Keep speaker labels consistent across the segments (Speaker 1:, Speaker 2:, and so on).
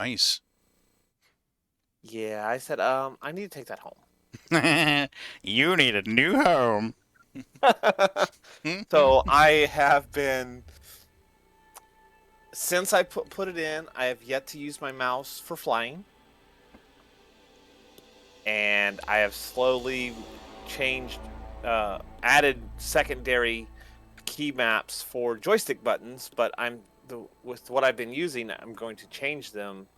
Speaker 1: nice.
Speaker 2: Yeah, I said, I need to take that home.
Speaker 1: You need a new home.
Speaker 2: So I have been, since I put it in, I have yet to use my mouse for flying. And I have slowly changed, added secondary key maps for joystick buttons, but with what I've been using, I'm going to change them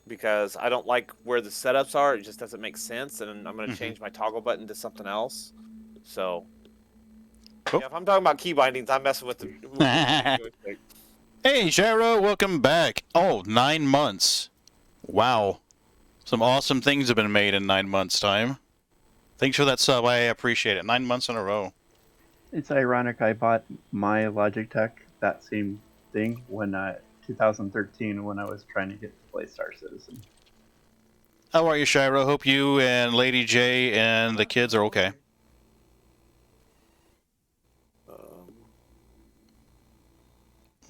Speaker 2: because I don't like where the setups are. It just doesn't make sense, and I'm going to change my toggle button to something else. So,
Speaker 1: Cool.
Speaker 2: yeah, if I'm talking about key bindings, I'm messing with the joystick.
Speaker 1: Hey, Shiro, welcome back. Oh, 9 months. Wow. Some awesome things have been made in 9 months' time. Thanks for that sub. I appreciate it. 9 months in a row.
Speaker 3: It's ironic I bought my Logitech, that same thing, when 2013 when I was trying to get to play Star Citizen.
Speaker 1: How are you, Shiro? Hope you and Lady J and the kids are okay.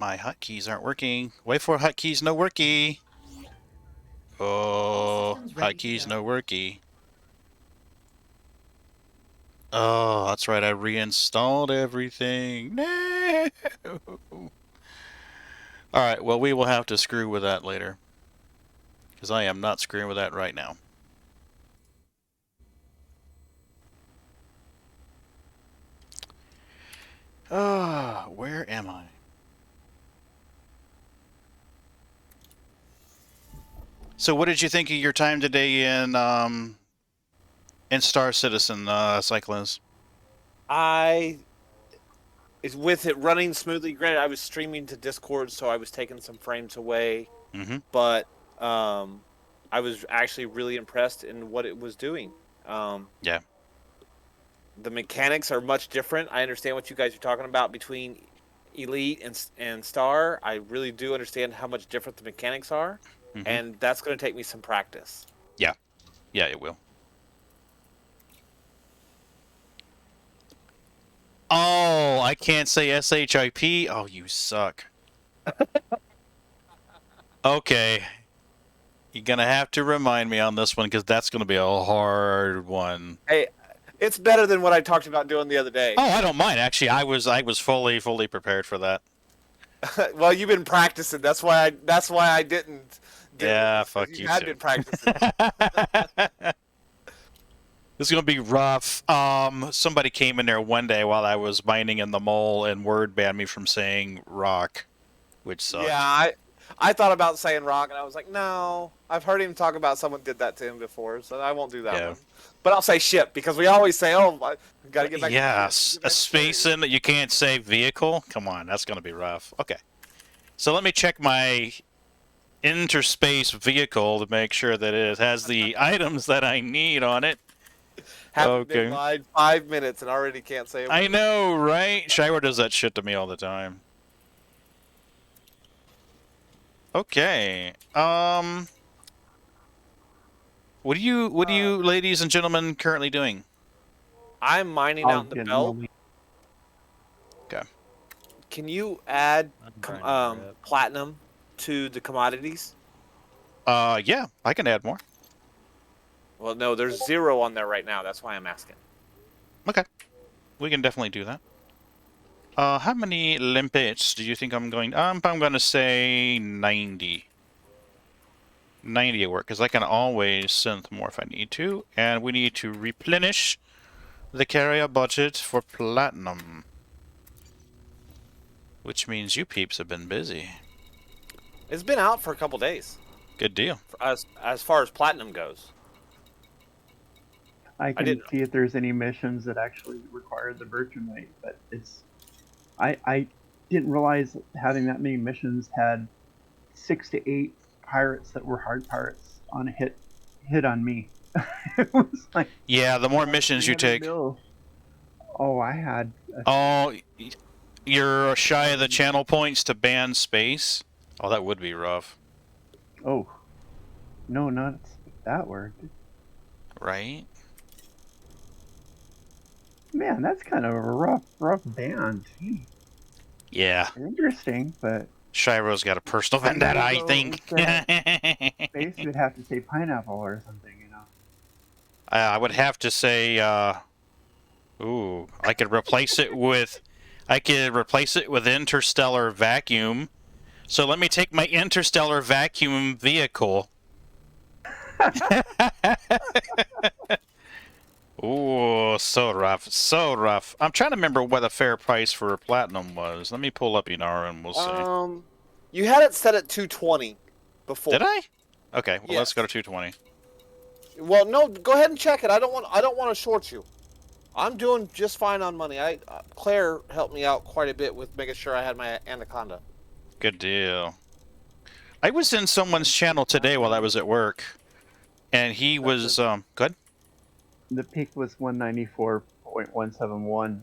Speaker 1: My hotkeys aren't working. Wait for hotkeys, no worky. Oh, hotkeys, no worky. Oh, that's right. I reinstalled everything. No. All right. Well, we will have to screw with that later, because I am not screwing with that right now. Ah, where am I? So, what did you think of your time today in Star Citizen, Cyclins?
Speaker 2: With it running smoothly. Granted, I was streaming to Discord, so I was taking some frames away.
Speaker 1: Mm-hmm.
Speaker 2: But I was actually really impressed in what it was doing.
Speaker 1: Yeah.
Speaker 2: The mechanics are much different. I understand what you guys are talking about between Elite and Star. I really do understand how much different the mechanics are, and that's going to take me some practice.
Speaker 1: Yeah. Yeah, it will. Oh, I can't say SHIP? Oh, you suck. Okay. You're going to have to remind me on this one, because that's going to be a hard one.
Speaker 2: Hey, it's better than what I talked about doing the other day.
Speaker 1: Oh, I don't mind. Actually, I was fully prepared for that.
Speaker 2: Well, you've been practicing. That's why I didn't do
Speaker 1: Yeah,
Speaker 2: it.
Speaker 1: fuck you
Speaker 2: had
Speaker 1: too.
Speaker 2: been practicing.
Speaker 1: This is going to be rough. Somebody came in there one day while I was mining in the mole and word banned me from saying rock, which sucked.
Speaker 2: Yeah, I thought about saying rock, and I was like, no. I've heard him talk about someone did that to him before, so I won't do that one. But I'll say ship, because we always say, oh, I got to get back
Speaker 1: to
Speaker 2: ship.
Speaker 1: A space in that you can't say vehicle? Come on, that's going to be rough. Okay. So let me check my interspace vehicle to make sure that it has the items that I need on it.
Speaker 2: Haven't been live 5 minutes and already can't say a word.
Speaker 1: I know, right? Shiro does that shit to me all the time. Okay. What are you ladies and gentlemen currently doing?
Speaker 2: I'm mining out in the belt.
Speaker 1: Okay.
Speaker 2: Can you add platinum to the commodities?
Speaker 1: Yeah, I can add more.
Speaker 2: Well, no, there's 0 on there right now. That's why I'm asking.
Speaker 1: Okay. We can definitely do that. How many limpets do you think I'm going... I'm going to say 90. 90 will work, because I can always synth more if I need to. And we need to replenish the carrier budget for platinum. Which means you peeps have been busy.
Speaker 2: It's been out for a couple days.
Speaker 1: Good deal.
Speaker 2: As far as platinum goes.
Speaker 3: I can see if there's any missions that actually require the virgin rate, but it's... I didn't realize having that many missions had 6 to 8 pirates that were hard pirates on a hit on me. It was like...
Speaker 1: Yeah, the more missions you take...
Speaker 3: Oh, I had...
Speaker 1: Oh, you're shy of the channel points to ban space? Oh, that would be rough.
Speaker 3: Oh. No, not that word.
Speaker 1: Right?
Speaker 3: Man, that's kind of a rough ban. Gee.
Speaker 1: Yeah.
Speaker 3: Interesting, but...
Speaker 1: Shiro's got a personal vendetta, I
Speaker 3: So
Speaker 1: think.
Speaker 3: Space, you would have to say pineapple or something, you know.
Speaker 1: I would have to say, ooh, I could replace it with interstellar vacuum. So let me take my interstellar vacuum vehicle. Ooh, so rough, so rough. I'm trying to remember what the fair price for platinum was. Let me pull up Inara and we'll see.
Speaker 2: You had it set at 220 before.
Speaker 1: Did I? Okay, well, let's
Speaker 2: Yes.
Speaker 1: go to 220.
Speaker 2: Well, no, go ahead and check it. I don't want to short you. I'm doing just fine on money. Claire helped me out quite a bit with making sure I had my Anaconda.
Speaker 1: Good deal. I was in someone's channel today while I was at work, and he was, good?
Speaker 3: The peak was 194.171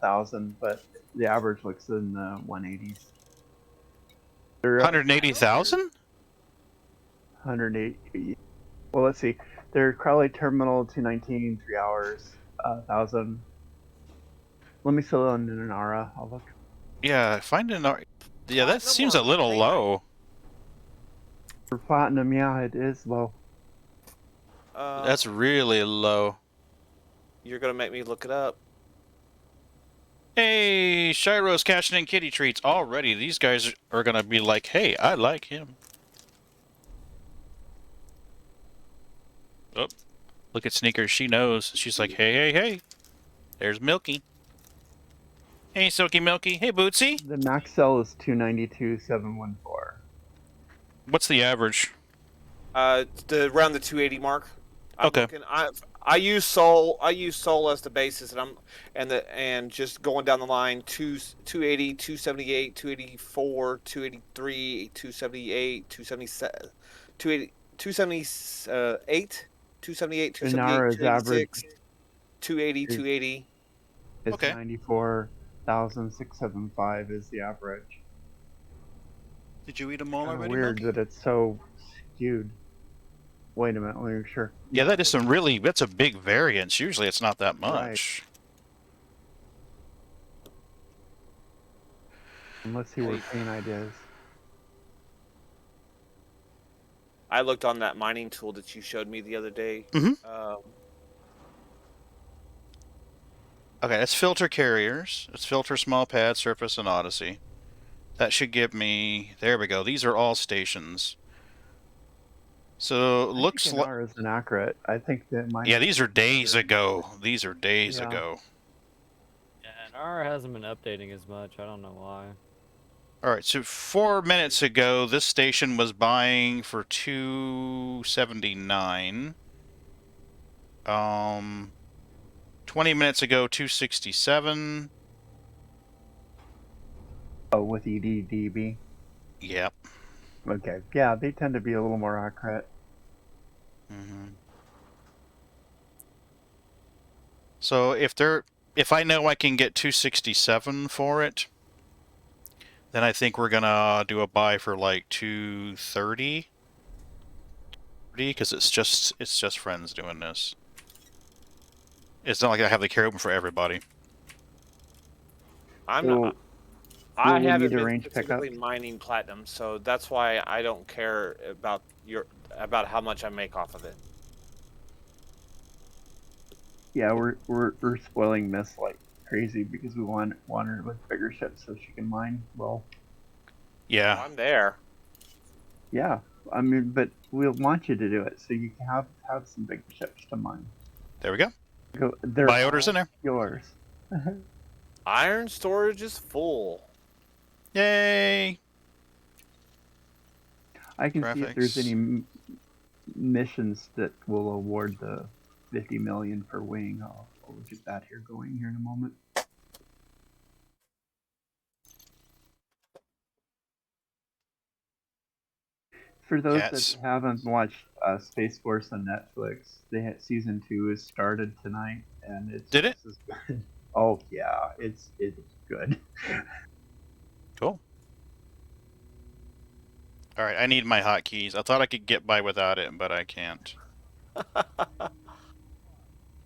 Speaker 3: thousand, but the average looks in the 180s.
Speaker 1: 180,000?
Speaker 3: 108. Well, let's see. Their Crowley Terminal 219, 3 hours, 1,000. Let me fill in an Inara. I'll look.
Speaker 1: Yeah, find an... Yeah, that
Speaker 2: Platinum
Speaker 1: seems
Speaker 2: or
Speaker 1: a little
Speaker 2: payment?
Speaker 1: low.
Speaker 3: For platinum, yeah, it is low.
Speaker 1: That's really low.
Speaker 2: You're gonna make me look it up.
Speaker 1: Hey, Shiro's cashing in kitty treats already. These guys are gonna be like, hey, I like him. Oh, look at Sneakers. She knows. She's like, hey, hey, hey. There's Milky. Hey, Silky Milky. Hey, Bootsy.
Speaker 3: The max sell is 292,714.
Speaker 1: What's the average?
Speaker 2: Around the 280 mark.
Speaker 1: Okay.
Speaker 2: I use Soul as the basis, and just going down the line 280, 278, 284, 283, 278, 277, 280, 278, 278, 278,
Speaker 3: Inara's average
Speaker 2: 280, 280.
Speaker 3: is
Speaker 1: Okay.
Speaker 3: 94,675 is the average.
Speaker 1: Did you eat them all
Speaker 3: Kinda
Speaker 1: already,
Speaker 3: weird
Speaker 1: Milky?
Speaker 3: that it's so skewed. Wait a minute, let me make sure.
Speaker 1: Yeah, that is that's a big variance. Usually it's not that much.
Speaker 3: And let's see where paint ideas.
Speaker 2: I looked on that mining tool that you showed me the other day.
Speaker 1: Mhm. Okay, let's filter carriers. Let's filter small pad, surface, and Odyssey. That should give me... There we go. These are all stations. So, looks like...
Speaker 3: Inara is inaccurate. I think that mine...
Speaker 1: Yeah, these are days ago. These are days ago.
Speaker 4: Yeah, and R hasn't been updating as much. I don't know why.
Speaker 1: Alright, so 4 minutes ago, this station was buying for $279. 20 minutes ago, 267.
Speaker 3: Oh, with EDDB?
Speaker 1: Yep.
Speaker 3: Okay, yeah, they tend to be a little more accurate.
Speaker 1: So if I know I can get 267 for it, then I think we're gonna do a buy for like 230. Because it's just friends doing this. It's not like I have the carry open for everybody.
Speaker 2: I
Speaker 3: we
Speaker 2: haven't
Speaker 3: need to
Speaker 2: been
Speaker 3: arrange
Speaker 2: specifically
Speaker 3: pickups?
Speaker 2: mining platinum, so that's why I don't care about how much I make off of it.
Speaker 3: Yeah, we're spoiling Miss like crazy because we want her with bigger ships so she can mine well.
Speaker 1: Yeah.
Speaker 2: I'm there.
Speaker 3: Yeah, I mean, but we'll want you to do it so you can have some big ships to mine.
Speaker 1: There we go.
Speaker 3: They're
Speaker 1: Buy orders in there.
Speaker 3: yours.
Speaker 2: Iron storage is full.
Speaker 1: Yay!
Speaker 3: I can see if there's
Speaker 1: Graphics.
Speaker 3: any missions that will award the 50 million per wing. I'll get that here going here in a moment. For those that haven't watched Space Force on Netflix, season 2 is started tonight, and it's
Speaker 1: Did it?
Speaker 3: just as good. Oh yeah, it's good.
Speaker 1: Cool. Alright, I need my hotkeys. I thought I could get by without it, but I can't.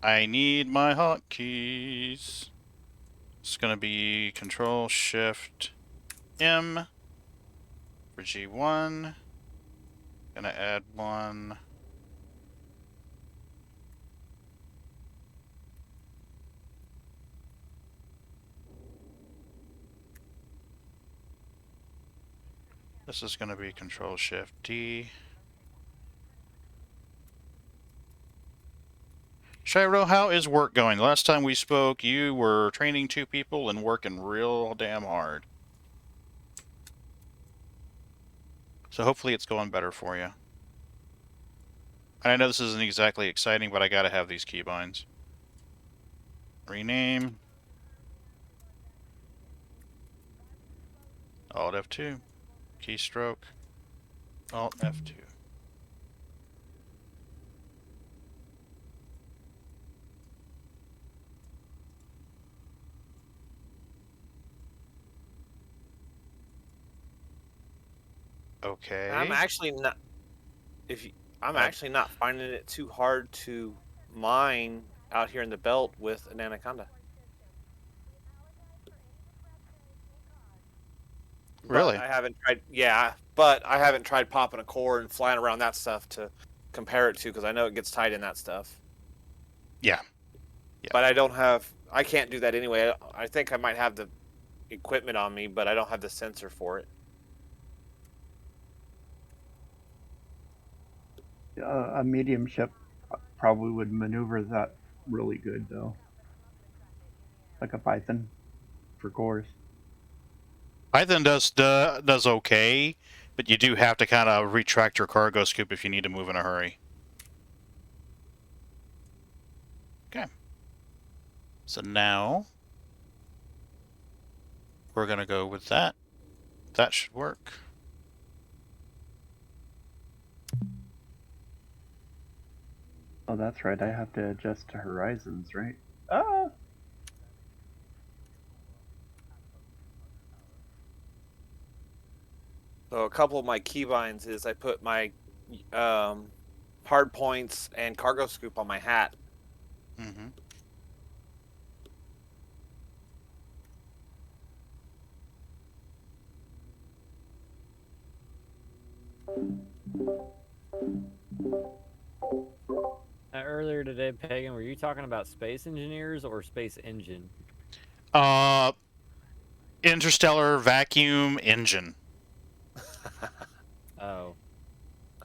Speaker 1: I need my hotkeys. It's gonna be Control Shift M. for G1. Gonna add one. This is gonna be Control-Shift-D. Shiro, how is work going? Last time we spoke, you were training 2 people and working real damn hard. So hopefully it's going better for you. And I know this isn't exactly exciting, but I gotta have these keybinds. Rename. Alt F2. Keystroke. Alt F2. Okay.
Speaker 2: I'm actually not. I'm
Speaker 1: Right.
Speaker 2: actually not finding it too hard to mine out here in the belt with an anaconda.
Speaker 1: Really?
Speaker 2: But I haven't tried. Yeah, but I haven't tried popping a core and flying around that stuff to compare it to because I know it gets tight in that stuff.
Speaker 1: Yeah. Yeah.
Speaker 2: But I don't have. I can't do that anyway. I think I might have the equipment on me, but I don't have the sensor for it.
Speaker 3: A medium ship probably would maneuver that really good, though. Like a Python for cores.
Speaker 1: Python does okay, but you do have to kind of retract your cargo scoop if you need to move in a hurry. Okay. So now we're gonna go with that. That should work.
Speaker 3: Oh, that's right. I have to adjust to horizons, right? Ah!
Speaker 2: So a couple of my keybinds is I put my hard points and cargo scoop on my hat.
Speaker 1: Mm-hmm.
Speaker 4: Earlier today, Pagan, were you talking about space engineers or space engine?
Speaker 1: Interstellar vacuum engine.
Speaker 4: Oh.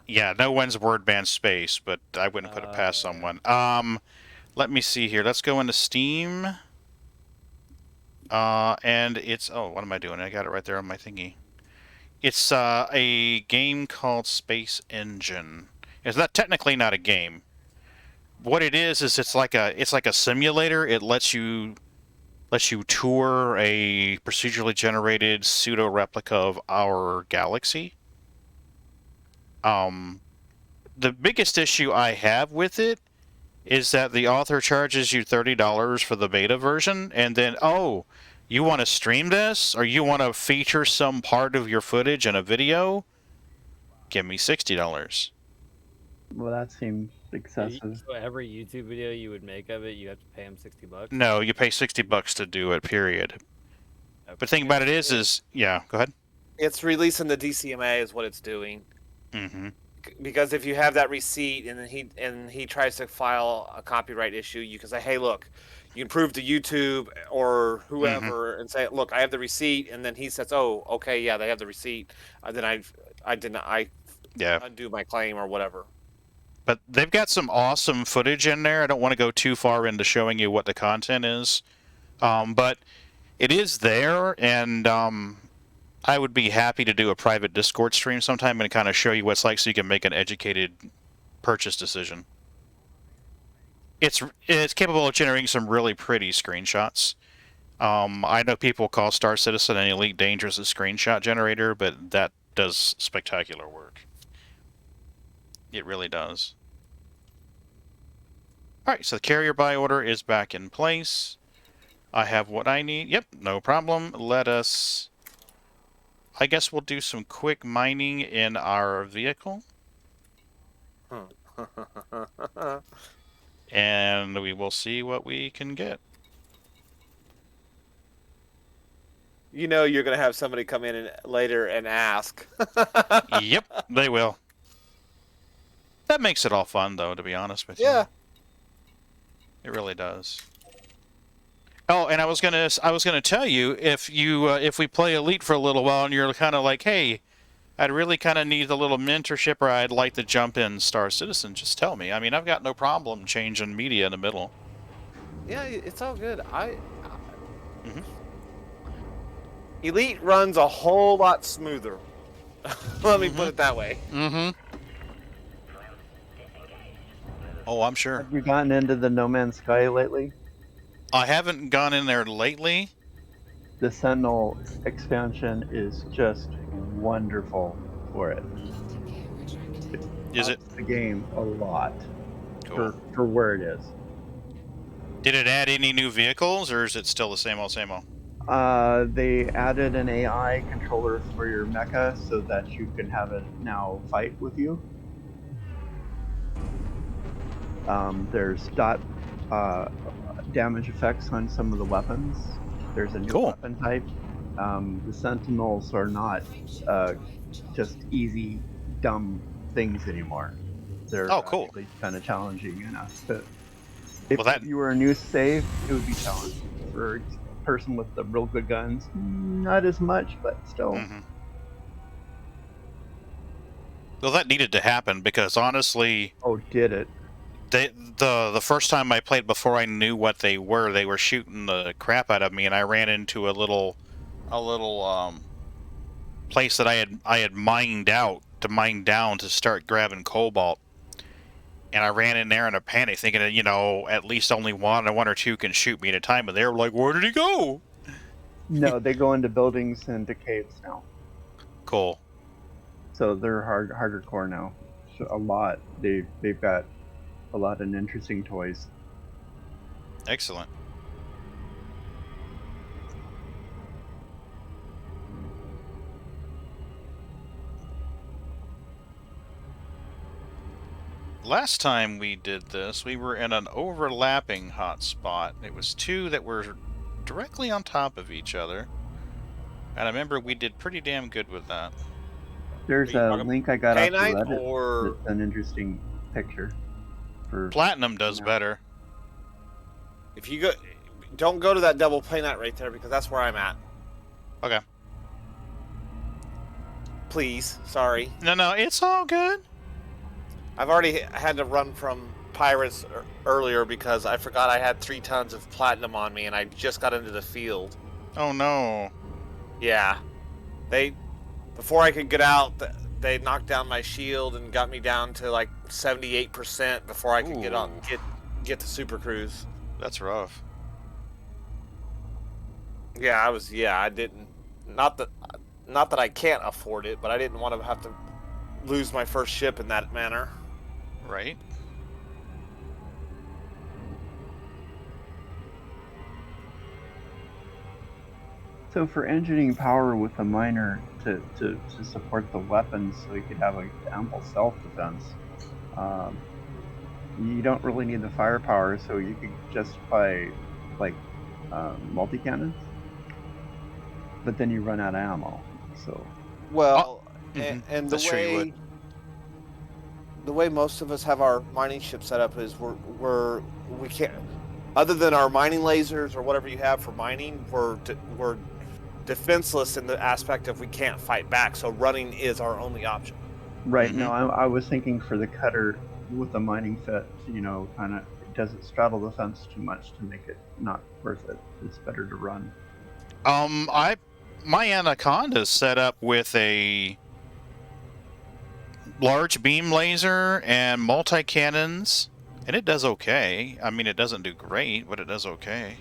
Speaker 1: Yeah, no one's word banned space, but I wouldn't put it past
Speaker 4: Yeah.
Speaker 1: someone. Let me see here. Let's go into Steam. And it's what am I doing? I got it right there on my thingy. It's a game called Space Engine. It's not technically not a game. What it is it's like a simulator. It lets you tour a procedurally generated pseudo replica of our galaxy. The biggest issue I have with it is that the author charges you $30 for the beta version, and then, you want to stream this, or you want to feature some part of your footage in a video? Give me $60.
Speaker 3: Well, that seems excessive.
Speaker 4: So every YouTube video you would make of it, you have to pay them $60?
Speaker 1: No, you pay $60 to do it, period. But the thing about it is, yeah, go ahead.
Speaker 2: It's releasing the DCMA is what it's doing.
Speaker 1: Mm-hmm.
Speaker 2: Because if you have that receipt and then he tries to file a copyright issue, you can say, "Hey, look, you can prove to YouTube or whoever and say, look, I have the receipt." And then he says, "Oh, okay, yeah, they have the receipt." Then I undo my claim or whatever.
Speaker 1: But they've got some awesome footage in there. I don't want to go too far into showing you what the content is, but it is there, and I would be happy to do a private Discord stream sometime and kind of show you what it's like so you can make an educated purchase decision. It's capable of generating some really pretty screenshots. I know people call Star Citizen and Elite Dangerous a screenshot generator, but that does spectacular work. It really does. Alright, so the carrier buy order is back in place. I have what I need. Yep, no problem. Let us... I guess we'll do some quick mining in our vehicle. And we will see what we can get.
Speaker 2: you know you're gonna have somebody come in and later and ask.
Speaker 1: Yep, they will. That makes it all fun, though, to be honest with you.
Speaker 2: Yeah.
Speaker 1: It really does. Oh, and I was gonna tell you if we play Elite for a little while and you're kind of like, hey, I'd really kind of need a little mentorship, or I'd like to jump in Star Citizen, just tell me. I mean, I've got no problem changing media in the middle.
Speaker 2: Yeah, it's all good.
Speaker 1: Mhm.
Speaker 2: Elite runs a whole lot smoother. Let me put it that way.
Speaker 1: Mm-hmm. Oh, I'm sure.
Speaker 3: Have you gotten into the No Man's Sky lately?
Speaker 1: I haven't gone in there lately.
Speaker 3: The Sentinel expansion is just wonderful for it.
Speaker 1: Is it?
Speaker 3: Ups the game a lot
Speaker 1: Cool.
Speaker 3: for where it is.
Speaker 1: Did it add any new vehicles, or is it still the same old, same old?
Speaker 3: They added an AI controller for your mecha so that you can have it now fight with you. There's dot damage effects on some of the weapons. There's a new
Speaker 1: Cool.
Speaker 3: weapon type. The Sentinels are not just easy, dumb things anymore. They're
Speaker 1: Oh, cool.
Speaker 3: actually kind of challenging enough to. If
Speaker 1: Well, that-
Speaker 3: you were a new save, it would be challenging. For a person with the real good guns, not as much, but still.
Speaker 1: Mm-hmm. Well, that needed to happen because honestly,
Speaker 3: Oh, did it?
Speaker 1: the first time I played before I knew what they were shooting the crap out of me, and I ran into a little place that I had mined out to mine down to start grabbing cobalt. And I ran in there in a panic, thinking that, at least only one or two can shoot me at a time. But they were like, "Where did he go?"
Speaker 3: No, they go into buildings and to caves now.
Speaker 1: Cool.
Speaker 3: So they're harder core now. So a lot. They've got a lot of interesting toys.
Speaker 1: Excellent. Last time we did this, we were in an overlapping hotspot. It was two that were directly on top of each other. And I remember we did pretty damn good with that.
Speaker 3: There's
Speaker 2: Are you
Speaker 3: a
Speaker 2: talking
Speaker 3: link I got off the
Speaker 2: K9
Speaker 3: Reddit.
Speaker 2: or
Speaker 3: That's an interesting picture. For
Speaker 1: Platinum does
Speaker 3: Yeah.
Speaker 1: better.
Speaker 2: if you go, don't go to that double planet right there because that's where I'm at.
Speaker 1: Okay.
Speaker 2: Please, sorry.
Speaker 1: No, it's all good.
Speaker 2: I've already had to run from pirates earlier because I forgot I had 3 tons of platinum on me and I just got into the field.
Speaker 1: Oh no.
Speaker 2: Yeah, before I could get out, they knocked down my shield and got me down to like 78% before I could
Speaker 1: Ooh.
Speaker 2: get the super cruise.
Speaker 1: That's rough.
Speaker 2: Yeah, I didn't. Not that I can't afford it, but I didn't want to have to lose my first ship in that manner.
Speaker 1: Right?
Speaker 3: So for engineering power with a miner to support the weapons, so you could have an ample self-defense, you don't really need the firepower, so you could justify like multi-cannons, but then you run out of ammo. So
Speaker 2: Well,
Speaker 1: Mhm.
Speaker 2: and the
Speaker 1: That's true you would.
Speaker 2: way the way most of us have our mining ship set up is we can't, other than our mining lasers or whatever you have for mining, we're defenseless in the aspect of we can't fight back. So running is our only option.
Speaker 3: right, no, I was thinking for the cutter with the mining fit, kind of doesn't straddle the fence too much to make it not worth it. It's better to run.
Speaker 1: My Anaconda is set up with a large beam laser and multi-cannons, and it does okay. I mean, it doesn't do great, but it does okay.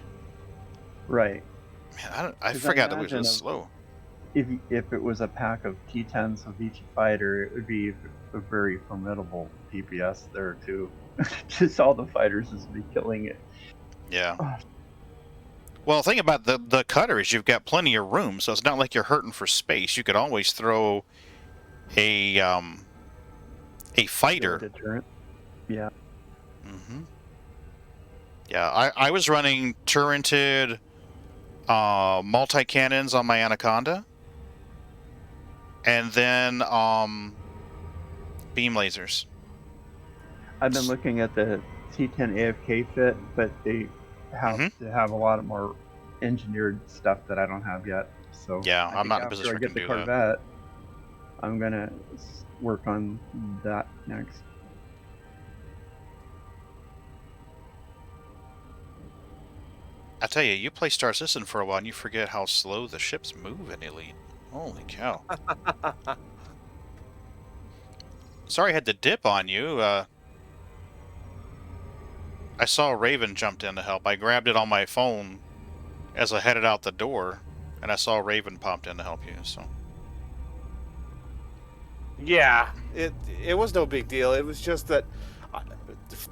Speaker 3: Right.
Speaker 1: Man, I
Speaker 3: 'Cause
Speaker 1: forgot that it was
Speaker 3: imagine
Speaker 1: this slow.
Speaker 3: if it was a pack of T10s of each fighter, it would be a very formidable DPS there too. Just all the fighters is be killing it.
Speaker 1: Yeah.
Speaker 3: Oh.
Speaker 1: Well, the thing about the cutter is you've got plenty of room, so it's not like you're hurting for space. You could always throw a fighter.
Speaker 3: Deterrent. Yeah.
Speaker 1: Mm-hmm. Yeah, I was running turreted multi-cannons on my Anaconda, and then beam lasers.
Speaker 3: I've been looking at the T10 AFK fit, but they have to have a lot of more engineered stuff that I don't have yet. So
Speaker 1: Yeah,
Speaker 3: I
Speaker 1: I'm
Speaker 3: think
Speaker 1: not in a
Speaker 3: after
Speaker 1: position
Speaker 3: I
Speaker 1: I
Speaker 3: get
Speaker 1: can
Speaker 3: the
Speaker 1: do that.
Speaker 3: Corvette, I'm gonna work on that next.
Speaker 1: I tell you, you play Star Citizen for a while and you forget how slow the ships move in Elite. Holy cow. Sorry I had to dip on you. I saw Raven jumped in to help. I grabbed it on my phone as I headed out the door, and I saw Raven popped in to help you, so...
Speaker 2: Yeah, it was no big deal. It was just that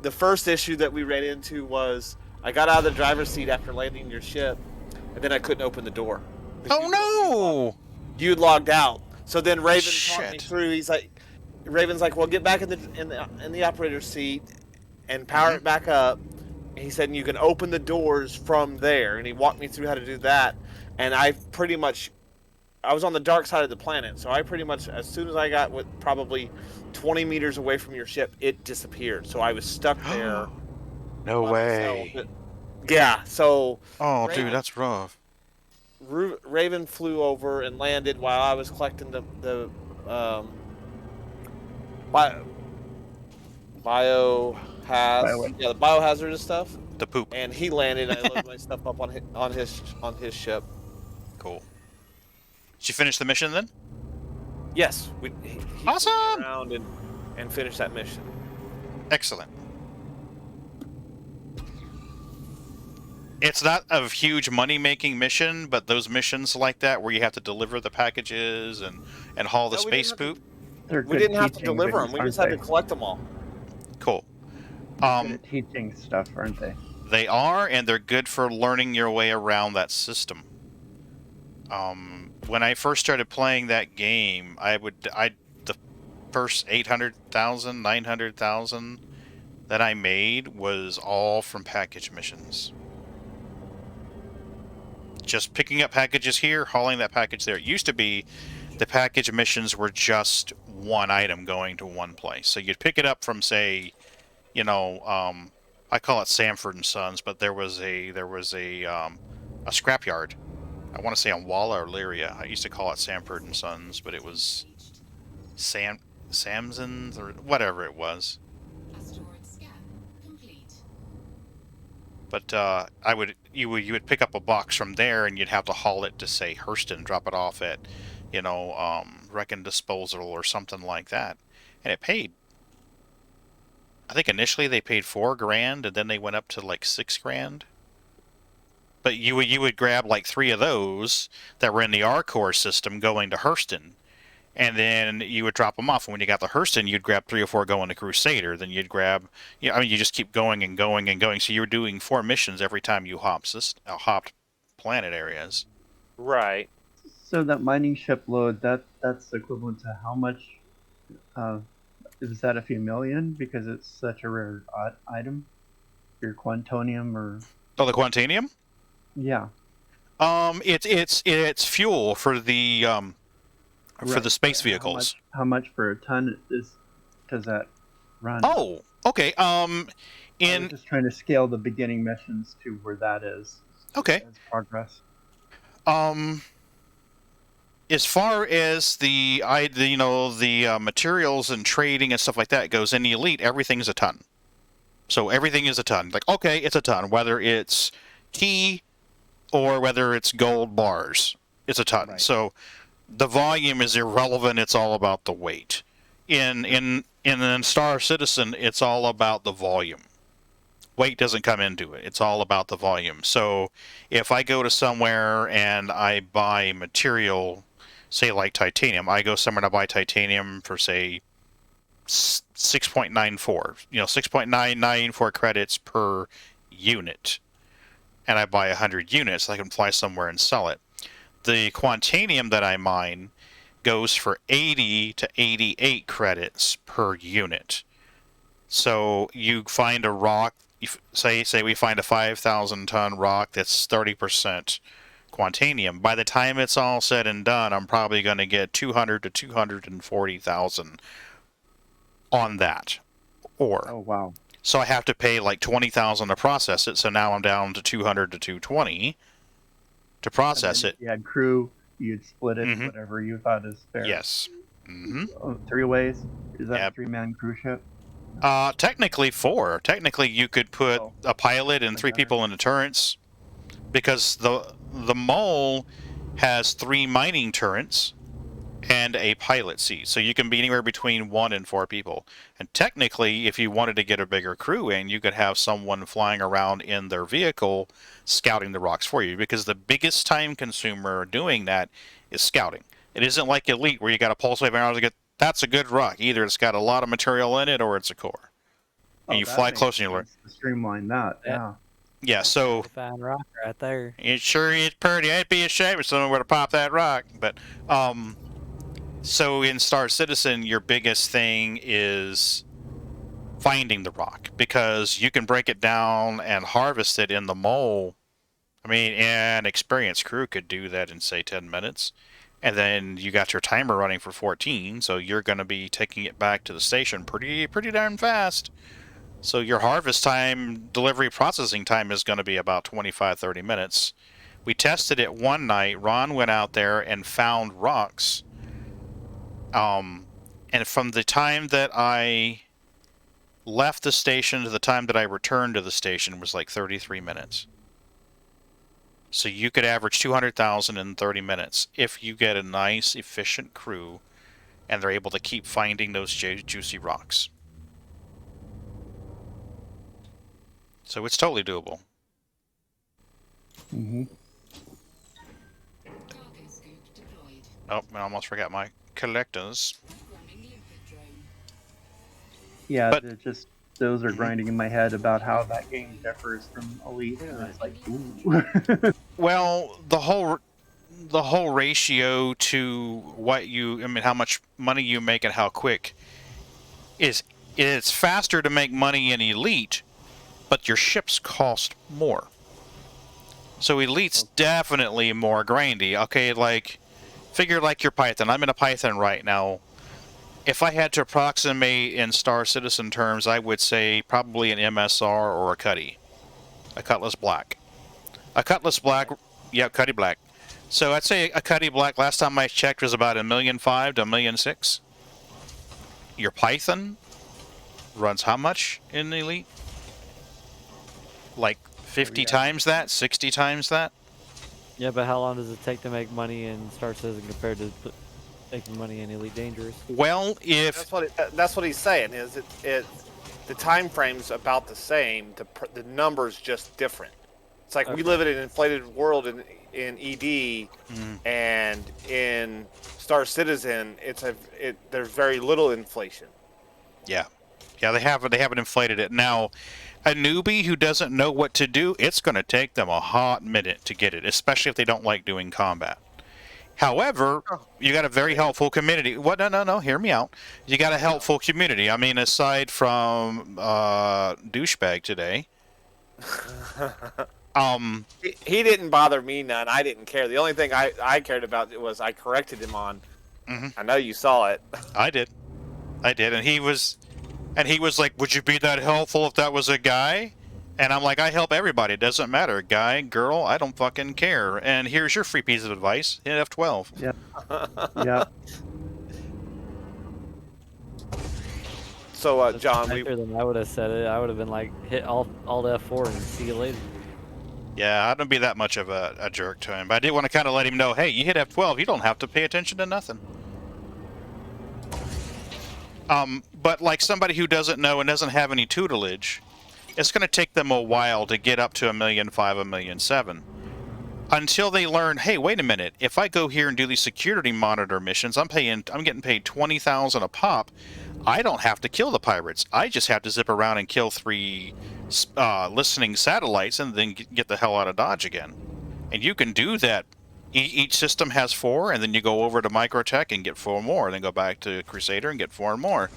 Speaker 2: the first issue that we ran into was I got out of the driver's seat after landing your ship, and then I couldn't open the door.
Speaker 1: Oh no!
Speaker 2: You'd logged out. So then Raven talked me
Speaker 1: Shit.
Speaker 2: through. He's like, Raven's like, well, get back in the operator's seat and power it back up. And he said, and you can open the doors from there. And he walked me through how to do that. And I was on the dark side of the planet. So I pretty much, as soon as I got probably 20 meters away from your ship, it disappeared. So I was stuck there.
Speaker 1: No
Speaker 2: by
Speaker 1: way.
Speaker 2: myself. Yeah. So.
Speaker 1: Oh,
Speaker 2: Raven,
Speaker 1: dude, that's rough.
Speaker 2: Raven flew over and landed while I was collecting the the biohazardous stuff.
Speaker 1: The poop.
Speaker 2: And he landed. And I loaded my stuff up on his ship.
Speaker 1: Cool. Did you finish the mission then?
Speaker 2: Yes, he
Speaker 1: Awesome!
Speaker 2: flew me around and finished that mission.
Speaker 1: Excellent. It's not a huge money-making mission, but those missions like that where you have to deliver the packages and haul the space poop.
Speaker 2: We didn't have to deliver them. We just had to collect them all.
Speaker 1: Cool.
Speaker 3: Good at teaching stuff, aren't they?
Speaker 1: They are, and they're good for learning your way around that system. When I first started playing that game, the first 800,000, 900,000 that I made was all from package missions. Just picking up packages here, hauling that package there. It used to be the package missions were just one item going to one place. So you'd pick it up from, say, you know, I call it Sanford and Sons, but there was a scrapyard. I want to say on Walla or Lyria. I used to call it Sanford and Sons, but it was Samson's or whatever it was. But you would pick up a box from there, and you'd have to haul it to, say, Hurston, drop it off at, Wreck and Disposal or something like that, and it paid. I think initially they paid $4,000, and then they went up to like $6,000. But you would grab like 3 of those that were in the R-Core system going to Hurston, and then you would drop them off. And when you got to Hurston, you'd grab 3 or 4 going to Crusader. Then you'd grab, you just keep going and going and going. So you were doing 4 missions every time you hopped planet areas.
Speaker 2: Right.
Speaker 3: So that mining ship load, that's equivalent to how much? Is that a few million because it's such a rare item? Your Quantonium or?
Speaker 1: Oh, the Quantanium?
Speaker 3: Yeah.
Speaker 1: It's fuel for the for the space vehicles.
Speaker 3: How much per ton does that run?
Speaker 1: Oh, okay.
Speaker 3: I was just trying to scale the beginning missions to where that is.
Speaker 1: Okay.
Speaker 3: As progress.
Speaker 1: As far as the materials and trading and stuff like that goes in the Elite, everything's a ton. So everything is a ton. Like, okay, it's a ton. Whether it's tea or whether it's gold bars, it's a ton. Right. So the volume is irrelevant. It's all about the weight. In Star Citizen, it's all about the volume. Weight doesn't come into it. It's all about the volume. So if I go to somewhere and I buy material, say like titanium, I go somewhere to buy titanium for, say, 6.94, 6.994 credits per unit, and I buy 100 units, I can fly somewhere and sell it. The Quantanium that I mine goes for 80 to 88 credits per unit. So you find a rock, say we find a 5,000 ton rock that's 30% Quantanium. By the time it's all said and done, I'm probably going to get 200 to 240,000 on that ore.
Speaker 3: Oh wow.
Speaker 1: So I have to pay like 20,000 to process it. So now I'm down to 200 to 220 to process it.
Speaker 3: If you had crew, you'd split it
Speaker 1: Mhm.
Speaker 3: whatever you thought is fair.
Speaker 1: Yes. Mm-hmm.
Speaker 3: 3 ways. Is that
Speaker 1: Yep.
Speaker 3: a 3-man cruise ship?
Speaker 1: Technically 4. Technically, you could put a pilot and 3
Speaker 3: Okay.
Speaker 1: people in the turrets, because the mole has 3 mining turrets and a pilot seat, so you can be anywhere between 1 and 4 people. And technically, if you wanted to get a bigger crew in, you could have someone flying around in their vehicle scouting the rocks for you, because the biggest time consumer doing that is scouting. It isn't like Elite where you got a pulse wave arrow to get, that's a good rock. Either it's got a lot of material in it or it's a core. And you
Speaker 3: that
Speaker 1: fly
Speaker 3: makes
Speaker 1: close and you learn.
Speaker 3: sense to streamline that.
Speaker 4: Yeah.
Speaker 1: Yeah, so
Speaker 4: Fine rock right there.
Speaker 1: it sure is pretty. It'd be a shame if someone were to pop that rock. But so in Star Citizen, your biggest thing is finding the rock, because you can break it down and harvest it in the mole. I mean, an experienced crew could do that in, say, 10 minutes. And then you got your timer running for 14, so you're going to be taking it back to the station pretty darn fast. So your harvest time, delivery processing time is going to be about 25-30 minutes. We tested it one night. Ron went out there and found rocks. And from the time that I left the station to the time that I returned to the station was like 33 minutes. So you could average 200,000 in 30 minutes if you get a nice, efficient crew and they're able to keep finding those juicy rocks. So it's totally doable.
Speaker 3: Mm-hmm.
Speaker 1: Oh, I almost forgot my collectors.
Speaker 3: Yeah,
Speaker 1: But-
Speaker 3: those are grinding in my head about how that game differs from Elite, and it's like, ooh.
Speaker 1: Well, the whole ratio to what you, I mean, how much money you make and how quick is, it's faster to make money in Elite, but your ships cost more. So Elite's definitely more grindy. Okay, like, figure like your Python. I'm in a Python right now. If I had to approximate in Star Citizen terms, I would say probably an MSR or a Cutty. A Cutlass Black. A Cutlass Black, yeah, Cutty Black. So I'd say a Cutty Black, last time I checked, was about $1.5 million to $1.6 million. Your Python runs how much in Elite? Like 50 times that? 60 times that?
Speaker 4: Yeah, but how long does it take to make money in Star Citizen compared to making money in Elite Dangerous?
Speaker 1: Well, if...
Speaker 2: That's what he's saying. Is the time frame's about the same. The numbers just different. It's like we live in an inflated world in ED, and in Star Citizen, there's very little inflation.
Speaker 1: Yeah, they haven't inflated it. Now, a newbie who doesn't know what to do, it's going to take them a hot minute to get it, especially if they don't like doing combat. However, you got a very helpful community. What? No, hear me out. You got a helpful community. I mean, aside from douchebag today.
Speaker 2: He didn't bother me none. I didn't care. The only thing I cared about was I corrected him on. I know you saw it.
Speaker 1: I did, and he was like, "Would you be that helpful if that was a guy?" And I'm like, "I help everybody. It doesn't matter, guy, girl. I don't fucking care." And here's your free piece of advice: hit F12.
Speaker 3: Yeah. Yeah.
Speaker 2: So, John,
Speaker 4: Better than I would have said it. I would have been like, hit Alt F4 and see you later.
Speaker 1: Yeah, I don't be that much of a jerk to him, but I did want to kind of let him know, hey, you hit F12, you don't have to pay attention to nothing. But like somebody who doesn't know and doesn't have any tutelage, it's going to take them a while to get up to $1.5 million, $1.7 million. Until they learn, hey, wait a minute, if I go here and do these security monitor missions, I'm getting paid $20,000 a pop. I don't have to kill the pirates. I just have to zip around and kill 3 listening satellites and then get the hell out of Dodge again. And you can do that. Each system has 4, and then you go over to Microtech and get 4 more, and then go back to Crusader and get 4 more.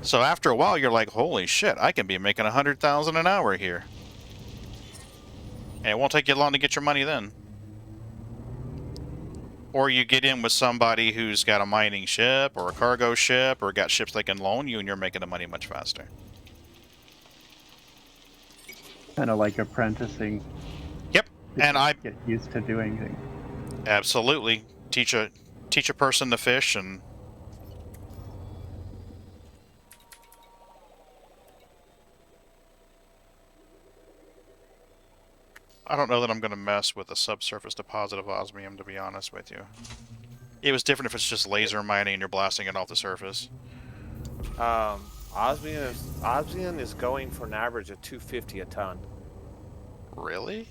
Speaker 1: So after a while, you're like, holy shit, I can be making $100,000 an hour here. And it won't take you long to get your money then. Or you get in with somebody who's got a mining ship or a cargo ship or got ships they can loan you, and you're making the money much faster.
Speaker 3: Kind of like apprenticing.
Speaker 1: Yep, and I
Speaker 3: get used to doing things.
Speaker 1: absolutely teach a person to fish, and I don't know that I'm going to mess with a subsurface deposit of osmium, to be honest with you. It was different if it's just laser mining and you're blasting it off the surface.
Speaker 2: Osmium is going for an average of 250 a ton.
Speaker 1: Really?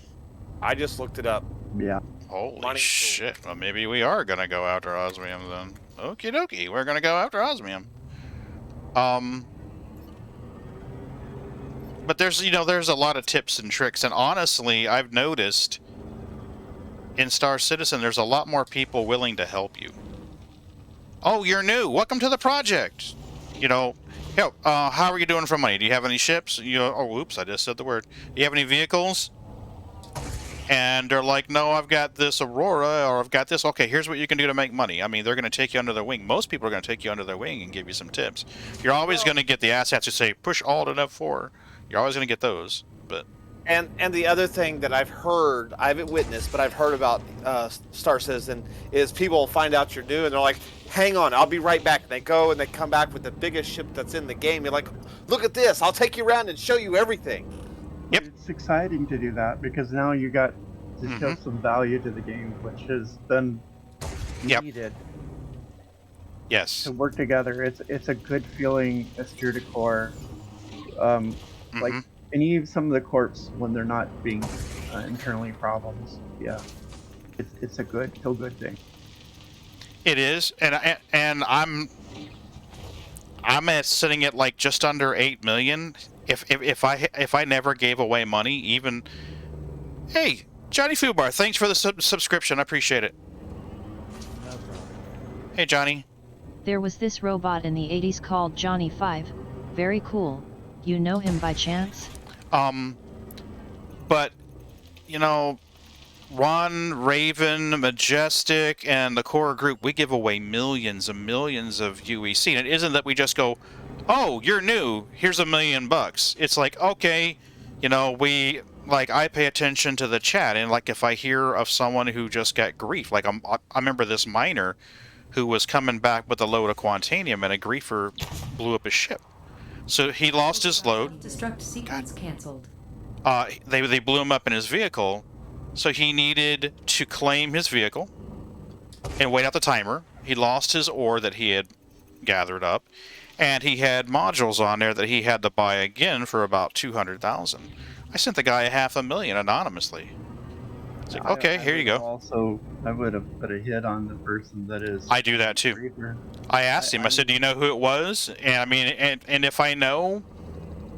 Speaker 2: I just looked it up.
Speaker 3: Yeah.
Speaker 1: Holy
Speaker 2: Mining
Speaker 1: shit. Well, maybe we are going to go after osmium then. Okie dokie, we're going to go after osmium. But there's, there's a lot of tips and tricks, and honestly, I've noticed in Star Citizen, there's a lot more people willing to help you. Oh, you're new. Welcome to the project. How are you doing for money? Do you have any ships? Oh, oops, I just said the word. Do you have any vehicles? And they're like, no, I've got this Aurora, or I've got this. Okay, here's what you can do to make money. I mean, they're going to take you under their wing. Most people are going to take you under their wing and give you some tips. You're always going to get the assets who say, push Alt and F4. You're always going to get those, but...
Speaker 2: And the other thing that I've heard, I haven't witnessed, but I've heard about Star Citizen, is people find out you're new and they're like, hang on, I'll be right back. And they go and they come back with the biggest ship that's in the game. You're like, look at this, I'll take you around and show you everything.
Speaker 1: Yep.
Speaker 3: It's exciting to do that because now you got to show some value to the game, which has been needed.
Speaker 1: Yes.
Speaker 3: To work together. It's a good feeling, esprit de corps. Like any of some of the corps when they're not being internally problems. Yeah, it's a feel good thing.
Speaker 1: It is, and I'm sitting at like just under 8 million. If I never gave away money, even hey Johnny Fubar, thanks for the subscription. I appreciate it.
Speaker 4: No problem.
Speaker 1: Hey Johnny.
Speaker 5: There was this robot in the 80s called Johnny 5. Very cool. You know him by chance?
Speaker 1: But, Ron, Raven, Majestic, and the core group, we give away millions and millions of UEC. And it isn't that we just go, oh, you're new, here's $1 million. It's like, okay, I pay attention to the chat. And, like, if I hear of someone who just got grief, like, I remember this miner who was coming back with a load of Quantanium, and a griefer blew up his ship. So he lost his load.
Speaker 6: Destruct sequence canceled.
Speaker 1: They blew him up in his vehicle, so he needed to claim his vehicle and wait out the timer. He lost his ore that he had gathered up, and he had modules on there that he had to buy again for about 200,000. I sent the guy $500,000 anonymously. It's like, okay, here you go.
Speaker 3: I would have put a hit on the person that is.
Speaker 1: I do that too. I asked him. I said, "Do you know who it was?" And I mean, and if I know,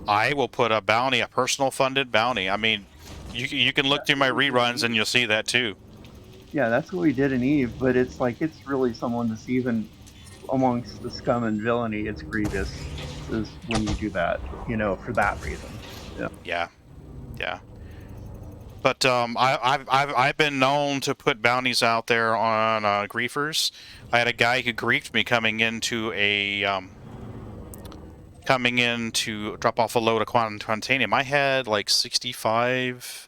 Speaker 1: I will put a bounty, a personal funded bounty. I mean, you can look through my reruns and you'll see that too.
Speaker 3: Yeah, that's what we did in Eve, but it's like it's really someone that's even amongst the scum and villainy. It's grievous, is when you do that. For that reason.
Speaker 1: Yeah. But I've been known to put bounties out there on griefers. I had a guy who griefed me coming in to drop off a load of Quantanium. I had like 65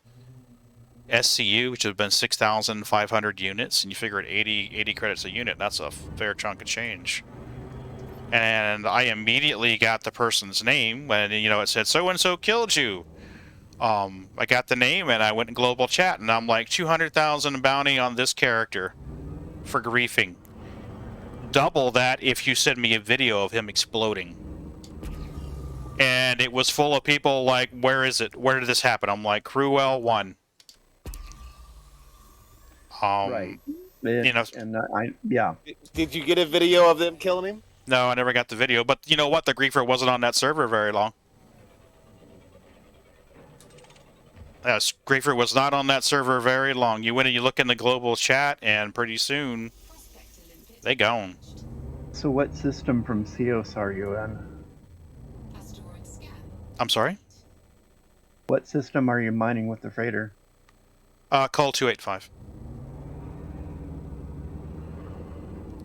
Speaker 1: SCU, which would have been 6,500 units, and you figure at 80 credits a unit, that's a fair chunk of change. And I immediately got the person's name when it said so and so killed you. I got the name and I went in global chat and I'm like 200,000 bounty on this character for griefing. Double that if you send me a video of him exploding. And it was full of people like, where is it? Where did this happen? I'm like, Crewell 1.
Speaker 3: Right. Yeah.
Speaker 2: Did you get a video of them killing him?
Speaker 1: No, I never got the video. But you know what? The griefer wasn't on that server very long. Griefer was not on that server very long. You went and you look in the global chat, and pretty soon, they gone.
Speaker 3: So what system from Ceos are you in?
Speaker 1: I'm sorry?
Speaker 3: What system are you mining with the freighter?
Speaker 1: Call 285.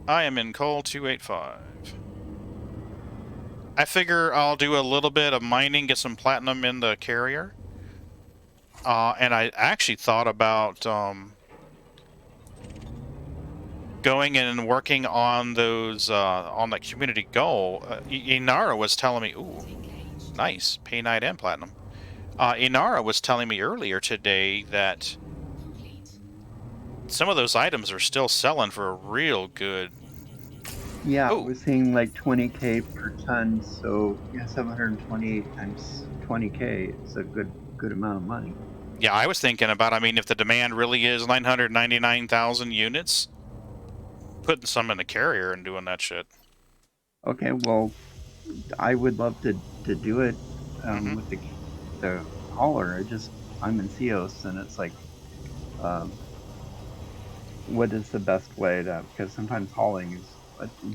Speaker 1: I am in call 285. I figure I'll do a little bit of mining, get some platinum in the carrier. And I actually thought about going in and working on those on the community goal. Inara was telling me, ooh, nice, pay night and platinum. Inara was telling me earlier today that some of those items are still selling for a real good.
Speaker 3: Yeah,
Speaker 1: Oh.
Speaker 3: it was saying like 20K per ton, so yeah, 728 times 20K is a good amount of money.
Speaker 1: Yeah, I was thinking about, I mean, if the demand really is 999,000 units, putting some in the carrier and doing that shit.
Speaker 3: Okay, well, I would love to do it
Speaker 1: Mhm.
Speaker 3: with the hauler. I'm in Cios, and it's like, what is the best way to? Because sometimes hauling is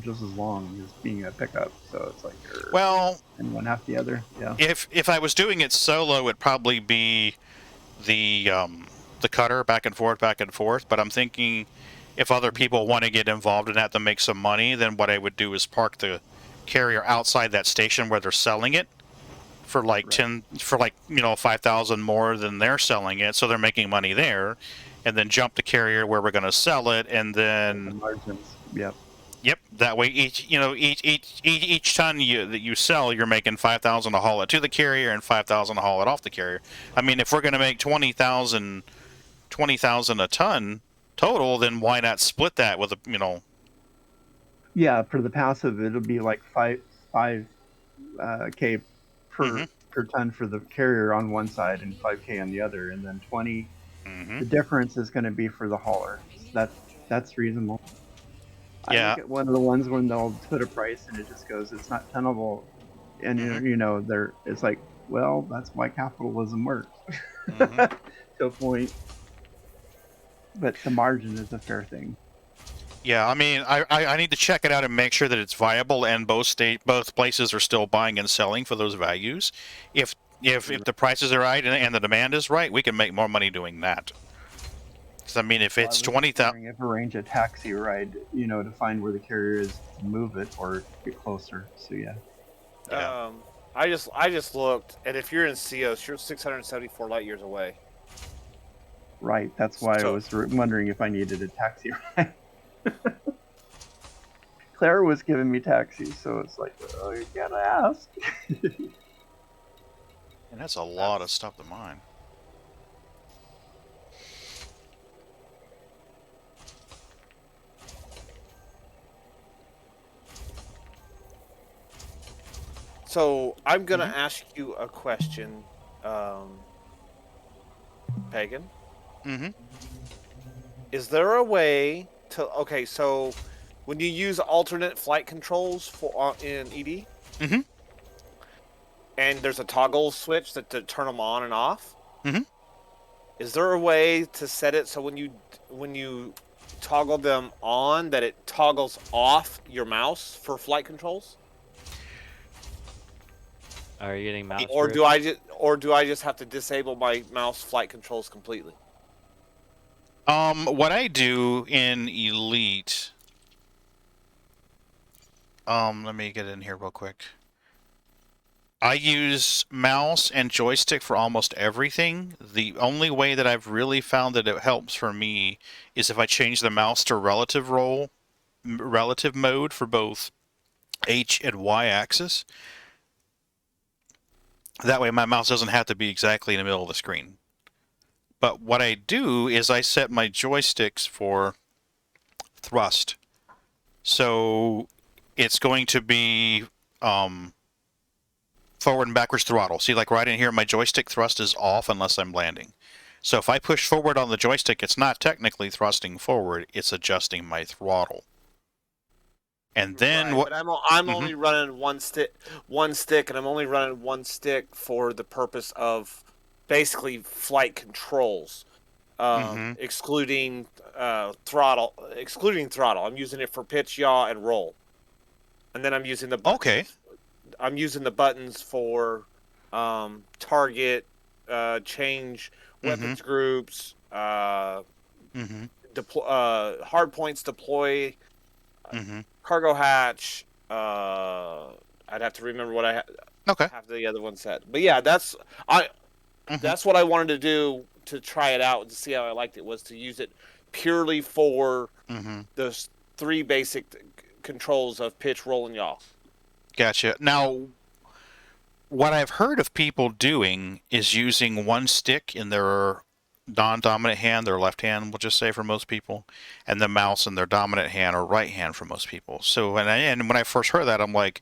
Speaker 3: just as long as being a pickup, so it's like,
Speaker 1: Well,
Speaker 3: and one half the other. Yeah.
Speaker 1: if I was doing it solo, it'd probably be the cutter back and forth, back and forth. But I'm thinking if other people want to get involved in that to make some money, then what I would do is park the carrier outside that station where they're selling it for like
Speaker 3: Right.
Speaker 1: 5,000 more than they're selling it, so they're making money there, and then jump the carrier where we're going to sell it, and
Speaker 3: Like the
Speaker 1: then
Speaker 3: margins. Yep.
Speaker 1: yep, that way each ton that you sell, you're making 5,000 to haul it to the carrier and 5,000 to haul it off the carrier. I mean, if we're going to make 20,000 a ton total, then why not split that with a.
Speaker 3: Yeah, for the passive, it'll be like five K
Speaker 1: Mhm.
Speaker 3: per ton for the carrier on one side and 5K on the other, and then 20.
Speaker 1: Mhm.
Speaker 3: The difference is going to be for the hauler. That's reasonable. I
Speaker 1: Yeah.
Speaker 3: look at one of the ones when they'll put a price and it just goes, it's not tenable, and
Speaker 1: Mhm.
Speaker 3: it's like, well, that's why capitalism works
Speaker 1: Mhm.
Speaker 3: to a point, but the margin is a fair thing.
Speaker 1: Yeah, I mean, I need to check it out and make sure that it's viable, and both places are still buying and selling for those values. If the prices are right and the demand is right, we can make more money doing that. Because I mean, if
Speaker 3: Well, I
Speaker 1: it's
Speaker 3: was just
Speaker 1: 20,000,
Speaker 3: wondering if arrange a taxi ride, to find where the carrier is to move it or get closer. So yeah.
Speaker 1: yeah,
Speaker 2: I just looked, and if you're in Cios, you're 674 light years away.
Speaker 3: Right, that's why I
Speaker 2: So
Speaker 3: was wondering if I needed a taxi ride. Claire was giving me taxis, so it's like, oh, you gotta ask.
Speaker 1: and that's a lot of
Speaker 2: that's
Speaker 1: stuff to mine.
Speaker 2: so I'm gonna
Speaker 1: Mhm.
Speaker 2: ask you a question, Pagan.
Speaker 1: Mhm.
Speaker 2: Is there a way to so when you use alternate flight controls for in ED,
Speaker 1: Mhm.
Speaker 2: and there's a toggle switch to turn them on and off,
Speaker 1: Mhm.
Speaker 2: is there a way to set it so when you toggle them on that it toggles off your mouse for flight controls?
Speaker 4: Are you getting mouse
Speaker 2: Or
Speaker 4: drift?
Speaker 2: do I just have to disable my mouse flight controls completely?
Speaker 1: What I do in Elite, let me get in here real quick. I use mouse and joystick for almost everything. The only way that I've really found that it helps for me is if I change the mouse to relative mode for both H and Y axis. That way my mouse doesn't have to be exactly in the middle of the screen. But what I do is I set my joysticks for thrust. So it's going to be forward and backwards throttle. See, like right in here, my joystick thrust is off unless I'm landing. So if I push forward on the joystick, it's not technically thrusting forward, it's adjusting my throttle. And then
Speaker 2: Right,
Speaker 1: what?
Speaker 2: but I'm
Speaker 1: Mm-hmm.
Speaker 2: only running one stick, and I'm only running one stick for the purpose of basically flight controls,
Speaker 1: Mm-hmm.
Speaker 2: excluding throttle. Excluding throttle, I'm using it for pitch, yaw, and roll, and then
Speaker 1: Okay.
Speaker 2: I'm using the buttons for target, change
Speaker 1: Mm-hmm.
Speaker 2: weapons groups,
Speaker 1: Mm-hmm.
Speaker 2: hard points deploy,
Speaker 1: Mm-hmm.
Speaker 2: cargo hatch. I'd have to remember what I
Speaker 1: Okay.
Speaker 2: have the other one set. But yeah, that's
Speaker 1: Mm-hmm.
Speaker 2: what I wanted to do to try it out and to see how I liked it, was to use it purely for
Speaker 1: Mm-hmm.
Speaker 2: those 3 basic controls of pitch, roll, and yaw.
Speaker 1: Gotcha. Now, what I've heard of people doing is using one stick in their non-dominant hand, their left hand, we'll just say for most people, and the mouse in their dominant hand or right hand for most people. So, and when I first heard that, I'm like,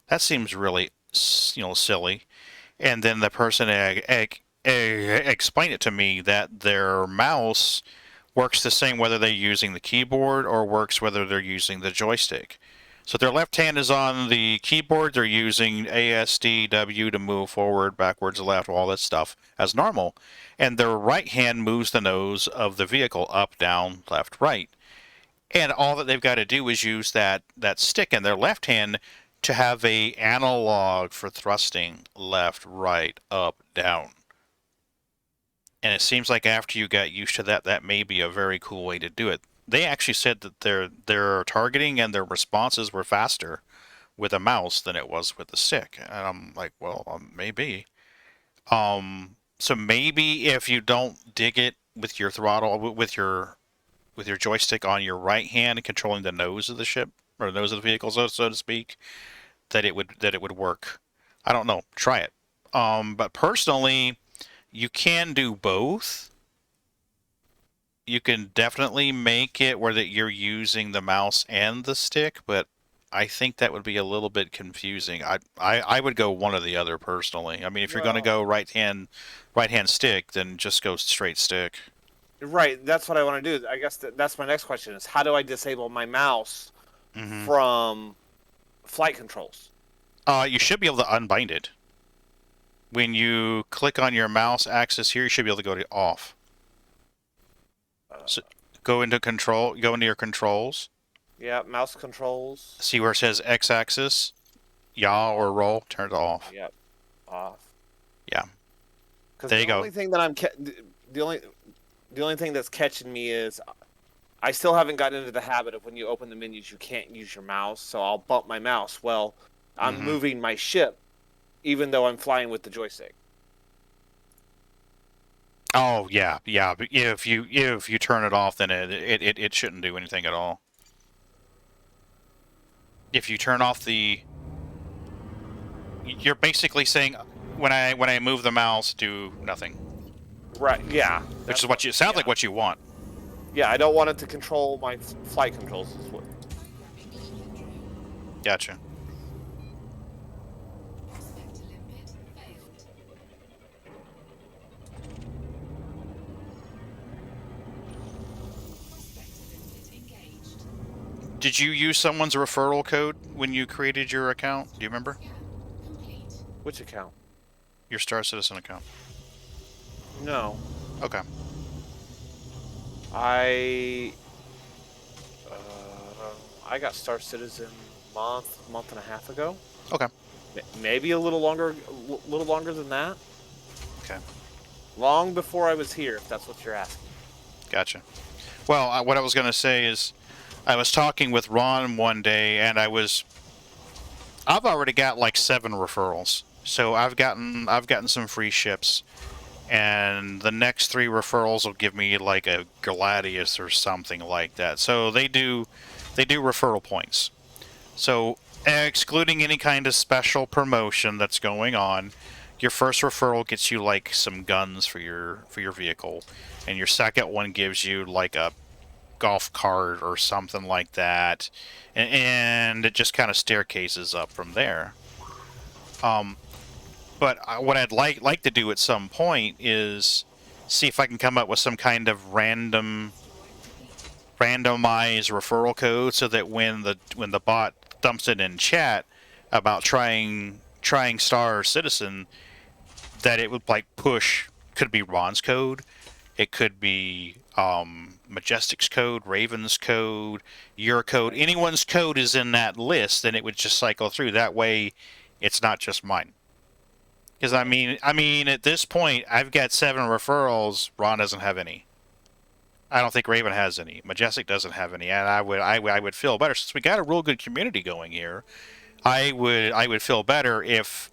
Speaker 1: that seems really, silly. And then the person explained it to me that their mouse works the same whether they're using the keyboard or works whether they're using the joystick. So their left hand is on the keyboard, they're using ASDW to move forward, backwards, left, all that stuff as normal. And their right hand moves the nose of the vehicle up, down, left, right. And all that they've got to do is use that stick in their left hand to have a analog for thrusting left, right, up, down. And it seems like after you got used to that, that may be a very cool way to do it. They actually said that their targeting and their responses were faster with a mouse than it was with the stick. And I'm like, well, maybe. So maybe if you don't dig it with your throttle, with your joystick on your right hand controlling the nose of the ship or the nose of the vehicle, so to speak, that it would work. I don't know. Try it. But personally, you can do both. You can definitely make it where that you're using the mouse and the stick, but I think that would be a little bit confusing. I would go one or the other personally. I mean, if you're going to go right hand stick, then just go straight stick.
Speaker 2: Right, that's what I want to do. I guess that's my next question: is how do I disable my mouse
Speaker 1: Mm-hmm.
Speaker 2: from flight controls?
Speaker 1: You should be able to unbind it. When you click on your mouse axis here, you should be able to go to off. So go into your controls.
Speaker 2: Yeah, mouse controls.
Speaker 1: See where it says X-axis, yaw or roll, turn it off.
Speaker 2: Yep, off.
Speaker 1: Yeah.
Speaker 2: Because
Speaker 1: There you
Speaker 2: the
Speaker 1: go.
Speaker 2: only thing that the only thing that's catching me is I still haven't gotten into the habit of when you open the menus you can't use your mouse, so I'll bump my mouse. Well, I'm
Speaker 1: Mhm.
Speaker 2: moving my ship, even though I'm flying with the joystick.
Speaker 1: Oh yeah, yeah. But if you turn it off, then it shouldn't do anything at all. If you turn off you're basically saying when I move the mouse, do nothing.
Speaker 2: Right? Yeah.
Speaker 1: Which is what you sounds like
Speaker 2: yeah.
Speaker 1: what you want.
Speaker 2: Yeah, I don't want it to control my flight controls.
Speaker 1: Gotcha. Did you use someone's referral code when you created your account? Do you remember?
Speaker 2: Which account?
Speaker 1: Your Star Citizen account.
Speaker 2: No.
Speaker 1: Okay.
Speaker 2: I got Star Citizen month and a half ago.
Speaker 1: Okay.
Speaker 2: Maybe a little longer than that.
Speaker 1: Okay.
Speaker 2: Long before I was here, if that's what you're asking.
Speaker 1: Gotcha. Well, what I was going to say is, I was talking with Ron one day, and I've already got like 7 referrals. So I've gotten some free ships, and the next 3 referrals will give me like a Gladius or something like that. So they do referral points. So excluding any kind of special promotion that's going on, your first referral gets you like some guns for your vehicle, and your second one gives you like a golf cart or something like that, and it just kind of staircases up from there. But what I'd like to do at some point is see if I can come up with some kind of randomized referral code, so that when the bot dumps it in chat about trying Star Citizen, that it would like push. Could be Ron's code, it could be Majestic's code, Raven's code, your code. Anyone's code is in that list, and it would just cycle through. That way, it's not just mine. Because I mean, at this point, I've got 7 referrals. Ron doesn't have any. I don't think Raven has any. Majestic doesn't have any, and I would feel better since we got a real good community going here. I would feel better if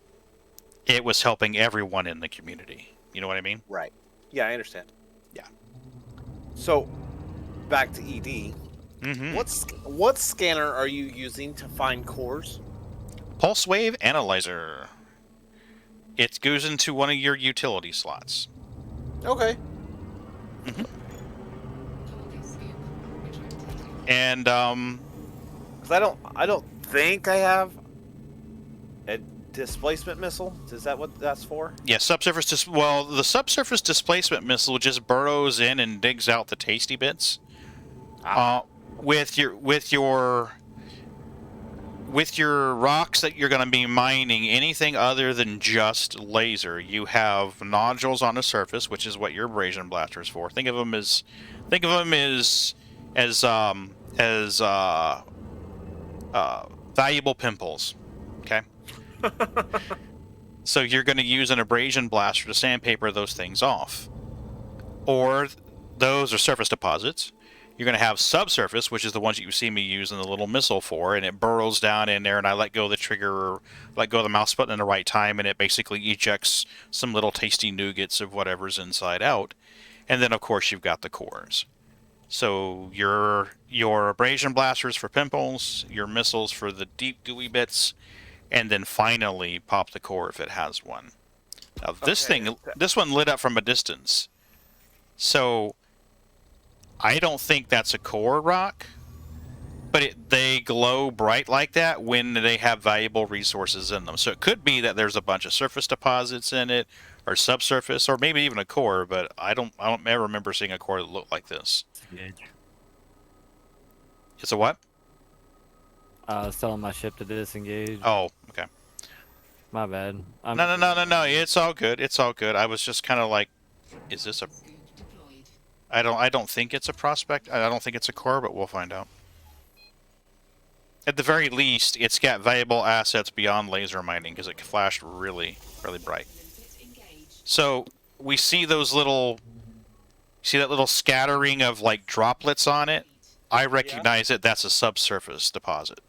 Speaker 1: it was helping everyone in the community. You know what I mean?
Speaker 2: Right. Yeah, I understand.
Speaker 1: Yeah.
Speaker 2: So, back to ED.
Speaker 1: Mm-hmm.
Speaker 2: What scanner are you using to find cores?
Speaker 1: Pulse Wave Analyzer. It goes into one of your utility slots.
Speaker 2: Okay.
Speaker 1: Mm-hmm. And
Speaker 2: Because I don't think I have a displacement missile. Is that what that's for?
Speaker 1: yeah, subsurface. Well, the subsurface displacement missile just burrows in and digs out the tasty bits. With your rocks that you're going to be mining, anything other than just laser, you have nodules on the surface, which is what your abrasion blaster is for. Think of them as valuable pimples. Okay. So you're going to use an abrasion blaster to sandpaper those things off, or those are surface deposits. You're going to have subsurface, which is the ones that you see me using the little missile for, and it burrows down in there, and I let go of the trigger, or let go of the mouse button in the right time, and it basically ejects some little tasty nougats of whatever's inside out. And then, of course, you've got the cores. So your abrasion blasters for pimples, your missiles for the deep gooey bits, and then finally pop the core if it has one. Now this one lit up from a distance, so I don't think that's a core rock, but they glow bright like that when they have valuable resources in them. So it could be that there's a bunch of surface deposits in it, or subsurface, or maybe even a core. But I don't ever remember seeing a core that looked like this. It's a what?
Speaker 4: Selling my ship to disengage.
Speaker 1: Oh, okay.
Speaker 4: My bad.
Speaker 1: No. It's all good. It's all good. I was just kind of like, is this a? I don't think it's a prospect. I don't think it's a core, but we'll find out. At the very least, it's got valuable assets beyond laser mining because it flashed really, really bright. So we see those little, see that little scattering of like droplets on it. I recognize it. That's a subsurface deposit.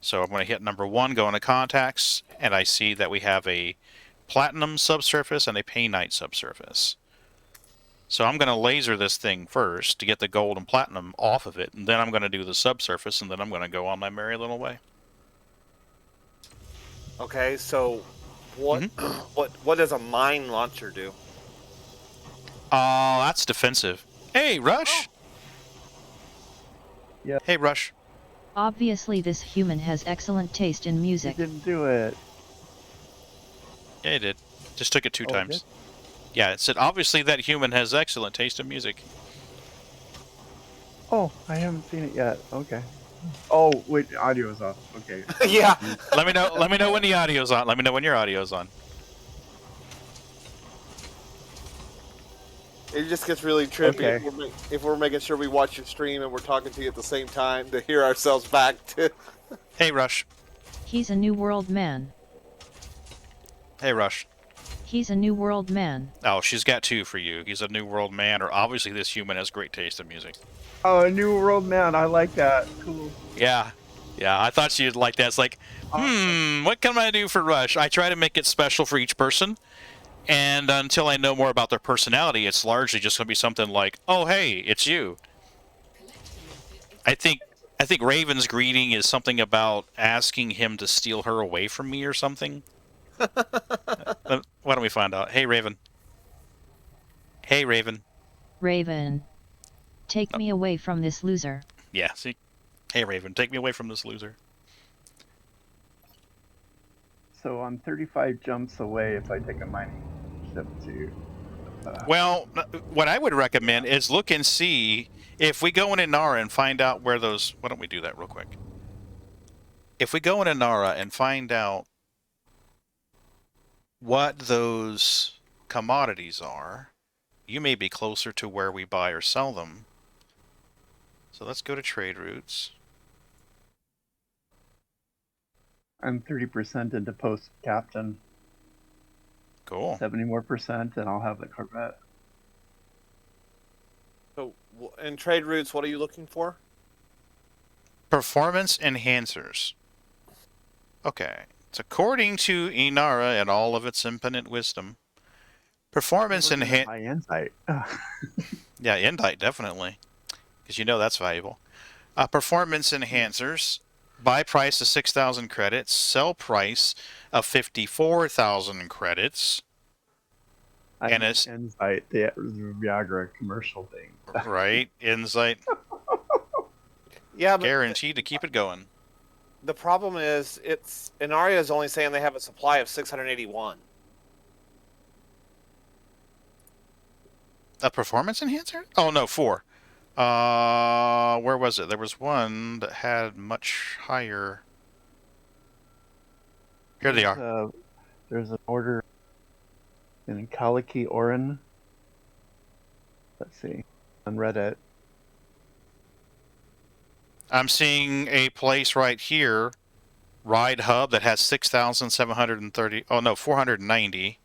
Speaker 1: So I'm going to hit number 1, go into contacts, and I see that we have a platinum subsurface and a painite subsurface. So I'm going to laser this thing first to get the gold and platinum off of it, and then I'm going to do the subsurface, and then I'm going to go on my merry little way.
Speaker 2: Okay, so what what does a mine launcher do?
Speaker 1: That's defensive. Hey, Rush!
Speaker 3: Yeah.
Speaker 1: Hey, Rush.
Speaker 5: Obviously this human has excellent taste in
Speaker 3: You
Speaker 5: music.
Speaker 3: didn't do it.
Speaker 1: Yeah, it did. Just took it 2
Speaker 3: Oh, it
Speaker 1: times.
Speaker 3: did?
Speaker 1: Yeah, it said, obviously that human has excellent taste in music.
Speaker 3: Oh, I haven't seen it yet. Okay. Oh, wait, audio is off. Okay.
Speaker 2: Yeah.
Speaker 1: Let me know when the audio's on. Let me know when your audio's on.
Speaker 2: It just gets really trippy
Speaker 3: Okay.
Speaker 2: if we're making sure we watch your stream and we're talking to you at the same time to hear ourselves back to.
Speaker 1: Hey, Rush.
Speaker 5: He's a New World man.
Speaker 1: Hey, Rush.
Speaker 5: He's a New World man.
Speaker 1: Oh, she's got 2 for you. He's a New World man, or obviously this human has great taste in music.
Speaker 3: Oh, a New World man. I like that. Cool.
Speaker 1: Yeah. Yeah, I thought she'd like that. It's like, what can I do for Rush? I try to make it special for each person, and until I know more about their personality, it's largely just going to be something like, oh, hey, it's you. I think Raven's greeting is something about asking him to steal her away from me or something. Why don't we find out? Hey, Raven. Hey, Raven.
Speaker 5: Raven. Take me away from this loser.
Speaker 1: Yeah, see? Hey, Raven, take me away from this loser.
Speaker 3: So I'm 35 jumps away if I take a mining ship to...
Speaker 1: Well, what I would recommend is look and see if we go in Inara and find out where those... Why don't we do that real quick? If we go in Inara and find out what those commodities are, you may be closer to where we buy or sell them. So let's go to trade routes.
Speaker 3: I'm 30% into post captain.
Speaker 1: Cool.
Speaker 3: 70 more percent, and I'll have the Corvette.
Speaker 2: So, in trade routes, what are you looking for?
Speaker 1: Performance enhancers. Okay. It's according to Inara and all of its infinite wisdom. Performance
Speaker 3: We're gonna
Speaker 1: enhancers.
Speaker 3: buy insight.
Speaker 1: Yeah, Indite, definitely. Because you know that's valuable. Performance enhancers. Buy price of 6,000 credits. Sell price of 54,000 credits.
Speaker 3: I
Speaker 1: And
Speaker 3: know
Speaker 1: it's
Speaker 3: insight, the Viagra commercial thing.
Speaker 1: right. Insight
Speaker 2: Yeah, but
Speaker 1: guaranteed to keep it going.
Speaker 2: the problem is, Inaria is only saying they have a supply of 681.
Speaker 1: A performance enhancer? Oh no, 4. Where was it? There was one that had much higher. Here they are.
Speaker 3: There's an order in Kaliki Orin. Let's see. On Reddit.
Speaker 1: I'm seeing a place right here, Ride Hub, that has 6,730. Oh no, 490.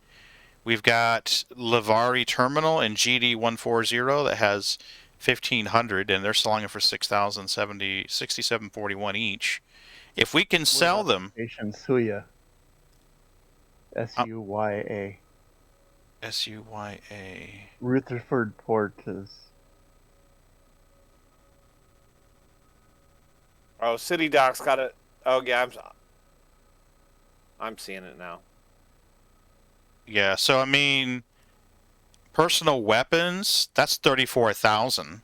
Speaker 1: We've got Lavari Terminal and GD140 that has 1,500, and they're selling it for 6,741 each. If we can sell them,
Speaker 3: Station Suya. Suya.
Speaker 1: SUYA.
Speaker 3: Rutherford Port is.
Speaker 2: Oh, City Doc's got it. Oh yeah, I'm seeing it now.
Speaker 1: Yeah, so I mean, personal weapons, that's 34,000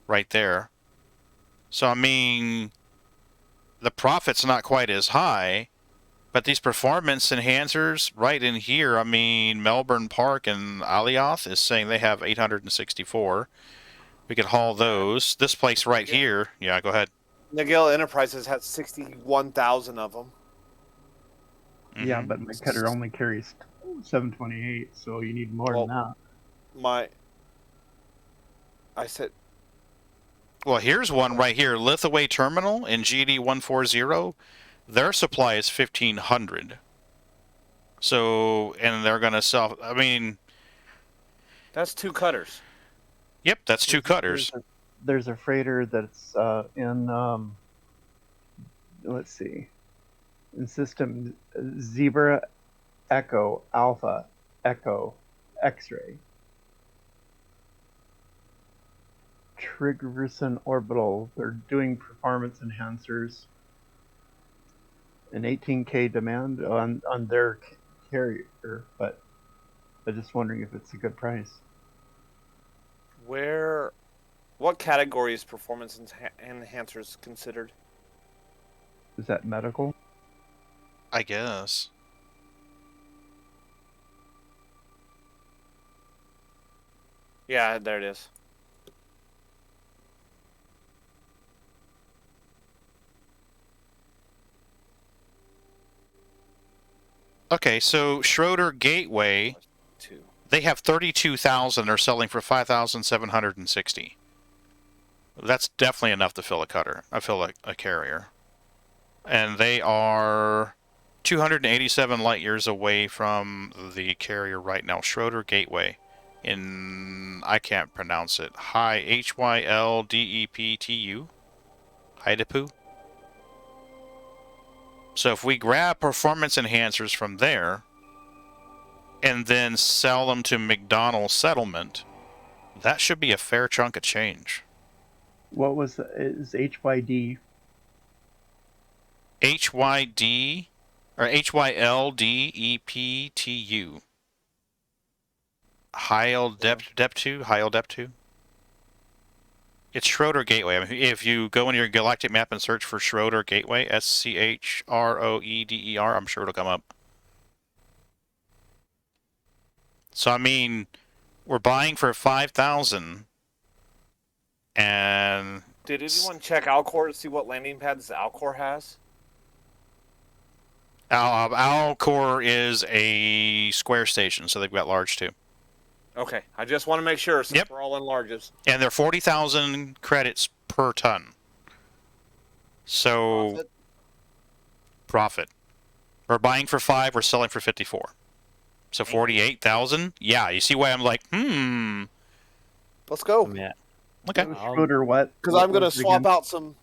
Speaker 1: right there. So I mean, the profit's not quite as high, but these performance enhancers right in here, I mean, Melbourne Park and Alioth is saying they have 864. We could haul those. This place right here, yeah, go ahead.
Speaker 2: Nagil Enterprises has 61,000 of them.
Speaker 3: Yeah, but my cutter only carries 728, so you need more than that.
Speaker 2: I said.
Speaker 1: Well, here's one right here, Lithaway Terminal in GD140. Their supply is 1,500. So, and they're going to sell, I mean...
Speaker 2: That's 2 cutters.
Speaker 1: Yep, that's 2 cutters.
Speaker 3: There's a freighter that's in, let's see, in system Zebra Echo Alpha Echo X-ray. Triggerson Orbital, they're doing performance enhancers. An 18K demand on their carrier, but I'm just wondering if it's a good price.
Speaker 2: What category is performance enhancers considered?
Speaker 3: Is that medical?
Speaker 1: I guess.
Speaker 2: Yeah, there it is.
Speaker 1: Okay, so Schroeder Gateway, they have 32,000. They're selling for 5,760. That's definitely enough to fill a cutter. I fill a carrier. And they are 287 light years away from the carrier right now. Schroeder Gateway in, I can't pronounce it, Hyldeptu. Hydepu. So if we grab performance enhancers from there and then sell them to McDonald's Settlement, that should be a fair chunk of change.
Speaker 3: What was is HYD?
Speaker 1: HYD or HYLDEPTU. Hyldeptu. It's Schroeder Gateway. I mean, if you go into your galactic map and search for Schroeder Gateway, SCHROEDER, I'm sure it'll come up. So I mean, we're buying for 5,000, and
Speaker 2: did anyone check Alcor to see what landing pads Alcor has?
Speaker 1: Alcor is a square station, so they've got large too.
Speaker 2: Okay, I just want to make sure since
Speaker 1: Yep.
Speaker 2: we're all in larges.
Speaker 1: And they're 40,000 credits per ton. So profit. We're buying for 5, we're selling for 54. So 48,000? Yeah, you see why I'm like,
Speaker 2: Let's go.
Speaker 4: Yeah.
Speaker 1: Okay.
Speaker 3: Schroeder, what?
Speaker 2: Because
Speaker 3: What
Speaker 2: I'm gonna
Speaker 3: was it
Speaker 2: swap
Speaker 3: again?
Speaker 2: out some.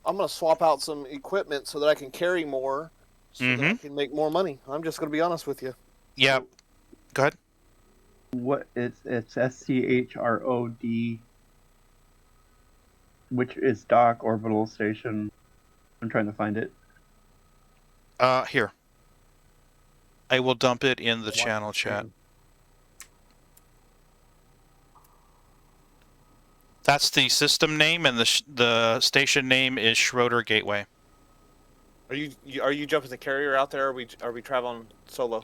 Speaker 2: I'm gonna swap out some equipment so that I can carry more, so that I can make more money. I'm just gonna be honest with you.
Speaker 1: Yeah. Go ahead.
Speaker 3: What it's SCHROD, which is dock orbital station. I'm trying to find it.
Speaker 1: Here. I will dump it in the channel chat. That's the system name, and the station name is Schroeder Gateway.
Speaker 2: Are you jumping the carrier out there? Or are we traveling solo?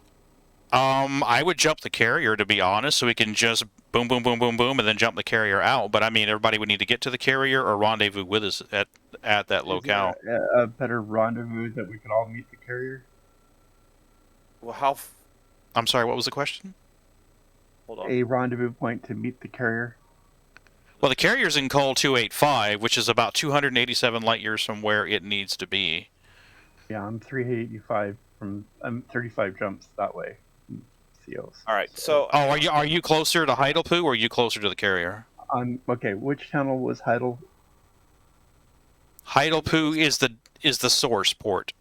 Speaker 1: I would jump the carrier, to be honest, so we can just boom, boom, boom, boom, boom, and then jump the carrier out. But I mean, everybody would need to get to the carrier or rendezvous with us at that locale.
Speaker 3: Is there a better rendezvous that we could all meet the carrier?
Speaker 2: Well,
Speaker 1: I'm sorry, what was the question?
Speaker 2: hold on.
Speaker 3: A rendezvous point to meet the carrier.
Speaker 1: Well, the carrier's in Col 285, which is about 287 light years from where it needs to be.
Speaker 3: Yeah, I'm 385 I'm 35 jumps that way. COs.
Speaker 2: All right, so
Speaker 1: Oh, are you closer to Heidelpoo, or are you closer to the carrier?
Speaker 3: Okay, which channel was Heidel?
Speaker 1: Heidelpoo is the source port.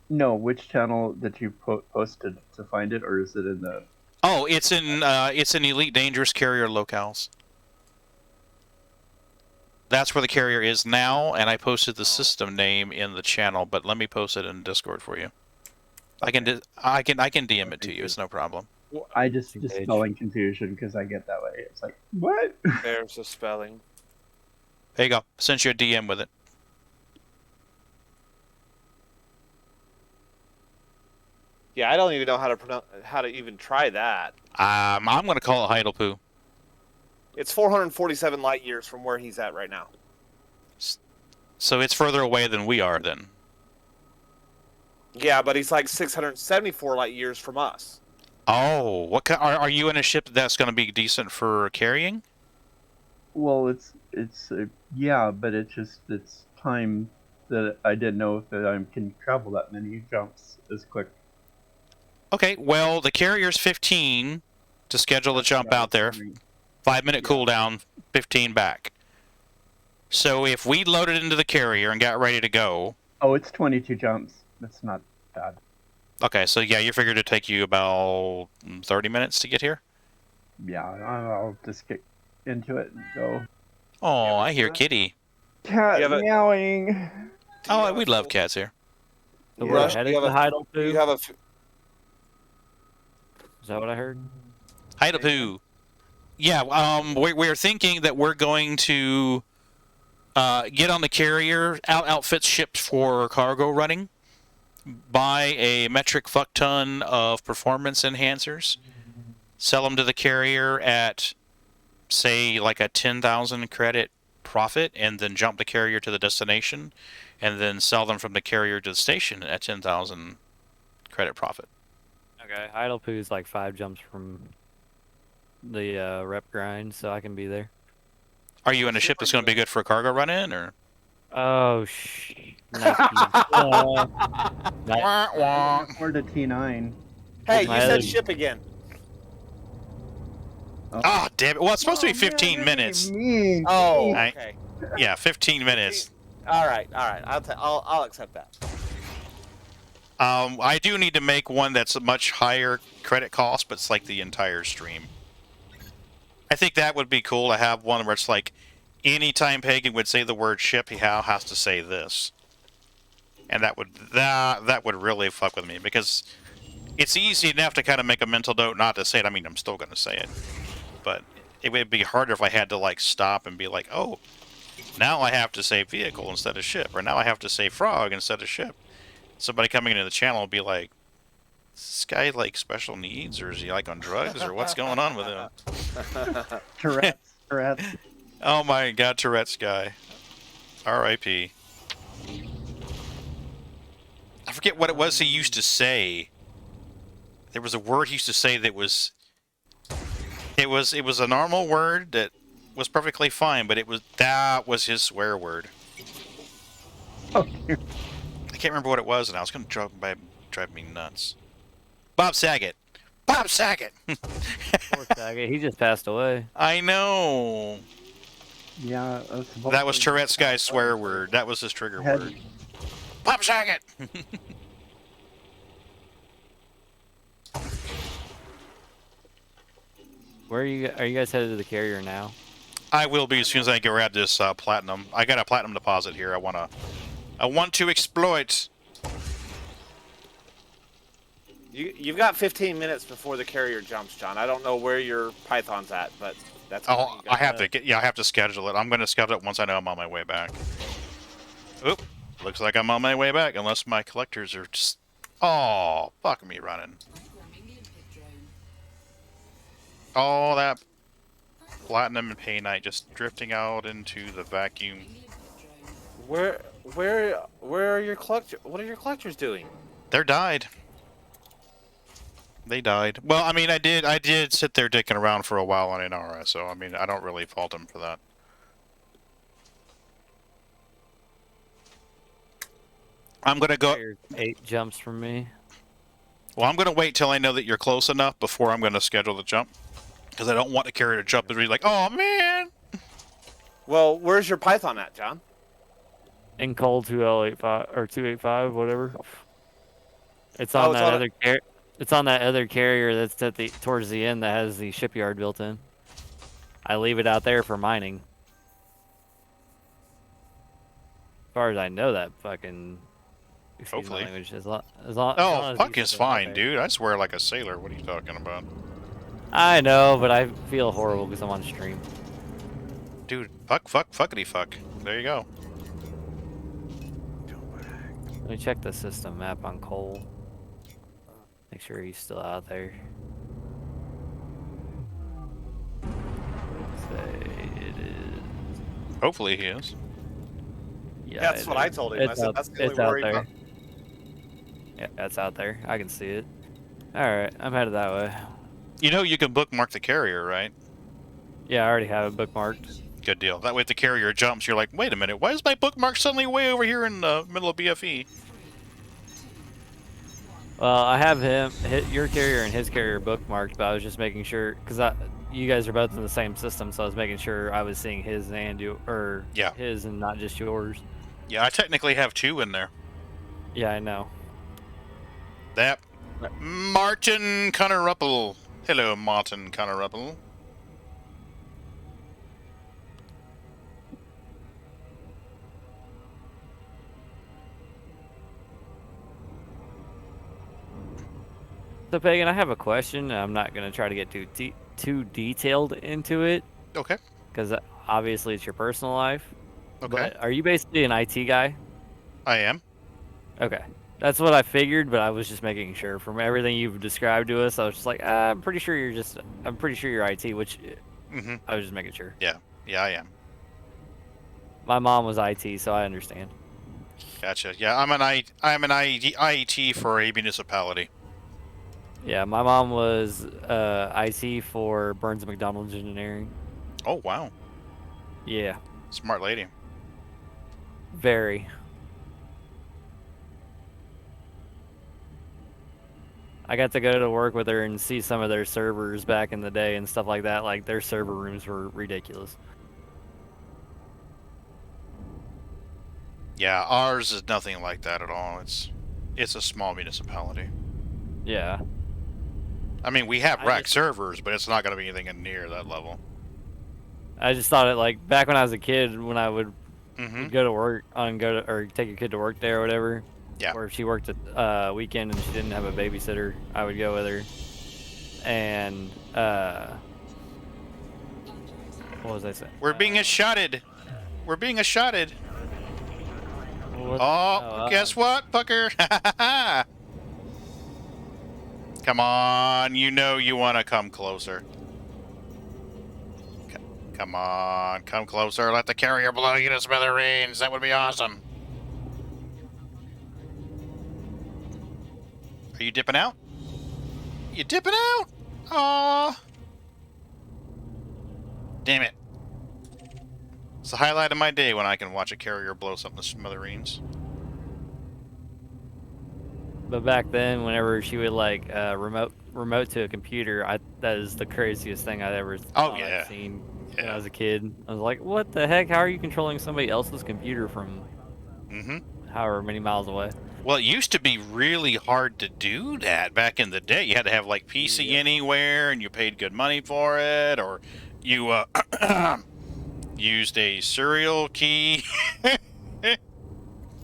Speaker 3: No, which channel that you posted to find it, or is it in the?
Speaker 1: Oh, it's in Elite Dangerous Carrier locales. That's where the carrier is now, and I posted the system name in the channel. But let me post it in Discord for you. I can DM it to you. It's no problem.
Speaker 3: I just spelling confusion because I get that way. It's like what?
Speaker 2: there's a spelling.
Speaker 1: There you go. Sent you a DM with it.
Speaker 2: Yeah, I don't even know how to even try that.
Speaker 1: I'm gonna call it Heidelpoo.
Speaker 2: It's 447 light years from where he's at right now.
Speaker 1: So it's further away than we are then.
Speaker 2: Yeah, but he's like 674 light years from us.
Speaker 1: Oh, what are you in a ship that's going to be decent for carrying?
Speaker 3: Well, it's yeah, but it's time that I didn't know that I can travel that many jumps as quick.
Speaker 1: Okay, well, the carrier's 15 to schedule the jump out there. 5-minute cooldown, 15 back. So if we loaded into the carrier and got ready to go...
Speaker 3: Oh, it's 22 jumps. That's not bad.
Speaker 1: Okay, so yeah, you figured it'd take you about 30 minutes to get here?
Speaker 3: Yeah, I'll just get into it and go.
Speaker 1: Oh, I hear kitty.
Speaker 3: Cat
Speaker 2: You have a-
Speaker 3: meowing.
Speaker 1: Oh, we love cats here.
Speaker 4: So
Speaker 3: Yeah.
Speaker 4: we're
Speaker 2: Rush,
Speaker 4: headed
Speaker 2: you
Speaker 4: to
Speaker 2: have a-
Speaker 4: Heidelpoo?
Speaker 2: You have a.
Speaker 4: Is that what I heard?
Speaker 1: Heidelpoo. Yeah, we're thinking that we're going to get on the carrier, outfit ships for cargo running, buy a metric fuck ton of performance enhancers, sell them to the carrier at, say, like a 10,000 credit profit, and then jump the carrier to the destination, and then sell them from the carrier to the station at 10,000 credit profit.
Speaker 4: Okay, Heidelpoo is like 5 jumps from the rep grind, so I can be there.
Speaker 1: Are you in a ship that's going to be good for a cargo run-in, or?
Speaker 4: Oh, Nike.
Speaker 3: 4 to T9.
Speaker 2: Hey, you
Speaker 4: My
Speaker 2: said
Speaker 4: other-
Speaker 2: ship again.
Speaker 1: Ah, damn it. Well, it's supposed to be 15 minutes.
Speaker 2: Oh,
Speaker 1: I-
Speaker 2: okay.
Speaker 1: Yeah, 15 minutes.
Speaker 2: All right. I'll accept that.
Speaker 1: I do need to make one that's a much higher credit cost, but it's like the entire stream. I think that would be cool to have one where it's like, anytime Pagan would say the word ship, he has to say this. And that would really fuck with me, because it's easy enough to kind of make a mental note not to say it. I mean, I'm still going to say it. But it would be harder if I had to, like, stop and be like, oh, now I have to say vehicle instead of ship, or now I have to say frog instead of ship. Somebody coming into the channel will be like, is this guy, like, special needs, or is he, like, on drugs, or what's going on with him?
Speaker 3: Tourette's.
Speaker 1: Oh my god, Tourette's guy. R.I.P. I forget what it was he used to say. There was a word he used to say that was... It was a normal word that was perfectly fine, but that was his swear word.
Speaker 3: Oh, dear.
Speaker 1: I can't remember what it was, and I was going to drive me nuts. Bob Saget. Pop Saget!
Speaker 4: Poor Saget, he just passed away.
Speaker 1: I know.
Speaker 3: Yeah,
Speaker 1: That was Tourette's guy's swear word. That was his trigger word. Pop Saget!
Speaker 4: Where are you guys headed to the carrier now?
Speaker 1: I will be as soon as I grab this platinum. I got a platinum deposit here. I want to exploit.
Speaker 2: You've got 15 minutes before the carrier jumps, John. I don't know where your Python's at, but that's.
Speaker 1: Oh, I have to get. Yeah, I have to schedule it. I'm going to schedule it once I know I'm on my way back. Oop. Looks like I'm on my way back, unless my collectors are just. Oh, fuck me running. All that platinum and paynite just drifting out into the vacuum.
Speaker 2: Where are your collectors? What are your collectors doing?
Speaker 1: They're died. They died. Well, I mean, I did sit there dicking around for a while on Inara, so I mean, I don't really fault him for that. I'm gonna go.
Speaker 4: Carrier's 8 jumps from me.
Speaker 1: Well, I'm gonna wait till I know that you're close enough before I'm gonna schedule the jump, because I don't want the carrier to jump and be like, "Oh man."
Speaker 2: Well, where's your Python at, John?
Speaker 4: In cold 2L85 or 285, whatever. It's on that other It's on that other carrier that's at towards the end that has the shipyard built in. I leave it out there for mining. As far as I know, that fucking.
Speaker 1: Hopefully.
Speaker 4: Language, as
Speaker 1: Oh,
Speaker 4: as
Speaker 1: fuck
Speaker 4: you
Speaker 1: is
Speaker 4: said it out
Speaker 1: fine,
Speaker 4: there.
Speaker 1: dude. I swear like a sailor. What are you talking about?
Speaker 4: I know, but I feel horrible because I'm on stream.
Speaker 1: Dude, fuckity fuck. There you go.
Speaker 4: Let me check the system map on Cole. Make sure he's still out there. Say it is.
Speaker 1: Hopefully he is.
Speaker 4: Yeah,
Speaker 2: That's what I told him. I
Speaker 4: It's
Speaker 2: said
Speaker 4: out,
Speaker 2: that's the only
Speaker 4: it's out
Speaker 2: worry
Speaker 4: there.
Speaker 2: about.
Speaker 4: Yeah, that's out there. I can see it. Alright, I'm headed that way.
Speaker 1: You know you can bookmark the carrier, right?
Speaker 4: Yeah, I already have it bookmarked.
Speaker 1: Good deal. That way if the carrier jumps, you're like, wait a minute, why is my bookmark suddenly way over here in the middle of BFE?
Speaker 4: Well, I have your carrier and his carrier bookmarked, but I was just making sure, because you guys are both in the same system, so I was making sure I was seeing his and
Speaker 1: Yeah.
Speaker 4: his and not just yours.
Speaker 1: Yeah, I technically have 2 in there.
Speaker 4: Yeah, I know.
Speaker 1: That Martin Conneruppel. Hello, Martin Conneruppel.
Speaker 4: So, Pagan, I have a question. I'm not going to try to get too detailed into it,
Speaker 1: Okay.
Speaker 4: because obviously it's your personal life.
Speaker 1: Okay.
Speaker 4: But are you basically an IT guy?
Speaker 1: I am.
Speaker 4: Okay. That's what I figured, but I was just making sure. From everything you've described to us, I was just like, I'm pretty sure you're IT, which
Speaker 1: Mm-hmm.
Speaker 4: I was just making sure.
Speaker 1: Yeah, I am.
Speaker 4: My mom was IT, so I understand.
Speaker 1: Gotcha. Yeah, I'm an IET for a municipality.
Speaker 4: Yeah, my mom was IT for Burns and McDonald's Engineering.
Speaker 1: Oh, wow.
Speaker 4: Yeah,
Speaker 1: Smart lady.
Speaker 4: very. I got to go to work with her and see some of their servers back in the day and stuff like that. Like, their server rooms were ridiculous.
Speaker 1: Yeah, ours is nothing like that at all. It's a small municipality.
Speaker 4: Yeah.
Speaker 1: I mean, we have
Speaker 4: I
Speaker 1: rack
Speaker 4: just-
Speaker 1: servers, but it's not going to be anything near that level.
Speaker 4: I just thought it, like, back when I was a kid, when I would
Speaker 1: Mm-hmm.
Speaker 4: go to work or take a kid to work there or whatever.
Speaker 1: Yeah.
Speaker 4: Or if she worked a weekend and she didn't have a babysitter, I would go with her. And what was I saying?
Speaker 1: We're being shotted. We're being shotted. Oh, guess what, fucker? Come on, you know you want to come closer. Come on, come closer. Let the carrier blow you to smithereens. That would be awesome. Are you dipping out? You dipping out? Aw. Damn it. It's the highlight of my day when I can watch a carrier blow something to smithereens.
Speaker 4: But back then, whenever she would like remote to a computer, that is the craziest thing I'd ever
Speaker 1: Oh,
Speaker 4: thought
Speaker 1: yeah.
Speaker 4: I'd seen when I
Speaker 1: Yeah.
Speaker 4: was a kid. I was like, what the heck? How are you controlling somebody else's computer from
Speaker 1: Mm-hmm.
Speaker 4: however many miles away?
Speaker 1: Well, it used to be really hard to do that back in the day. You had to have like PC
Speaker 2: Yep.
Speaker 1: Anywhere, and you paid good money for it, or you used a serial key.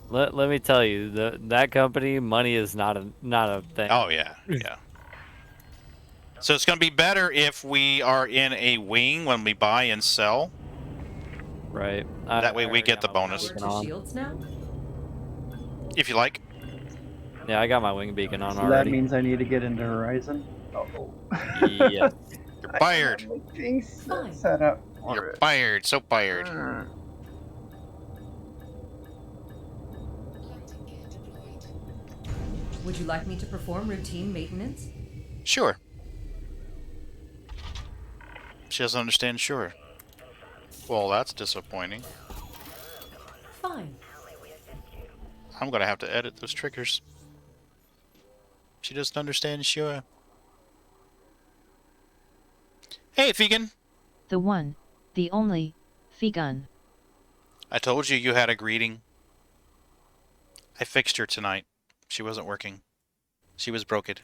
Speaker 4: Let me tell you, that company, money is not a thing.
Speaker 1: Oh yeah, yeah. So it's going to be better if we are in a wing when we buy and sell.
Speaker 4: Right.
Speaker 1: That way we
Speaker 4: already
Speaker 1: get
Speaker 4: got
Speaker 1: the
Speaker 4: my
Speaker 1: bonus.
Speaker 4: wing
Speaker 6: Power
Speaker 4: beacon
Speaker 6: to
Speaker 4: on.
Speaker 6: shields now?
Speaker 1: If you like.
Speaker 4: Yeah, I got my wing beacon on
Speaker 3: So that
Speaker 4: already.
Speaker 3: means I need to get into Horizon. Oh.
Speaker 4: Yes.
Speaker 1: You're fired.
Speaker 3: Being
Speaker 6: Fine.
Speaker 3: set up for
Speaker 1: You're
Speaker 3: it.
Speaker 1: fired. So fired.
Speaker 6: Would you like me to perform routine maintenance?
Speaker 1: Sure. She doesn't understand. Sure. Well, that's disappointing.
Speaker 6: Fine.
Speaker 1: I'm going to have to edit those triggers. She doesn't understand. Sure. Hey, Vegan.
Speaker 5: The one, the only, Figun.
Speaker 1: I told you you had a greeting. I fixed her tonight. She wasn't working. She was broken.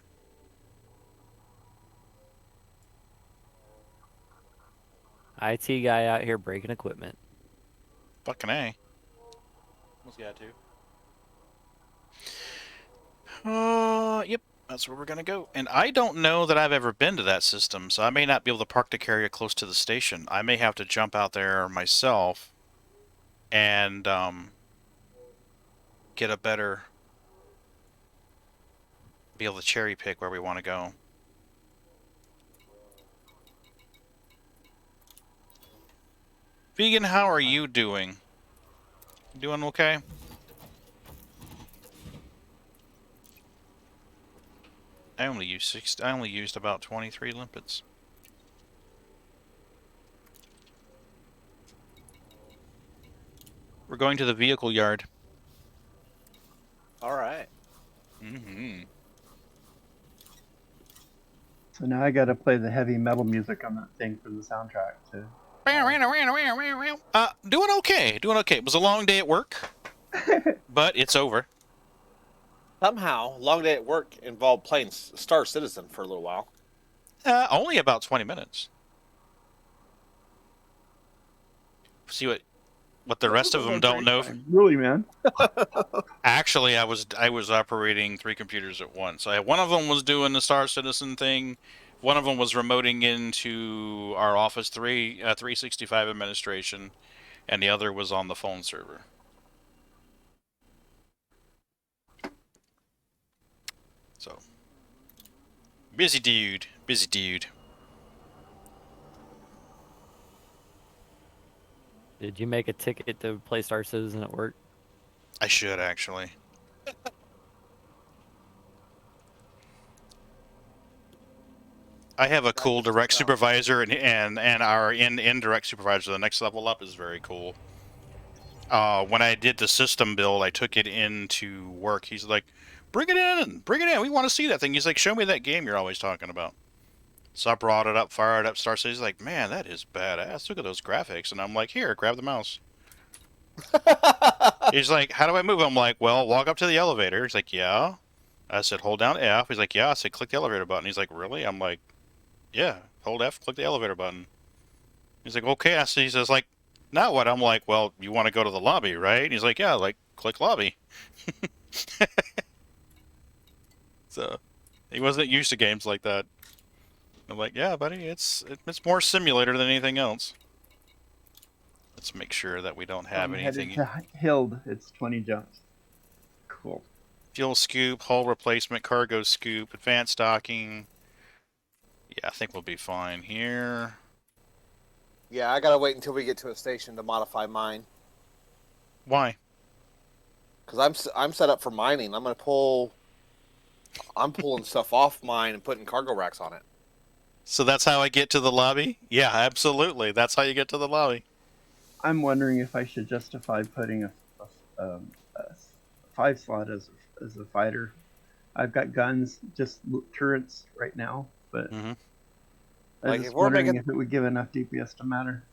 Speaker 4: IT guy out here breaking equipment.
Speaker 1: Fucking A. What's got to? Yep. That's where we're gonna go. And I don't know that I've ever been to that system, so I may not be able to park the carrier close to the station. I may have to jump out there myself and get a better... be able to cherry pick where we want to go. Vegan, how are you doing? Doing okay? I only used about 23 limpets. We're going to the vehicle yard.
Speaker 2: All right.
Speaker 1: Mm-hmm.
Speaker 3: So now I gotta play the heavy metal music on that thing for the soundtrack too.
Speaker 1: Doing okay. Doing okay. It was a long day at work, but it's over.
Speaker 2: Somehow, long day at work involved playing Star Citizen for a little while.
Speaker 1: Only about 20 minutes. See what the rest of them don't know.
Speaker 3: Really, man.
Speaker 1: Actually, I was operating 3 computers at once. One of them was doing the Star Citizen thing. One of them was remoting into our Office 365 administration, and the other was on the phone server. So, busy dude, busy dude.
Speaker 4: Did you make a ticket to play Star Citizen at work?
Speaker 1: I should actually. I have a cool direct supervisor, and our indirect supervisor. The next level up is very cool. When I did the system build, I took it into work. He's like, bring it in. We want to see that thing. He's like, show me that game you're always talking about. So I brought it up, fired up Star Citizen. He's like, man, that is badass. Look at those graphics. And I'm like, here, grab the mouse. He's like, how do I move? I'm like, well, walk up to the elevator. He's like, yeah. I said, hold down F. He's like, yeah. I said, click the elevator button. He's like, really? I'm like, yeah, hold F, click the elevator button. He's like, okay. He says, like, now what? I'm like, well, you want to go to the lobby, right? And he's like, yeah, like, click lobby. So, he wasn't used to games like that. I'm like, yeah, buddy, it's more simulator than anything else. Let's make sure that we don't have anything.
Speaker 3: Headed to Hild, it's 20 jumps. Cool.
Speaker 1: Fuel scoop, hull replacement, cargo scoop, advanced docking. Yeah, I think we'll be fine here.
Speaker 2: Yeah, I gotta wait until we get to a station to modify mine.
Speaker 1: Why?
Speaker 2: Because I'm set up for mining. I'm pulling stuff off mine and putting cargo racks on it.
Speaker 1: So that's how I get to the lobby? Yeah, absolutely. That's how you get to the lobby.
Speaker 3: I'm wondering if I should justify putting a 5 slot as a fighter. I've got guns, just turrets right now, but
Speaker 1: Mm-hmm.
Speaker 3: I
Speaker 2: Like,
Speaker 3: was
Speaker 2: if
Speaker 3: just
Speaker 2: we're
Speaker 3: wondering
Speaker 2: making-
Speaker 3: if it would give enough DPS to matter.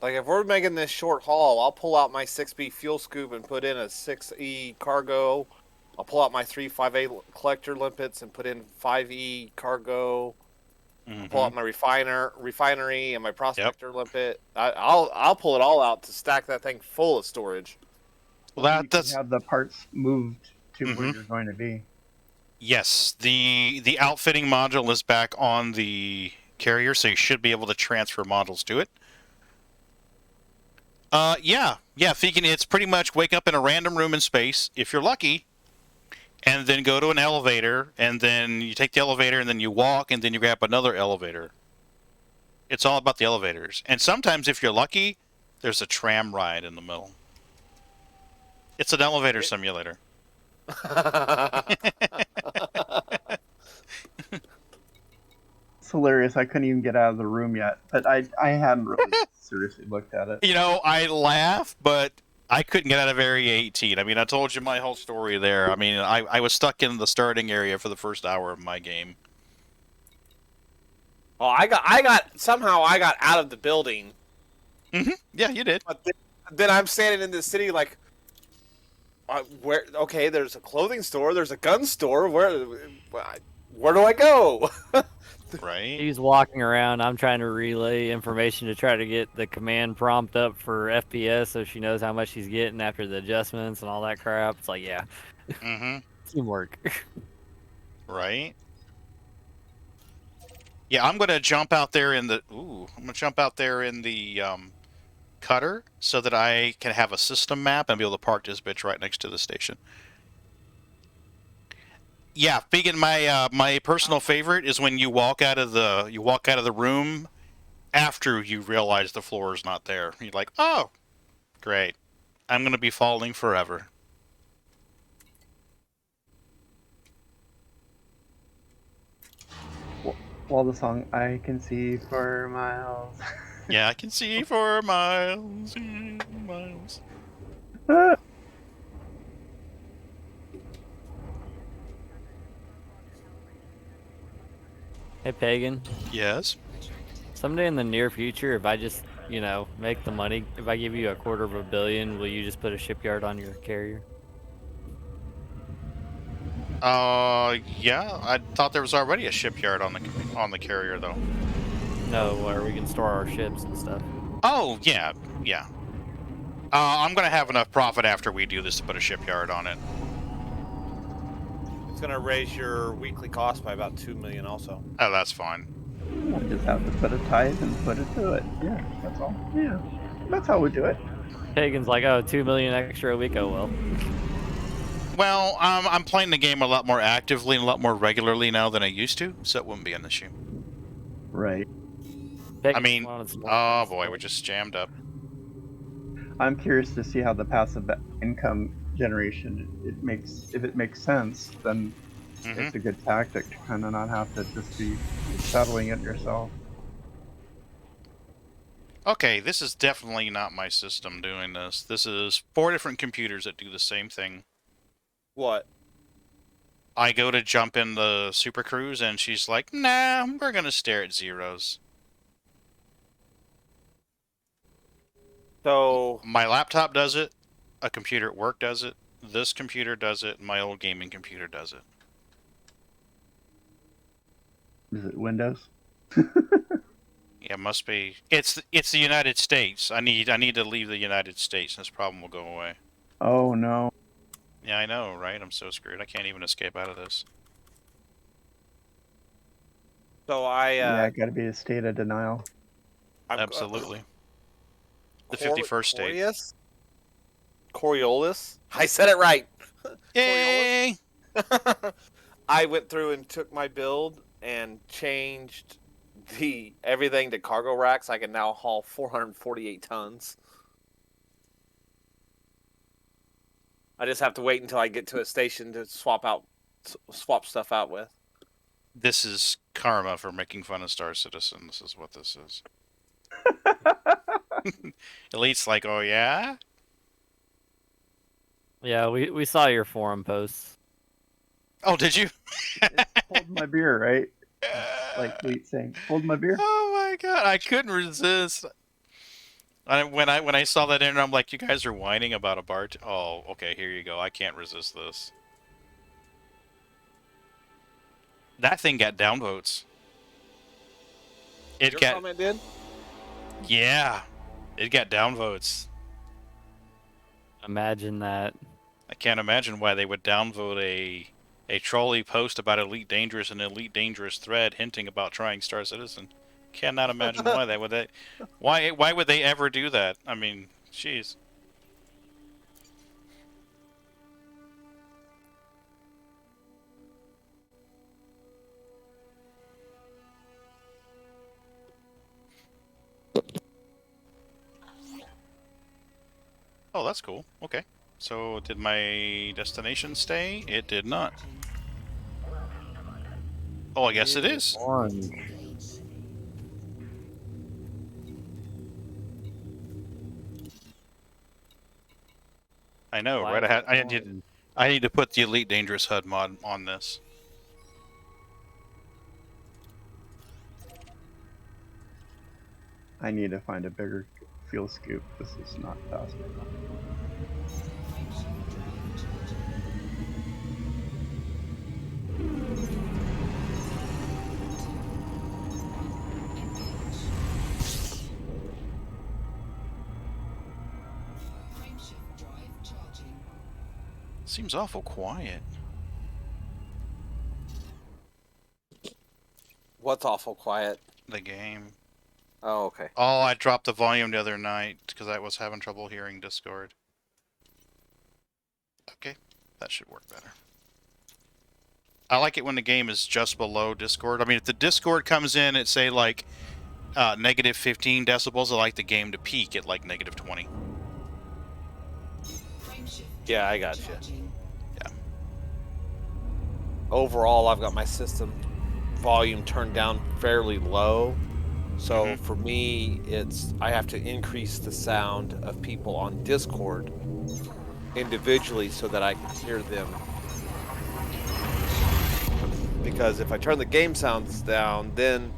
Speaker 2: Like, if we're making this short haul, I'll pull out my 6B fuel scoop and put in a 6E cargo. I'll pull out my 3-5A collector limpets and put in 5E cargo.
Speaker 1: Mm-hmm.
Speaker 2: Pull out my refinery and my
Speaker 1: Yep.
Speaker 2: prospector limpet. I'll pull it all out to stack that thing full of storage.
Speaker 1: Well,
Speaker 3: You can
Speaker 1: that's
Speaker 3: have the parts moved to where
Speaker 1: Mhm.
Speaker 3: you're going to be.
Speaker 1: yes. The outfitting module is back on the carrier, so you should be able to transfer modules to it. Yeah. Thinking it's pretty much wake up in a random room in space, if you're lucky, and then go to an elevator, and then you take the elevator, and then you walk, and then you grab another elevator. It's all about the elevators. And sometimes, if you're lucky, there's a tram ride in the middle. It's an elevator simulator.
Speaker 3: It's hilarious. I couldn't even get out of the room yet, but I hadn't really seriously looked at it.
Speaker 1: You know, I laugh, but I couldn't get out of Area 18. I mean, I told you my whole story there. I mean, I was stuck in the starting area for the first hour of my game.
Speaker 2: Oh, I got out of the building.
Speaker 1: Mm-hmm. Yeah, you did.
Speaker 2: But then I'm standing in the city like, where? Okay, there's a clothing store, there's a gun store. Where do I go?
Speaker 1: Right?
Speaker 4: He's walking around. I'm trying to relay information to try to get the command prompt up for FPS so she knows how much she's getting after the adjustments and all that crap. It's like, yeah,
Speaker 1: Mm-hmm.
Speaker 4: teamwork.
Speaker 1: Right? Yeah, I'm gonna jump out there in the cutter so that I can have a system map and be able to park this bitch right next to the station. Yeah, speaking my personal favorite is when you walk out of the room after you realize the floor is not there. You're like, oh, great. I'm gonna be falling forever.
Speaker 3: Well, the song "I Can See for Miles."
Speaker 1: Yeah, I can see for miles and miles.
Speaker 4: Hey, Pagan.
Speaker 1: Yes.
Speaker 4: Someday in the near future, if I just, make the money, if I give you $250 million, will you just put a shipyard on your carrier?
Speaker 1: Yeah. I thought there was already a shipyard on the carrier though.
Speaker 4: No, where we can store our ships and stuff.
Speaker 1: Oh yeah. I'm gonna have enough profit after we do this to put a shipyard on it.
Speaker 2: It's gonna raise your weekly cost by about $2 million also.
Speaker 1: Oh, that's fine.
Speaker 3: I just have to put a tithe and put it to it. Yeah, that's all. Yeah, that's how we do it.
Speaker 4: Pagan's like, oh, $2 million extra a week. Oh well.
Speaker 1: Well, I'm playing the game a lot more actively and a lot more regularly now than I used to, so it wouldn't be an issue.
Speaker 3: Right.
Speaker 1: I mean, oh boy, we're just jammed up.
Speaker 3: I'm curious to see how the passive income generation if it makes sense, then it's a good tactic to kind of not have to just be settling it yourself.
Speaker 1: Okay, this is definitely not my system doing this. This is 4 different computers that do the same thing.
Speaker 2: What?
Speaker 1: I go to jump in the Super Cruise, and she's like, nah, we're going to stare at zeros.
Speaker 2: So
Speaker 1: My laptop does it, a computer at work does it, this computer does it, and my old gaming computer does it.
Speaker 3: Is it Windows?
Speaker 1: Yeah, it must be. It's the United States. I need to leave the United States, and this problem will go away.
Speaker 3: Oh no.
Speaker 1: Yeah, I know, right? I'm so screwed. I can't even escape out of this.
Speaker 3: Yeah, it got to be a state of denial.
Speaker 1: Absolutely. The 51st state.
Speaker 2: Coriolis? I said it right.
Speaker 1: Yay!
Speaker 2: I went through and took my build and changed everything to cargo racks. I can now haul 448 tons. I just have to wait until I get to a station to swap stuff out with.
Speaker 1: This is karma for making fun of Star Citizen. This is what this is. Elite's like, oh yeah?
Speaker 4: Yeah, we saw your forum posts.
Speaker 1: Oh, did you?
Speaker 3: Hold my beer, right? Like Wheat saying, "Hold my beer."
Speaker 1: Oh my god, I couldn't resist. When I saw that in, I'm like, you guys are whining about a bar. Oh, okay, here you go. I can't resist this. That thing got downvotes.
Speaker 2: Your comment did?
Speaker 1: Yeah, it got downvotes.
Speaker 4: Imagine that.
Speaker 1: I can't imagine why they would downvote a trolley post about Elite Dangerous and Elite Dangerous thread hinting about trying Star Citizen. Cannot imagine why they would. Why would they ever do that? I mean, jeez. Oh, that's cool. Okay. So, did my destination stay? It did not. Oh, I guess it is.
Speaker 4: Orange.
Speaker 1: I know,
Speaker 4: Why
Speaker 1: right?
Speaker 4: is it
Speaker 1: I need to put the Elite Dangerous HUD mod on this.
Speaker 3: I need to find a bigger fuel scoop. This is not fast enough.
Speaker 1: Seems awful quiet.
Speaker 2: What's awful quiet?
Speaker 1: The game.
Speaker 2: Oh, okay.
Speaker 1: Oh, I dropped the volume the other night because I was having trouble hearing Discord. Okay, that should work better. I like it when the game is just below Discord. I mean, if the Discord comes in at, say, like, negative 15 decibels, I like the game to peak at, like, negative 20.
Speaker 2: Yeah, I got you.
Speaker 1: Yeah.
Speaker 2: Overall, I've got my system volume turned down fairly low. So for me, I have to increase the sound of people on Discord individually so that I can hear them. Because if I turn the game sounds down, then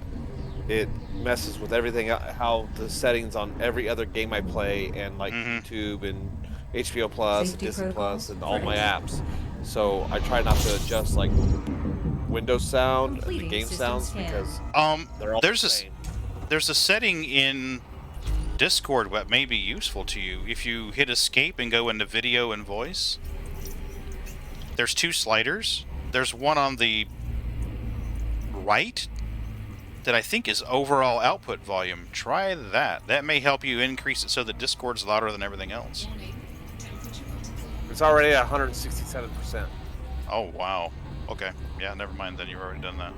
Speaker 2: it messes with everything, how the settings on every other game I play, and like YouTube and HBO Plus, and Disney Plus, and all my apps. So I try not to adjust like Windows sound and the game sounds because they're all the same.
Speaker 1: There's a setting in Discord that may be useful to you. If you hit escape and go into video and voice, there's two sliders. There's one on the right that I think is overall output volume. Try that. That may help you increase it so that Discord's louder than everything else.
Speaker 2: It's already at 167%.
Speaker 1: Oh, wow. Okay. Yeah, never mind then. You've already done that.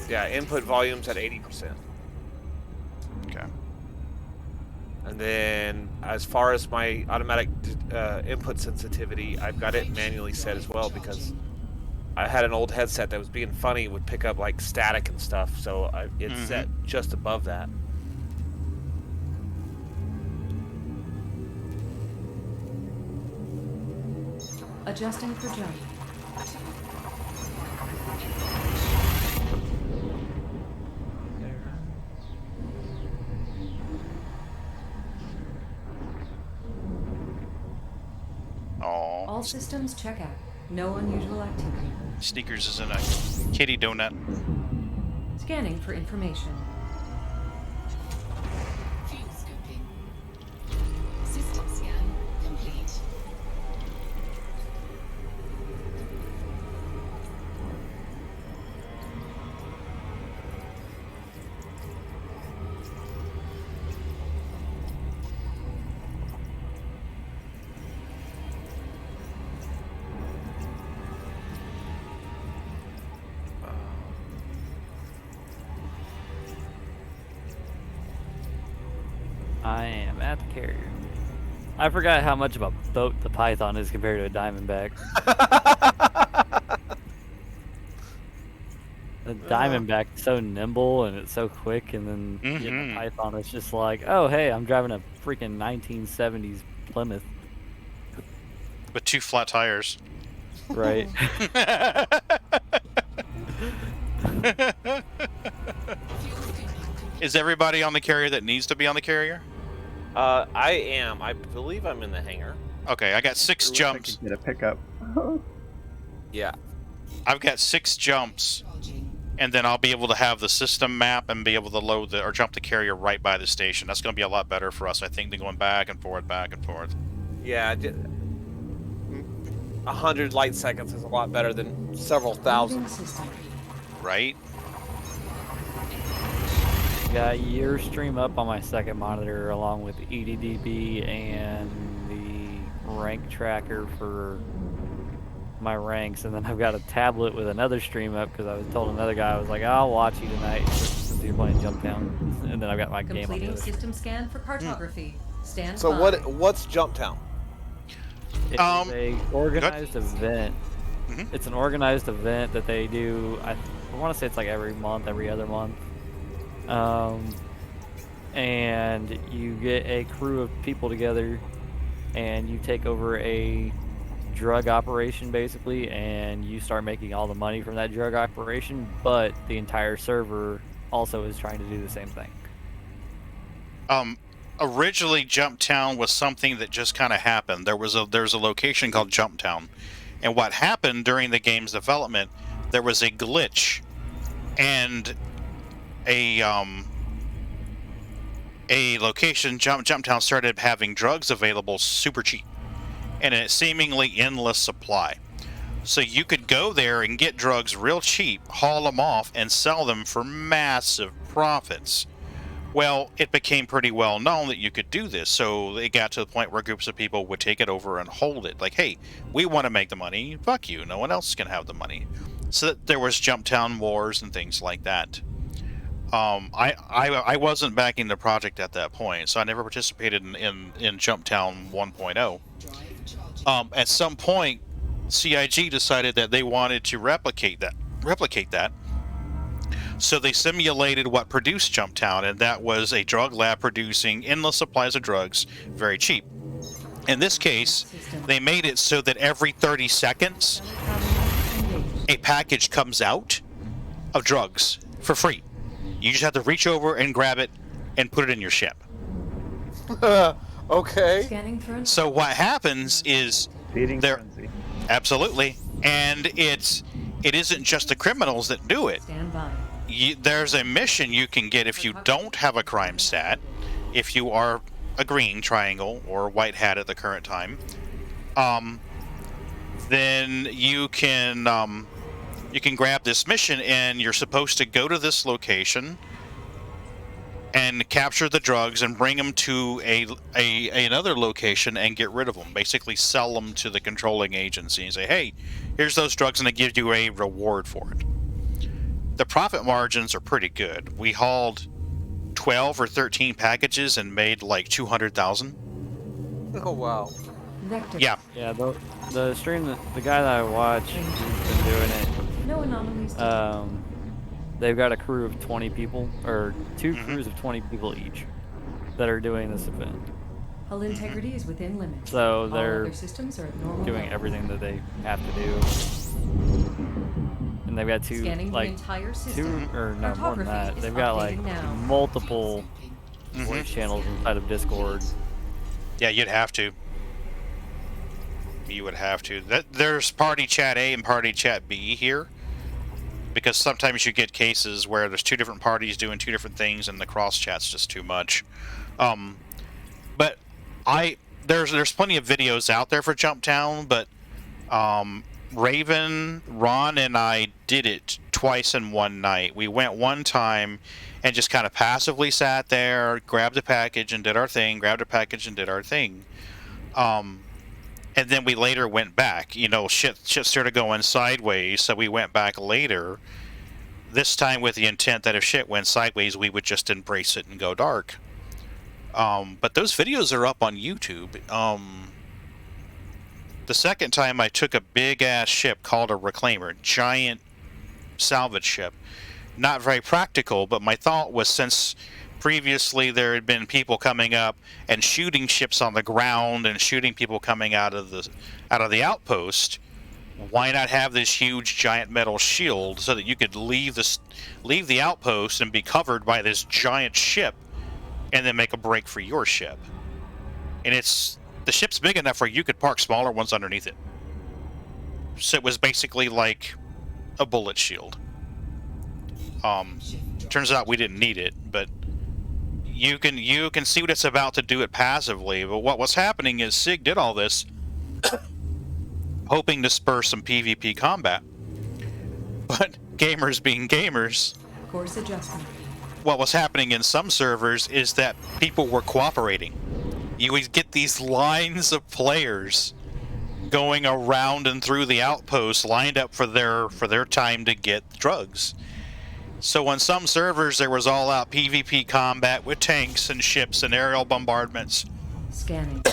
Speaker 2: Yeah, input volume's at 80%.
Speaker 1: Okay.
Speaker 2: And then as far as my automatic input sensitivity, I've got it manually set as well because I had an old headset that was being funny, would pick up like static and stuff, so it's set just above that.
Speaker 6: Adjusting for jump. All systems check out. No unusual activity.
Speaker 1: Sneakers is in a kitty donut.
Speaker 6: Scanning for information.
Speaker 7: System scan complete.
Speaker 4: I am at the carrier. I forgot how much of a boat the Python is compared to a Diamondback. The Diamondback's so nimble and it's so quick, and then the Python is just like, oh hey, I'm driving a freaking 1970s Plymouth.
Speaker 1: With two flat tires.
Speaker 4: Right.
Speaker 1: Is everybody on the carrier that needs to be on the carrier?
Speaker 2: I am. I believe I'm in the hangar.
Speaker 1: Okay, I got 6
Speaker 3: I wish I
Speaker 1: jumps.
Speaker 3: could get a pickup.
Speaker 2: Yeah.
Speaker 1: I've got 6 jumps, and then I'll be able to have the system map and be able to load or jump the carrier right by the station. That's going to be a lot better for us, I think, than going back and forth, back and forth.
Speaker 2: Yeah. 100 light seconds is a lot better than several thousand.
Speaker 1: Right?
Speaker 4: Got your stream up on my second monitor along with EDDB and the rank tracker for my ranks, and then I've got a tablet with another stream up because I was told another guy, I was like, I'll watch you tonight since you're playing Jumptown, and then I've got my game on the
Speaker 6: Completing
Speaker 4: other.
Speaker 6: system scan for cartography. Stand
Speaker 2: So
Speaker 6: by.
Speaker 2: what's Jumptown?
Speaker 4: It's a organized event.
Speaker 1: Mhm.
Speaker 4: It's an organized event that they do. I want to say it's like every month, every other month. And you get a crew of people together, and you take over a drug operation basically, and you start making all the money from that drug operation. But the entire server also is trying to do the same thing.
Speaker 1: Originally, Jumptown was something that just kind of happened. There's a location called Jumptown, and what happened during the game's development, there was a glitch, and a location, Jumptown, started having drugs available super cheap, and a seemingly endless supply. So you could go there and get drugs real cheap, haul them off, and sell them for massive profits. Well, it became pretty well known that you could do this, so it got to the point where groups of people would take it over and hold it. Like, hey, we want to make the money, fuck you, no one else can have the money. So that there was Jumptown wars and things like that. I wasn't backing the project at that point, so I never participated in Jumptown 1.0. At some point, CIG decided that they wanted to replicate that. So they simulated what produced Jumptown, and that was a drug lab producing endless supplies of drugs very cheap. In this case, they made it so that every 30 seconds, a package comes out of drugs for free. You just have to reach over and grab it and put it in your ship.
Speaker 2: Okay.
Speaker 6: Scanning for
Speaker 1: So what happens is
Speaker 3: Feeding
Speaker 1: there,
Speaker 3: frenzy.
Speaker 1: absolutely, and it isn't just the criminals that do it.
Speaker 6: stand by.
Speaker 1: There's a mission you can get if you don't have a crime stat, if you are a green triangle or white hat at the current time. Then you can grab this mission, and you're supposed to go to this location and capture the drugs and bring them to another location and get rid of them. Basically, sell them to the controlling agency and say, "Hey, here's those drugs," and they give you a reward for it. The profit margins are pretty good. We hauled 12 or 13 packages and made like 200,000.
Speaker 2: Oh wow.
Speaker 6: Vector.
Speaker 1: Yeah.
Speaker 4: Yeah, the stream, the guy that I watch, he's been doing it.
Speaker 6: No anomalies.
Speaker 4: They've got a crew of 20 people, or 2
Speaker 1: Mhm.
Speaker 4: crews of 20 people each, that are doing this event.
Speaker 6: Hull integrity is within limits.
Speaker 4: So
Speaker 6: All
Speaker 4: they're
Speaker 6: other systems are at normal
Speaker 4: doing
Speaker 6: level.
Speaker 4: everything that they have to do. And they've got
Speaker 6: Scanning the entire system.
Speaker 4: or no, more than
Speaker 6: Cartography
Speaker 4: that.
Speaker 6: is
Speaker 4: They've got like
Speaker 6: updating now.
Speaker 4: multiple
Speaker 1: Mhm.
Speaker 4: voice channels inside of Discord.
Speaker 1: Yeah, you'd have to. You would have to. There's party chat A and party chat B here, because sometimes you get cases where there's 2 different parties doing 2 different things, and the cross chat's just too much. But there's plenty of videos out there for Jumptown, but Raven, Ron, and I did it twice in one night. We went one time and just kind of passively sat there, grabbed a package and did our thing, grabbed a package and did our thing. And then we later went back. Shit started going sideways, so we went back later. This time with the intent that if shit went sideways, we would just embrace it and go dark. But those videos are up on YouTube. The second time I took a big-ass ship called a Reclaimer, giant salvage ship. Not very practical, but my thought was, since previously there had been people coming up and shooting ships on the ground and shooting people coming out of the outpost, why not have this huge giant metal shield so that you could leave the outpost and be covered by this giant ship, and then make a break for your ship? And the ship's big enough where you could park smaller ones underneath it. So it was basically like a bullet shield. Turns out we didn't need it, but you can see what it's about to do it passively. But what was happening is Sig did all this hoping to spur some PvP combat. But gamers being gamers,
Speaker 6: Course adjustment.
Speaker 1: what was happening in some servers is that people were cooperating. You would get these lines of players going around and through the outposts lined up for their time to get drugs. So on some servers there was all-out PvP combat with tanks and ships and aerial bombardments.
Speaker 6: Scanning.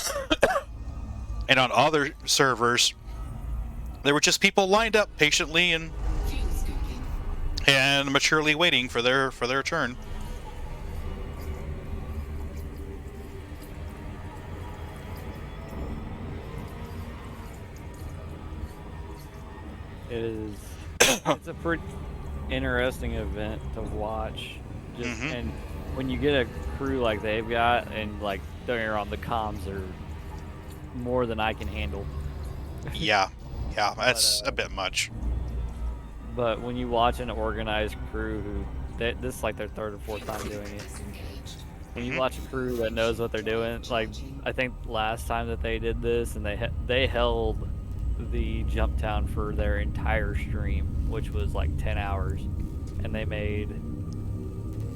Speaker 1: And on other servers there were just people lined up patiently and maturely waiting for their turn.
Speaker 4: It is. It's a pretty interesting event to watch. And when you get a crew like they've got, and like don't get me wrong, the comms are more than I can handle.
Speaker 1: Yeah, that's a bit much.
Speaker 4: But when you watch an organized crew this is like their third or fourth time doing it. When you watch a crew that knows what they're doing, like I think last time that they did this, and they held the jump town for their entire stream, which was like 10 hours, and they made,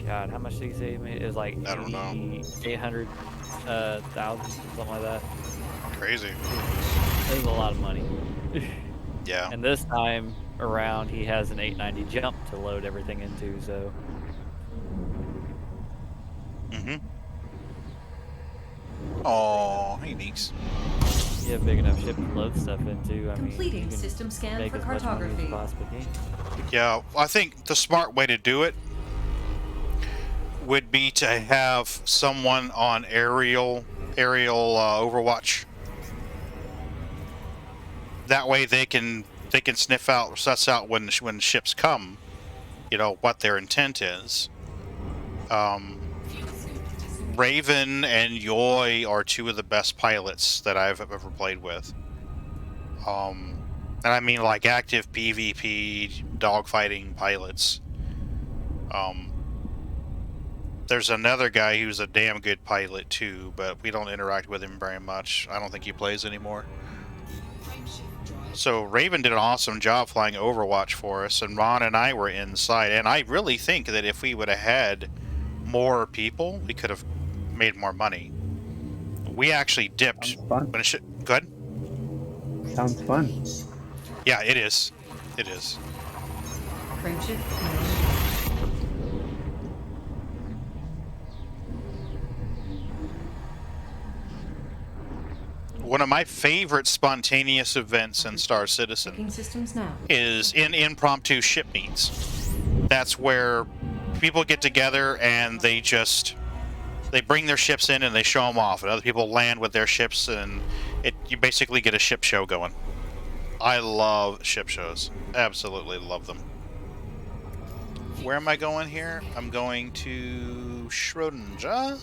Speaker 4: God, how much did he say? It was like
Speaker 1: I don't know,
Speaker 4: 800,000, something like that.
Speaker 1: Crazy.
Speaker 4: It was a lot of money.
Speaker 1: Yeah.
Speaker 4: And this time around, he has an 890 jump to load everything into, so.
Speaker 1: Oh, hey, Neeks.
Speaker 4: You have a big enough ship to load stuff into. I mean,
Speaker 6: Completing
Speaker 4: you can
Speaker 6: system scan
Speaker 4: make
Speaker 6: for
Speaker 4: as much money as
Speaker 6: cartography.
Speaker 4: you possibly can.
Speaker 1: Yeah, I think the smart way to do it would be to have someone on aerial Overwatch. That way they can suss out when ships come, what their intent is. Raven and Yoy are two of the best pilots that I've ever played with. And I mean like active PvP dogfighting pilots. There's another guy who's a damn good pilot too, but we don't interact with him very much. I don't think he plays anymore. So Raven did an awesome job flying Overwatch for us, and Ron and I were inside. And I really think that if we would have had more people, we could have made more money. We actually dipped. When go ahead.
Speaker 3: Sounds fun.
Speaker 1: Yeah, it is. It is.
Speaker 6: Frameshift.
Speaker 1: One of my favorite spontaneous events in Star Citizen
Speaker 6: Checking systems now.
Speaker 1: is in impromptu ship meets. That's where people get together and they bring their ships in and they show them off, and other people land with their ships, and you basically get a ship show going. I love ship shows. Absolutely love them. Where am I going here? I'm going to Schrodinger.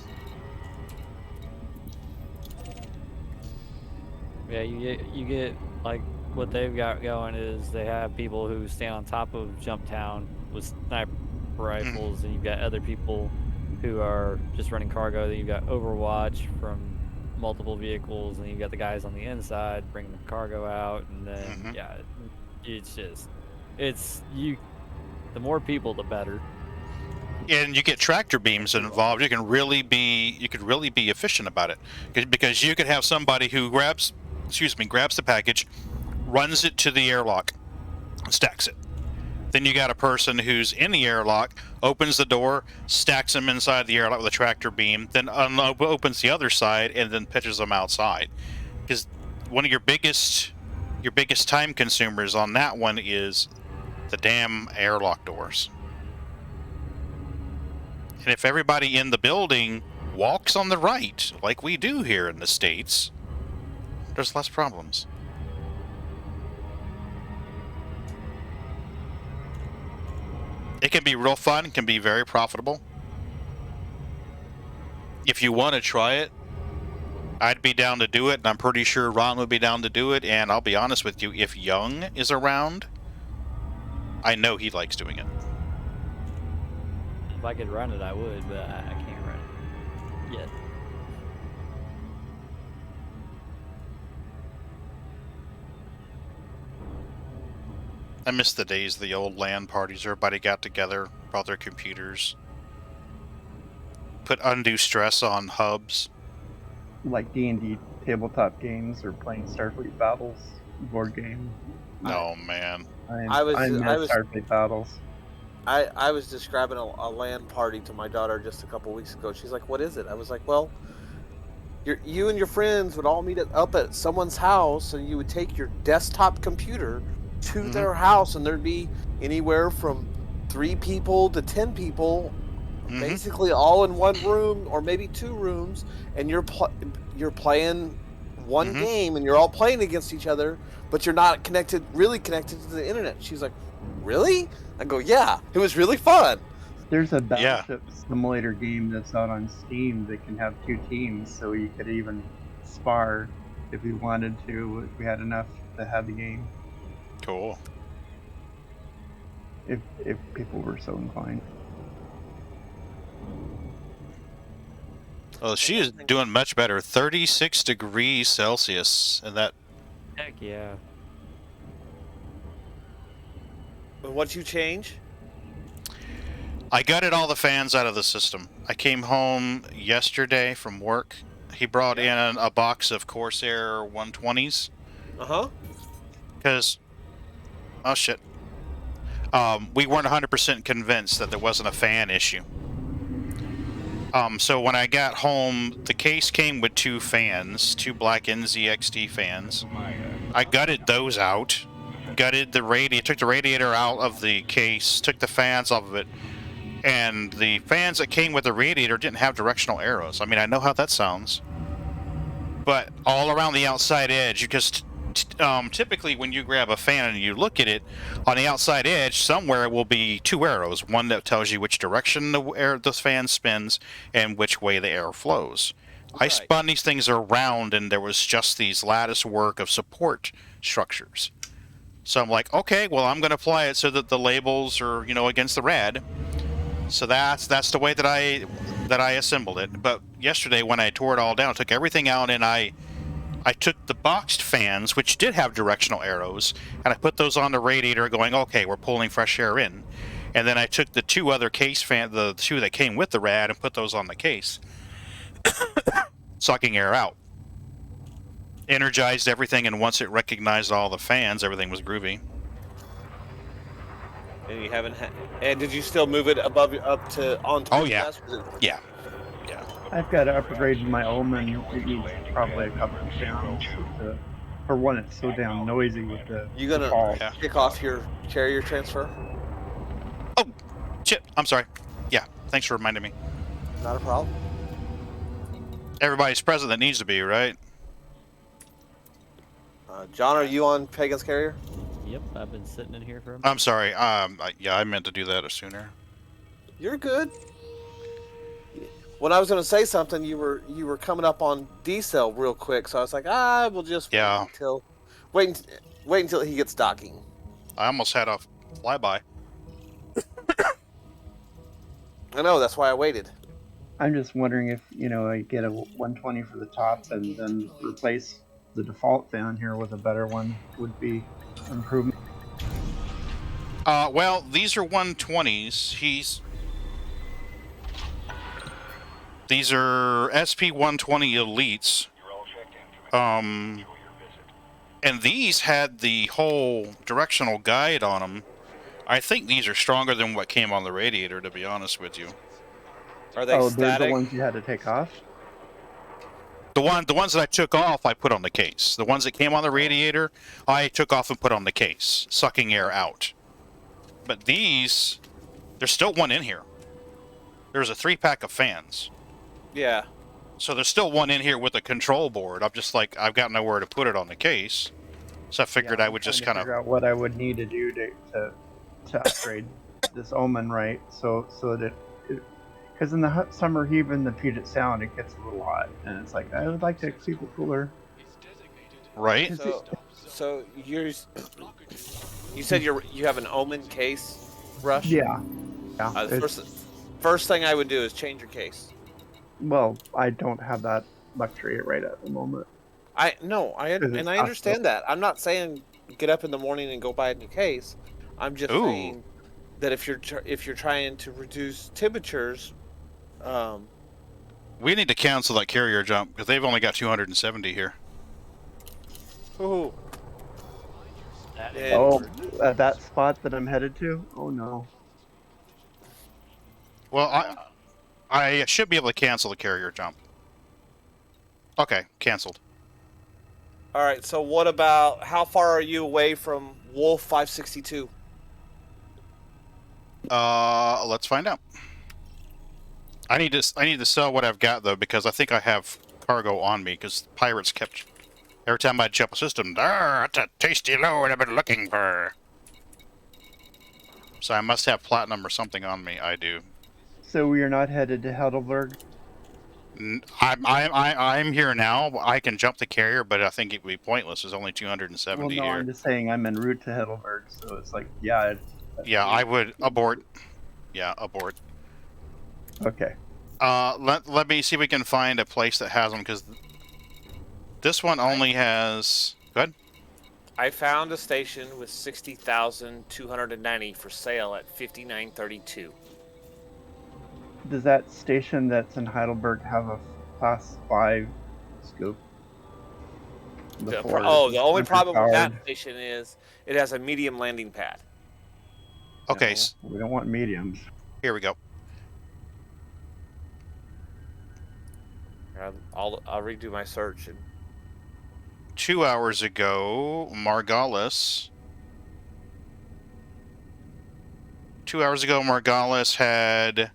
Speaker 4: Yeah, you get like what they've got going is they have people who stand on top of Jump Town with sniper rifles, and you've got other people who are just running cargo. Then you've got Overwatch from multiple vehicles, and you've got the guys on the inside bringing the cargo out, and then the more people, the better.
Speaker 1: And you get tractor beams involved. You could really be efficient about it, because you could have somebody who grabs the package, runs it to the airlock, stacks it. Then you got a person who's in the airlock, opens the door, stacks them inside the airlock with a tractor beam, then opens the other side and then pitches them outside. Because one of your biggest time consumers on that one is the damn airlock doors. And if everybody in the building walks on the right, like we do here in the States, there's less problems. It can be real fun. It can be very profitable. If you want to try it, I'd be down to do it, and I'm pretty sure Ron would be down to do it. And I'll be honest with you, if Young is around, I know he likes doing it.
Speaker 4: If I could run it, I would, but I can't run it yet.
Speaker 1: I miss the days of the old LAN parties. Everybody got together, brought their computers, put undue stress on hubs.
Speaker 3: Like D&D tabletop games or playing Starfleet Battles board game.
Speaker 1: Oh man.
Speaker 2: I was
Speaker 3: Starfleet Battles.
Speaker 2: I was describing a LAN party to my daughter just a couple weeks ago. She's like, "What is it?" I was like, "Well, you and your friends would all meet up at someone's house, and you would take your desktop computer to their house, and there'd be anywhere from 3 people to 10 people, basically all in one room or maybe 2 rooms, and you're playing one game, and you're all playing against each other, but you're not really connected to the internet." She's like, "Really?" I go, "Yeah, it was really fun."
Speaker 3: There's a battleship simulator game that's out on Steam that can have 2 teams, so you could even spar if you wanted to, if we had enough to have the game.
Speaker 1: Cool.
Speaker 3: If people were so inclined.
Speaker 1: Well, she is doing much better. 36 degrees Celsius, and that.
Speaker 4: Heck yeah.
Speaker 2: What'd you change?
Speaker 1: I gutted all the fans out of the system. I came home yesterday from work. He brought in a box of Corsair 120s. Because, oh shit, we weren't 100% convinced that there wasn't a fan issue. So when I got home, the case came with 2 fans, 2 black NZXT fans. I gutted those out, gutted the radiator, took the radiator out of the case, took the fans off of it, and the fans that came with the radiator didn't have directional arrows. I mean, I know how that sounds, but all around the outside edge, you just typically when you grab a fan and you look at it, on the outside edge somewhere will be 2 arrows, one that tells you which direction the fan spins and which way the air flows. Right. I spun these things around, and there was just these lattice work of support structures. So I'm like, okay, well, I'm going to apply it so that the labels are, against the red. So that's the way that I assembled it. But yesterday when I tore it all down, took everything out, and I took the boxed fans, which did have directional arrows, and I put those on the radiator going, okay, we're pulling fresh air in. And then I took the 2 other case fans, the 2 that came with the rad, and put those on the case, sucking air out. Energized everything, and once it recognized all the fans, everything was groovy.
Speaker 2: And you haven't and did you still move it up to onto?
Speaker 1: Oh yeah. Yeah.
Speaker 3: I've got to upgrade my Omen. It needs probably a couple of fans. For one, it's so damn noisy with the.
Speaker 2: You gonna kick off your carrier transfer?
Speaker 1: Oh, shit! I'm sorry. Yeah, thanks for reminding me.
Speaker 2: Not a problem.
Speaker 1: Everybody's present that needs to be, right?
Speaker 2: John, are you on Pagan's carrier?
Speaker 4: Yep, I've been sitting in here for a minute.
Speaker 1: I'm sorry. Yeah, I meant to do that sooner.
Speaker 2: You're good. When I was going to say something, you were coming up on D-cell real quick, so I was like, we'll just wait until he gets docking.
Speaker 1: I almost had a flyby.
Speaker 2: I know, that's why I waited.
Speaker 3: I'm just wondering if, I get a 120 for the top and then replace the default fan here with a better one would be improvement.
Speaker 1: Well, these are 120s. These are SP120 Elites. And these had the whole directional guide on them. I think these are stronger than what came on the radiator, to be honest with you.
Speaker 2: Are they static?
Speaker 3: They're the ones you had to take off?
Speaker 1: The ones that I took off, I put on the case. The ones that came on the radiator, I took off and put on the case, sucking air out. But these, there's still one in here. There's a 3-pack of fans.
Speaker 2: Yeah.
Speaker 1: So there's still one in here with a control board. I'm just like, I've got nowhere to put it on the case. So I figured I would just kind of
Speaker 3: figure out what I would need to do to upgrade. this Omen right, so that because in the summer heat in the Puget Sound it gets a little hot, and it's like I would like to keep it cooler.
Speaker 1: Right?
Speaker 2: So you said you have an Omen case, Rush?
Speaker 3: Yeah.
Speaker 2: First thing I would do is change your case.
Speaker 3: Well, I don't have that luxury right at the moment.
Speaker 2: I understand that. I'm not saying get up in the morning and go buy a new case. I'm just saying that if you're trying to reduce temperatures,
Speaker 1: we need to cancel that carrier jump because they've only got 270 here.
Speaker 2: Ooh.
Speaker 3: That spot that I'm headed to? Oh no.
Speaker 1: Well, I should be able to cancel the carrier jump. Okay, canceled.
Speaker 2: All right. So what about how far are you away from Wolf 562?
Speaker 1: Let's find out. I need to sell what I've got though because I think I have cargo on me because pirates kept every time I jump a system. That's a tasty load I've been looking for. So I must have platinum or something on me. I do.
Speaker 3: So we are not headed to Heidelberg?
Speaker 1: I'm here now. I can jump the carrier, but I think it would be pointless. There's only 270
Speaker 3: here.
Speaker 1: here.
Speaker 3: I'm just saying I'm en route to Heidelberg, so it's like, yeah.
Speaker 1: I would abort. Yeah, abort.
Speaker 3: Okay.
Speaker 1: Let me see if we can find a place that has them, because this one only has... Go ahead.
Speaker 2: I found a station with 60,290 for sale at 5932.
Speaker 3: Does that station that's in Heidelberg have a Class 5 scoop?
Speaker 2: The only problem with that station is it has a medium landing pad.
Speaker 1: Okay.
Speaker 3: No, we don't want mediums.
Speaker 1: Here we go.
Speaker 2: I'll redo my search.
Speaker 1: 2 hours ago, Margalis. 2 hours ago, Margalis had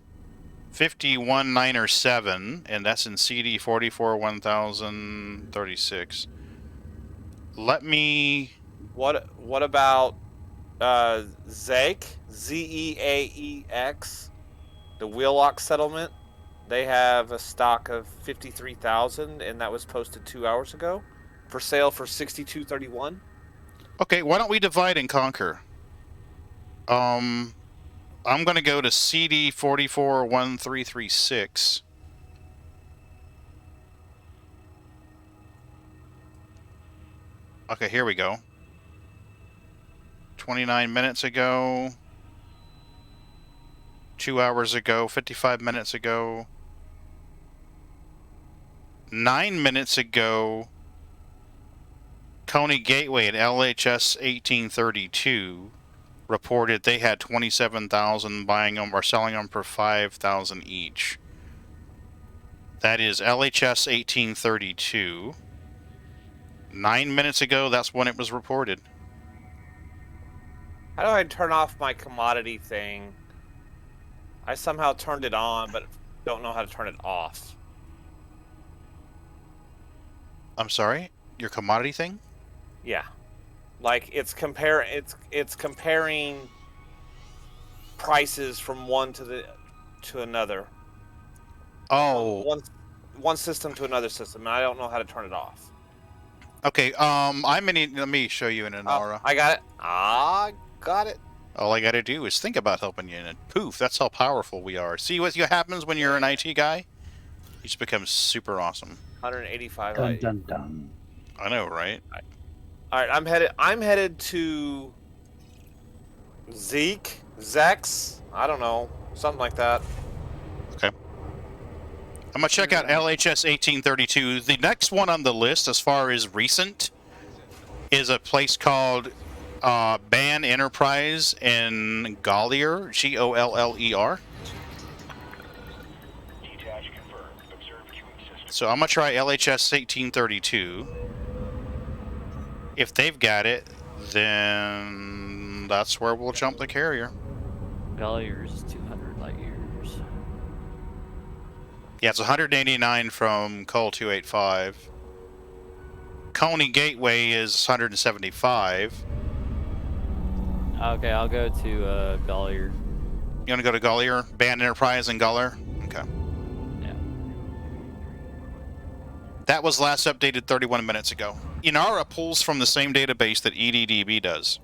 Speaker 1: 51907, and that's in CD 44 1036. Let me.
Speaker 2: What about Zeax, Zeaex, the Wheelock settlement? They have a stock of 53,000, and that was posted 2 hours ago, for sale for 6231.
Speaker 1: Okay, why don't we divide and conquer? I'm going to go to CD 44 1336. Okay, here we go. 29 minutes ago. 2 hours ago. 55 minutes ago. 9 minutes ago. Coney Gateway at LHS 1832 reported they had 27,000 buying them or selling them for 5,000 each. That is LHS 1832. 9 minutes ago, that's when it was reported.
Speaker 2: How do I turn off my commodity thing? I somehow turned it on, but don't know how to turn it off.
Speaker 1: I'm sorry? Your commodity thing?
Speaker 2: Yeah. Like it's comparing prices from one to another.
Speaker 1: Oh.
Speaker 2: One system to another system, and I don't know how to turn it off.
Speaker 1: Okay, let me show you in an aura.
Speaker 2: I got it. Got it.
Speaker 1: All I gotta do is think about helping you, and poof, that's how powerful we are. See what happens when you're an IT guy? You just become super awesome.
Speaker 2: 185.
Speaker 3: Dun dun dun.
Speaker 1: I know, right?
Speaker 2: All right, I'm headed to Zeax. I don't know, something like that.
Speaker 1: Okay. I'm gonna check out LHS 1832. The next one on the list, as far as recent, is a place called Ban Enterprise in Gollier, Goller. So I'm gonna try LHS 1832. If they've got it, then that's where we'll jump the carrier.
Speaker 4: Gollier's 200 light years.
Speaker 1: Yeah, it's 189 from Col 285. Coney Gateway is 175.
Speaker 4: Okay, I'll go to Gollier.
Speaker 1: You want to go to Gullier? Band Enterprise and Gullier? Okay.
Speaker 4: Yeah.
Speaker 1: That was last updated 31 minutes ago. Inara pulls from the same database that EDDB does.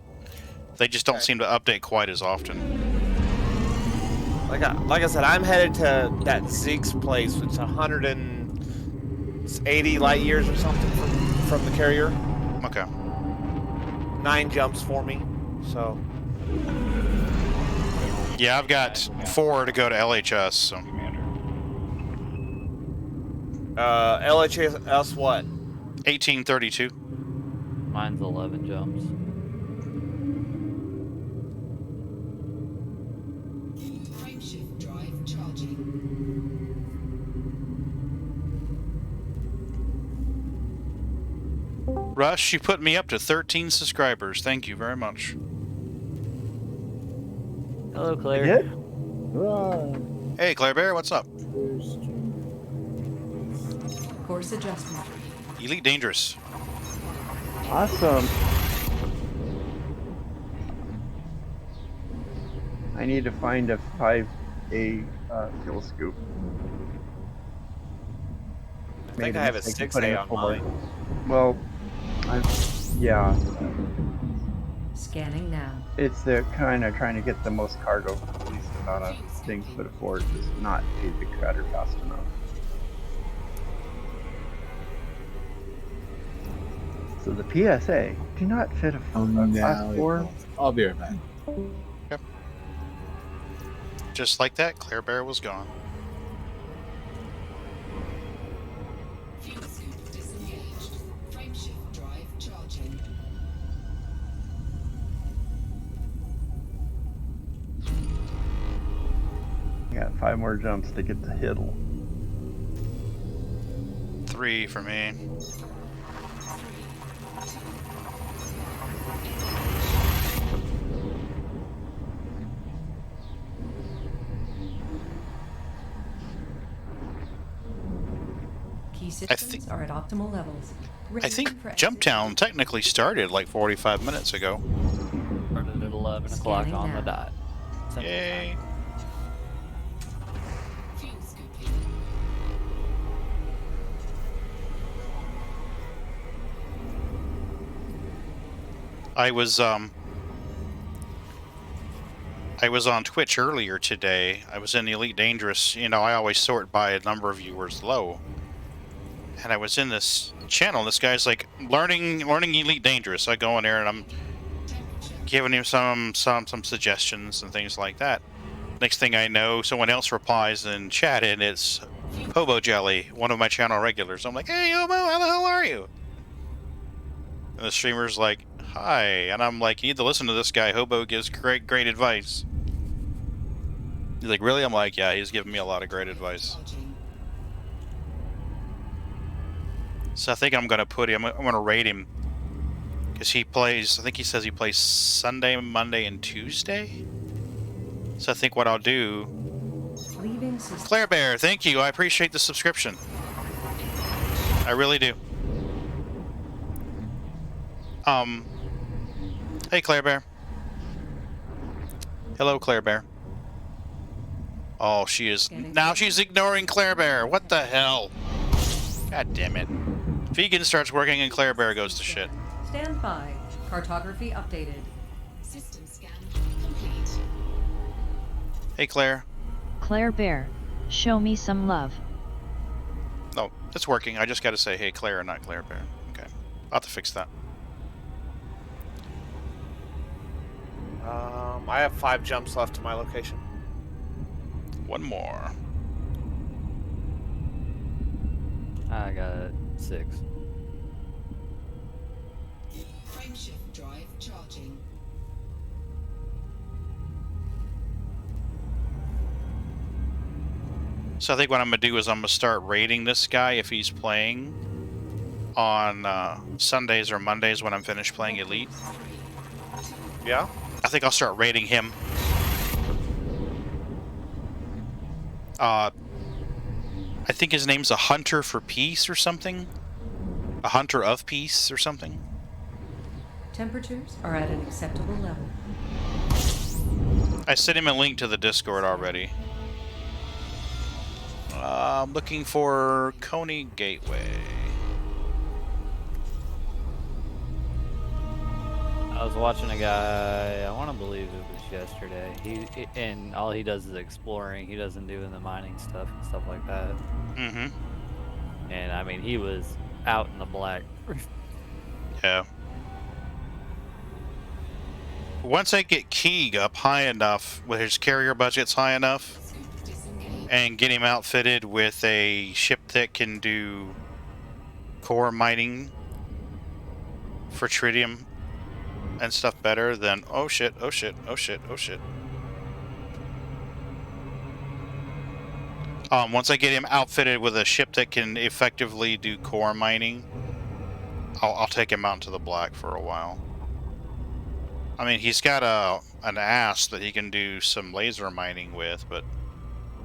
Speaker 1: They just don't seem to update quite as often.
Speaker 2: Like I said, I'm headed to that Zeke's place, which is 180 light years or something from the carrier.
Speaker 1: Okay.
Speaker 2: 9 jumps for me, so.
Speaker 1: Yeah, I've got 4 to go to LHS, so.
Speaker 2: LHS what?
Speaker 1: 1832.
Speaker 4: Mine's 11 jumps.
Speaker 7: Frameshift drive charging.
Speaker 1: Rush, you put me up to 13 subscribers. Thank you very much.
Speaker 4: Hello,
Speaker 3: I
Speaker 4: Claire.
Speaker 3: did?
Speaker 1: Hey, Claire Bear, what's up?
Speaker 6: Course adjustment.
Speaker 1: Elite Dangerous.
Speaker 3: Awesome. I need to find a 5A kill scoop.
Speaker 2: I think I have a 6A on mine.
Speaker 3: Well, yeah.
Speaker 6: Scanning now.
Speaker 3: It's the kind of trying to get the most cargo for the least amount of things could afford, just not pay the cutter fast enough. So the PSA, do not fit a class 4.
Speaker 8: I'll be right back.
Speaker 1: Yep. Just like that, Claire Bear was gone.
Speaker 7: Fuel scoop disengaged. Frameshift drive charging.
Speaker 3: I got 5 more jumps to get to Hiddle.
Speaker 1: 3 for me.
Speaker 6: Key systems are at optimal levels.
Speaker 1: I think Jumptown technically started like 45 minutes ago.
Speaker 4: Started at 11 o'clock
Speaker 6: Scanning
Speaker 4: on the
Speaker 6: now.
Speaker 4: dot. Central
Speaker 1: Yay.
Speaker 4: Time.
Speaker 7: Fuel scooping.
Speaker 1: I was on Twitch earlier today. I was in the Elite Dangerous. You know, I always sort by a number of viewers low. And I was in this channel. This guy's like learning Elite Dangerous. I go in there and I'm giving him some suggestions and things like that. Next thing I know, someone else replies in chat, and it's Hobo Jelly, one of my channel regulars. I'm like, hey Hobo, how the hell are you? And the streamer's like, hi. And I'm like, you need to listen to this guy. Hobo gives great advice. He's like, really? I'm like, yeah, he's giving me a lot of great advice. So I think I'm going to put him, I'm going to rate him. Because he plays, I think he says he plays Sunday, Monday, and Tuesday. So I think what I'll do...
Speaker 6: Leaving system.
Speaker 1: Claire Bear, thank you. I appreciate the subscription. I really do. Hey, Claire Bear. Hello, Claire Bear. Oh, she is... Now she's ignoring Claire Bear. What the hell? God damn it. Vegan starts working and Claire Bear goes to shit.
Speaker 6: Stand by. Cartography updated.
Speaker 7: System scan complete.
Speaker 1: Hey, Claire.
Speaker 5: Claire Bear, show me some love.
Speaker 1: No, it's working. I just got to say, hey, Claire, not Claire Bear. Okay. I'll have to fix that.
Speaker 2: I have 5 jumps left to my location.
Speaker 1: One more.
Speaker 4: I got 6.
Speaker 7: Frameshift drive charging.
Speaker 1: So I think what I'm going to do is I'm going to start rating this guy if he's playing on Sundays or Mondays when I'm finished playing Elite.
Speaker 2: Yeah?
Speaker 1: I think I'll start rating him. I think his name's a Hunter for Peace or something. A Hunter of Peace or something.
Speaker 6: Temperatures are at an acceptable level.
Speaker 1: I sent him a link to the Discord already. I'm looking for Coney Gateway.
Speaker 4: I was watching a guy, I want to believe it was yesterday. And all he does is exploring. He doesn't do the mining stuff and stuff like that.
Speaker 1: Mm-hmm.
Speaker 4: And I mean, he was out in the black.
Speaker 1: Yeah. Once I get Keeg up high enough, with his carrier budget's high enough,
Speaker 7: Scoop disengaged.
Speaker 1: and get him outfitted with a ship that can do core mining for tritium and stuff better, then oh shit, oh shit, oh shit, oh shit. Once I get him outfitted with a ship that can effectively do core mining, I'll take him out into the black for a while. I mean, he's got an ass that he can do some laser mining with, but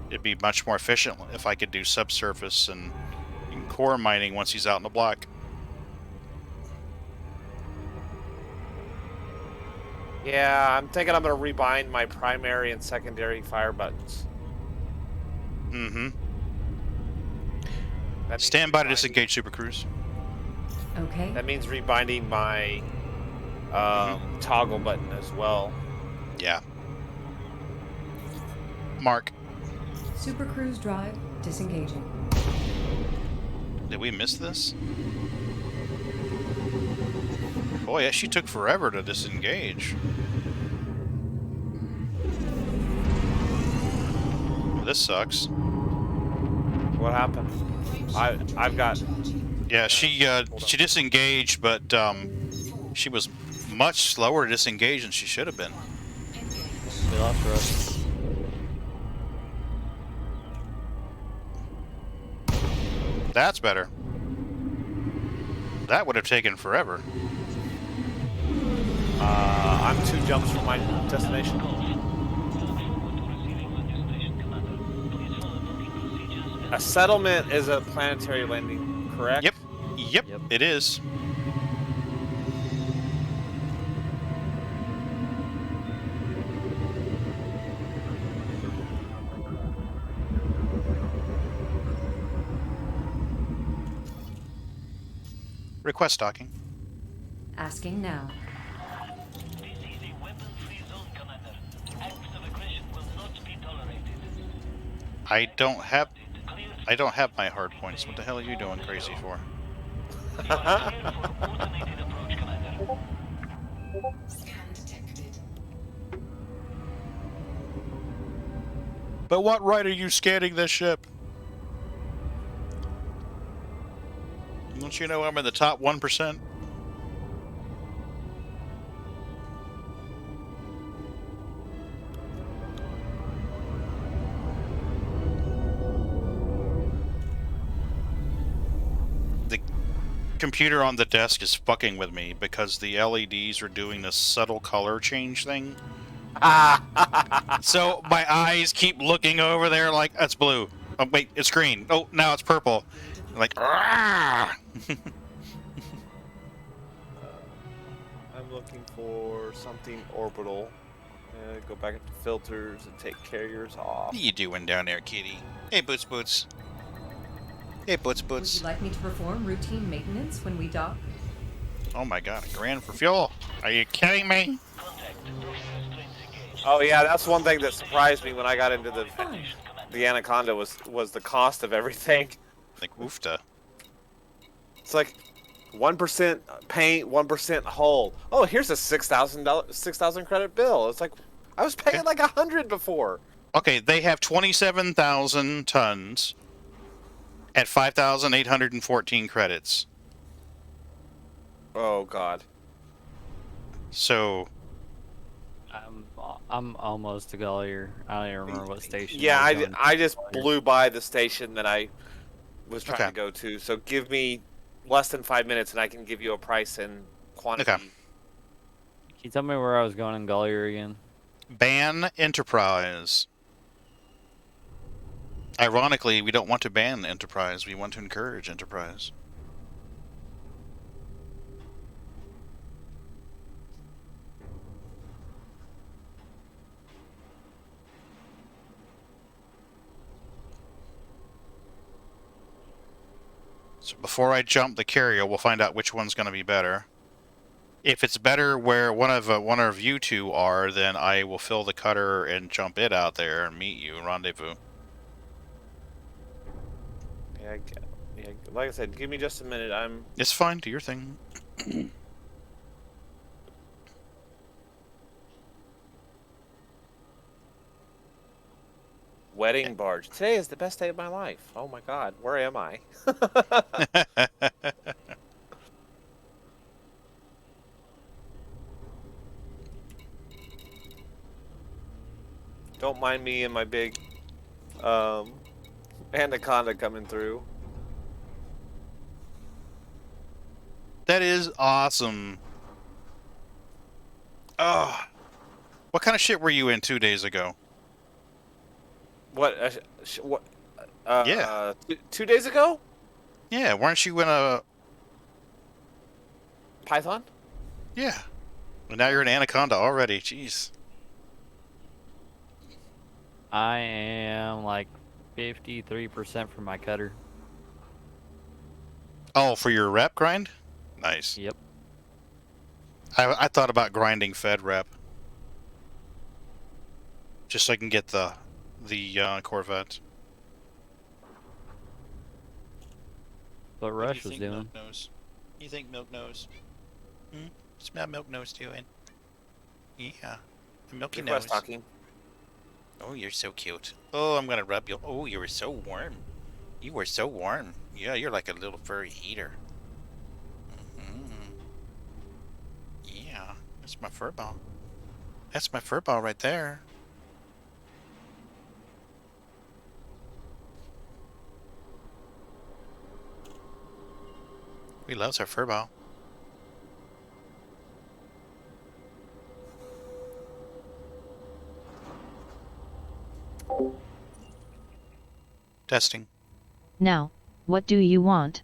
Speaker 1: it'd be much more efficient if I could do subsurface and core mining once he's out in the black.
Speaker 2: Yeah, I'm thinking I'm gonna rebind my primary and secondary fire buttons.
Speaker 1: Mm-hmm.
Speaker 2: That means
Speaker 1: Stand by to
Speaker 2: rebinding-
Speaker 1: disengage Super Cruise.
Speaker 6: Okay.
Speaker 2: That means rebinding my toggle button as well.
Speaker 1: Yeah. Mark,
Speaker 6: Super Cruise drive disengaging.
Speaker 1: did we miss this? Boy, yeah, she took forever to disengage. This sucks.
Speaker 2: What happened? I've got.
Speaker 1: Yeah, she disengaged, but she was much slower to disengage than she should have been.
Speaker 4: We lost Russ.
Speaker 1: That's better. That would have taken forever.
Speaker 2: I'm 2 jumps from my destination. A settlement is a planetary landing, correct?
Speaker 1: Yep. Yep,
Speaker 4: Yep.
Speaker 1: it is. Request docking.
Speaker 6: Asking now.
Speaker 1: I don't have my hard points. What the hell are you doing crazy for?
Speaker 7: Scan detected.
Speaker 1: But what right are you scanning this ship? Don't you know I'm in the top 1%? The computer on the desk is fucking with me because the LEDs are doing this subtle color change thing. So my eyes keep looking over there like, that's blue. Oh, wait, it's green. Oh, now it's purple. Like, "Argh!"
Speaker 2: I'm looking for something orbital. Go back into filters and take carriers off.
Speaker 1: What are you doing down there, kitty? Hey, Boots Boots. Hey, Boots
Speaker 6: Would
Speaker 1: Boots.
Speaker 6: you like me to perform routine maintenance when we dock?
Speaker 1: Oh my god, $1,000 for fuel? Are you kidding me?
Speaker 2: Oh yeah, that's one thing that surprised me when I got into
Speaker 6: Fine.
Speaker 2: the Anaconda was the cost of everything.
Speaker 1: Like, oofta.
Speaker 2: It's like 1% paint, 1% hull. Oh, here's a $6,000 credit bill. It's like I was paying
Speaker 1: Okay.
Speaker 2: like 100 before.
Speaker 1: Okay, they have 27,000 tons at 5,814 credits.
Speaker 2: Oh God.
Speaker 1: So,
Speaker 4: I'm almost to Gollier. I don't even remember what station.
Speaker 2: Yeah,
Speaker 4: I was going
Speaker 2: I
Speaker 4: to.
Speaker 2: just blew by the station that I was trying
Speaker 1: Okay.
Speaker 2: to go to. So give me less than 5 minutes, and I can give you a price and quantity.
Speaker 1: Okay.
Speaker 4: Can you tell me where I was going in Gollier again?
Speaker 1: ban Enterprise. Ironically, we don't want to ban Enterprise. We want to encourage Enterprise. first. Before I jump the carrier, we'll find out which one's going to be better. If it's better where one of you two are, then I will fill the cutter and jump it out there and meet you, rendezvous.
Speaker 2: Yeah, like I said, give me just a minute.
Speaker 1: It's fine. Do your thing.
Speaker 2: Wedding barge. Today is the best day of my life. Oh my God, where am I? Don't mind me and my big anaconda coming through.
Speaker 1: That is awesome. Oh, what kind of shit were you in 2 days ago?
Speaker 2: What? What?
Speaker 1: Yeah.
Speaker 2: 2 days ago?
Speaker 1: Yeah, weren't you in a...
Speaker 2: Python?
Speaker 1: Yeah. And now you're an anaconda already. Jeez.
Speaker 4: I am like 53% from my cutter.
Speaker 1: Oh, for your rep grind? Nice.
Speaker 4: Yep.
Speaker 1: I thought about grinding Fed rep. Just so I can get the Corvette.
Speaker 4: What Rush was doing.
Speaker 1: Milk Nose? You think Milk Nose? Hmm? What's my Milk Nose doing? Yeah. Milky Nose.
Speaker 2: Talking.
Speaker 1: Oh, you're so cute. Oh, I'm gonna rub you. Oh, you were so warm. You were so warm. Yeah, you're like a little furry heater. Yeah, that's my fur ball. That's my fur ball right there. We loves our fur ball. Testing.
Speaker 5: Now, what do you want?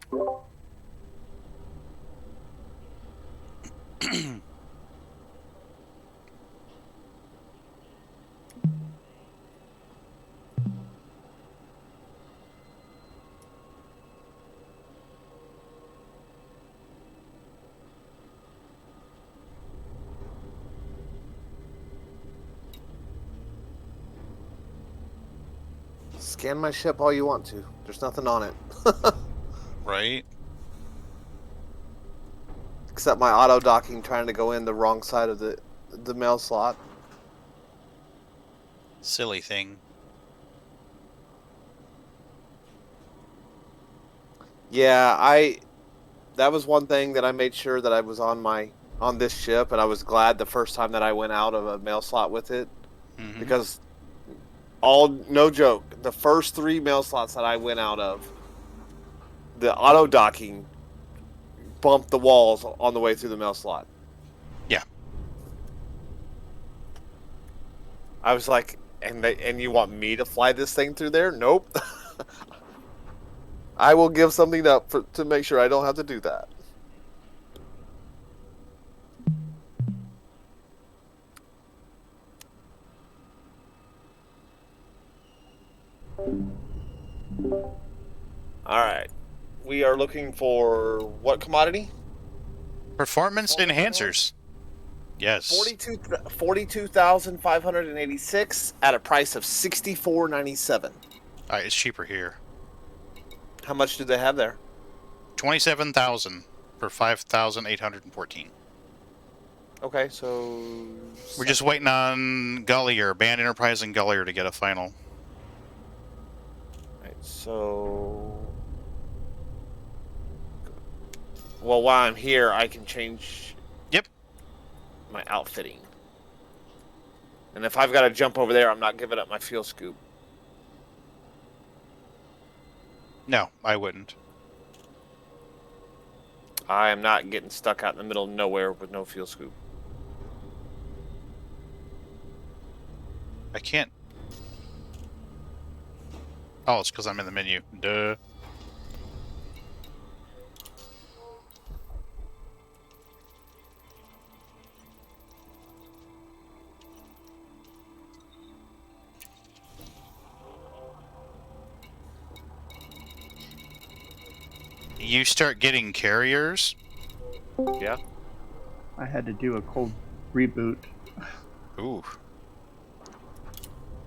Speaker 2: Scan my ship all you want to. There's nothing on it.
Speaker 1: Right?
Speaker 2: Except my auto docking trying to go in the wrong side of the mail slot.
Speaker 1: Silly thing.
Speaker 2: Yeah, that was one thing that I made sure that I was on this ship, and I was glad the first time that I went out of a mail slot with it, because no joke, the first 3 mail slots that I went out of, the auto docking bumped the walls on the way through the mail slot.
Speaker 1: Yeah.
Speaker 2: I was like, and you want me to fly this thing through there? Nope. I will give something up to make sure I don't have to do that. All right. We are looking for what commodity?
Speaker 1: Performance enhancers. Yes.
Speaker 2: 42,586 at a price of $64.97.
Speaker 1: Alright, it's cheaper here.
Speaker 2: How much do they have there?
Speaker 1: 27,000 for 5,814.
Speaker 2: Okay, so
Speaker 1: We're just waiting on Gullier, Band Enterprise and Gullier to get a final.
Speaker 2: Right, so well, while I'm here, I can change my outfitting. And if I've got to jump over there, I'm not giving up my fuel scoop.
Speaker 1: No, I wouldn't.
Speaker 2: I am not getting stuck out in the middle of nowhere with no fuel scoop.
Speaker 1: I can't. Oh, it's because I'm in the menu. Duh. you start getting carriers.
Speaker 2: Yeah.
Speaker 3: I had to do a cold reboot.
Speaker 1: Ooh.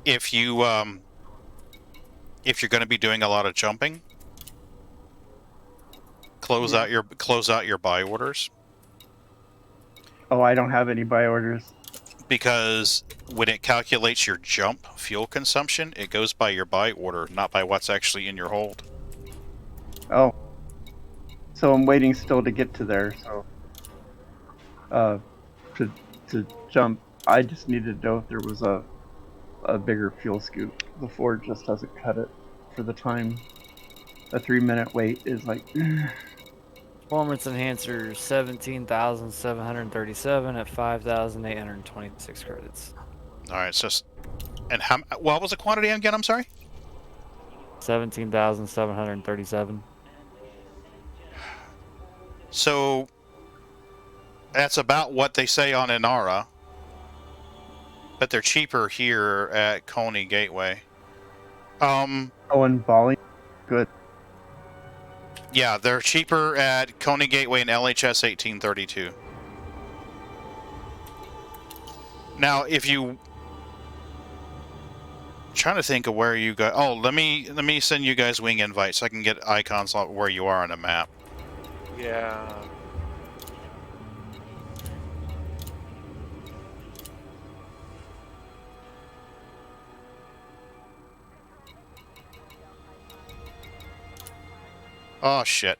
Speaker 1: If you're going to be doing a lot of jumping, close out your buy orders.
Speaker 3: Oh, I don't have any buy orders.
Speaker 1: Because when it calculates your jump fuel consumption, it goes by your buy order, not by what's actually in your hold.
Speaker 3: Oh. So I'm waiting still to get to there, so to jump, I just needed to know if there was a bigger fuel scoop. The Ford just doesn't cut it for the time. A 3-minute wait is like
Speaker 4: Performance enhancer 17,737 at 5,826 credits.
Speaker 1: All right, so and what was the quantity again? I'm sorry.
Speaker 4: 17,737.
Speaker 1: So that's about what they say on Inara, but they're cheaper here at Coney Gateway.
Speaker 3: oh, and Bali, good.
Speaker 1: Yeah, they're cheaper at Coney Gateway and LHS 1832. Now, if you trying to think of where you go. Oh, let me send you guys wing invites so I can get icons on where you are on a map.
Speaker 2: Yeah.
Speaker 1: Oh shit.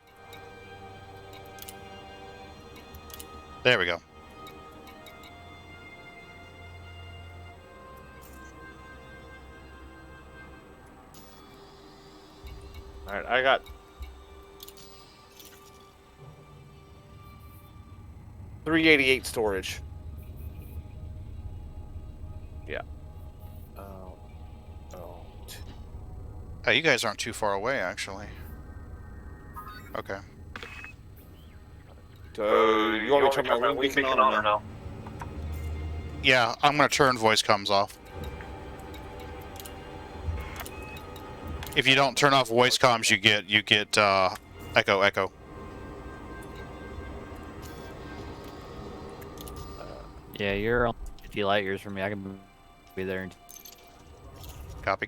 Speaker 1: There we go.
Speaker 2: All right, I got 388 storage. Yeah. Oh.
Speaker 1: Oh, you guys aren't too far away, actually. Okay.
Speaker 2: So you want me to turn my wing beacon on or no?
Speaker 1: Yeah, I'm gonna turn voice comms off. If you don't turn off voice comms, you get echo.
Speaker 4: Yeah, you're on 50 light years from me. I can be there in
Speaker 1: Copy.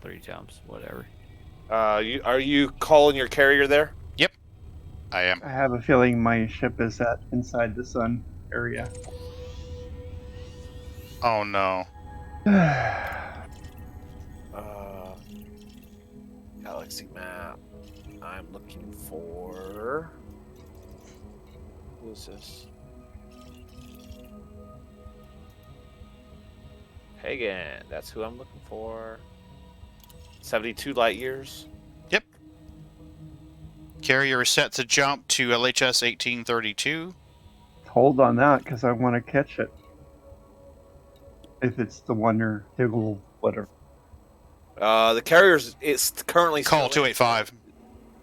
Speaker 4: 3 jumps, whatever.
Speaker 2: Are you calling your carrier there?
Speaker 1: Yep, I am.
Speaker 3: I have a feeling my ship is at inside the sun area.
Speaker 1: Oh no.
Speaker 2: Galaxy map. I'm looking for. Who is this? Pagan. That's who I'm looking for. 72 light years.
Speaker 1: Yep. Carrier is set to jump to LHS 1832.
Speaker 3: Hold on that, because I want to catch it. If it's the Wonder Higgle, whatever.
Speaker 2: The carrier's it's currently
Speaker 1: Call
Speaker 2: still in.
Speaker 1: 285.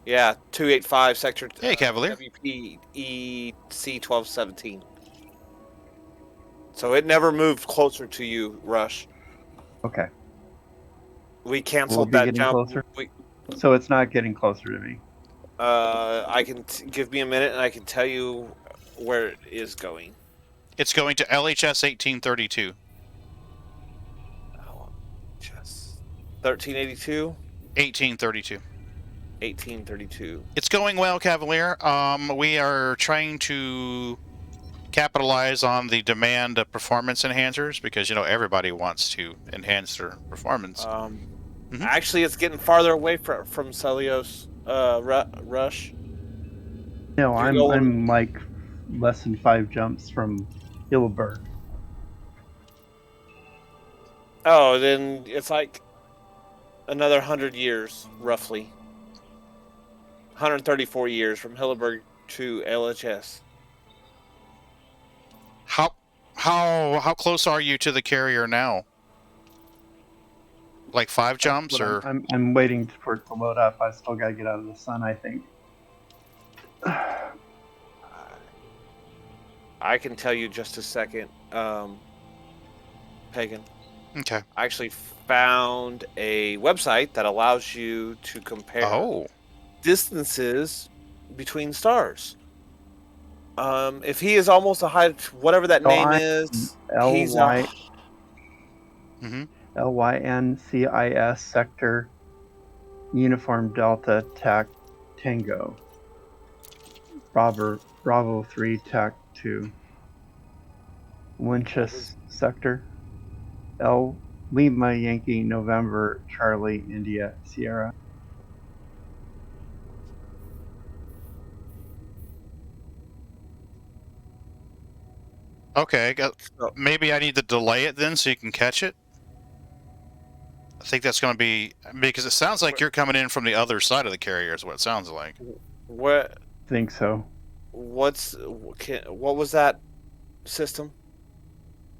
Speaker 2: Yeah, 285 sector.
Speaker 1: Hey, Cavalier.
Speaker 2: WPEC 1217. So it never moved closer to you, Rush.
Speaker 3: Okay.
Speaker 2: We
Speaker 3: Will
Speaker 2: canceled
Speaker 3: it be
Speaker 2: that
Speaker 3: getting
Speaker 2: jump.
Speaker 3: closer? So it's not getting closer to me.
Speaker 2: I can give me a minute and I can tell you where it is going.
Speaker 1: It's going to LHS 1832.
Speaker 2: Oh, just 1382,
Speaker 1: 1832.
Speaker 2: 1832.
Speaker 1: It's going well, Cavalier. We are trying to capitalize on the demand of performance enhancers because, everybody wants to enhance their performance.
Speaker 2: Actually, it's getting farther away from Celios, Rush.
Speaker 3: No, I'm like less than 5 jumps from Hilleberg.
Speaker 2: Oh, then it's like another 100 years, roughly. 134 years from Hilleberg to LHS.
Speaker 1: How close are you to the carrier now? Like 5 jumps, or
Speaker 3: I'm waiting for it to load up. I still gotta get out of the sun, I think.
Speaker 2: I can tell you just a second, Pagan.
Speaker 1: Okay.
Speaker 2: I actually found a website that allows you to compare.
Speaker 1: Oh.
Speaker 2: distances between stars. If he is almost a high, whatever that name is, he's a
Speaker 3: LYNCIS sector Uniform Delta TAC Tango. Bravo 3 TAC 2. Winchester sector. Lima Yankee November Charlie India Sierra.
Speaker 1: Okay, maybe I need to delay it then so you can catch it. I think that's going to be because it sounds like you're coming in from the other side of the carrier. Is what it sounds like.
Speaker 2: What?
Speaker 3: Think so.
Speaker 2: What was that system?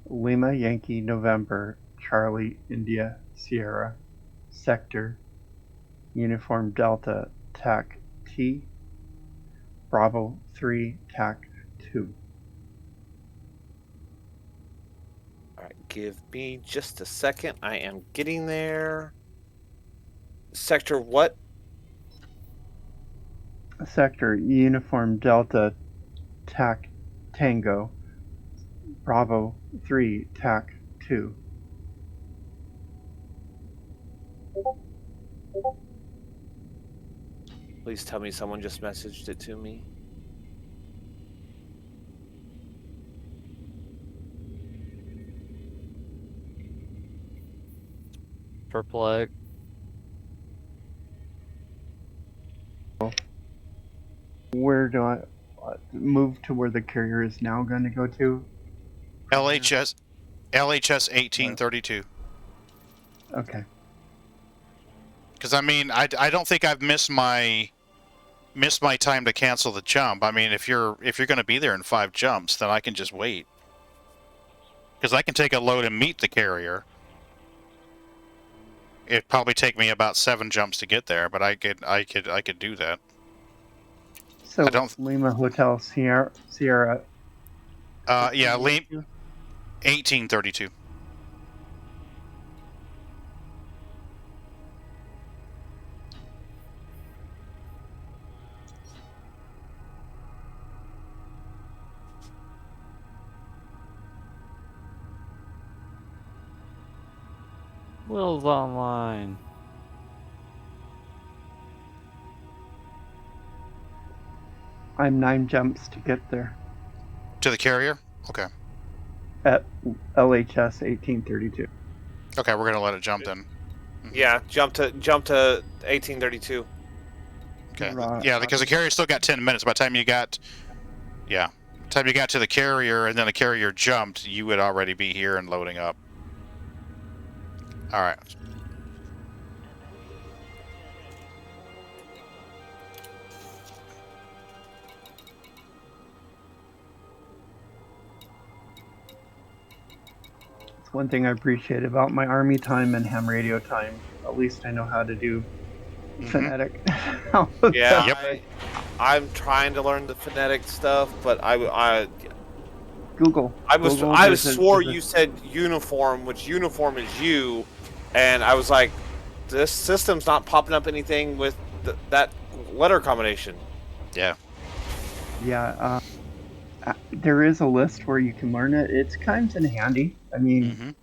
Speaker 3: Lima Yankee November Charlie India Sierra sector Uniform Delta TAC T Bravo 3 TAC 2.
Speaker 2: All right, give me just a second. I am getting there. Sector what?
Speaker 3: Sector Uniform Delta TAC Tango Bravo 3 TAC 2.
Speaker 2: Please tell me someone just messaged it to me.
Speaker 4: Purple egg.
Speaker 3: Where do I move to where the carrier is now going to go to?
Speaker 1: LHS 1832.
Speaker 3: Okay.
Speaker 1: Because I mean, I don't think I've missed my time to cancel the jump. I mean, if you're going to be there in 5 jumps, then I can just wait. Because I can take a load and meet the carrier. It'd probably take me about 7 jumps to get there, but I could do that.
Speaker 3: So
Speaker 1: I don't.
Speaker 3: Lima Hotel Sierra.
Speaker 1: Yeah, 1832.
Speaker 4: Will's online.
Speaker 3: I'm 9 jumps to get there.
Speaker 1: To the carrier? Okay.
Speaker 3: At LHS 1832.
Speaker 1: Okay, we're gonna let it jump then.
Speaker 2: Yeah, jump to 1832.
Speaker 1: Okay.
Speaker 3: Right.
Speaker 1: Yeah, because the carrier still got 10 minutes. By the time you got, by the time you got to the carrier and then the carrier jumped, you would already be here and loading up. All right.
Speaker 3: It's one thing I appreciate about my army time and ham radio time. At least I know how to do phonetic.
Speaker 2: Yeah,
Speaker 1: Yep.
Speaker 2: I'm trying to learn the phonetic stuff, but
Speaker 3: Google.
Speaker 2: I swore you said uniform, which uniform is you, and I was like, this system's not popping up anything with that letter combination.
Speaker 1: Yeah.
Speaker 3: Yeah. There is a list where you can learn it. It's kind of handy. I mean,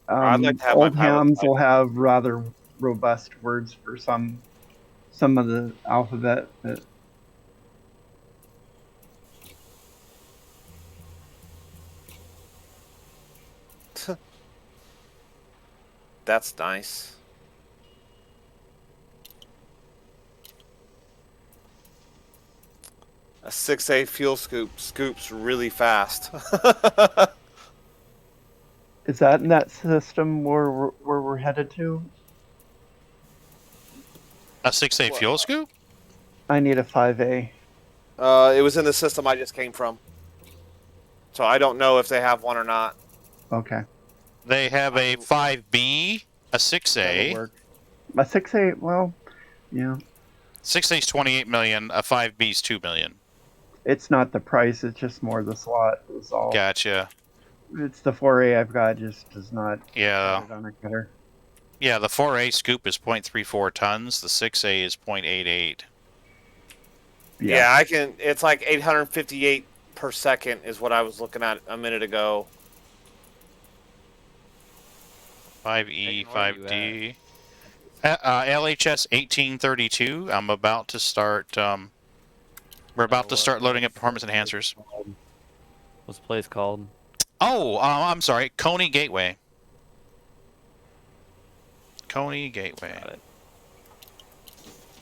Speaker 2: I'd like to have
Speaker 3: old
Speaker 2: my pilot
Speaker 3: hams will have rather robust words for some of the alphabet. But
Speaker 2: That's nice. A 6A fuel scoops really fast.
Speaker 3: is that in that system where we're headed to?
Speaker 1: A 6A fuel scoop?
Speaker 3: I need a 5A.
Speaker 2: It was in the system I just came from, so I don't know if they have one or not.
Speaker 3: Okay.
Speaker 1: They have a 5B, a 6A.
Speaker 3: That'll work. A 6A, well, yeah.
Speaker 1: 6A is 28 million. A 5B is 2 million.
Speaker 3: It's not the price, it's just more the slot is all.
Speaker 1: Gotcha.
Speaker 3: It's the 4A I've got just does not
Speaker 1: Yeah.
Speaker 3: put it on a cutter.
Speaker 1: Yeah, the 4A scoop is 0.34 tons. The 6A is 0.88.
Speaker 2: Yeah, I can. It's like 858 per second is what I was looking at a minute ago.
Speaker 1: 5E,
Speaker 4: Megan, where are you
Speaker 1: 5D. LHS 1832. I'm about to start. We're about to start loading up performance enhancers.
Speaker 4: What's the place called?
Speaker 1: Oh, I'm sorry. Coney Gateway. Coney Gateway.
Speaker 4: Got it.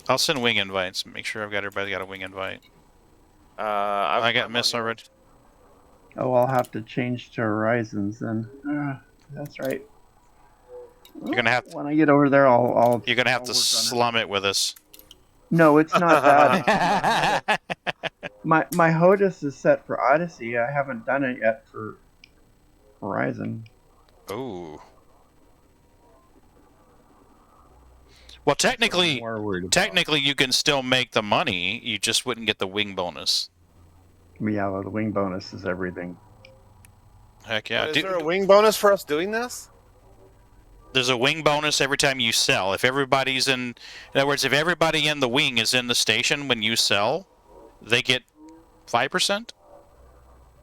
Speaker 1: I'll send wing invites. Make sure everybody got a wing invite.
Speaker 2: I
Speaker 1: got Miss already.
Speaker 3: Oh, I'll have to change to Horizons then. That's right.
Speaker 1: You're gonna have.
Speaker 3: When I get over there, I'll.
Speaker 1: You're gonna have
Speaker 3: I'll
Speaker 1: to
Speaker 3: work on it.
Speaker 1: slum it with us.
Speaker 3: No, it's not that. my HOTUS is set for Odyssey. I haven't done it yet for Horizon.
Speaker 1: Ooh. Well, technically, you can still make the money. You just wouldn't get the wing bonus.
Speaker 3: Yeah, well, the wing bonus is everything.
Speaker 1: Heck yeah!
Speaker 2: Is there a wing bonus for us doing this?
Speaker 1: There's a wing bonus every time you sell. If everybody's in other words, if everybody in the wing is in the station when you sell, they get 5%.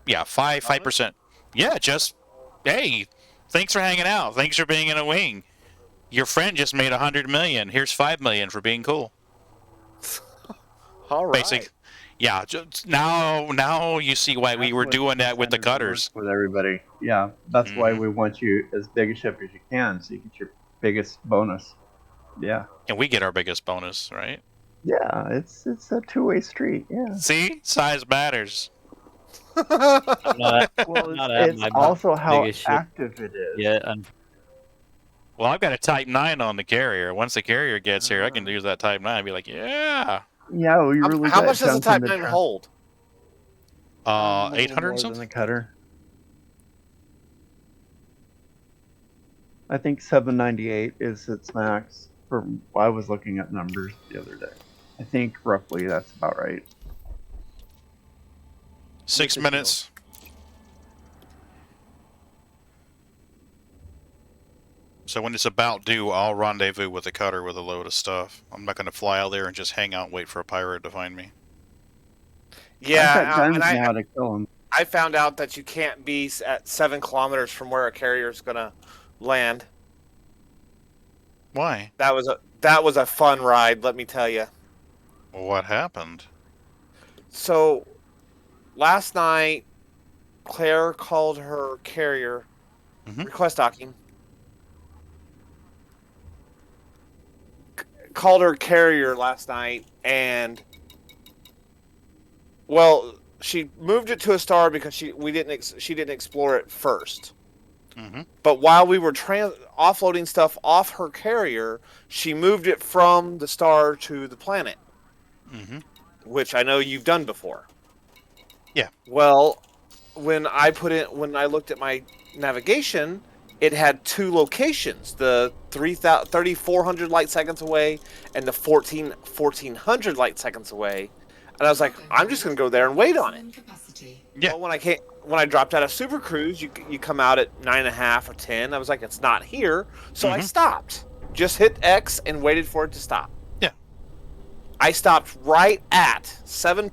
Speaker 1: Yeah, 5%. Yeah, just hey, thanks for hanging out. Thanks for being in a wing. Your friend just made 100 million. Here's 5 million for being cool.
Speaker 2: All right.
Speaker 1: Basic. Yeah. Now you see why we were doing that with the cutters.
Speaker 3: With everybody. Yeah, that's why we want you as big a ship as you can, so you get your biggest bonus. Yeah.
Speaker 1: And we get our biggest bonus, right?
Speaker 3: Yeah, it's a two-way street. Yeah.
Speaker 1: See, size matters.
Speaker 3: Well, it's also how active it is.
Speaker 4: Yeah.
Speaker 1: Well, I've got a Type 9 on the carrier. Once the carrier gets here, I can use that Type 9 and be like, yeah.
Speaker 3: Yeah, we really.
Speaker 2: How much does the Type 9 hold?
Speaker 1: 800 something.
Speaker 3: Than the cutter. I think 798 is its max. I was looking at numbers the other day. I think roughly that's about right.
Speaker 1: 6 minutes. So when it's about due, I'll rendezvous with the cutter with a load of stuff. I'm not going to fly out there and just hang out and wait for a pirate to find me.
Speaker 2: Yeah,
Speaker 3: and how to kill him.
Speaker 2: I found out that you can't be at 7 kilometers from where a carrier is going to land.
Speaker 1: Why?
Speaker 2: That was a fun ride, let me tell you.
Speaker 1: What happened?
Speaker 2: So, last night, Claire called her carrier, request docking. Called her carrier last night, and well, she moved it to a star because she didn't explore it first. But while we were offloading stuff off her carrier, she moved it from the star to the planet, which I know you've done before.
Speaker 1: Yeah.
Speaker 2: Well, when I looked at my navigation, it had 2 locations: the 3,400 light seconds away and the 1,400 light seconds away. And I was like, I'm just gonna go there and wait on it. Yeah. Well, when I dropped out of Super Cruise, you come out at 9.5 or 10. I was like, it's not here, so I stopped. Just hit X and waited for it to stop.
Speaker 1: Yeah.
Speaker 2: I stopped right at 7.00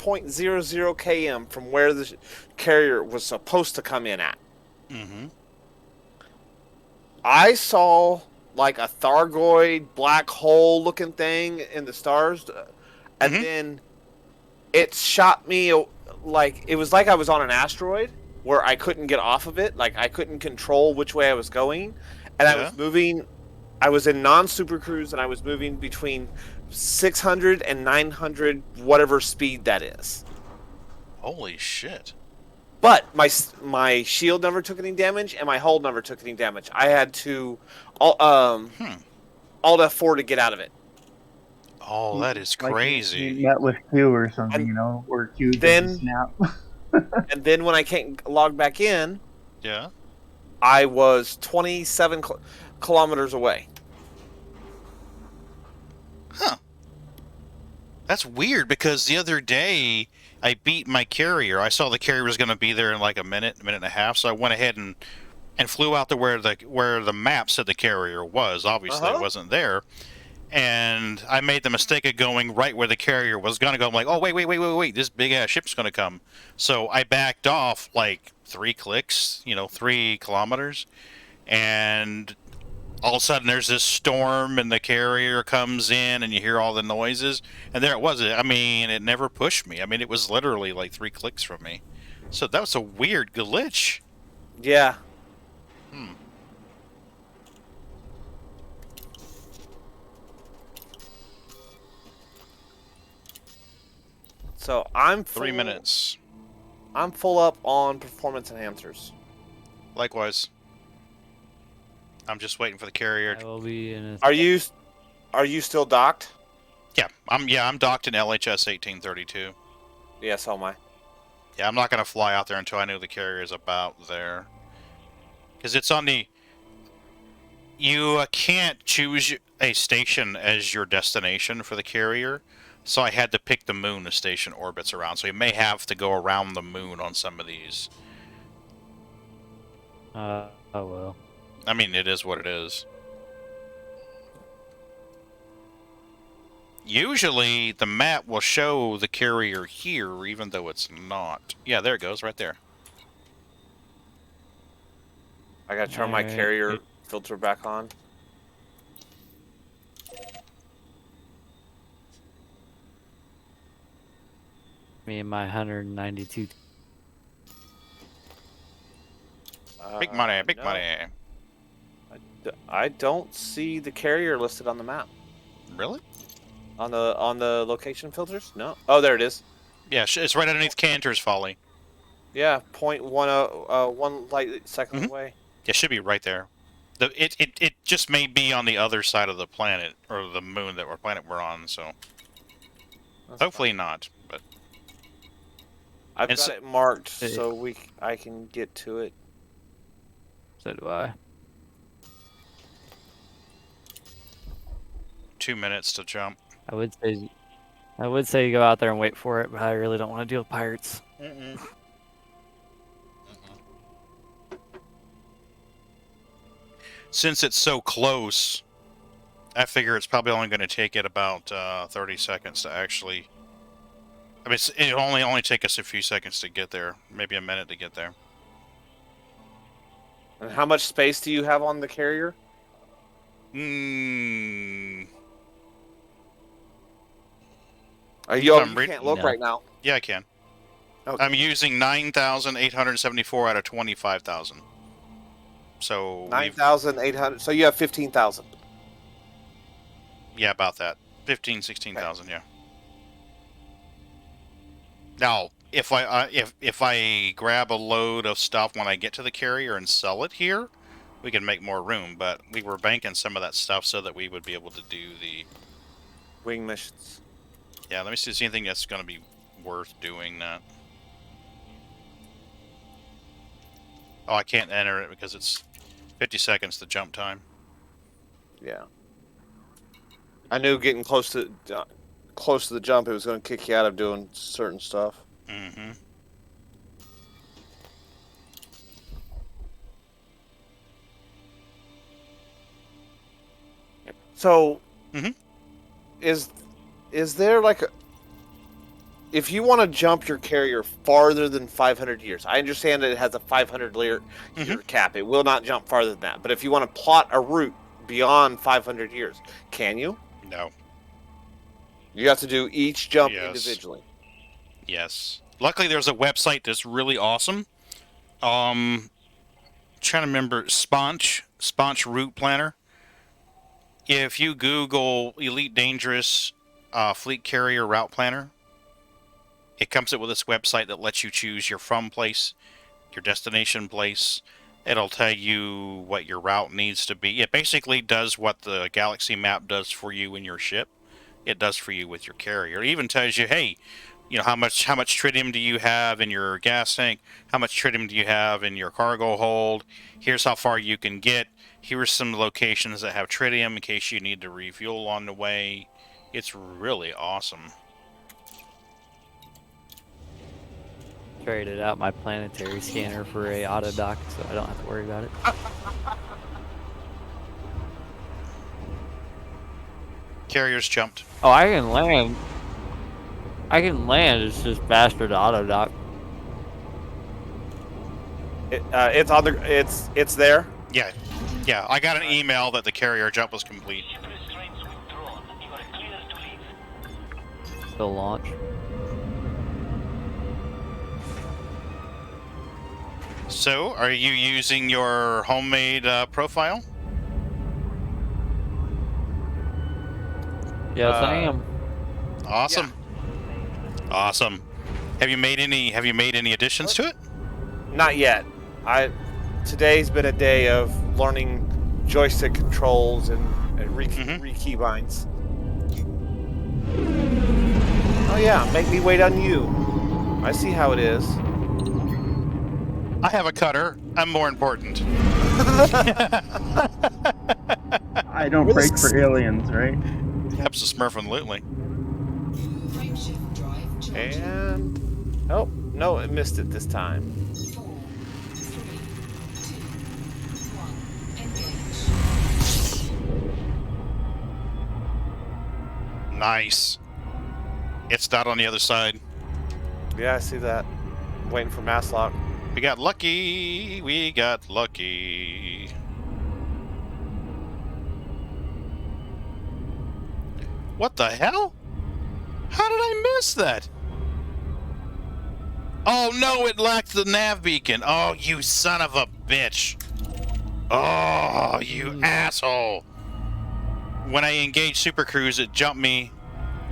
Speaker 2: km from where the carrier was supposed to come in at. I saw like a Thargoid black hole looking thing in the stars, and then it shot me like it was like I was on an asteroid where I couldn't get off of it. Like I couldn't control which way I was going, and I was moving. I was in non-super cruise, and I was moving between 600 and 900, whatever speed that is.
Speaker 1: Holy shit!
Speaker 2: But my shield never took any damage, and my hull never took any damage. I had to Alt F4 to get out of it.
Speaker 1: Oh, that is crazy.
Speaker 3: You met with Q or something, or Q didn't snap.
Speaker 2: And then when I can't log back in,
Speaker 1: yeah,
Speaker 2: I was 27 kilometers away.
Speaker 1: Huh. That's weird because the other day I beat my carrier. I saw the carrier was going to be there in like a minute and a half, so I went ahead and flew out to where the map said the carrier was. Obviously, it wasn't there. And I made the mistake of going right where the carrier was gonna go. I'm like, oh wait, this big ass ship's gonna come. So I backed off like 3 clicks, 3 kilometers, and all of a sudden there's this storm and the carrier comes in and you hear all the noises, and there it was. I mean, it never pushed me. I mean, it was literally like 3 clicks from me. So that was a weird glitch.
Speaker 2: Yeah. So I'm
Speaker 1: 3 minutes.
Speaker 2: I'm full up on performance enhancers.
Speaker 1: Likewise. I'm just waiting for the carrier.
Speaker 4: I will be in a...
Speaker 2: Are you still docked?
Speaker 1: Yeah, I'm docked in LHS 1832.
Speaker 2: Yeah, so am I.
Speaker 1: Yeah, I'm not gonna fly out there until I know the carrier is about there. Because it's on the... You can't choose a station as your destination for the carrier, so I had to pick the moon the station orbits around. So you may have to go around the moon on some of these.
Speaker 4: Oh well.
Speaker 1: I mean, it is what it is. Usually, the map will show the carrier here, even though it's not. Yeah, there it goes, right there.
Speaker 2: I gotta turn my carrier filter back on.
Speaker 4: Me and my 192.
Speaker 1: Big money, big
Speaker 2: No.
Speaker 1: money.
Speaker 2: I don't see the carrier listed on the map.
Speaker 1: Really?
Speaker 2: On the location filters? No. Oh, there it is.
Speaker 1: Yeah, it's right underneath Cantor's Folly.
Speaker 2: Yeah, 1 light second away.
Speaker 1: It should be right there. It just may be on the other side of the planet, or the moon that planet we're on, so...
Speaker 2: That's
Speaker 1: Hopefully
Speaker 2: fine.
Speaker 1: not, but...
Speaker 2: I've
Speaker 1: And
Speaker 2: got
Speaker 1: so-
Speaker 2: it marked so I can get to it.
Speaker 4: So do I.
Speaker 1: 2 minutes to jump.
Speaker 4: I would say you go out there and wait for it, but I really don't want to deal with pirates.
Speaker 1: Since it's so close, I figure it's probably only going to take it about 30 seconds to actually... I mean, it'll only take us a few seconds to get there. Maybe a minute to get there.
Speaker 2: And how much space do you have on the carrier?
Speaker 1: Mm,
Speaker 2: You
Speaker 1: I'm
Speaker 2: can't look right now.
Speaker 1: yeah, I can.
Speaker 2: Okay.
Speaker 1: I'm using 9,874 out of 25,000. So
Speaker 2: 9,800. So you have 15,000.
Speaker 1: yeah, about that. 15, 16,000, yeah. Now, if I grab a load of stuff when I get to the carrier and sell it here, we can make more room. But we were banking some of that stuff so that we would be able to do the...
Speaker 2: Wing missions.
Speaker 1: Yeah, let me see if there's anything that's going to be worth doing that. Oh, I can't enter it because it's 50 seconds to jump time.
Speaker 2: Yeah. I knew getting close to the jump, it was going to kick you out of doing certain stuff.
Speaker 1: Mm-hmm.
Speaker 2: So,
Speaker 1: Mhm.
Speaker 2: is there like a... If you want to jump your carrier farther than 500 years, I understand that it has a 500 year cap. It will not jump farther than that. But if you want to plot a route beyond 500 years, can you?
Speaker 1: No.
Speaker 2: You have to do each jump
Speaker 1: Yes.
Speaker 2: individually.
Speaker 1: Yes. Luckily, there's a website that's really awesome. Trying to remember Sponge Route Planner. If you Google Elite Dangerous Fleet Carrier Route Planner, it comes up with this website that lets you choose your from place, your destination place. It'll tell you what your route needs to be. It basically does what the galaxy map does for you in your ship. It does for you with your carrier. It even tells you, hey, how much tritium do you have in your gas tank? How much tritium do you have in your cargo hold? Here's how far you can get. Here are some locations that have tritium in case you need to refuel on the way. It's really awesome.
Speaker 4: Traded out my planetary scanner for a Autodock, so I don't have to worry about it.
Speaker 1: Carrier's jumped.
Speaker 4: Oh, I can land. I can land. It's just bastard Autodock.
Speaker 2: It's on the. It's there.
Speaker 1: Yeah. Yeah, I got an email that the carrier jump was complete.
Speaker 4: Still launch.
Speaker 1: So, are you using your homemade profile?
Speaker 4: Yes, I am.
Speaker 1: Awesome. Awesome. Have you made any additions to it?
Speaker 2: Not yet. Today's been a day of learning joystick controls and re-keybinds. Oh yeah, make me wait on you. I see how it is.
Speaker 1: I have a cutter. I'm more important.
Speaker 3: I don't break for aliens, right?
Speaker 1: Absolutely.
Speaker 7: Frameshift drive charging.
Speaker 2: And oh no, it missed it this time.
Speaker 7: 4, 3, 2, 1. Engage.
Speaker 1: Nice. It's not on the other side.
Speaker 2: Yeah, I see that. Waiting for mass lock.
Speaker 1: We got lucky. We got lucky. What the hell? How did I miss that? Oh no, it lacked the nav beacon. Oh, you son of a bitch. Oh, you asshole. When I engaged Super Cruise, it jumped me.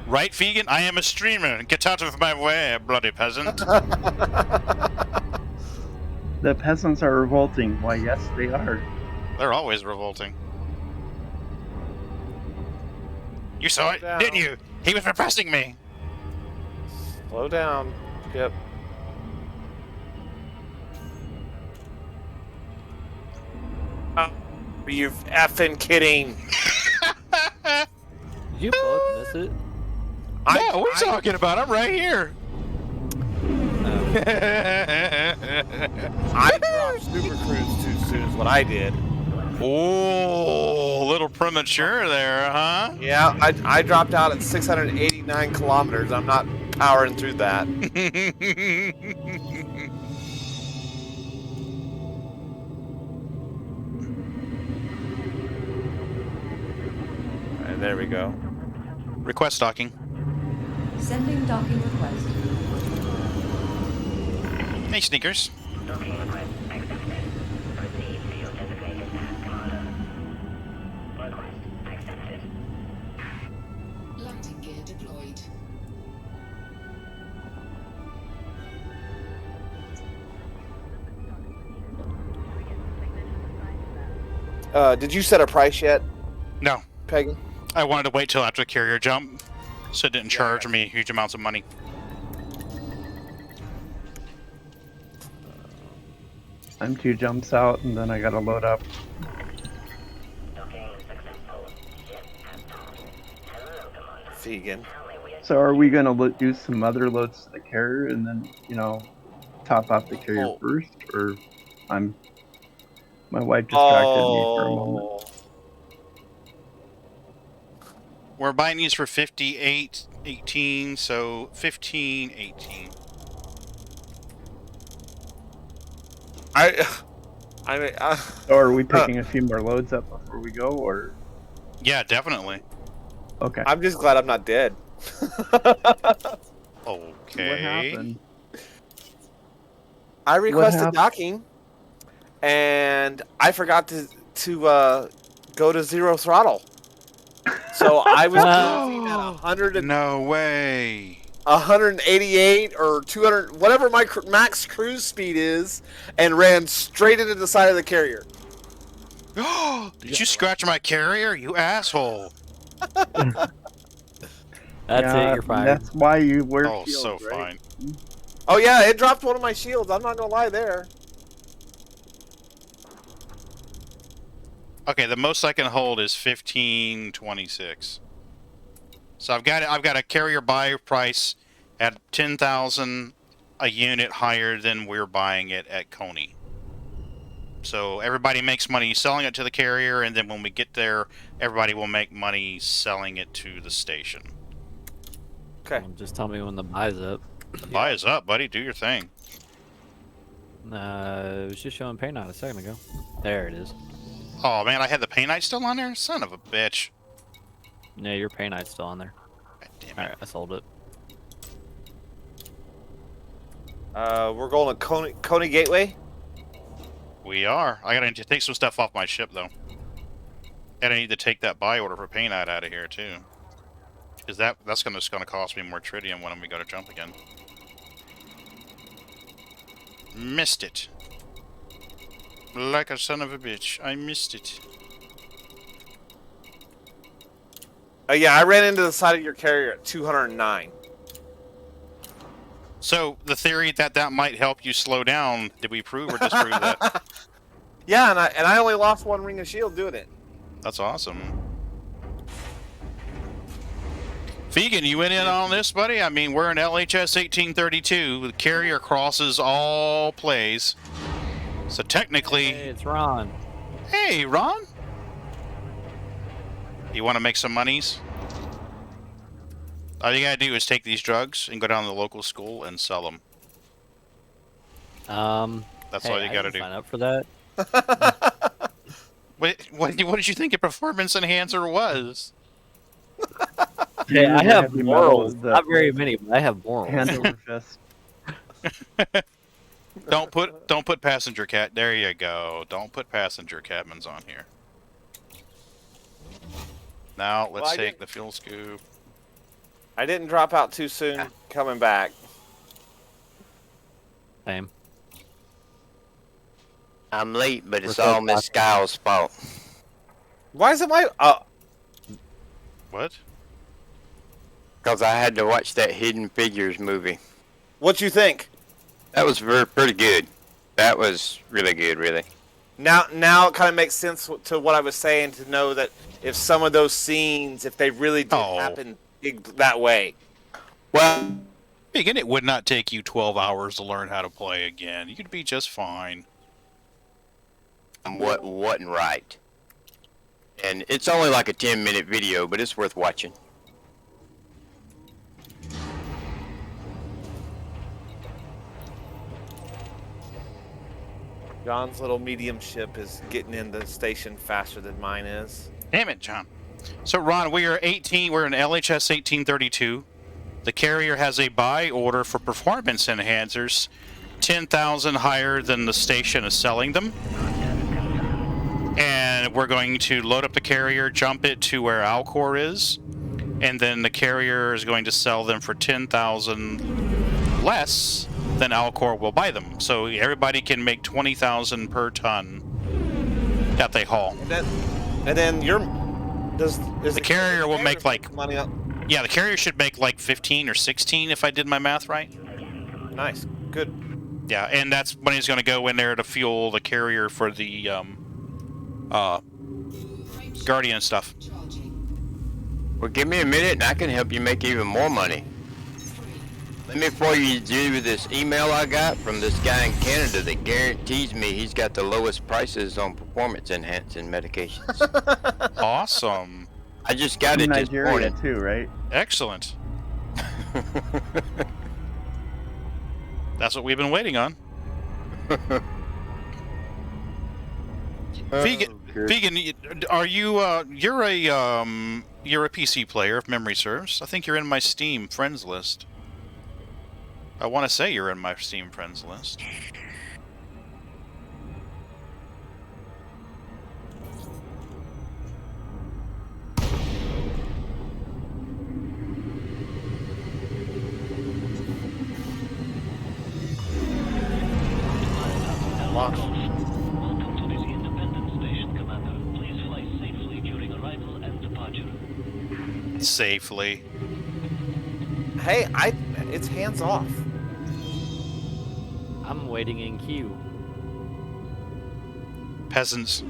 Speaker 1: Right, Vegan? I am a streamer. Get out of my way, bloody peasant.
Speaker 3: The peasants are revolting. Why, yes, they are.
Speaker 1: They're always revolting. You saw it,
Speaker 2: Down.
Speaker 1: didn't you? He was repressing me.
Speaker 2: Slow down. Yep. Oh, you effing kidding.
Speaker 4: Did you both miss it?
Speaker 1: Yeah, we're talking about him right here.
Speaker 2: I dropped Super Cruise too soon is what I did.
Speaker 1: Oh, a little premature there, huh?
Speaker 2: Yeah, I dropped out at 689 kilometers. I'm not powering through that. All right, there we go.
Speaker 1: Request docking.
Speaker 6: Sending docking request.
Speaker 1: Hey, Sneakers.
Speaker 7: Landing gear deployed.
Speaker 2: Did you set a price yet,
Speaker 1: No,
Speaker 2: Pagan?
Speaker 1: I wanted to wait till after the carrier jump, so it didn't charge me huge amounts of money.
Speaker 3: I'm 2 jumps out, and then I gotta load up.
Speaker 2: Vegan.
Speaker 3: So are we gonna do some other loads to the carrier, and then, top off the carrier
Speaker 2: Oh.
Speaker 3: first? Or my wife distracted me for a moment.
Speaker 1: We're buying these for 58.18, so 15.18.
Speaker 2: I mean,
Speaker 3: So are we picking a few more loads up before we go, or?
Speaker 1: Yeah, definitely.
Speaker 3: Okay.
Speaker 2: I'm just glad I'm not dead.
Speaker 1: Okay.
Speaker 3: What happened?
Speaker 2: I requested
Speaker 3: happened?
Speaker 2: docking, and I forgot to go to 0 throttle. So I was cruising at 100 and
Speaker 1: No way.
Speaker 2: 188 or 200, whatever my max cruise speed is, and ran straight into the side of the carrier.
Speaker 1: Did you scratch my carrier, you asshole?
Speaker 4: That's it, you're fired.
Speaker 3: That's why you wear
Speaker 1: Oh,
Speaker 3: shields,
Speaker 1: so
Speaker 3: right?
Speaker 1: fine.
Speaker 2: Oh yeah, it dropped one of my shields. I'm not gonna lie there.
Speaker 1: Okay, the most I can hold is 15.26. So I've got a carrier buy price at 10,000 a unit higher than we're buying it at Coney. So everybody makes money selling it to the carrier, and then when we get there, everybody will make money selling it to the station.
Speaker 2: Okay.
Speaker 4: Well, just tell me when the buy's up.
Speaker 1: The buy is up, buddy. Do your thing.
Speaker 4: It was just showing paint out a second ago. There it is.
Speaker 1: Oh man, I had the paint night still on there. Son of a bitch.
Speaker 4: Yeah, your paint night's still on there.
Speaker 1: God damn it.
Speaker 4: Alright, I sold it.
Speaker 2: We're going to Coney Gateway.
Speaker 1: We are. I gotta need to take some stuff off my ship though. And I need to take that buy order for paint night out of here too. Because that's gonna cost me more tritium when we go to jump again. Missed it. Like a son of a bitch. I missed it.
Speaker 2: Yeah, I ran into the side of your carrier at 209.
Speaker 1: So the theory that might help you slow down, did we prove or disprove that?
Speaker 2: Yeah, and I only lost 1 ring of shield doing it.
Speaker 1: That's awesome. Vegan, you went in on this, buddy? I mean, we're in LHS 1832. The carrier crosses all plays. So technically...
Speaker 4: Hey, it's Ron.
Speaker 1: Hey, Ron? You want to make some monies? All you gotta do is take these drugs and go down to the local school and sell them. That's
Speaker 4: hey,
Speaker 1: all you gotta do.
Speaker 4: Sign up for that.
Speaker 1: What did you think a performance enhancer was?
Speaker 4: Hey, I have
Speaker 3: Heavy
Speaker 4: morals.
Speaker 3: metal,
Speaker 4: Not very many, but I have morals.
Speaker 3: Hand over fist.
Speaker 1: Don't put passenger cat. There you go. Don't put passenger Catmans on here. Now let's
Speaker 2: Well,
Speaker 1: take the fuel scoop.
Speaker 2: I didn't drop out too soon coming back.
Speaker 4: Same.
Speaker 8: I'm late, but it's
Speaker 4: We're
Speaker 8: all
Speaker 4: so
Speaker 8: Miss Skyle's fault.
Speaker 2: Why is it my...
Speaker 1: What?
Speaker 8: Because I had to watch that Hidden Figures movie.
Speaker 2: What you think?
Speaker 8: That was pretty good. That was really good, really.
Speaker 2: Now it kind of makes sense to what I was saying, to know that if some of those scenes, if they really did happen that way.
Speaker 8: Well,
Speaker 1: Again, it would not take you 12 hours to learn how to play again. You'd be just fine.
Speaker 8: what wasn't right. And it's only like a 10-minute video, but it's worth watching.
Speaker 2: John's little medium ship is getting in the station faster than mine is.
Speaker 1: Damn it, John. So, Ron, we're in LHS 1832. The carrier has a buy order for performance enhancers, 10,000 higher than the station is selling them. And we're going to load up the carrier, jump it to where Alcor is, and then the carrier is going to sell them for 10,000 less than Alcor will buy them. So everybody can make 20,000 per ton that they haul.
Speaker 2: And then the
Speaker 1: carrier will make like
Speaker 2: money up.
Speaker 1: Yeah, the carrier should make like 15 or 16 if I did my math right.
Speaker 2: Nice, good.
Speaker 1: Yeah, and that's when he's going to go in there to fuel the carrier for the Guardian stuff.
Speaker 8: Well, give me a minute and I can help you make even more money. Let me forward you this email I got from this guy in Canada that guarantees me he's got the lowest prices on performance-enhancing medications.
Speaker 1: Awesome.
Speaker 8: I just got
Speaker 3: In
Speaker 8: it this
Speaker 3: Nigeria
Speaker 8: morning.
Speaker 3: too, right?
Speaker 1: Excellent. That's what we've been waiting on. Vegan, are you you're a PC player if memory serves. I think you're in my Steam friends list. I want to say you're in my Steam friends list.
Speaker 2: Launch.
Speaker 9: Welcome to this independent station, Commander. Please fly safely during arrival and departure.
Speaker 1: Safely.
Speaker 2: Hey, it's hands off.
Speaker 4: I'm waiting in queue.
Speaker 1: Peasants.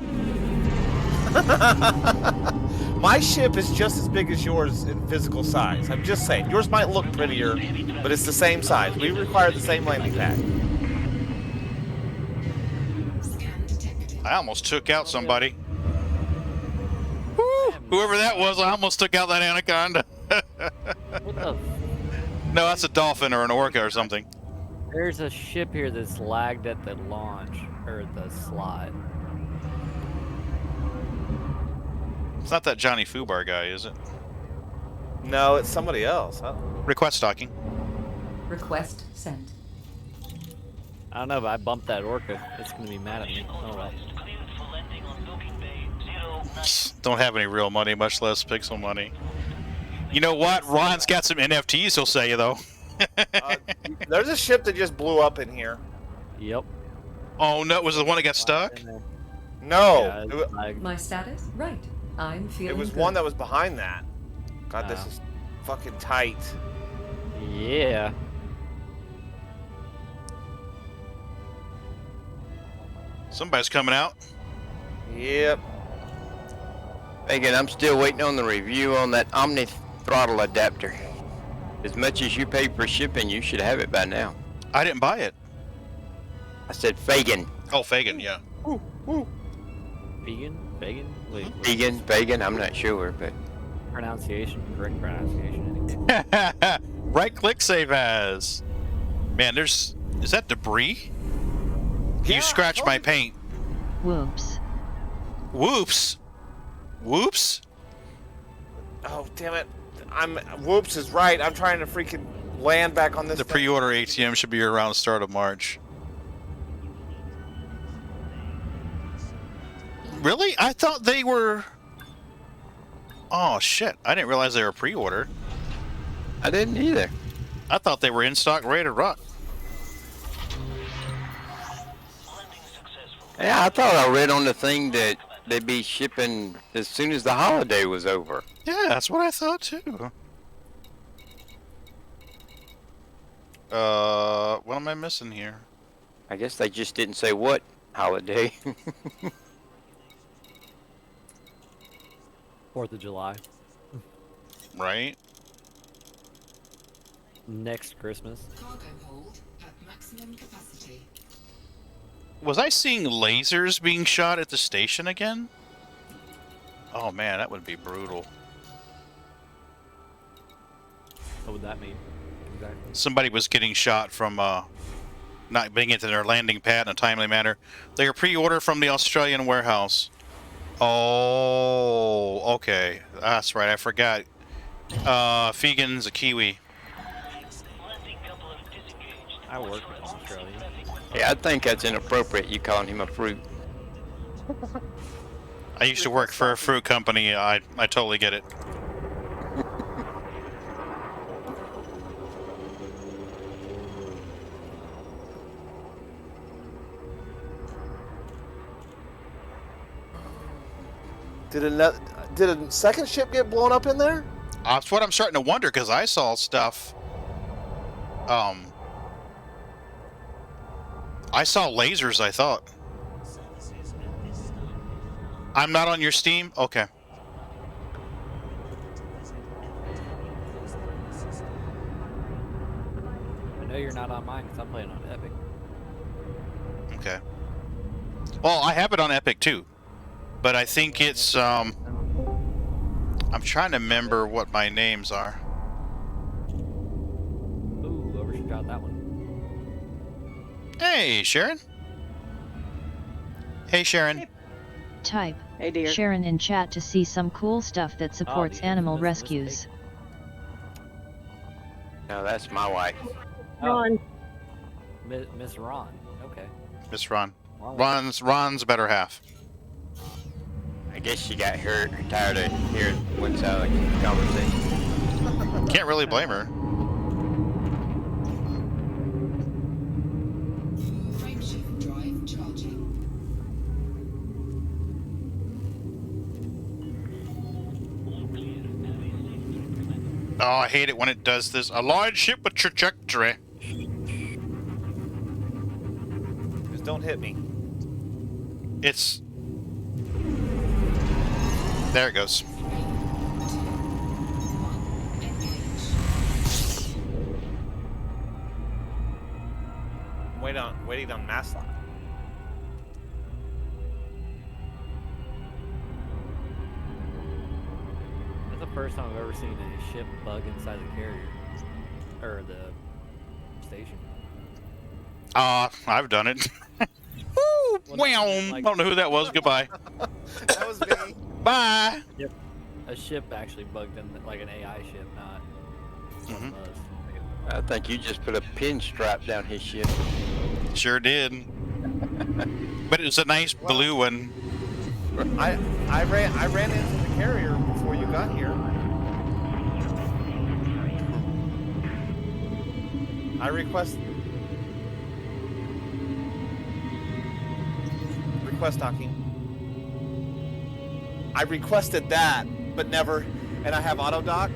Speaker 2: My ship is just as big as yours in physical size. I'm just saying. Yours might look prettier, but it's the same size. We require the same landing pad.
Speaker 7: Scan detected.
Speaker 1: I almost took out somebody. Woo! Whoever that was, I almost took out that anaconda.
Speaker 4: What the?
Speaker 1: No, that's a dolphin or an orca or something.
Speaker 4: There's a ship here that's lagged at the launch or the slot.
Speaker 1: It's not that Johnny Fubar guy, is it?
Speaker 2: No, it's somebody else. Huh?
Speaker 1: Request docking.
Speaker 6: Request sent.
Speaker 4: I don't know, but I bumped that orca. It's gonna be mad at me. Oh well.
Speaker 9: Cleared for landing on docking bay 09.
Speaker 1: Don't have any real money, much less pixel money. You know what? Ron's got some NFTs, he'll say, though.
Speaker 2: There's a ship that just blew up in here.
Speaker 4: Yep.
Speaker 1: Oh, no, was it the one that got stuck?
Speaker 2: No,
Speaker 4: Yeah, it's lagged.
Speaker 6: My status? Right. I'm feeling
Speaker 2: it was
Speaker 6: good.
Speaker 2: one that was behind that. God, this
Speaker 4: Oh.
Speaker 2: is fucking tight.
Speaker 4: Yeah.
Speaker 1: Somebody's coming out.
Speaker 2: Yep.
Speaker 8: Megan, I'm still waiting on the review on that Omni throttle adapter. As much as you pay for shipping, you should have it by now.
Speaker 1: I didn't buy it.
Speaker 8: I said Fagan.
Speaker 1: Oh, Fagan, yeah.
Speaker 4: Vegan? Vegan? Wait.
Speaker 8: Fagan, I'm not sure, but...
Speaker 4: Correct pronunciation. Anyway.
Speaker 1: Right click save as. Man, there's... Is that debris?
Speaker 2: Yeah,
Speaker 1: You scratched my paint.
Speaker 5: Whoops.
Speaker 1: Whoops. Whoops.
Speaker 2: Oh, damn it. Whoops is right. I'm trying to freaking land back on this
Speaker 1: The
Speaker 2: thing.
Speaker 1: pre-order ATM should be around the start of March. Really? I thought they were... Oh, shit. I didn't realize they were pre-order.
Speaker 8: I didn't either.
Speaker 1: I thought they were in stock, ready to rock.
Speaker 9: Landing successful.
Speaker 8: Yeah, I thought I read on the thing that they'd be shipping as soon as the holiday was over.
Speaker 1: Yeah, that's what I thought, too. What am I missing here?
Speaker 8: I guess they just didn't say what holiday.
Speaker 4: 4th of July.
Speaker 1: Right?
Speaker 4: Next Christmas.
Speaker 7: Cargo hold at maximum capacity.
Speaker 1: Was I seeing lasers being shot at the station again? Oh man, that would be brutal.
Speaker 4: What would that mean? Exactly.
Speaker 1: Somebody was getting shot from not being into their landing pad in a timely manner. They were pre-ordered from the Australian warehouse. Oh, okay. That's right, I forgot. Fegan's a Kiwi.
Speaker 9: Landing couple of disengaged.
Speaker 4: I work in Australia.
Speaker 8: Yeah, I think that's inappropriate, you calling him a fruit.
Speaker 1: I used to work for a fruit company. I totally get it.
Speaker 2: Did a second ship get blown up in there?
Speaker 1: That's what I'm starting to wonder, because I saw stuff. I saw lasers, I thought. I'm not on your Steam? Okay.
Speaker 4: I know you're not on mine because I'm playing on Epic.
Speaker 1: Okay. Well, I have it on Epic too. But I think it's, I'm trying to remember what my names are.
Speaker 4: Ooh, overshot that one.
Speaker 1: Hey, Sharon. Hey, Sharon.
Speaker 5: Type
Speaker 10: Hey dear.
Speaker 5: Sharon in chat to see some cool stuff that supports
Speaker 4: the
Speaker 5: animal
Speaker 4: infamous
Speaker 5: rescues.
Speaker 4: mistake.
Speaker 8: No, that's my wife.
Speaker 10: Ron.
Speaker 4: Miss Ron. Okay.
Speaker 1: Miss Ron.
Speaker 4: Wrong with
Speaker 1: Ron's better half.
Speaker 8: I guess she got hurt, tired of hearing one side of the conversation.
Speaker 1: Can't really blame her.
Speaker 7: Frameshift drive charging.
Speaker 1: Oh, I hate it when it does this. Aligned ship with trajectory.
Speaker 2: Just don't hit me.
Speaker 1: It's... There it goes.
Speaker 2: I'm waiting on mass lock.
Speaker 4: first time I've ever seen a ship bug inside the carrier. Or the station.
Speaker 1: I've done it. Woo! Wow! I don't know who that was. Goodbye.
Speaker 2: That was me.
Speaker 1: Bye!
Speaker 4: Yep. A ship actually bugged in, like an AI ship, not one of us.
Speaker 8: I think you just put a pinstripe down his ship.
Speaker 1: Sure did. But it was a nice blue one.
Speaker 2: I ran into the carrier before you got here. I request docking. I requested that, but never, and I have Autodock,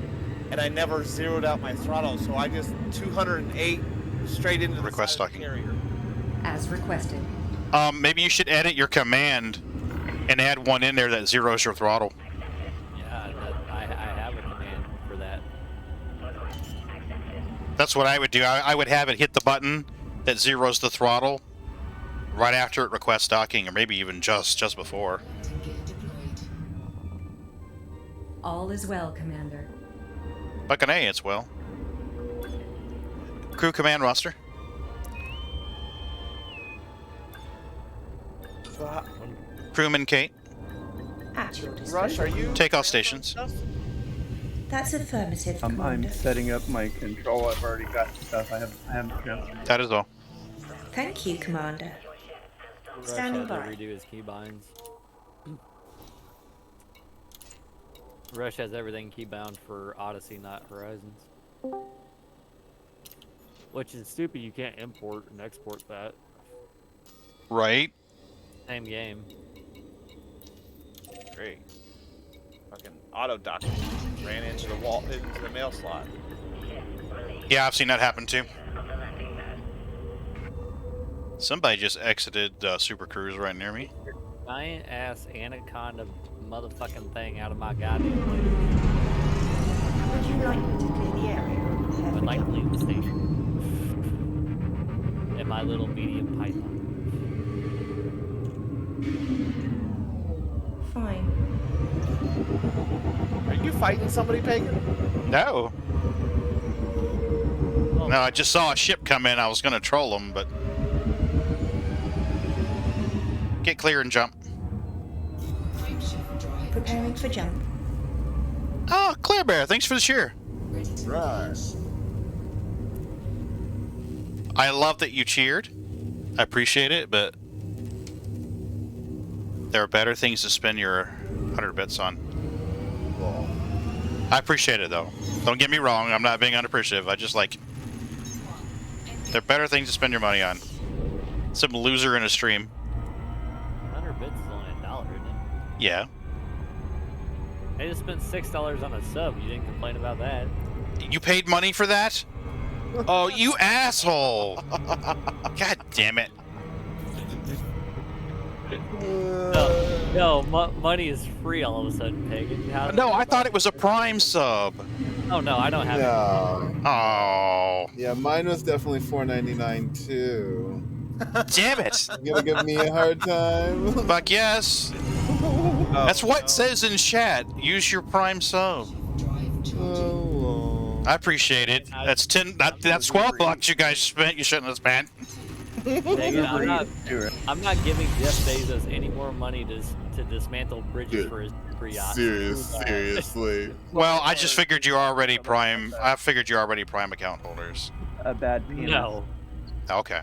Speaker 2: and I never zeroed out my throttle, so I just 208 straight into the
Speaker 1: Request
Speaker 2: side of the
Speaker 1: docking.
Speaker 2: carrier.
Speaker 6: As requested.
Speaker 1: Maybe you should edit your command and add one in there that zeroes your throttle.
Speaker 4: Yeah, I have a command for that.
Speaker 1: That's what I would do. I would have it hit the button that zeroes the throttle right after it requests docking, or maybe even just before.
Speaker 7: Landing gear deployed.
Speaker 6: All is well, Commander.
Speaker 1: Fucking A, it's well. Crew command roster. Crewman Kate.
Speaker 10: At your disposal.
Speaker 2: Rush, are you
Speaker 1: Takeoff stations.
Speaker 10: That's affirmative,
Speaker 3: I'm
Speaker 10: Commander.
Speaker 3: setting up my control. I've already got stuff. I haven't transferred.
Speaker 1: That is all.
Speaker 10: Thank you, Commander. Standing
Speaker 4: Rush had
Speaker 10: by.
Speaker 4: to redo his keybinds. Rush has everything keybound for Odyssey, not Horizons. Which is stupid. You can't import and export that.
Speaker 1: Right.
Speaker 4: Same game.
Speaker 2: Great. Fucking Autodock ran into the mail slot.
Speaker 1: Yeah, I've seen that happen too. Somebody just exited Super Cruise right near me.
Speaker 4: Giant ass anaconda motherfucking thing out of my goddamn way.
Speaker 10: Would you like me to clear the area?
Speaker 4: I would like to leave the station. And my little medium python.
Speaker 10: Fine.
Speaker 2: Are you fighting somebody, Pagan?
Speaker 1: No. No, I just saw a ship come in. I was going to troll them, but... Get clear and jump.
Speaker 7: Frameshift drive
Speaker 10: Preparing for jump.
Speaker 1: Oh, Claire Bear, thanks for the cheer.
Speaker 7: ready to launch.
Speaker 1: I love that you cheered. I appreciate it, but... There are better things to spend your 100 bits on. I appreciate it, though. Don't get me wrong, I'm not being unappreciative. I just like... There are better things to spend your money on. Some loser in a stream.
Speaker 4: 100 bits is only $1, isn't it?
Speaker 1: Yeah.
Speaker 4: I just spent $6 on a sub. You didn't complain about that.
Speaker 1: You paid money for that? Oh, you asshole! God damn it.
Speaker 4: No, money is free all of a sudden, Pagan.
Speaker 1: No, I thought it was a Prime sub.
Speaker 4: Oh, no, I don't have it.
Speaker 1: Oh.
Speaker 11: Yeah, mine was definitely $4.99 too.
Speaker 1: Damn it.
Speaker 11: You gonna give me a hard time?
Speaker 1: Fuck yes. That's what says in chat. Use your Prime sub.
Speaker 11: Oh,
Speaker 1: I appreciate it. That's 10. That's 12 bucks you guys spent. You shouldn't have spent.
Speaker 4: Pagan, I'm not giving Jeff Bezos any more money to dismantle bridges for his super yacht.
Speaker 11: seriously.
Speaker 1: Well, I just figured you already Prime. I figured you're already Prime account holders.
Speaker 3: A bad penis.
Speaker 4: No.
Speaker 1: Okay.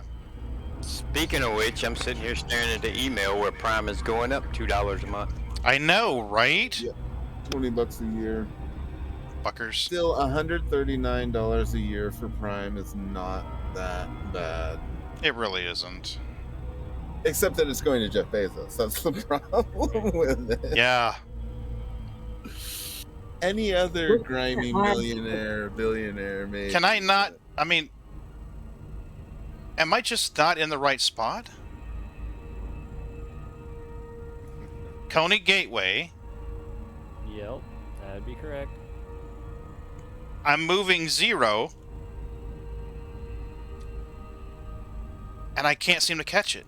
Speaker 8: Speaking of which, I'm sitting here staring at the email where Prime is going up $2 a month.
Speaker 1: I know, right?
Speaker 11: Yeah. $20 a year.
Speaker 1: Fuckers.
Speaker 11: Still, $139 a year for Prime is not that bad.
Speaker 1: It really isn't.
Speaker 11: Except that it's going to Jeff Bezos. That's the problem with it.
Speaker 1: Yeah.
Speaker 11: Any other grimy millionaire, billionaire, maybe.
Speaker 1: Can I not? I mean, am I just not in the right spot? Coney Gateway.
Speaker 4: Yep, that'd be correct.
Speaker 1: I'm moving 0. And I can't seem to catch it.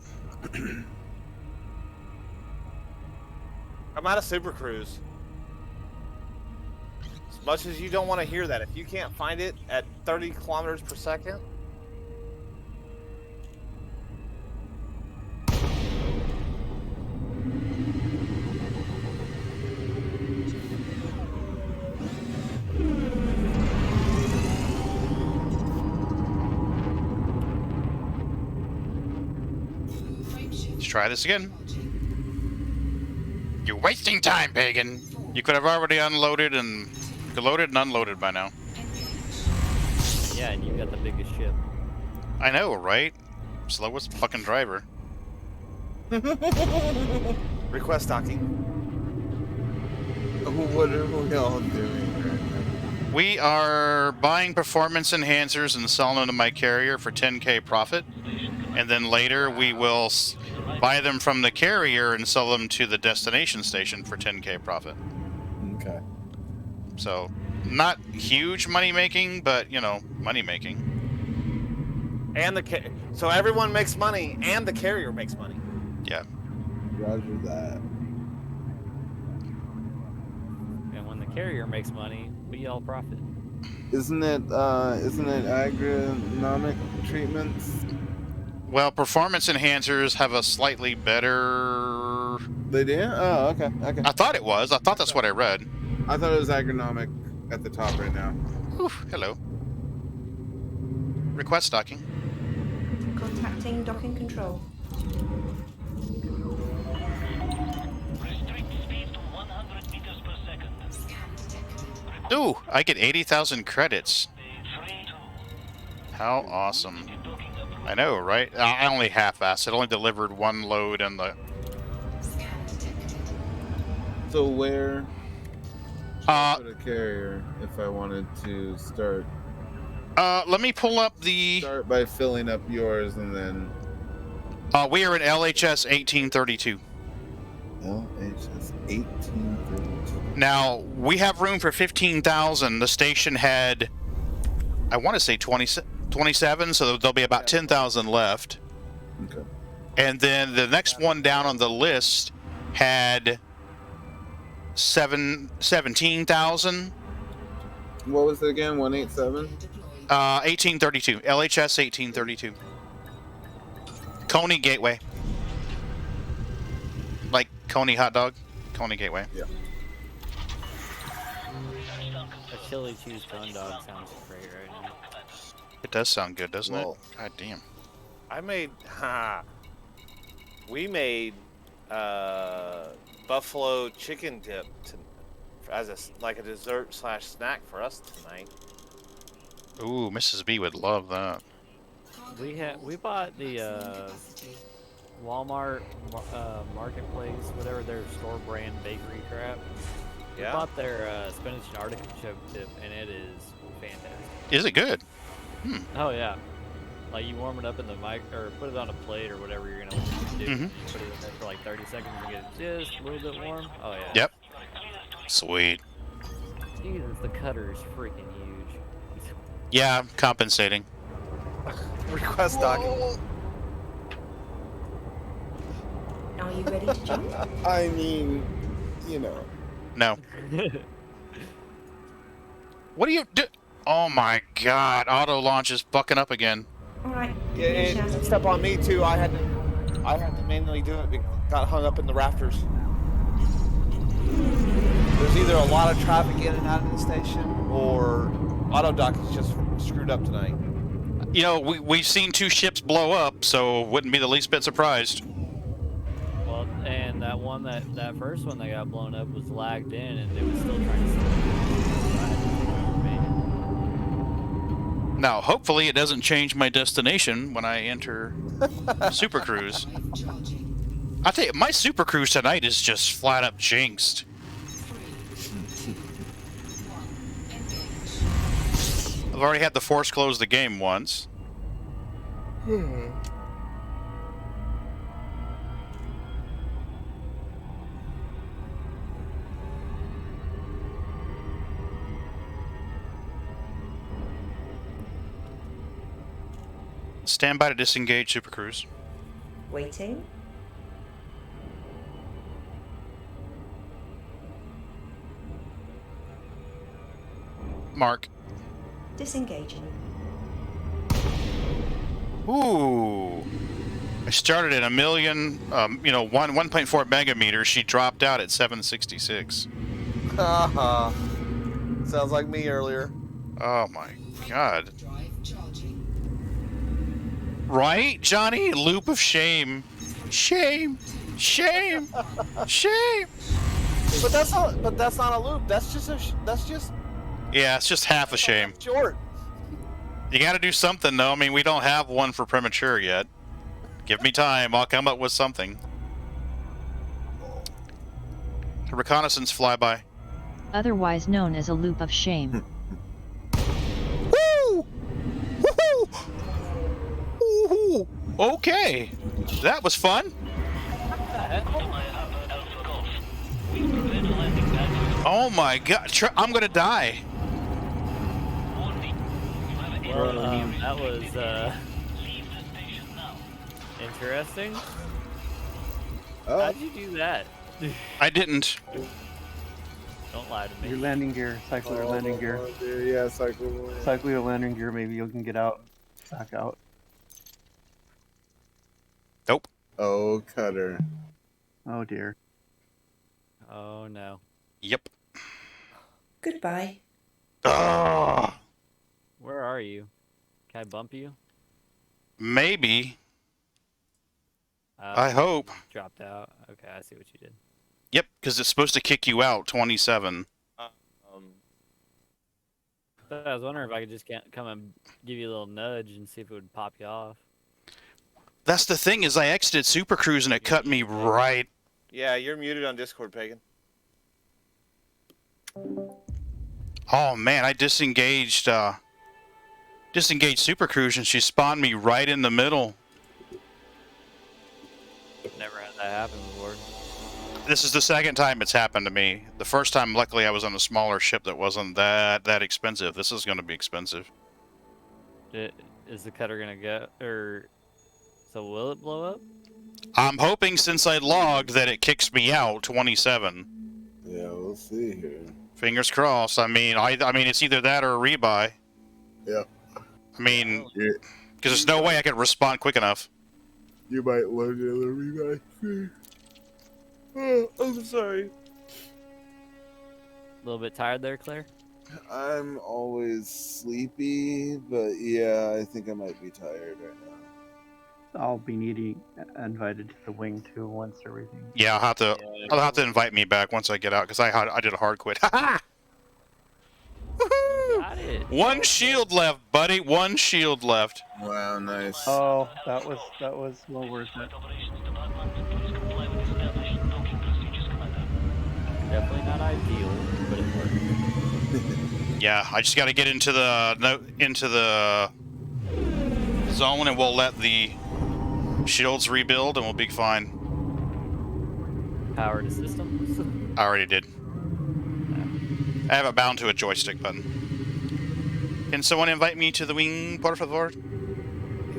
Speaker 2: I'm out of Super Cruise. much as you don't want to hear that, if you can't find it at 30 kilometers per second,
Speaker 1: Let's try this again. You're wasting time, Pagan. You could have already unloaded and loaded and unloaded by now.
Speaker 4: Yeah, and you got the biggest ship.
Speaker 1: I know, right? Slowest fucking driver.
Speaker 2: request docking.
Speaker 11: What are we all doing right now?
Speaker 1: We are buying performance enhancers and selling them to my carrier for 10k profit. And then later we will buy them from the carrier and sell them to the destination station for 10k profit.
Speaker 11: Okay.
Speaker 1: So, not huge money making, but, you know, money making.
Speaker 2: And so everyone makes money, and the carrier makes money.
Speaker 1: Yeah.
Speaker 11: Roger that.
Speaker 4: And when the carrier makes money, we all profit.
Speaker 11: Isn't it agronomic treatments?
Speaker 1: Well, performance enhancers have a slightly better...
Speaker 11: They do? Oh, okay. Okay.
Speaker 1: I thought it was. I thought that's what I read.
Speaker 11: I thought it was agronomic at the top right now.
Speaker 1: Whew, hello. Request docking.
Speaker 10: Contacting docking control.
Speaker 9: Restrict speed to 100 meters per second.
Speaker 1: Ooh, I get 80,000 credits.
Speaker 9: 3-2.
Speaker 1: How awesome. I know, right? I only half-assed. It only delivered one load and the...
Speaker 11: So where should I put a carrier if I wanted to start?
Speaker 1: Let me pull up the...
Speaker 11: Start by filling up yours and then...
Speaker 1: we are in LHS 1832.
Speaker 11: LHS 1832.
Speaker 1: Now, we have room for 15,000. The station had, I want to say 27, so there'll be about 10,000 left.
Speaker 11: Okay.
Speaker 1: And then the next one down on the list had 17,000.
Speaker 11: What was it again? 187?
Speaker 1: 1832. LHS 1832. Coney Gateway. Like Coney hot dog? Coney Gateway.
Speaker 11: Yeah.
Speaker 4: A chili cheese cone dog sounds great right now.
Speaker 1: It does sound good, doesn't
Speaker 11: Well,
Speaker 1: it? God damn.
Speaker 2: We made buffalo chicken dip as a dessert / snack for us tonight.
Speaker 1: Ooh, Mrs. B would love that.
Speaker 4: We bought the Walmart marketplace, whatever their store brand bakery crap.
Speaker 2: Yeah.
Speaker 4: We bought their spinach and artichoke dip, and it is fantastic.
Speaker 1: Is it good?
Speaker 4: Oh yeah, like you warm it up in the mic or put it on a plate or whatever you're gonna do.
Speaker 1: Mhm.
Speaker 4: Put it in there for like 30 seconds and get it just a little bit warm. Oh yeah.
Speaker 1: Yep. Sweet.
Speaker 4: Jesus, the cutter is freaking huge.
Speaker 1: Yeah, I'm compensating.
Speaker 2: Request docking.
Speaker 10: Are you ready to jump?
Speaker 11: I mean, you know.
Speaker 1: No. What do you do? Oh my god, auto launch is fucking up again.
Speaker 10: Alright.
Speaker 2: Yeah, it stepped on me too. I had to manually do it. It got hung up in the rafters. There's either a lot of traffic in and out of the station, or Autodock is just screwed up tonight.
Speaker 1: You know, we've seen 2 ships blow up, so wouldn't be the least bit surprised.
Speaker 4: Well, and that first one that got blown up was lagged in, and it was still trying to.
Speaker 1: Now, hopefully it doesn't change my destination when I enter Super Cruise. I tell you, my Super Cruise tonight is just flat up jinxed. I've already had to force close the game once. Stand by to disengage Super Cruise.
Speaker 10: Waiting.
Speaker 1: Mark.
Speaker 10: Disengaging.
Speaker 1: Ooh. I started at 1.4 megameters. She dropped out at 766.
Speaker 2: Haha. Sounds like me earlier.
Speaker 1: Oh my god.
Speaker 7: Drive charging.
Speaker 1: Right, Johnny? Loop of shame. Shame. Shame. Shame.
Speaker 2: But that's not a loop. That's just
Speaker 1: Yeah, it's just half a shame.
Speaker 2: short.
Speaker 1: You gotta do something, though. I mean, we don't have one for premature yet. Give me time. I'll come up with something. A reconnaissance flyby.
Speaker 5: Otherwise known as a loop of shame.
Speaker 1: Woo! Woohoo! Woohoo! Okay. That was fun. Oh my god. I'm gonna die.
Speaker 4: Well, that was interesting.
Speaker 11: Oh,
Speaker 4: How'd you do that?
Speaker 1: I didn't.
Speaker 4: Don't lie to me.
Speaker 3: Your landing gear, cycle your landing gear.
Speaker 11: Yeah, cycle.
Speaker 3: Cycle your landing gear, maybe you can get out, back out.
Speaker 1: Nope.
Speaker 11: Oh, cutter.
Speaker 3: Oh dear.
Speaker 4: Oh no.
Speaker 1: Yep.
Speaker 10: Goodbye.
Speaker 1: Ugh.
Speaker 4: Where are you? Can I bump you?
Speaker 1: Maybe.
Speaker 4: Oh,
Speaker 1: I hope.
Speaker 4: Dropped out. Okay, I see what you did.
Speaker 1: Yep, because it's supposed to kick you out 27.
Speaker 4: But I was wondering if I could just come and give you a little nudge and see if it would pop you off.
Speaker 1: That's the thing, is I exited Super Cruise and it cut me right.
Speaker 2: Yeah, you're muted on Discord, Pagan.
Speaker 1: Oh man, I disengaged Super Cruise and she spawned me right in the middle.
Speaker 4: Never had that happen before.
Speaker 1: This is the second time it's happened to me. The first time, luckily, I was on a smaller ship that wasn't that expensive. This is going to be expensive.
Speaker 4: Is the cutter gonna go, or so will it blow up?
Speaker 1: I'm hoping since I logged that it kicks me out 27.
Speaker 11: Yeah, we'll see here.
Speaker 1: Fingers crossed. I mean, it's either that or a rebuy.
Speaker 11: Yeah.
Speaker 1: I mean,
Speaker 11: Yeah.
Speaker 1: because there's no way I could respond quick enough.
Speaker 11: You might learn the other rebuy. Oh, I'm sorry.
Speaker 4: A little bit tired there, Claire?
Speaker 11: I'm always sleepy, but yeah, I think I might be tired right now.
Speaker 3: I'll be needing invited to the wing too once everything.
Speaker 1: Yeah, I'll have to invite me back once I get out because I did a hard quit. Ha
Speaker 4: Got it.
Speaker 1: One shield left, buddy. One shield left.
Speaker 11: Wow, nice.
Speaker 3: Oh, that was well worth it.
Speaker 4: Definitely not ideal, but it worked.
Speaker 1: Yeah, I just got to get into the zone and we'll let the shields rebuild and we'll be fine.
Speaker 4: Power to systems.
Speaker 1: I already did. I have it bound to a joystick button. Can someone invite me to the wing, por favor?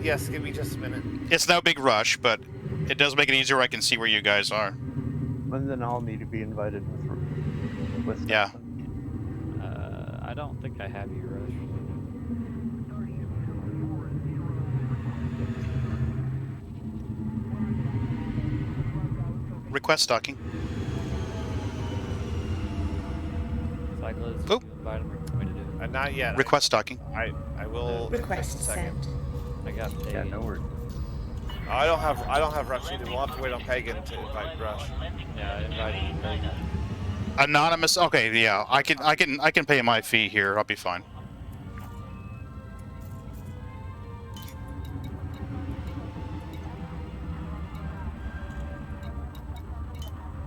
Speaker 2: Yes, give me just a minute.
Speaker 1: It's no big rush, but it does make it easier where I can see where you guys are.
Speaker 3: And then I'll need to be invited with
Speaker 1: Yeah.
Speaker 4: I don't think I have you rushed.
Speaker 1: Request stocking.
Speaker 4: Cyclists,
Speaker 1: Oop.
Speaker 4: you invite them or want me to do it?
Speaker 2: Not yet.
Speaker 1: Request stocking.
Speaker 2: I will.
Speaker 10: Request
Speaker 2: just a second.
Speaker 10: sent.
Speaker 4: I got paid.
Speaker 3: Yeah, no worries.
Speaker 2: I don't have Rush either. We'll have to wait on Pagan to invite Rush.
Speaker 4: Yeah, I invited you.
Speaker 1: Anonymous. Okay, yeah. I can pay my fee here. I'll be fine.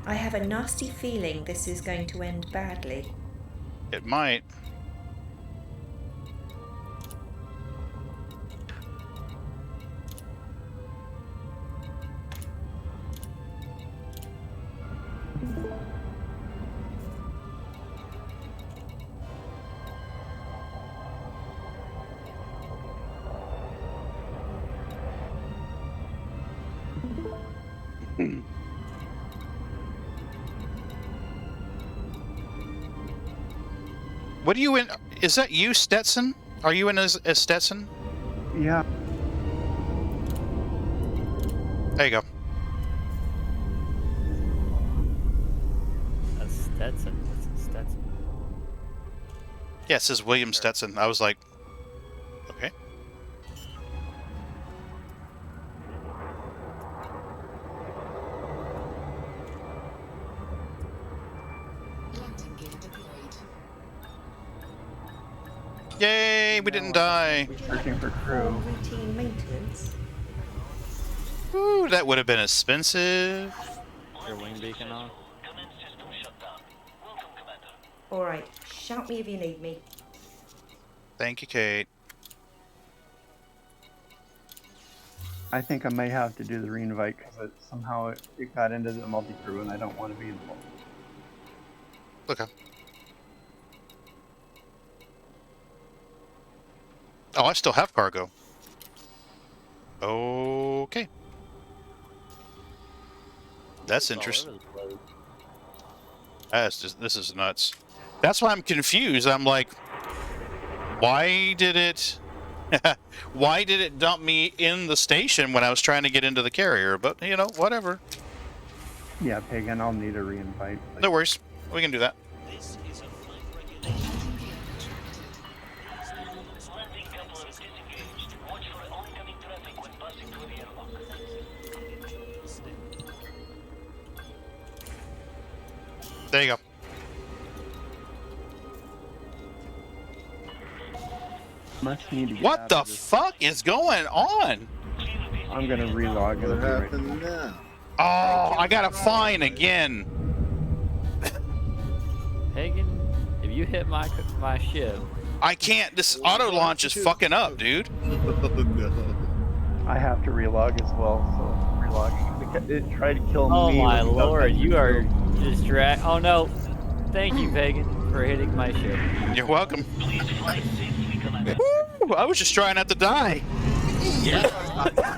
Speaker 10: I have a nasty feeling this is going to end badly.
Speaker 1: It might. What do you Is that you, Stetson? Are you in as Stetson?
Speaker 3: Yeah.
Speaker 1: There you go.
Speaker 4: That's Stetson. What's a Stetson?
Speaker 1: Yeah, it says William Stetson. I was like, okay.
Speaker 7: Landing gear deployed.
Speaker 1: Yay, we didn't die.
Speaker 3: Searching for crew.
Speaker 10: Routine maintenance.
Speaker 1: Ooh, that would have been expensive.
Speaker 4: Your wing beacon on?
Speaker 9: Command system shut down. Welcome, Commander.
Speaker 10: All right, shout me if you need me.
Speaker 1: Thank you, Kate.
Speaker 3: I think I may have to do the reinvite because somehow it got into the multi-crew and I don't want to be involved.
Speaker 1: Okay. Oh, I still have cargo. Okay. That's interesting. This is nuts. That's why I'm confused. I'm like, why did it dump me in the station when I was trying to get into the carrier? But, you know, whatever.
Speaker 3: Yeah, Pagan, I'll need a reinvite.
Speaker 1: No worries. We can do that.
Speaker 9: This is a flight regulation. Landing coupler disengaged. Watch for oncoming traffic when passing through the airlock.
Speaker 1: There you go.
Speaker 3: Must need to get
Speaker 1: What
Speaker 3: out
Speaker 1: the
Speaker 3: of this.
Speaker 1: fuck is going on?
Speaker 3: I'm gonna relog
Speaker 11: What
Speaker 3: and do it.
Speaker 11: happened now?
Speaker 1: Oh, I got a fine again.
Speaker 4: Pagan, if you hit my ship,
Speaker 1: I can't. This auto launch is fucking up, dude.
Speaker 11: Oh no.
Speaker 3: I have to relog as well, so relogging. It tried to kill me.
Speaker 4: oh my
Speaker 3: without
Speaker 4: lord,
Speaker 3: touching
Speaker 4: you are
Speaker 3: crew.
Speaker 4: just Oh no. Thank you, Pagan, for hitting my ship.
Speaker 1: You're welcome.
Speaker 9: Please fly safely, Commander.
Speaker 1: Woo, I was just trying not to die. Yeah.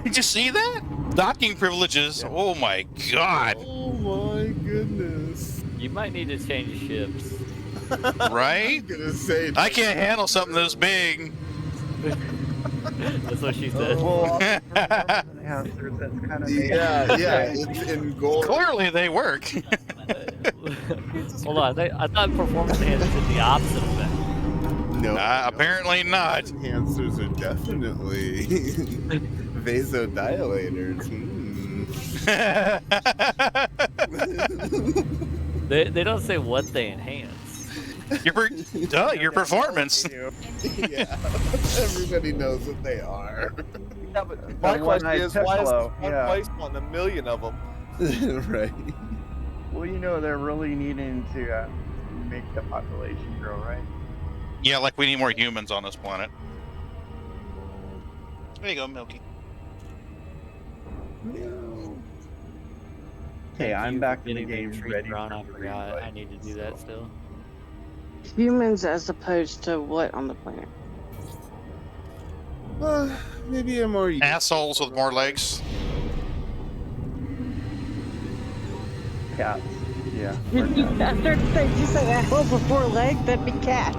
Speaker 1: Did you see that? Docking privileges. Oh my god.
Speaker 11: Oh my goodness.
Speaker 4: You might need to change ships.
Speaker 1: Right?
Speaker 11: I'm gonna say
Speaker 1: I can't handle something this big.
Speaker 4: That's what she said.
Speaker 3: Well, enhancers, that's kind of
Speaker 11: yeah, it's in gold.
Speaker 1: Clearly they work.
Speaker 4: Hold on, I thought performance enhancers did the opposite effect.
Speaker 11: No,
Speaker 1: Apparently not.
Speaker 11: enhancers are definitely vasodilators.
Speaker 4: They don't say what they enhance.
Speaker 1: Your performance.
Speaker 11: Yeah, everybody knows what they are.
Speaker 2: Yeah, but my question is, why is one place on a million of them?
Speaker 11: Right.
Speaker 3: Well, you know, they're really needing to make the population grow, right?
Speaker 1: Yeah, like we need more humans on this planet. There you go, Milky.
Speaker 3: Okay, I'm back in the
Speaker 4: Getting
Speaker 3: game,
Speaker 4: tree
Speaker 3: ready
Speaker 4: drawn,
Speaker 3: for
Speaker 4: I
Speaker 3: the
Speaker 4: forgot. I
Speaker 3: reinvite.
Speaker 4: need to do that still.
Speaker 12: Humans as opposed to what on the planet?
Speaker 11: Maybe a more
Speaker 1: Assholes with more legs.
Speaker 3: Cats. Yeah.
Speaker 12: I started to say, you say assholes with 4 legs, that'd be cat.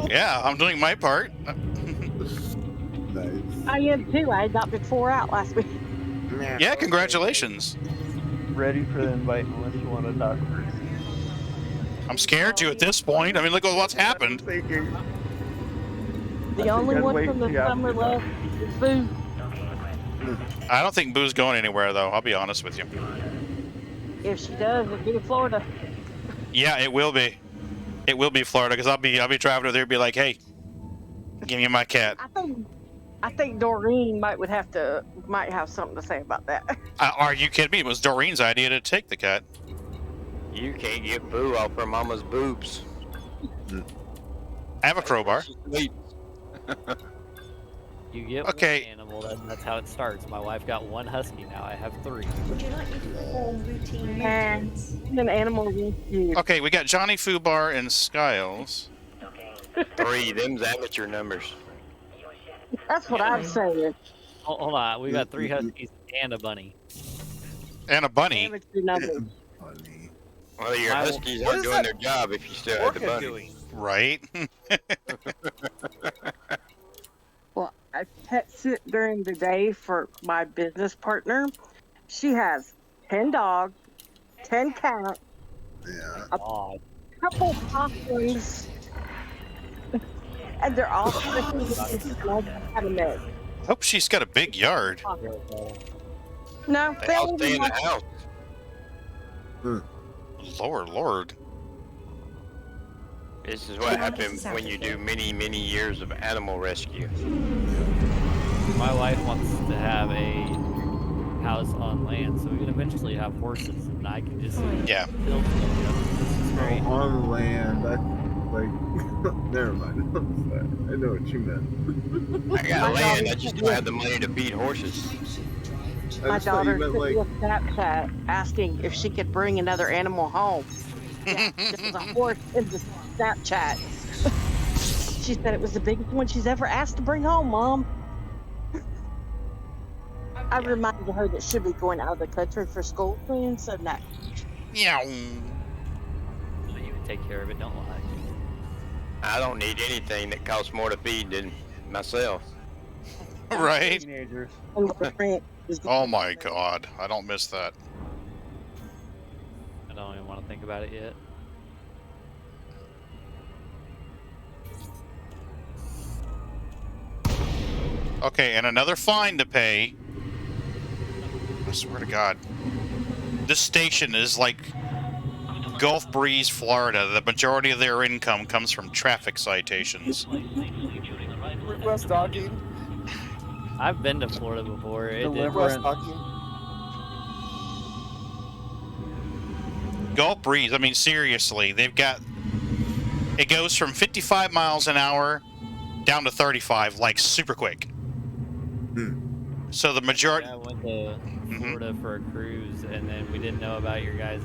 Speaker 1: Yeah, I'm doing my part.
Speaker 11: Nice.
Speaker 12: I am too. I adopted 4 out last week.
Speaker 1: Yeah, congratulations.
Speaker 3: Ready for the invite unless you want to dock first.
Speaker 1: I'm scared to at this point. I mean, look at what's happened.
Speaker 12: The only one from the summer left is Boo.
Speaker 1: I don't think Boo's going anywhere, though. I'll be honest with you.
Speaker 12: If she does, it'll be Florida.
Speaker 1: Yeah, it will be. It will be Florida, because I'll be driving over there and be like, hey, give me my cat.
Speaker 12: I think Doreen might have something to say about that.
Speaker 1: Are you kidding me? It was Doreen's idea to take the cat.
Speaker 8: You can't get Boo off her mama's boobs.
Speaker 1: I have a crowbar.
Speaker 4: You get
Speaker 1: Okay.
Speaker 4: one animal, that's how it starts. My wife got 1 husky, now I have 3.
Speaker 10: Would you like me to perform routine maintenance?
Speaker 12: An animal rescue.
Speaker 1: Okay, we got Johnny Fubar and Skiles.
Speaker 8: 3, them's amateur numbers.
Speaker 12: That's what I'm saying.
Speaker 4: Hold on, we got 3 huskies and a bunny.
Speaker 1: And a bunny.
Speaker 12: Amateur numbers.
Speaker 11: Funny.
Speaker 8: Well, your huskies aren't doing their job if you still have the bunny.
Speaker 1: Right?
Speaker 12: Well, I pet sit during the day for my business partner. She has 10 dogs, 10 cats,
Speaker 11: Yeah.
Speaker 12: a couple possums, and they're all sticking with this small cabinet.
Speaker 1: I hope she's got a big yard.
Speaker 12: No,
Speaker 8: They
Speaker 12: they
Speaker 8: all
Speaker 12: live
Speaker 8: stay in
Speaker 12: in
Speaker 8: the house.
Speaker 1: Lord.
Speaker 8: This is what happens when you do many, many years of animal rescue.
Speaker 4: My wife wants to have a house on land, so we can eventually have horses, and I can just build them. This is great.
Speaker 11: On land, never mind. I'm sorry. I know what you meant.
Speaker 8: I got land, I just don't have the money to feed horses.
Speaker 12: My daughter sent me a Snapchat asking if she could bring another animal home. Yeah, there was a horse in the Snapchat. She said it was the biggest one she's ever asked to bring home, Mom. I reminded her that she'll be going out of the country for school soon, so no.
Speaker 1: Yeah.
Speaker 4: So you would take care of it, don't lie.
Speaker 8: I don't need anything that costs more to feed than myself.
Speaker 1: Right?
Speaker 3: Teenagers.
Speaker 1: Oh my god, I don't miss that.
Speaker 4: I don't even want to think about it yet.
Speaker 1: Okay, and another fine to pay. I swear to God. This station is like Gulf Breeze, Florida. The majority of their income comes from traffic citations.
Speaker 2: Request docking.
Speaker 4: I've been to Florida before.
Speaker 2: Request docking.
Speaker 1: Gulf Breeze, I mean, seriously, they've got... It goes from 55 miles an hour down to 35, like, super quick. So the majority...
Speaker 4: Yeah, I went to Florida for a cruise, and then we didn't know about your guys'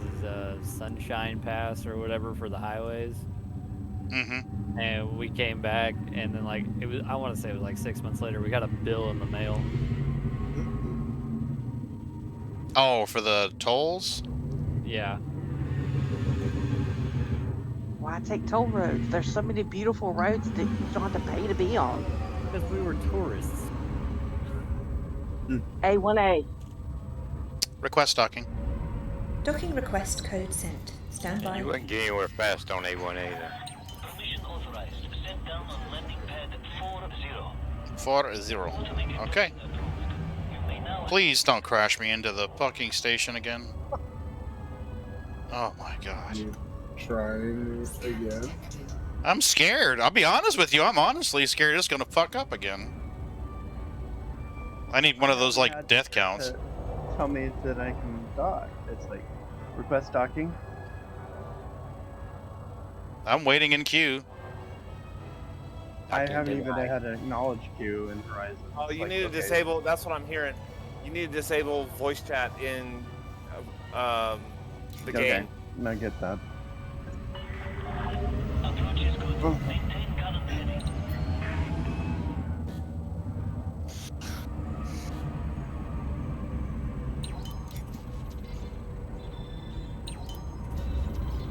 Speaker 4: Sunshine Pass or whatever for the highways. And we came back, and then, like, it was, I want to say it was like 6 months later, we got a bill in the mail.
Speaker 1: Oh, for the tolls?
Speaker 4: Yeah.
Speaker 12: Why take toll roads? There's so many beautiful roads that you don't have to pay to be on.
Speaker 4: Because we were tourists.
Speaker 12: A1A.
Speaker 1: Request docking.
Speaker 10: Docking request code sent. Stand by.
Speaker 8: You wouldn't get anywhere fast on A1A though.
Speaker 9: Permission authorized. Set down on landing pad
Speaker 1: 40. Okay. Please don't crash me into the fucking station again. Oh my god.
Speaker 11: Trying again.
Speaker 1: I'm scared. I'll be honest with you. I'm honestly scared it's gonna fuck up again. I need one of those, like, death counts.
Speaker 3: Tell me that I can dock. It's like, request docking.
Speaker 1: I'm waiting in queue.
Speaker 3: I haven't even had an acknowledge queue in Horizon.
Speaker 2: Oh, you need to disable. That's what I'm hearing. You need to disable voice chat in the game.
Speaker 3: I get that.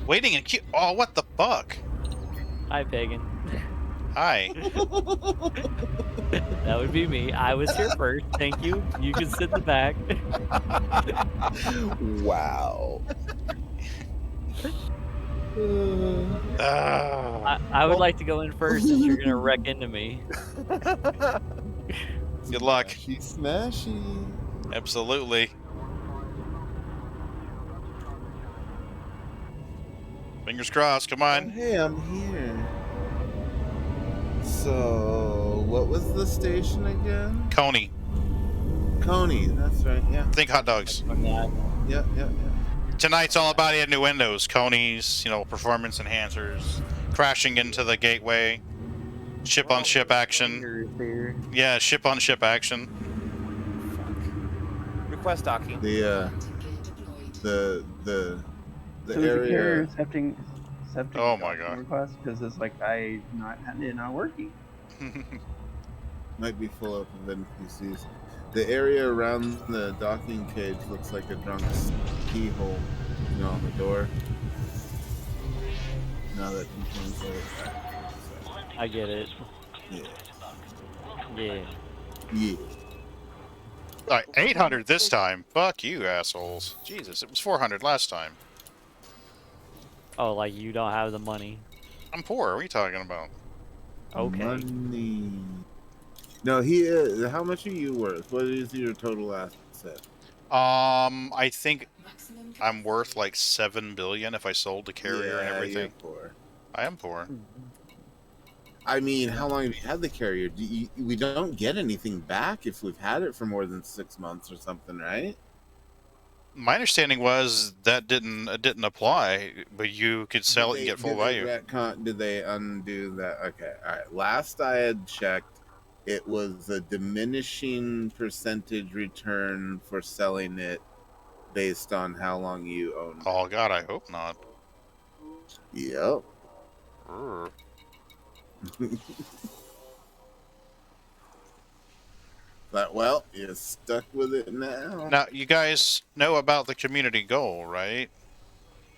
Speaker 1: Waiting in queue. Oh, what the fuck?
Speaker 4: Hi, Pagan.
Speaker 1: Hi.
Speaker 4: That would be me. I was here first. Thank you. You can sit in the back.
Speaker 11: Wow.
Speaker 4: I would like to go in first since you're gonna wreck into me.
Speaker 1: Good luck.
Speaker 11: Smashy.
Speaker 1: Absolutely. Fingers crossed. Come on.
Speaker 11: Hey, I'm here. So, what was the station again?
Speaker 1: Coney.
Speaker 11: Coney, that's right, yeah.
Speaker 1: Think hot dogs.
Speaker 11: Yeah.
Speaker 1: Tonight's all about innuendos. Coney's, you know, performance enhancers. Crashing into the gateway. Ship-on-ship action. Yeah, ship-on-ship action.
Speaker 2: Request docking.
Speaker 11: The
Speaker 3: So the
Speaker 11: area.
Speaker 3: carrier accepting
Speaker 1: Oh my god.
Speaker 3: request because it's like it's not working.
Speaker 11: Might be full up of NPCs. The area around the docking cage looks like a drunk's keyhole, on the door. Now that contains
Speaker 4: I get it.
Speaker 11: Yeah.
Speaker 4: Yeah.
Speaker 11: Yeah.
Speaker 1: All right, 800 this time. Fuck you, assholes. Jesus, it was 400 last time.
Speaker 4: Oh, like you don't have the money.
Speaker 1: I'm poor. What are you talking about?
Speaker 4: Okay.
Speaker 11: Money. No, how much are you worth? What is your total asset?
Speaker 1: I think I'm worth like 7 billion if I sold the carrier and everything.
Speaker 11: You're poor.
Speaker 1: I am poor.
Speaker 11: I mean, how long have you had the carrier? We don't get anything back if we've had it for more than 6 months or something, right?
Speaker 1: My understanding was that didn't apply, but you could sell it and get full value.
Speaker 11: Did they undo that? Okay, all right. Last I had checked, it was a diminishing percentage return for selling it based on how long you owned it.
Speaker 1: Oh God, I hope not.
Speaker 11: Yep. But well, you're stuck with it now.
Speaker 1: Now, you guys know about the community goal, right?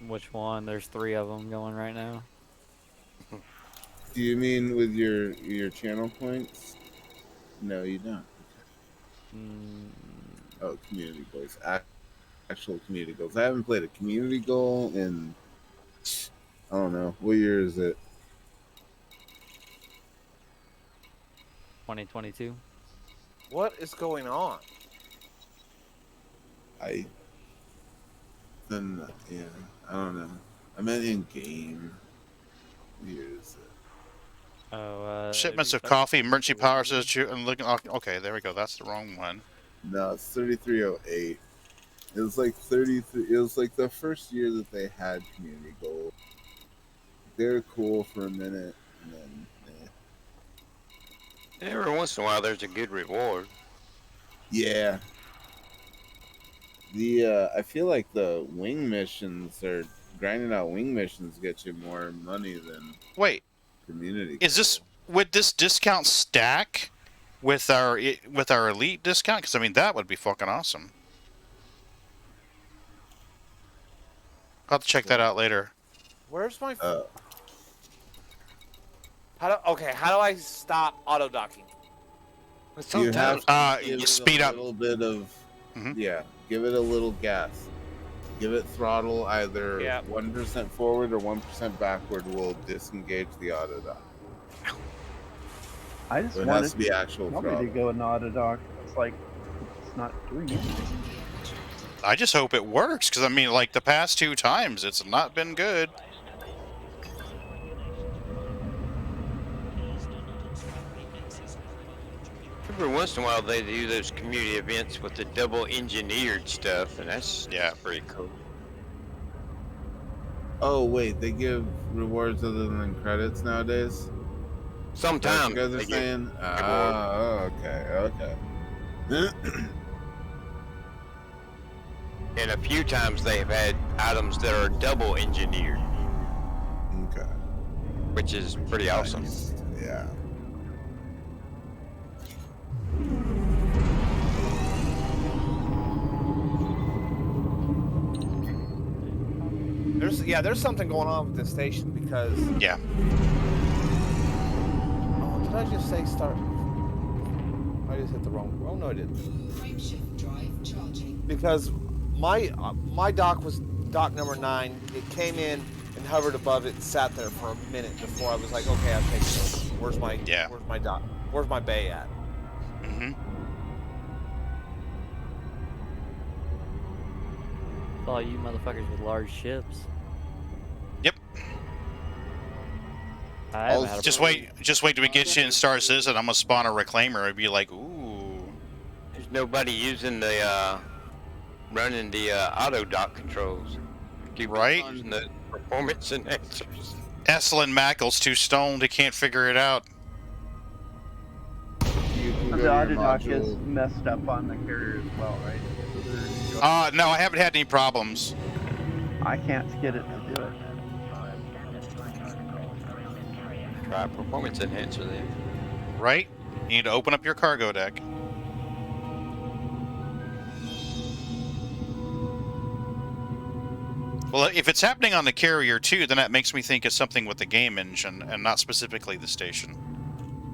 Speaker 4: Which one? There's 3 of them going right now.
Speaker 11: Do you mean with your channel points? No, you don't. Oh, community goals. Actual community goals. I haven't played a community goal in, I don't know. What year is it?
Speaker 4: 2022.
Speaker 2: What is going on?
Speaker 11: Yeah, I don't know. I meant in game. What year is it?
Speaker 4: Oh,
Speaker 1: Shipments of coffee, emergency power says and looking. Okay, there we go. That's the wrong one.
Speaker 11: No, it's 3308. It was like 33. It was like the first year that they had community goals. They were cool for a minute, and then
Speaker 8: Every once in a while, there's a good reward.
Speaker 11: yeah. I feel like the wing missions or grinding out wing missions get you more money than community.
Speaker 1: Is this would this discount stack with our elite discount? Because I mean that would be fucking awesome. I'll have to check that out later.
Speaker 2: Where's my? How do I stop auto docking?
Speaker 11: You have to give it
Speaker 1: speed up.
Speaker 11: A little bit of yeah. Give it a little gas. Give it throttle either 1% forward or 1% backward. Will disengage the auto dock.
Speaker 3: I just
Speaker 11: So it
Speaker 3: want
Speaker 11: has to be actual
Speaker 3: me
Speaker 11: throttle.
Speaker 3: to go in Autodock. It's like it's not doing anything.
Speaker 1: I just hope it works because I mean, like the past 2 times, it's not been good.
Speaker 8: Every once in a while, they do those community events with the double engineered stuff, and that's pretty cool.
Speaker 11: Oh wait, they give rewards other than credits nowadays.
Speaker 8: Sometimes
Speaker 11: you guys are
Speaker 8: they give
Speaker 11: saying. Okay.
Speaker 8: And a few times they've had items that are double engineered.
Speaker 11: Okay.
Speaker 8: Which is pretty awesome.
Speaker 11: Yeah.
Speaker 2: There's something going on with this station because Oh, did I just say start? I just hit the wrong. Oh no, I didn't.
Speaker 7: Frameshift drive charging.
Speaker 2: Because my dock was dock number 9. It came in and hovered above it and sat there for a minute before I was like, okay, I'm taking it. Where's my dock? Where's my bay at?
Speaker 4: All you motherfuckers with large ships.
Speaker 1: Yep. Just wait till we get you in Star Citizen. I'm gonna spawn a reclaimer. It'd be like, ooh.
Speaker 8: There's nobody using the running the auto dock controls.
Speaker 1: Right?
Speaker 8: Using the performance enhancers.
Speaker 1: Esselin Mackle's too stoned. He can't figure it out.
Speaker 3: The Autodock is messed up on the carrier as well, right?
Speaker 1: No, I haven't had any problems.
Speaker 3: I can't get it to do it.
Speaker 8: Try a performance enhancer then.
Speaker 1: Right? You need to open up your cargo deck. Well, if it's happening on the carrier too, then that makes me think it's something with the game engine and not specifically the station.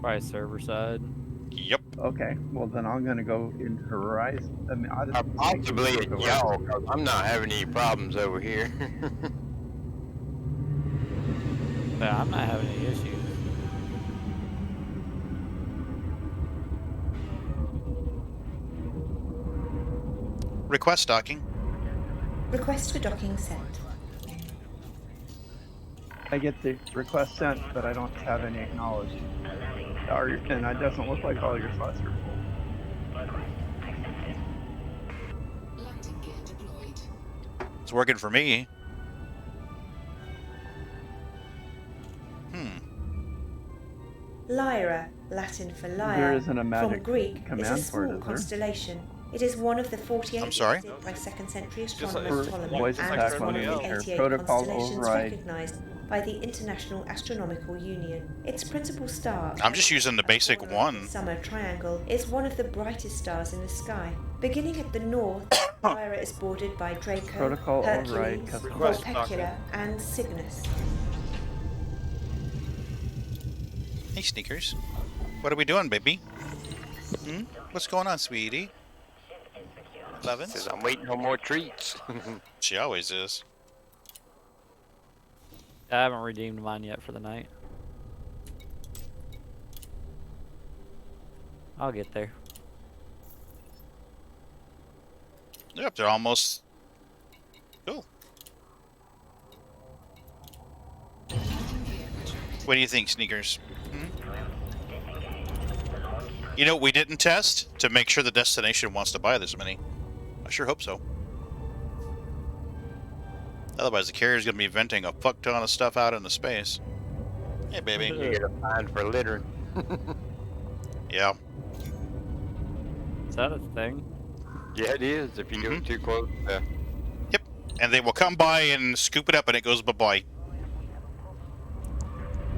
Speaker 4: Probably server side.
Speaker 1: Yep.
Speaker 3: Okay, well then I'm gonna go into Horizon. I mean,
Speaker 8: Possibly it's y'all, because I'm not having any problems over here.
Speaker 4: Yeah, I'm not having any issues.
Speaker 1: Request docking.
Speaker 10: Request for docking sent.
Speaker 3: I get the request sent, but I don't have any acknowledged. And it doesn't look like all your slots are full.
Speaker 7: Landing gear deployed.
Speaker 1: It's working for me.
Speaker 10: Lyra, Latin for lyre,
Speaker 3: There isn't a magic
Speaker 10: from Greek, is a
Speaker 3: command for
Speaker 10: small
Speaker 3: it, is there?
Speaker 10: constellation. It is one of the 48
Speaker 1: I'm sorry?
Speaker 10: listed by 2nd century
Speaker 2: Just
Speaker 10: astronomer
Speaker 2: like-
Speaker 10: Ptolemy
Speaker 3: voice
Speaker 10: and
Speaker 3: attack
Speaker 10: is one of
Speaker 3: on
Speaker 10: the
Speaker 3: the
Speaker 10: 88
Speaker 3: protocol
Speaker 10: constellations
Speaker 3: override.
Speaker 10: recognized by the International Astronomical Union. Its principal star,
Speaker 1: I'm just using the basic one.
Speaker 10: Summer Triangle, is one of the brightest stars in the sky. Beginning at the north, Lyra is bordered by Draco,
Speaker 3: Protocol override,
Speaker 10: Hercules,
Speaker 3: custom.
Speaker 2: Request
Speaker 10: Vulpecula, and Cygnus.
Speaker 1: Hey, Sneakers. What are we doing, baby? What's going on, sweetie? Lovins?
Speaker 8: Says I'm waiting on more treats.
Speaker 1: She always is.
Speaker 4: I haven't redeemed mine yet for the night. I'll get there.
Speaker 1: Yep, they're almost... Cool. What do you think, Sneakers? You know what we didn't test? To make sure the destination wants to buy this many. I sure hope so. Otherwise, the carrier's gonna be venting a fuck ton of stuff out into space. Hey, baby.
Speaker 8: You get a fine for littering.
Speaker 1: Yeah.
Speaker 4: Is that a thing?
Speaker 8: Yeah, it is. If you do it too close.
Speaker 1: Yep. And they will come by and scoop it up, and it goes bye-bye.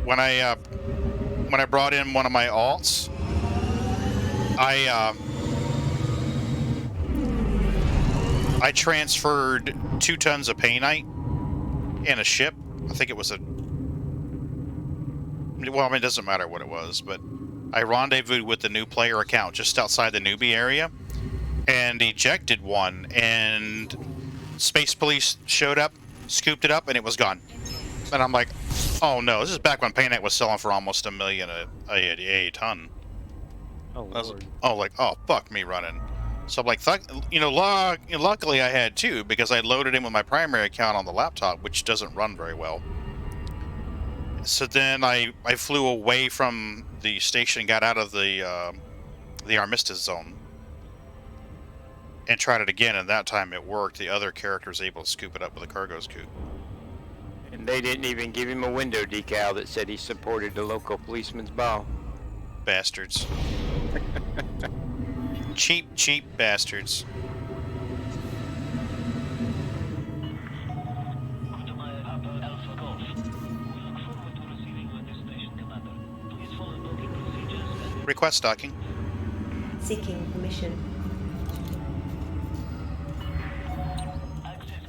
Speaker 1: When I brought in one of my alts, I transferred 2 tons of painite in a ship. I think it was a... Well, I mean, it doesn't matter what it was, but I rendezvoused with the new player account just outside the newbie area and ejected one, and Space Police showed up, scooped it up, and it was gone. And I'm like, oh no, this is back when painite was selling for almost $1 million a ton.
Speaker 4: Oh, Lord.
Speaker 1: Oh, fuck me running. So I'm like, luckily I had 2 because I loaded in with my primary account on the laptop, which doesn't run very well. So then I flew away from the station, got out of the Armistice Zone, and tried it again, and that time it worked. The other character was able to scoop it up with a cargo scoop.
Speaker 8: And they didn't even give him a window decal that said he supported the local policeman's ball.
Speaker 1: Bastards. Cheap bastards. Request docking.
Speaker 10: Seeking permission.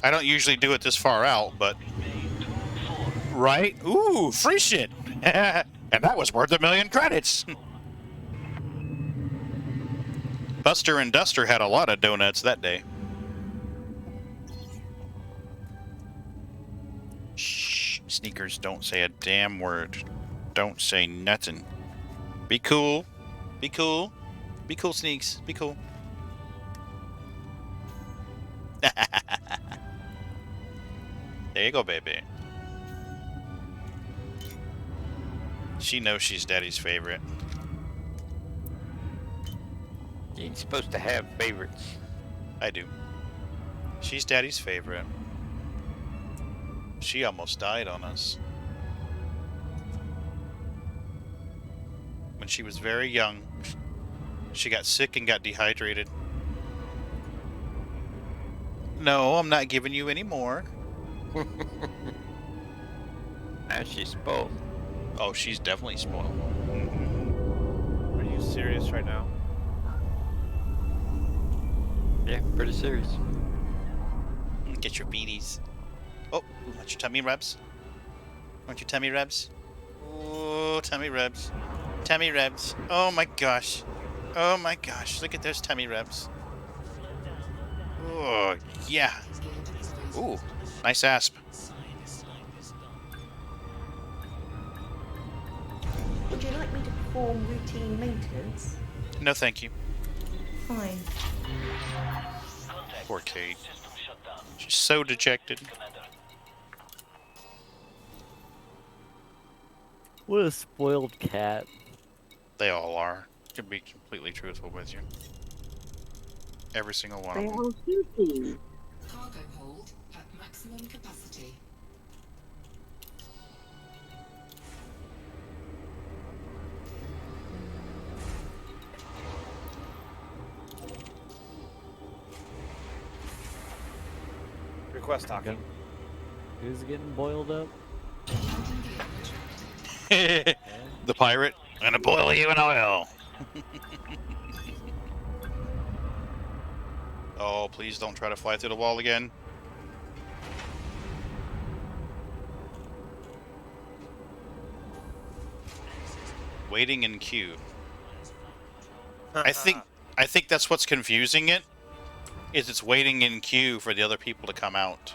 Speaker 1: I don't usually do it this far out, but... Right? Ooh, free shit! And that was worth 1 million credits! Buster and Duster had a lot of donuts that day. Shh, Sneakers, don't say a damn word. Don't say nothing. Be cool. Be cool. Be cool, Sneaks. Be cool. There you go, baby. She knows she's Daddy's favorite.
Speaker 8: You ain't supposed to have favorites.
Speaker 1: I do. She's Daddy's favorite. She almost died on us. When she was very young, she got sick and got dehydrated. No, I'm not giving you any more.
Speaker 8: Now she's spoiled.
Speaker 1: Oh, she's definitely spoiled.
Speaker 2: Are you serious right now?
Speaker 8: Yeah, pretty serious.
Speaker 1: Get your beanies. Oh, want your tummy rubs? Want your tummy rubs? Oh, tummy rubs. Tummy rubs. Oh my gosh. Oh my gosh. Look at those tummy rubs. Oh, yeah. Ooh, nice asp.
Speaker 10: Would you like me to perform routine maintenance?
Speaker 1: No, thank you.
Speaker 10: Fine.
Speaker 1: Poor Kate. She's so dejected.
Speaker 4: What a spoiled cat.
Speaker 1: They all are. To be completely truthful with you. Every single one of them.
Speaker 7: Cargo hold at maximum capacity.
Speaker 2: Request talking.
Speaker 4: Who's getting boiled up?
Speaker 1: The pirate. I'm gonna boil you in oil. Oh, please don't try to fly through the wall again. Waiting in queue. I think that's what's confusing it. Is it's waiting in queue for the other people to come out.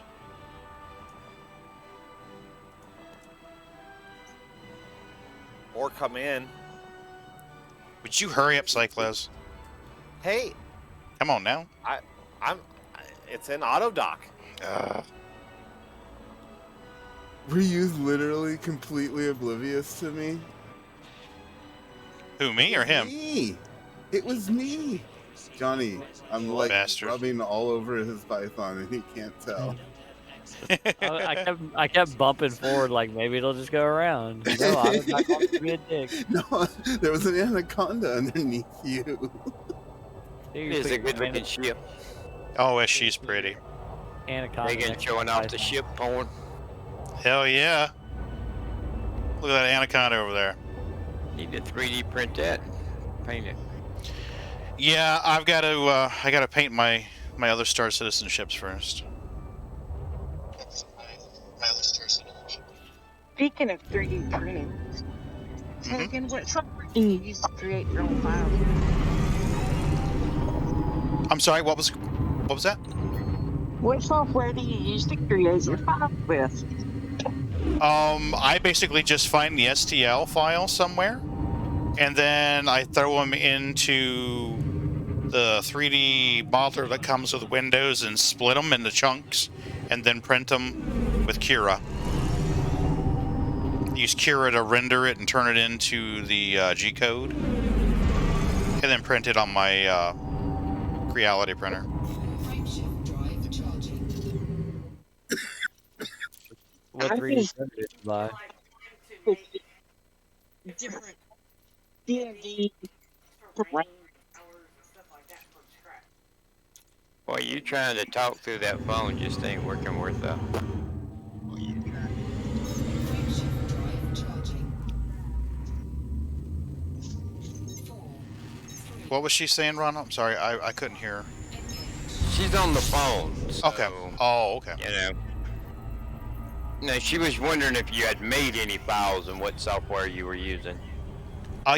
Speaker 2: Or come in.
Speaker 1: Would you hurry up, Cyclos?
Speaker 2: Hey,
Speaker 1: Come on now.
Speaker 2: it's in Autodock.
Speaker 11: Were you literally completely oblivious to me?
Speaker 1: Who, me or him?
Speaker 11: Me. It was me. Johnny, I'm like
Speaker 1: Bastard.
Speaker 11: rubbing all over his python and he can't tell.
Speaker 4: I kept bumping forward like maybe it'll just go around. No, I was not going to be a dick.
Speaker 11: No, there was an anaconda underneath you.
Speaker 8: It is a good looking ship.
Speaker 1: Oh, she's pretty.
Speaker 4: Anaconda.
Speaker 8: Megan showing off the ship porn.
Speaker 1: Hell yeah. Look at that anaconda over there.
Speaker 8: Need to 3D print that. Paint it.
Speaker 1: Yeah, I gotta paint my other Star Citizenships first.
Speaker 12: Speaking of 3D printing, Megan, what software do you use to create your own files?
Speaker 1: I'm sorry, what was that?
Speaker 12: What software do you use to create your files with?
Speaker 1: I basically just find the STL file somewhere, and then I throw them into the 3D modeler that comes with Windows and split them into chunks, and then print them with Cura. Use Cura to render it and turn it into the G-code, and then print it on my Reality printer.
Speaker 7: Frameshift drive charging.
Speaker 4: What 3D printer did you buy?
Speaker 12: Different D&D terrain.
Speaker 8: Boy, you trying to talk through that phone just ain't working worth a.
Speaker 7: Frameshift drive charging. 4, 3,
Speaker 1: What was she saying, Ron? I'm sorry, I couldn't hear her.
Speaker 8: She's on the phone. So,
Speaker 1: Okay. Oh, okay.
Speaker 8: You know. No, she was wondering if you had made any files and what software you were using.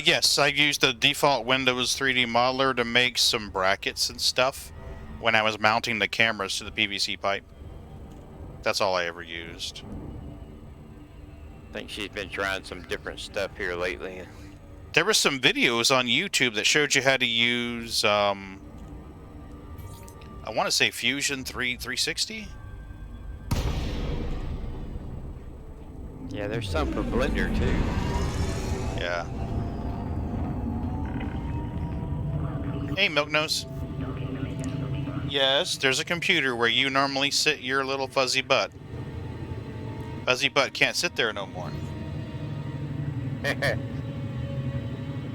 Speaker 1: Yes, I used the default Windows 3D modeler to make some brackets and stuff when I was mounting the cameras to the PVC pipe. That's all I ever used.
Speaker 8: I think she's been trying some different stuff here lately.
Speaker 1: There were some videos on YouTube that showed you how to use, I want to say Fusion 360?
Speaker 8: Yeah, there's some for Blender too.
Speaker 1: Yeah. Hey, Milknose. Yes, there's a computer where you normally sit your little fuzzy butt. Fuzzy butt can't sit there no more.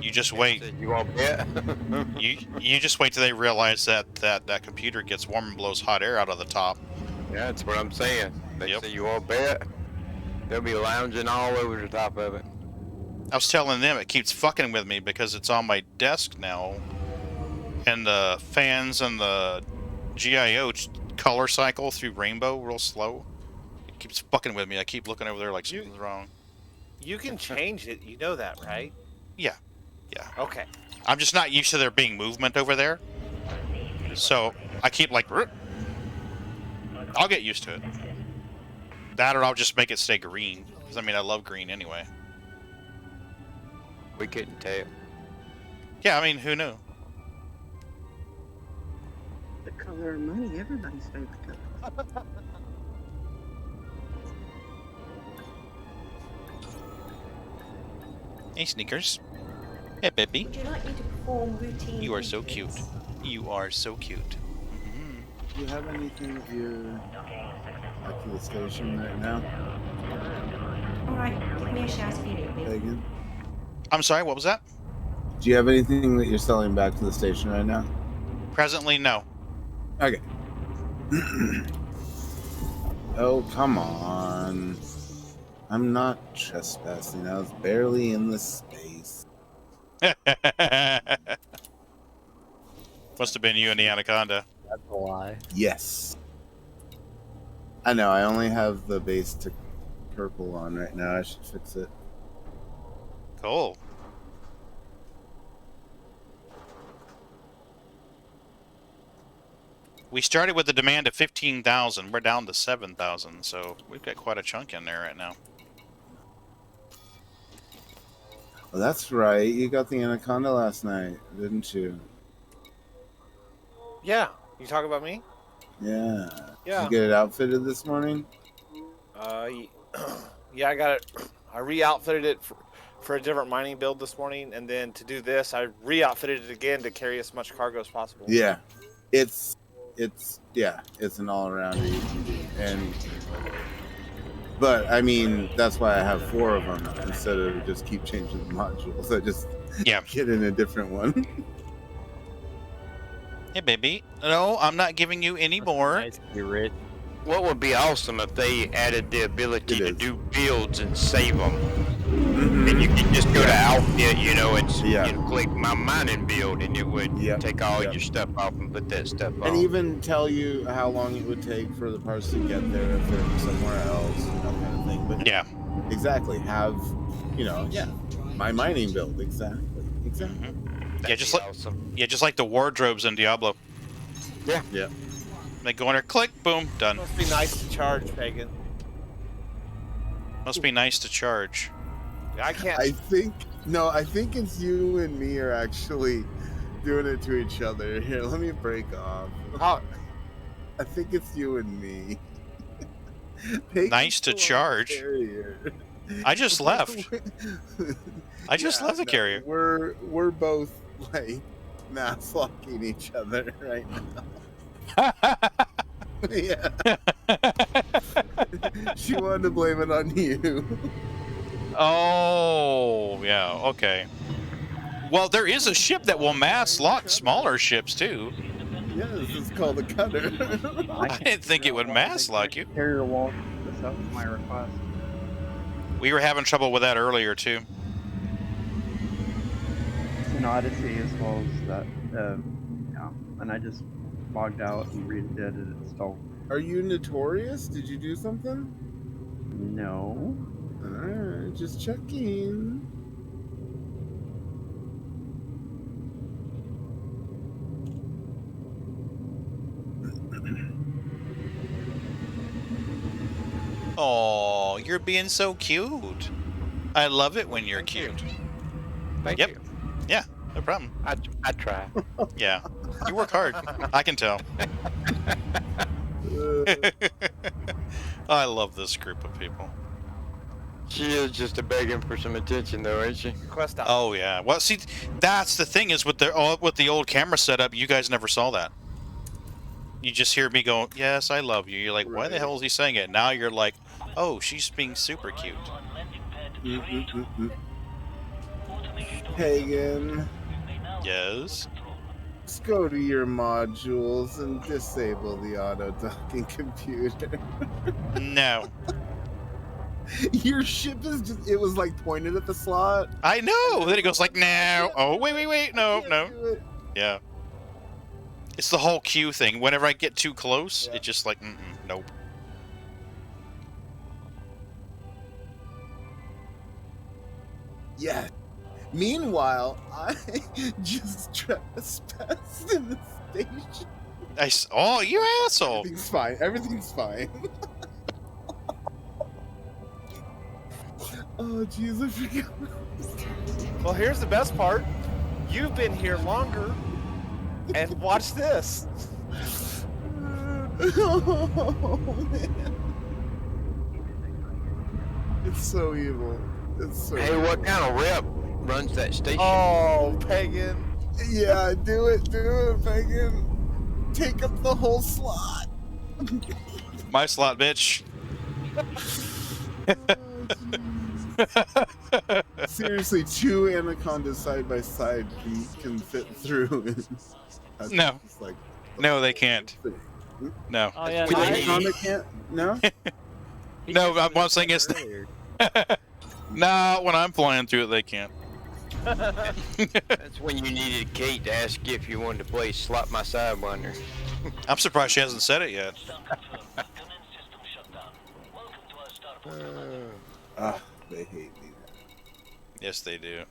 Speaker 1: You just wait.
Speaker 8: You won't bet.
Speaker 1: You just wait till they realize that computer gets warm and blows hot air out of the top.
Speaker 8: Yeah, that's what I'm saying. They
Speaker 1: Yep.
Speaker 8: say you won't bet. They'll be lounging all over the top of it.
Speaker 1: I was telling them it keeps fucking with me because it's on my desk now, and the fans and the GIO color cycle through rainbow real slow. Keeps fucking with me. I keep looking over there like something's wrong.
Speaker 2: You can change it. You know that, right?
Speaker 1: Yeah. Yeah.
Speaker 2: Okay.
Speaker 1: I'm just not used to there being movement over there. So I keep like, I'll get used to it. That or I'll just make it stay green. Because I mean, I love green anyway.
Speaker 8: We couldn't tell.
Speaker 1: Yeah, I mean, who knew?
Speaker 12: The color of money, everybody's favorite color.
Speaker 1: Hey, Sneakers. Hey, baby.
Speaker 10: Would you like me to perform routine?
Speaker 1: You are so cute. You are so cute.
Speaker 11: Do you have anything here at the station right now?
Speaker 10: Alright, give me a shout if you need me.
Speaker 11: Pagan?
Speaker 1: I'm sorry, what was that?
Speaker 11: Do you have anything that you're selling back to the station right now?
Speaker 1: Presently, no.
Speaker 11: Okay. Oh, come on. I'm not trespassing. I was barely in the space.
Speaker 1: Must have been you and the anaconda.
Speaker 4: That's a lie.
Speaker 11: Yes. I know, I only have the base to purple on right now. I should fix it.
Speaker 1: Cool. We started with a demand of 15,000. We're down to 7,000, so we've got quite a chunk in there right now.
Speaker 11: Well, that's right. You got the anaconda last night, didn't you?
Speaker 2: Yeah. You talk about me?
Speaker 11: Yeah.
Speaker 2: Yeah.
Speaker 11: Did you get it outfitted this morning?
Speaker 2: Yeah, I got it. I re-outfitted it for a different mining build this morning, and then to do this, I re-outfitted it again to carry as much cargo as possible.
Speaker 11: Yeah. It's an all-around and but I mean that's why I have 4 of them instead of just keep changing the modules. I just get in a different one.
Speaker 1: Hey, baby. No, I'm not giving you any more.
Speaker 4: Nice, you're rich.
Speaker 8: What would be awesome if they added the ability to do builds and save them? And you can just go to outfit, you know, and you know, click my mining build, and it would take all your stuff off and put that stuff on.
Speaker 11: And even tell you how long it would take for the parts to get there if they're somewhere else, you know, kind of thing. But
Speaker 1: yeah,
Speaker 11: exactly. Have, you know, my mining build. Exactly.
Speaker 1: Yeah, just like just like the wardrobes in Diablo.
Speaker 11: Yeah.
Speaker 1: They go in there, click, boom, done.
Speaker 2: Must be nice to charge, Pagan.
Speaker 1: Must be nice to charge.
Speaker 2: I can't.
Speaker 11: I think it's you and me are actually doing it to each other. Here, let me break off. I think it's you and me.
Speaker 1: Nice to charge. I just left. I just left the carrier.
Speaker 11: We're both like mass locking each other right now. Yeah. She wanted to blame it on you.
Speaker 1: Oh, yeah, okay. Well, there is a ship that will mass lock smaller ships too.
Speaker 11: Yeah, this is called a cutter.
Speaker 1: I didn't think it would mass lock you.
Speaker 3: Carrier wall this up to my request.
Speaker 1: We were having trouble with that earlier too.
Speaker 3: It's an Odyssey as well as that. And I just logged out and redid it. It's still.
Speaker 11: Are you notorious? Did you do something?
Speaker 3: No.
Speaker 11: Alright, just checking.
Speaker 1: Oh, you're being so cute. I love it when you're cute.
Speaker 8: Thank you.
Speaker 1: Yeah, no problem.
Speaker 8: I try.
Speaker 1: Yeah, you work hard. I can tell. I love this group of people.
Speaker 8: She is just begging for some attention, though, ain't she?
Speaker 2: Quest out.
Speaker 1: Oh yeah. Well, see, that's the thing is with the old camera setup, you guys never saw that. You just hear me go, "Yes, I love you." You're like, "Why the hell is he saying it?" Now you're like, "Oh, she's being super cute."
Speaker 11: Pagan.
Speaker 1: Yes.
Speaker 11: Let's go to your modules and disable the auto-docking computer.
Speaker 1: No.
Speaker 11: Your ship is just, it was like pointed at the slot.
Speaker 1: I know. Then it goes like, no. Oh, wait. No. Yeah. It's the whole queue thing. Whenever I get too close, it just like, nope.
Speaker 11: Yeah. Meanwhile, I just trespassed in the station.
Speaker 1: Oh, you asshole!
Speaker 11: Everything's fine. Everything's fine. Oh, jeez, I forgot.
Speaker 2: Well, here's the best part. You've been here longer, and watch this.
Speaker 11: Oh, man. It's so evil. It's so
Speaker 8: Hey,
Speaker 11: evil.
Speaker 8: what kind of rep runs that station?
Speaker 2: Oh, Pagan.
Speaker 11: Yeah, do it, Pagan. Take up the whole slot.
Speaker 1: My slot, bitch.
Speaker 11: Seriously, 2 anacondas side by side can fit through.
Speaker 1: No.
Speaker 11: Like
Speaker 1: No, they can't. No.
Speaker 4: Oh yeah,
Speaker 11: Anaconda can't? No?
Speaker 1: No, I'm saying it's... No, when I'm flying through it, they can't.
Speaker 8: That's when you needed Kate to ask you if you wanted to play Slap My Sidewinder.
Speaker 1: I'm surprised she hasn't said it yet.
Speaker 11: They hate me.
Speaker 1: Yes, they do.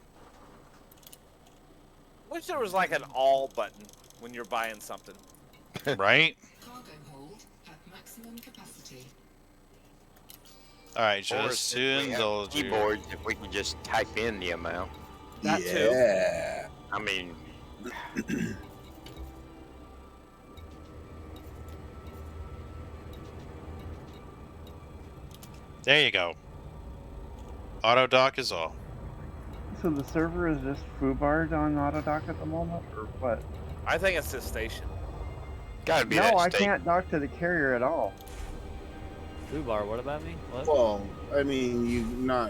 Speaker 2: Wish there was like an all button when you're buying something.
Speaker 1: Right?
Speaker 7: Cargo hold at maximum capacity.
Speaker 1: Alright,
Speaker 8: Or
Speaker 1: just to
Speaker 8: if we have
Speaker 1: indulge you.
Speaker 8: keyboards, if we can just type in the amount.
Speaker 2: That
Speaker 11: Yeah.
Speaker 8: I mean,
Speaker 1: There you go. Autodock is off.
Speaker 3: So the server is just foobarred on Autodock at the moment, or what?
Speaker 2: I think it's this station.
Speaker 8: gotta be
Speaker 3: No,
Speaker 8: that
Speaker 3: I
Speaker 8: state.
Speaker 3: can't dock to the carrier at all.
Speaker 4: Foobar, what about me? What?
Speaker 11: Well, I mean,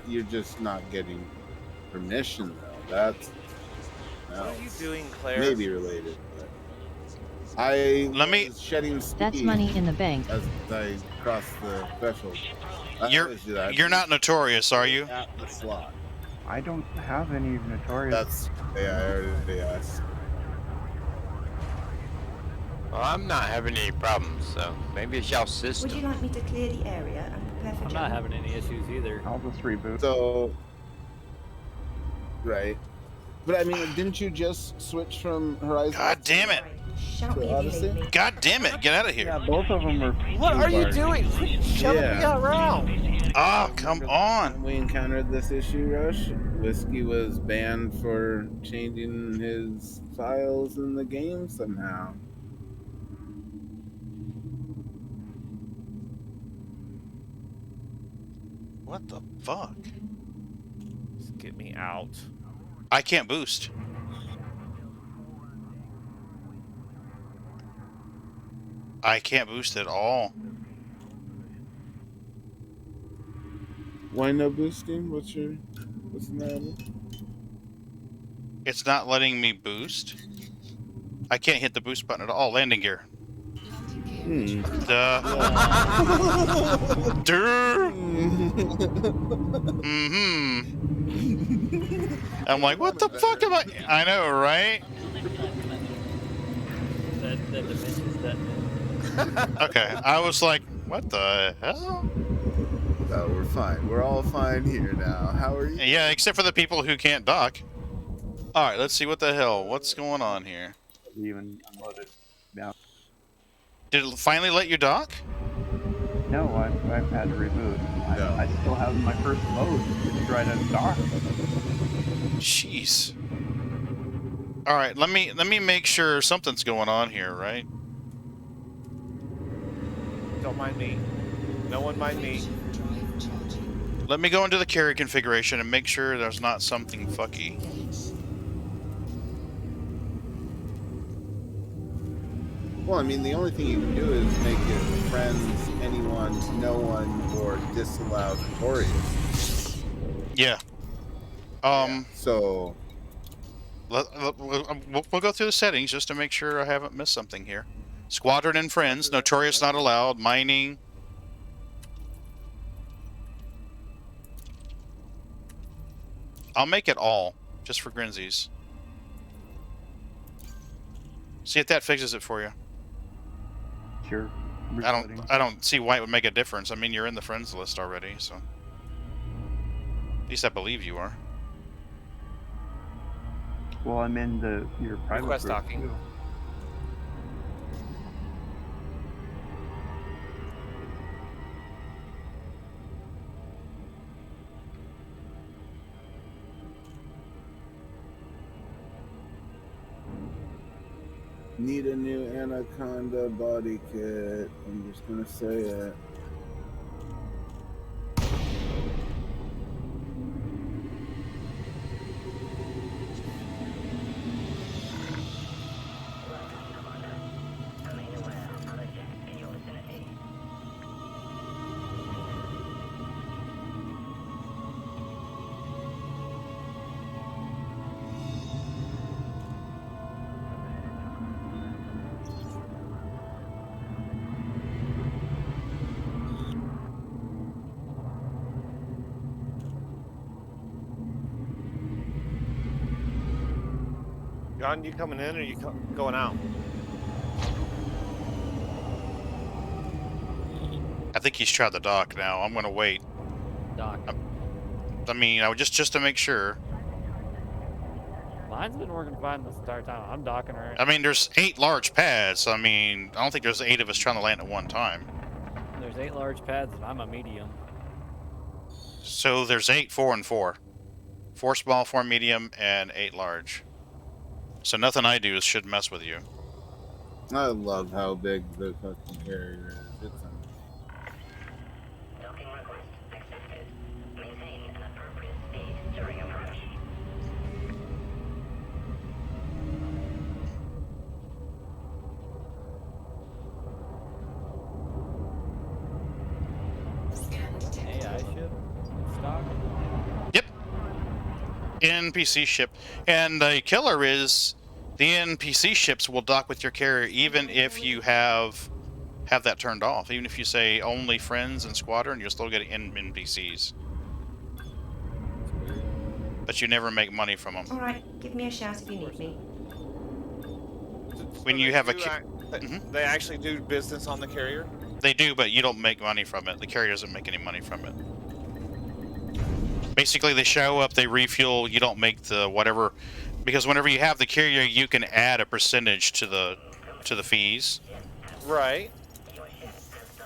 Speaker 11: you're just not getting permission though. That's
Speaker 2: What are you doing, Claire?
Speaker 11: maybe related. But I
Speaker 1: Let me-
Speaker 11: was shedding speed
Speaker 5: That's money in the bank.
Speaker 11: as I crossed the threshold. I
Speaker 1: You're
Speaker 11: always do that.
Speaker 1: you're not notorious, are you?
Speaker 11: At the slot.
Speaker 3: I don't have any notorious.
Speaker 11: That's I already asked.
Speaker 8: Well, I'm not having any problems, so maybe it's y'all
Speaker 10: Would
Speaker 8: system.
Speaker 10: you like me to clear the area and prepare for
Speaker 4: I'm
Speaker 10: jump?
Speaker 4: not having any issues either.
Speaker 3: I'll just reboot.
Speaker 11: So, right. But I mean, didn't you just switch from Horizon?
Speaker 1: God damn it!
Speaker 10: Shout
Speaker 11: To
Speaker 10: me if you
Speaker 11: Odyssey?
Speaker 10: need me.
Speaker 1: God damn it! Get out of
Speaker 3: Yeah,
Speaker 1: here!
Speaker 3: both of them are.
Speaker 2: What are you
Speaker 3: foobarred.
Speaker 2: doing? Quit shoving me
Speaker 11: Yeah.
Speaker 2: around.
Speaker 1: Oh, come on!
Speaker 11: When we encountered this issue, Rush, Whiskey was banned for changing his files in the game somehow.
Speaker 1: What the fuck?
Speaker 2: Just get me out.
Speaker 1: I can't boost. I can't boost at all.
Speaker 11: Why no boosting? What's the matter?
Speaker 1: It's not letting me boost. I can't hit the boost button at all. Landing gear.
Speaker 11: Hmm.
Speaker 1: Duh. Durr. Mm-hmm. I'm like, what the fuck am I know, right?
Speaker 4: That dimension's that.
Speaker 1: Okay, I was like, what the hell?
Speaker 11: Oh, we're fine. We're all fine here now. How are you?
Speaker 1: Yeah, except for the people who can't dock. Alright, let's see what the hell. What's going on here?
Speaker 3: Even unloaded. Yeah.
Speaker 1: Did it finally let you dock?
Speaker 3: No, I've had to reboot.
Speaker 11: No.
Speaker 3: I still have my first load to try to dock.
Speaker 1: Jeez. Alright, let me make sure something's going on here, right?
Speaker 2: Don't mind me. No one mind me.
Speaker 7: Drive charging.
Speaker 1: Let me go into the carry configuration and make sure there's not something fucky.
Speaker 11: Well, I mean, the only thing you can do is make it friends, anyone, no one, or disallow notorious.
Speaker 1: Yeah.
Speaker 11: So,
Speaker 1: We'll go through the settings just to make sure I haven't missed something here. Squadron and friends, notorious not allowed, mining. I'll make it all, just for grinsies. See if that fixes it for you.
Speaker 3: Sure.
Speaker 1: I don't see why it would make a difference. I mean, you're in the friends list already, so. At least I believe you are.
Speaker 3: Well, I'm in your private
Speaker 2: Request
Speaker 3: group
Speaker 2: docking.
Speaker 3: too.
Speaker 11: Need a new Anaconda body kit. I'm just gonna say it.
Speaker 2: John, you coming in or you going out?
Speaker 1: I think he's tried the dock now. I'm gonna wait.
Speaker 4: Dock.
Speaker 1: I mean, I would just to make sure.
Speaker 4: Mine's been working fine this entire time. I'm docking her.
Speaker 1: I mean, there's 8 large pads. I mean, I don't think there's 8 of us trying to land at one time.
Speaker 4: There's 8 large pads, and I'm a medium.
Speaker 1: So there's 8, 4, and 4. 4 small, 4 medium, and 8 large. So nothing I do should mess with you.
Speaker 11: I love how big the fucking carrier is. It's amazing.
Speaker 4: AI ship? Stock?
Speaker 1: Yep. NPC ship. And the killer is the NPC ships will dock with your carrier even if you have that turned off. Even if you say only friends and squadron, you'll still get NPCs. But you never make money from them.
Speaker 10: All right, give me a shout if you need me.
Speaker 1: When you have a
Speaker 2: they actually do business on the carrier?
Speaker 1: They do, but you don't make money from it. The carrier doesn't make any money from it. Basically, they show up, they refuel, you don't make the whatever, because whenever you have the carrier, you can add a percentage to the fees.
Speaker 2: Right.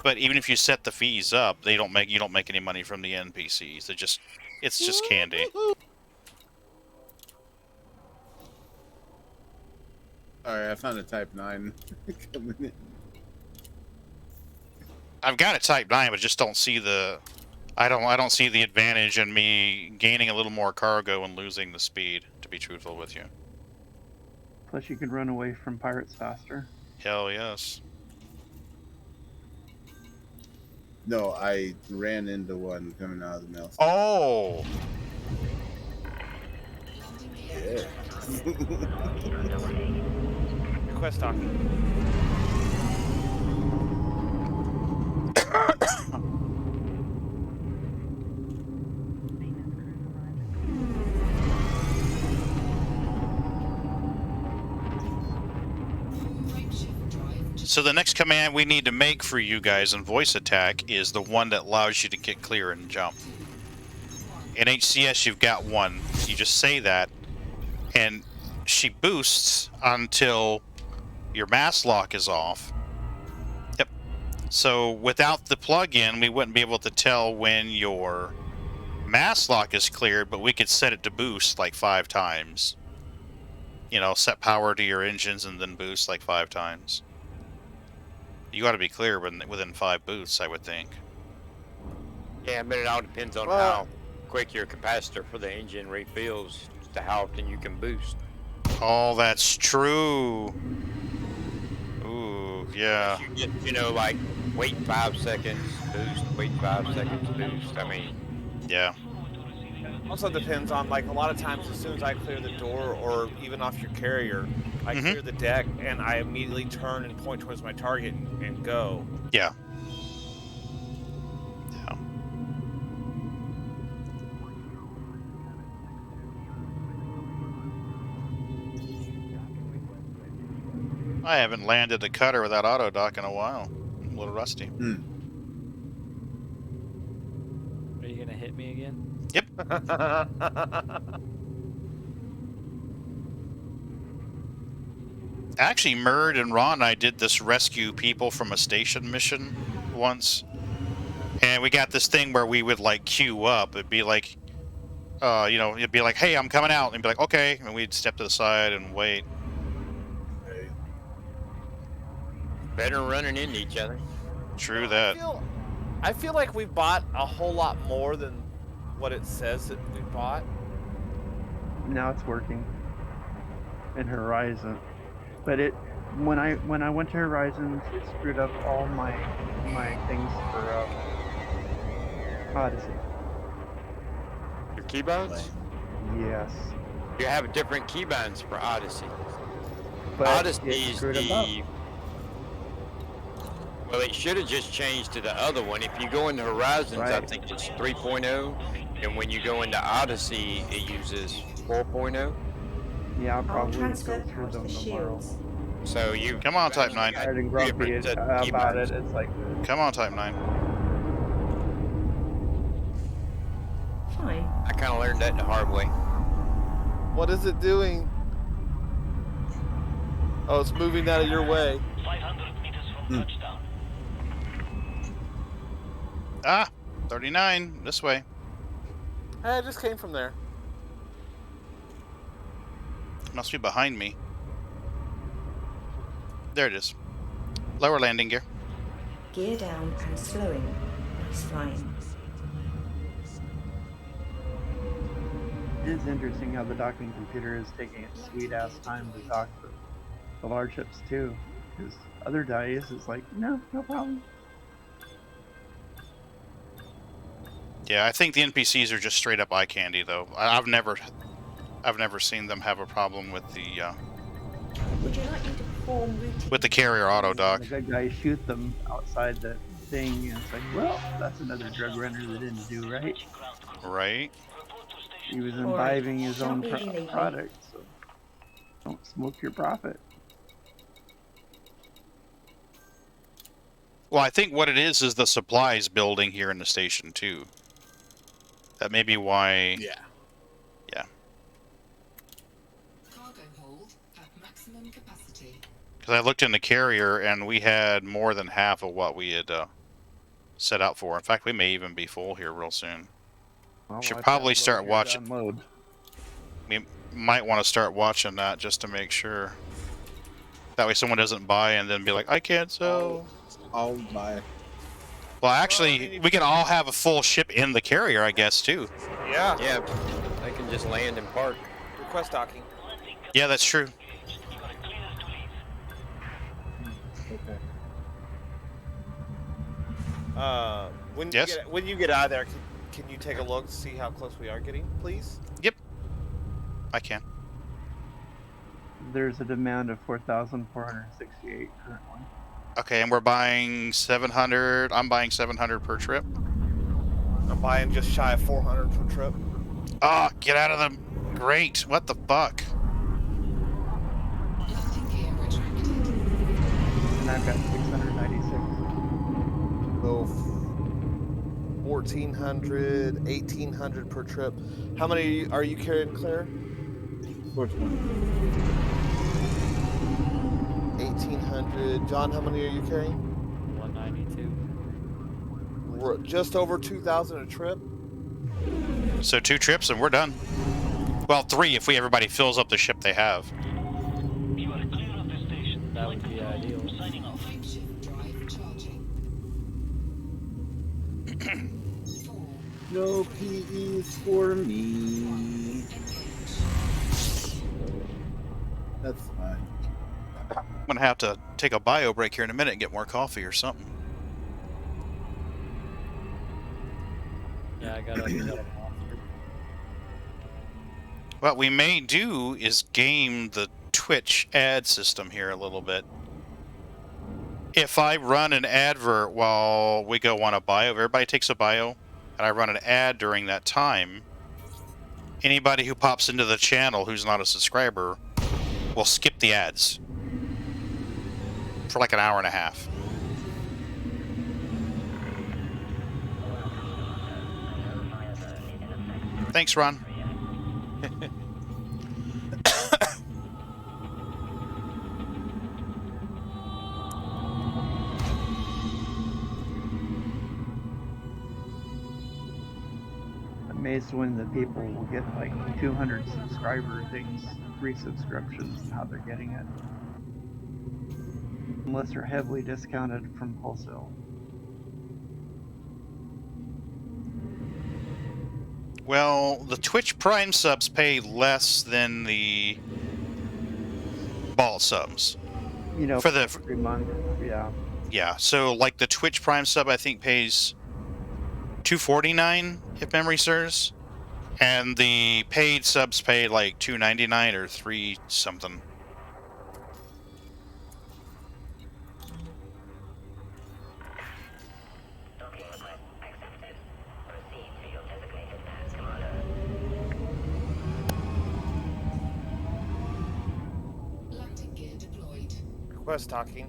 Speaker 1: But even if you set the fees up, you don't make any money from the NPCs. It's just candy.
Speaker 11: Alright, I found a Type 9 coming in.
Speaker 1: I've got a Type 9, but just don't see the... I don't see the advantage in me gaining a little more cargo and losing the speed, to be truthful with you.
Speaker 3: Plus you can run away from pirates faster.
Speaker 1: Hell yes.
Speaker 11: No, I ran into one coming out of the mail.
Speaker 1: Oh!
Speaker 11: Yeah.
Speaker 2: Request docking.
Speaker 1: So the next command we need to make for you guys in voice attack is the one that allows you to get clear and jump. In HCS, you've got one. You just say that, and she boosts until your mass lock is off. Yep. So without the plug-in, we wouldn't be able to tell when your mass lock is cleared, but we could set it to boost like 5 times. You know, set power to your engines and then boost like 5 times. You got to be clear within 5 boosts, I would think.
Speaker 8: Yeah, but it all depends on how quick your capacitor for the engine refills to how often you can boost.
Speaker 1: Oh, that's true. Ooh, yeah.
Speaker 8: You just, you know, like, wait 5 seconds, boost, wait 5 seconds, boost. I mean...
Speaker 1: Yeah.
Speaker 2: Also depends on, like, a lot of times as soon as I clear the door or even off your carrier, I clear the deck and I immediately turn and point towards my target and go.
Speaker 1: Yeah. I haven't landed a cutter without Autodock in a while. I'm a little rusty.
Speaker 4: Are you gonna hit me again?
Speaker 1: Yep. Actually, Murd and Ron and I did this rescue people from a station mission once. And we got this thing where we would, like, queue up. It'd be like, you know, it'd be like, hey, I'm coming out. And it'd be like, okay. And we'd step to the side and wait.
Speaker 8: Better than running into each other.
Speaker 1: True that.
Speaker 2: I feel like we bought a whole lot more than what it says that we bought.
Speaker 3: Now it's working in Horizon, but when I went to Horizons, it screwed up all my things for Odyssey.
Speaker 8: Your keybinds?
Speaker 3: Yes.
Speaker 8: You have different keybinds for Odyssey.
Speaker 3: But
Speaker 8: Odyssey
Speaker 3: it
Speaker 8: is
Speaker 3: screwed 'em up.
Speaker 8: Well, it should have just changed to the other one. If you go into Horizons, I
Speaker 3: Right.
Speaker 8: think it's 3.0, and when you go into Odyssey, it uses 4.0.
Speaker 3: Yeah, I'll
Speaker 10: I'll
Speaker 3: probably
Speaker 10: transfer
Speaker 3: go through
Speaker 10: power to
Speaker 3: them
Speaker 10: the
Speaker 3: tomorrow.
Speaker 10: shields.
Speaker 8: So you
Speaker 1: Come on, Type 9.
Speaker 3: Tired and grumpy about it. It's like,
Speaker 1: Come on, Type 9.
Speaker 10: Fine.
Speaker 8: I kind of learned that the hard way.
Speaker 2: What is it doing? Oh, it's moving out of your way.
Speaker 9: 500 meters from touchdown.
Speaker 1: Ah, 39. This way.
Speaker 2: Hey, I just came from there.
Speaker 1: Must be behind me. There it is. Lower landing gear.
Speaker 10: Gear down and slowing. Nice flying.
Speaker 3: it is interesting how the docking computer is taking its sweet ass time to dock the large ships too. Because other dice is like, no problem.
Speaker 1: Yeah, I think the NPCs are just straight up eye candy, though. I've never seen them have a problem with the
Speaker 10: Would you like me to perform routine?
Speaker 1: with the carrier Autodock.
Speaker 3: The good guys shoot them outside the thing, and it's like, well, that's another drug runner that didn't do right.
Speaker 1: Right.
Speaker 3: He was
Speaker 10: All right,
Speaker 3: imbibing his own
Speaker 10: don't leave me lately.
Speaker 3: product, so don't smoke your profit.
Speaker 1: Well, I think what it is the supplies building here in the station too. That may be why.
Speaker 11: Yeah.
Speaker 1: Yeah.
Speaker 7: Cargo hold at maximum capacity.
Speaker 1: Because I looked in the carrier and we had more than half of what we had set out for. In fact, we may even be full here real soon.
Speaker 3: Well,
Speaker 1: Should
Speaker 3: watch
Speaker 1: probably
Speaker 3: out,
Speaker 1: start
Speaker 3: load,
Speaker 1: watching.
Speaker 3: unload.
Speaker 1: We might want to start watching that just to make sure. That way someone doesn't buy and then be like, I can't sell.
Speaker 11: I'll buy.
Speaker 1: Well, actually, we can all have a full ship in the carrier, I guess, too.
Speaker 2: Yeah.
Speaker 8: Yeah, they can just land and park.
Speaker 2: Request docking.
Speaker 1: Yeah, that's true.
Speaker 3: Okay.
Speaker 1: Yes?
Speaker 2: When you get out of there, can you take a look to see how close we are getting, please?
Speaker 1: Yep. I can.
Speaker 3: There's a demand of 4,468 currently.
Speaker 1: Okay, and we're buying 700. I'm buying 700 per trip.
Speaker 2: I'm buying just shy of 400 per trip.
Speaker 1: Ah, get out of the... Great. What the fuck?
Speaker 7: Landing gear retracted.
Speaker 3: And I've got 696.
Speaker 2: So 1,400, 1,800 per trip. How many are you carrying, Claire? 1,800. John, how many are you carrying?
Speaker 4: 192.
Speaker 2: We're just over 2,000 a trip.
Speaker 1: So 2 trips and we're done. Well, 3 if everybody fills up the ship they have.
Speaker 9: You are clear of the station.
Speaker 4: That would be ideal.
Speaker 9: Signing off.
Speaker 7: Shift drive charging. 4.
Speaker 11: No PEs for me. That's fine.
Speaker 1: I'm gonna have to take a bio break here in a minute and get more coffee or something.
Speaker 4: Yeah, I got a
Speaker 1: What we may do is game the Twitch ad system here a little bit. If I run an advert while we go on a bio, if everybody takes a bio, and I run an ad during that time, anybody who pops into the channel who's not a subscriber will skip the ads for like an hour and a half. Thanks, Ron.
Speaker 3: amazed when the people will get like 200 subscriber things, free subscriptions, and how they're getting it. Unless they're heavily discounted from wholesale.
Speaker 1: Well, the Twitch Prime subs pay less than the Ball subs.
Speaker 3: You know,
Speaker 1: for the
Speaker 3: every month, yeah.
Speaker 1: Yeah, so like the Twitch Prime sub, I think pays $249 if memory serves, and the paid subs pay like $2.99 or $3 something.
Speaker 7: Landing gear deployed.
Speaker 2: Request talking.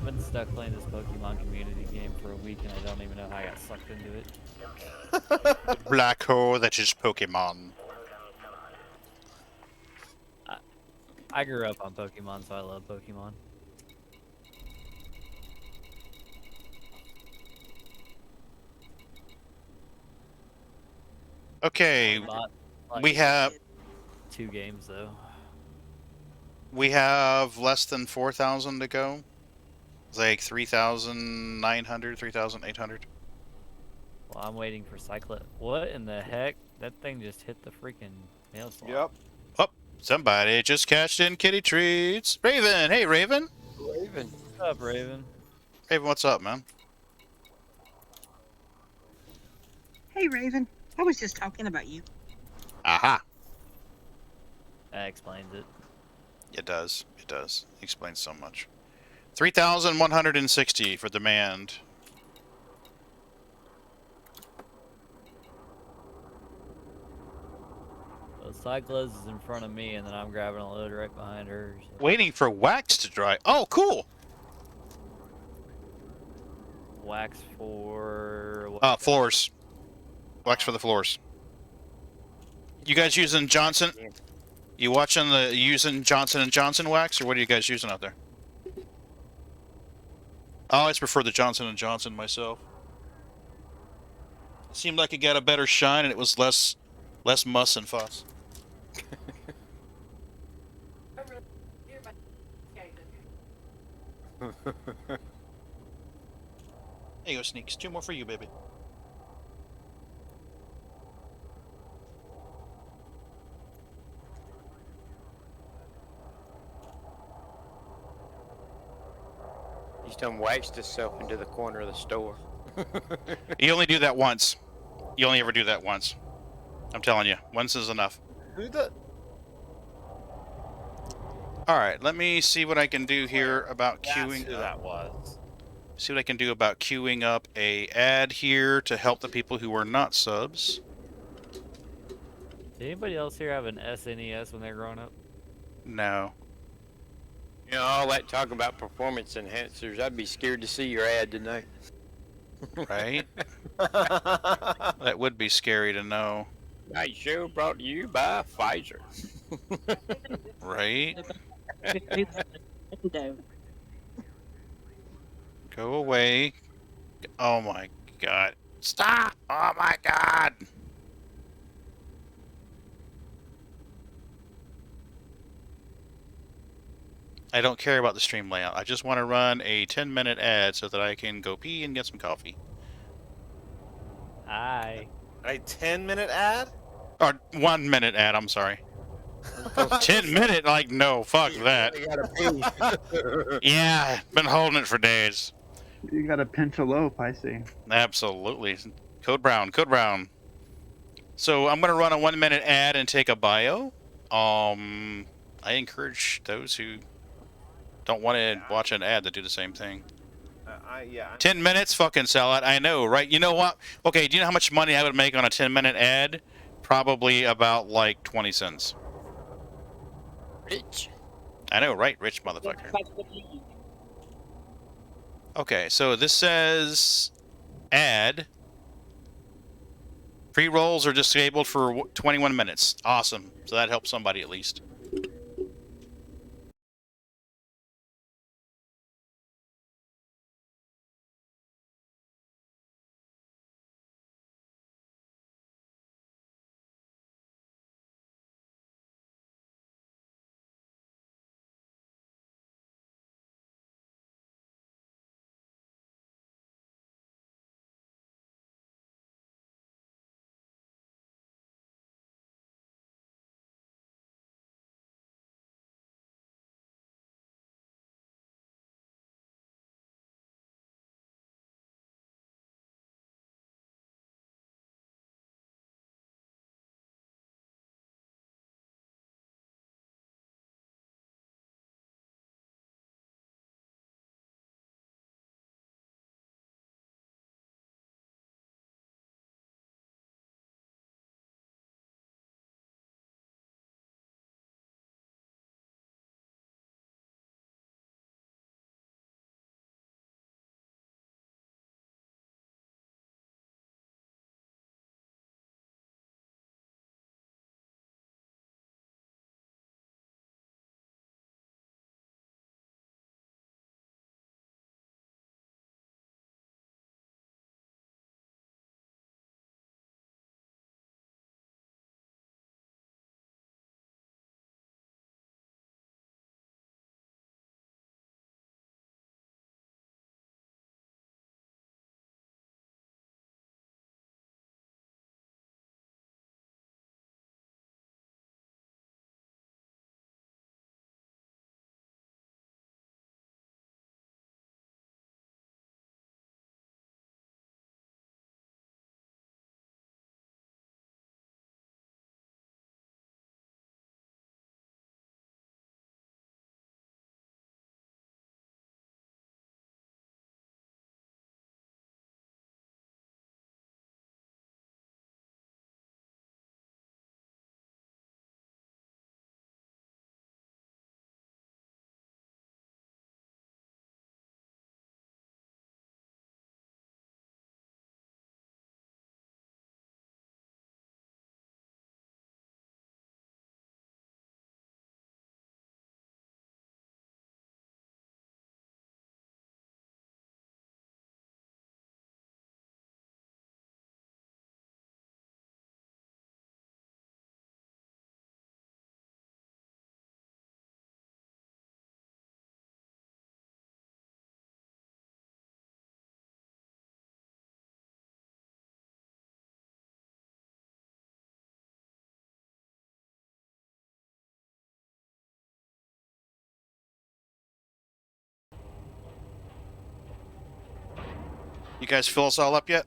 Speaker 4: I've been stuck playing this Pokemon community game for a week and I don't even know how I got sucked into it.
Speaker 1: Black hole that is Pokemon.
Speaker 4: I grew up on Pokemon, so I love Pokemon.
Speaker 1: Okay,
Speaker 4: Like,
Speaker 1: we have
Speaker 4: 2 games though.
Speaker 1: we have less than 4,000 to go. It's like 3,900, 3,800.
Speaker 4: Well, I'm waiting for Cyclet. What in the heck? That thing just hit the freaking mail slot.
Speaker 2: Yep.
Speaker 1: Oh, somebody just cashed in kitty treats. Raven, hey Raven.
Speaker 8: Raven.
Speaker 4: What's up, Raven?
Speaker 1: Raven, what's up, man?
Speaker 12: Hey, Raven. I was just talking about you.
Speaker 1: Aha.
Speaker 4: That explains it.
Speaker 1: It does. It does. It explains so much. 3,160 for demand.
Speaker 4: So Cyclops is in front of me, and then I'm grabbing a load right behind her. So.
Speaker 1: Waiting for wax to dry. Oh, cool.
Speaker 4: Wax for...
Speaker 1: Floors. Wax for the floors. You guys using Johnson? You using Johnson & Johnson wax, or what are you guys using out there? I always prefer the Johnson & Johnson myself. It seemed like it got a better shine, and it was less muss and fuss. There you go, Sneaks. 2 more for you, baby.
Speaker 8: He's done waxed himself into the corner of the store.
Speaker 1: You only do that once. You only ever do that once. I'm telling you, once is enough.
Speaker 2: Who the?
Speaker 1: Alright, let me see what I can do here about queuing
Speaker 2: Who
Speaker 1: up.
Speaker 2: that was.
Speaker 1: See what I can do about queuing up a ad here to help the people who are not subs.
Speaker 4: Did anybody else here have an SNES when they were growing up?
Speaker 1: No.
Speaker 8: You know, all that talk about performance enhancers, I'd be scared to see your ad tonight.
Speaker 1: Right? That would be scary to know.
Speaker 8: Night show brought to you by Pfizer.
Speaker 1: Right? Go away. Oh my god. Stop! Oh my god! I don't care about the stream layout. I just want to run a 10-minute ad so that I can go pee and get some coffee.
Speaker 4: Hi.
Speaker 2: A 10-minute ad?
Speaker 1: Or 1-minute ad, I'm sorry. 10-minute? Like, no, fuck that. Yeah, been holding it for days.
Speaker 3: You got a pinch of loaf, I see.
Speaker 1: Absolutely. Code Brown, Code Brown. So I'm going to run a 1-minute ad and take a bio. I encourage those who don't want to watch an ad to do the same thing.
Speaker 2: Yeah.
Speaker 1: 10 minutes? Fucking sell it. I know, right? You know what? Okay, do you know how much money I would make on a 10-minute ad? Probably about, like, 20 cents.
Speaker 8: Rich.
Speaker 1: I know, right? Rich motherfucker. Okay, so this says add. Pre-rolls are disabled for 21 minutes. Awesome. So that helps somebody at least. You guys fill us all up yet?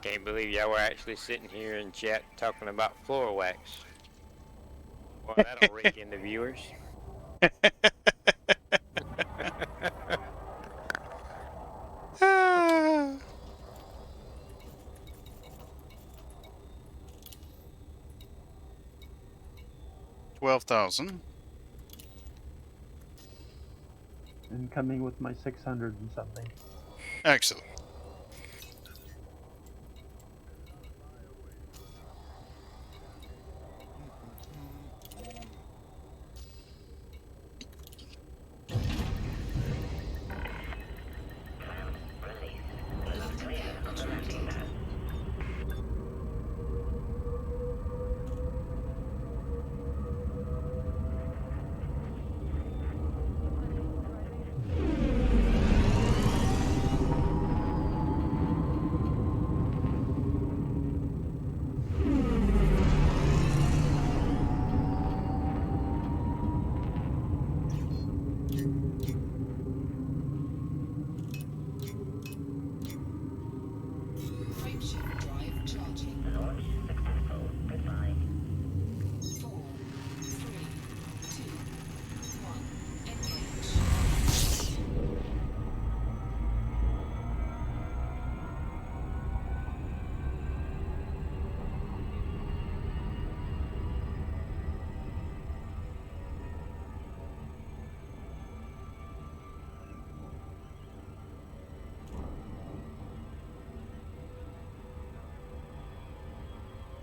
Speaker 8: Can't believe y'all were actually sitting here in chat talking about floor wax. Well, that'll rake in the viewers.
Speaker 1: 12,000.
Speaker 3: And coming with my 600 and something.
Speaker 1: Excellent.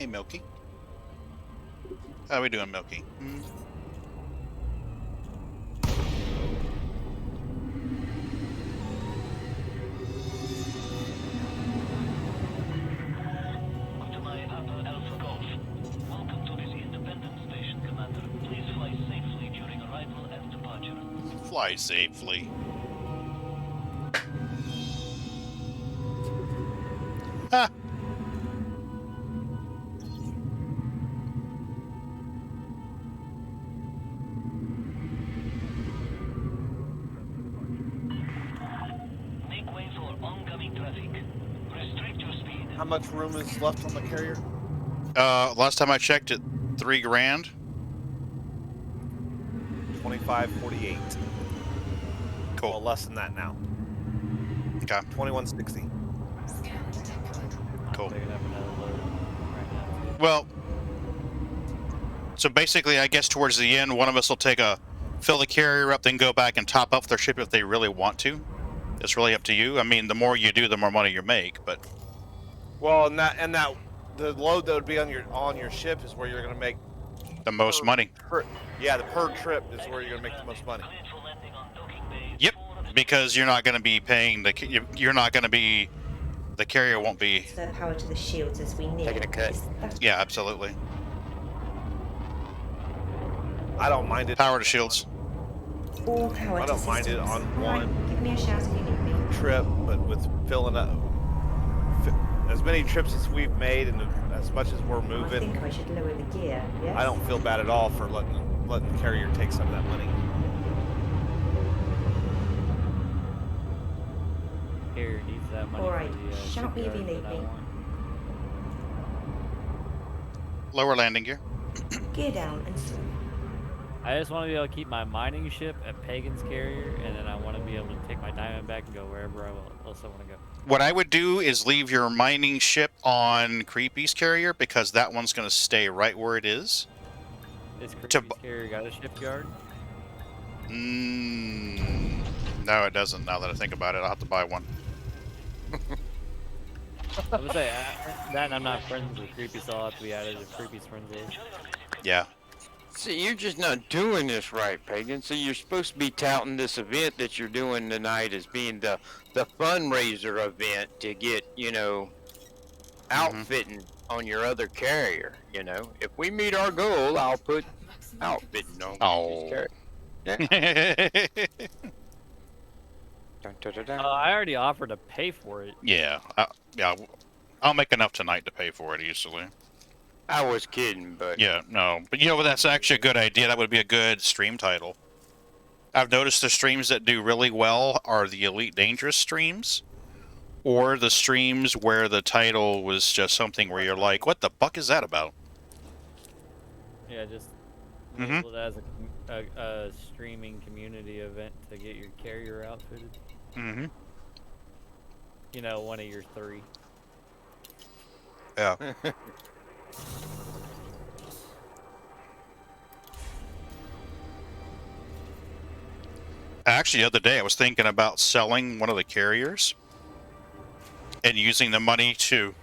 Speaker 1: Hey, Milky. How are we doing, Milky?
Speaker 9: To my Papa Alpha Golf. Welcome to this Independence Station, Commander. Please fly safely during arrival and departure.
Speaker 1: Fly safely. Ha!
Speaker 9: Make way for oncoming traffic. Restrict your speed.
Speaker 2: How much room is left on the carrier?
Speaker 1: Last time I checked it, $3 grand.
Speaker 2: 2548.
Speaker 1: Cool.
Speaker 2: Well, less than that now.
Speaker 1: Okay.
Speaker 2: 2160.
Speaker 1: Cool.
Speaker 4: They're gonna have another load right now, too.
Speaker 1: Well, so basically, I guess towards the end, one of us will fill the carrier up, then go back and top up their ship if they really want to. It's really up to you. I mean, the more you do, the more money you make. But
Speaker 2: Well, and that the load that would be on your ship is where you're going to make
Speaker 1: the most money.
Speaker 2: Yeah, the per trip is where you're going to make the most money.
Speaker 1: Yep, because you're not going to be paying you're not going to be. The carrier won't be.
Speaker 10: Transfer power to the shields as we near.
Speaker 8: Taking a cut.
Speaker 1: Yeah, absolutely.
Speaker 2: I don't mind it.
Speaker 1: Power to shields.
Speaker 10: All power
Speaker 2: I
Speaker 10: to
Speaker 2: don't mind it
Speaker 10: systems.
Speaker 2: on
Speaker 10: Alright,
Speaker 2: one
Speaker 10: give me a shout if you need me.
Speaker 2: trip, but with filling up as many trips as we've made and as much as we're
Speaker 10: I
Speaker 2: moving,
Speaker 10: think I should lower the gear, yes?
Speaker 2: I don't feel bad at all for letting the carrier take some of that money.
Speaker 4: Carrier needs that money.
Speaker 10: Alright,
Speaker 4: for the,
Speaker 10: shout me if you
Speaker 4: shipyard
Speaker 10: need
Speaker 4: that I
Speaker 10: me.
Speaker 4: want.
Speaker 1: Lower landing gear.
Speaker 10: Gear down and swim.
Speaker 4: I just want to be able to keep my mining ship at Pagan's carrier, and then I want to be able to take my diamond back and go wherever I else I want to go.
Speaker 1: What I would do is leave your mining ship on Creepy's carrier because that one's going to stay right where it is.
Speaker 4: Is Creepy's carrier got a shipyard?
Speaker 1: No, it doesn't. Now that I think about it, I'll have to buy one.
Speaker 4: I would say that, and I'm not friends with Creepy, so I'll have to be added if Creepy's friends with.
Speaker 1: Yeah.
Speaker 8: See, you're just not doing this right, Pagan. So you're supposed to be touting this event that you're doing tonight as being the fundraiser event to get, outfitting on your other carrier, If we meet our goal, I'll put outfitting on this carrier. Yeah. Dun, dun, dun, dun.
Speaker 4: I already offered to pay for it.
Speaker 1: Yeah. I'll make enough tonight to pay for it easily.
Speaker 8: I was kidding, but...
Speaker 1: Yeah, no. But that's actually a good idea. That would be a good stream title. I've noticed the streams that do really well are the Elite Dangerous streams. Or the streams where the title was just something where you're like, what the fuck is that about?
Speaker 4: Yeah, just label it as a streaming community event to get your carrier outfitted.
Speaker 1: Mm-hmm.
Speaker 4: One of your 3.
Speaker 1: Yeah. Actually, the other day I was thinking about selling one of the carriers and using the money to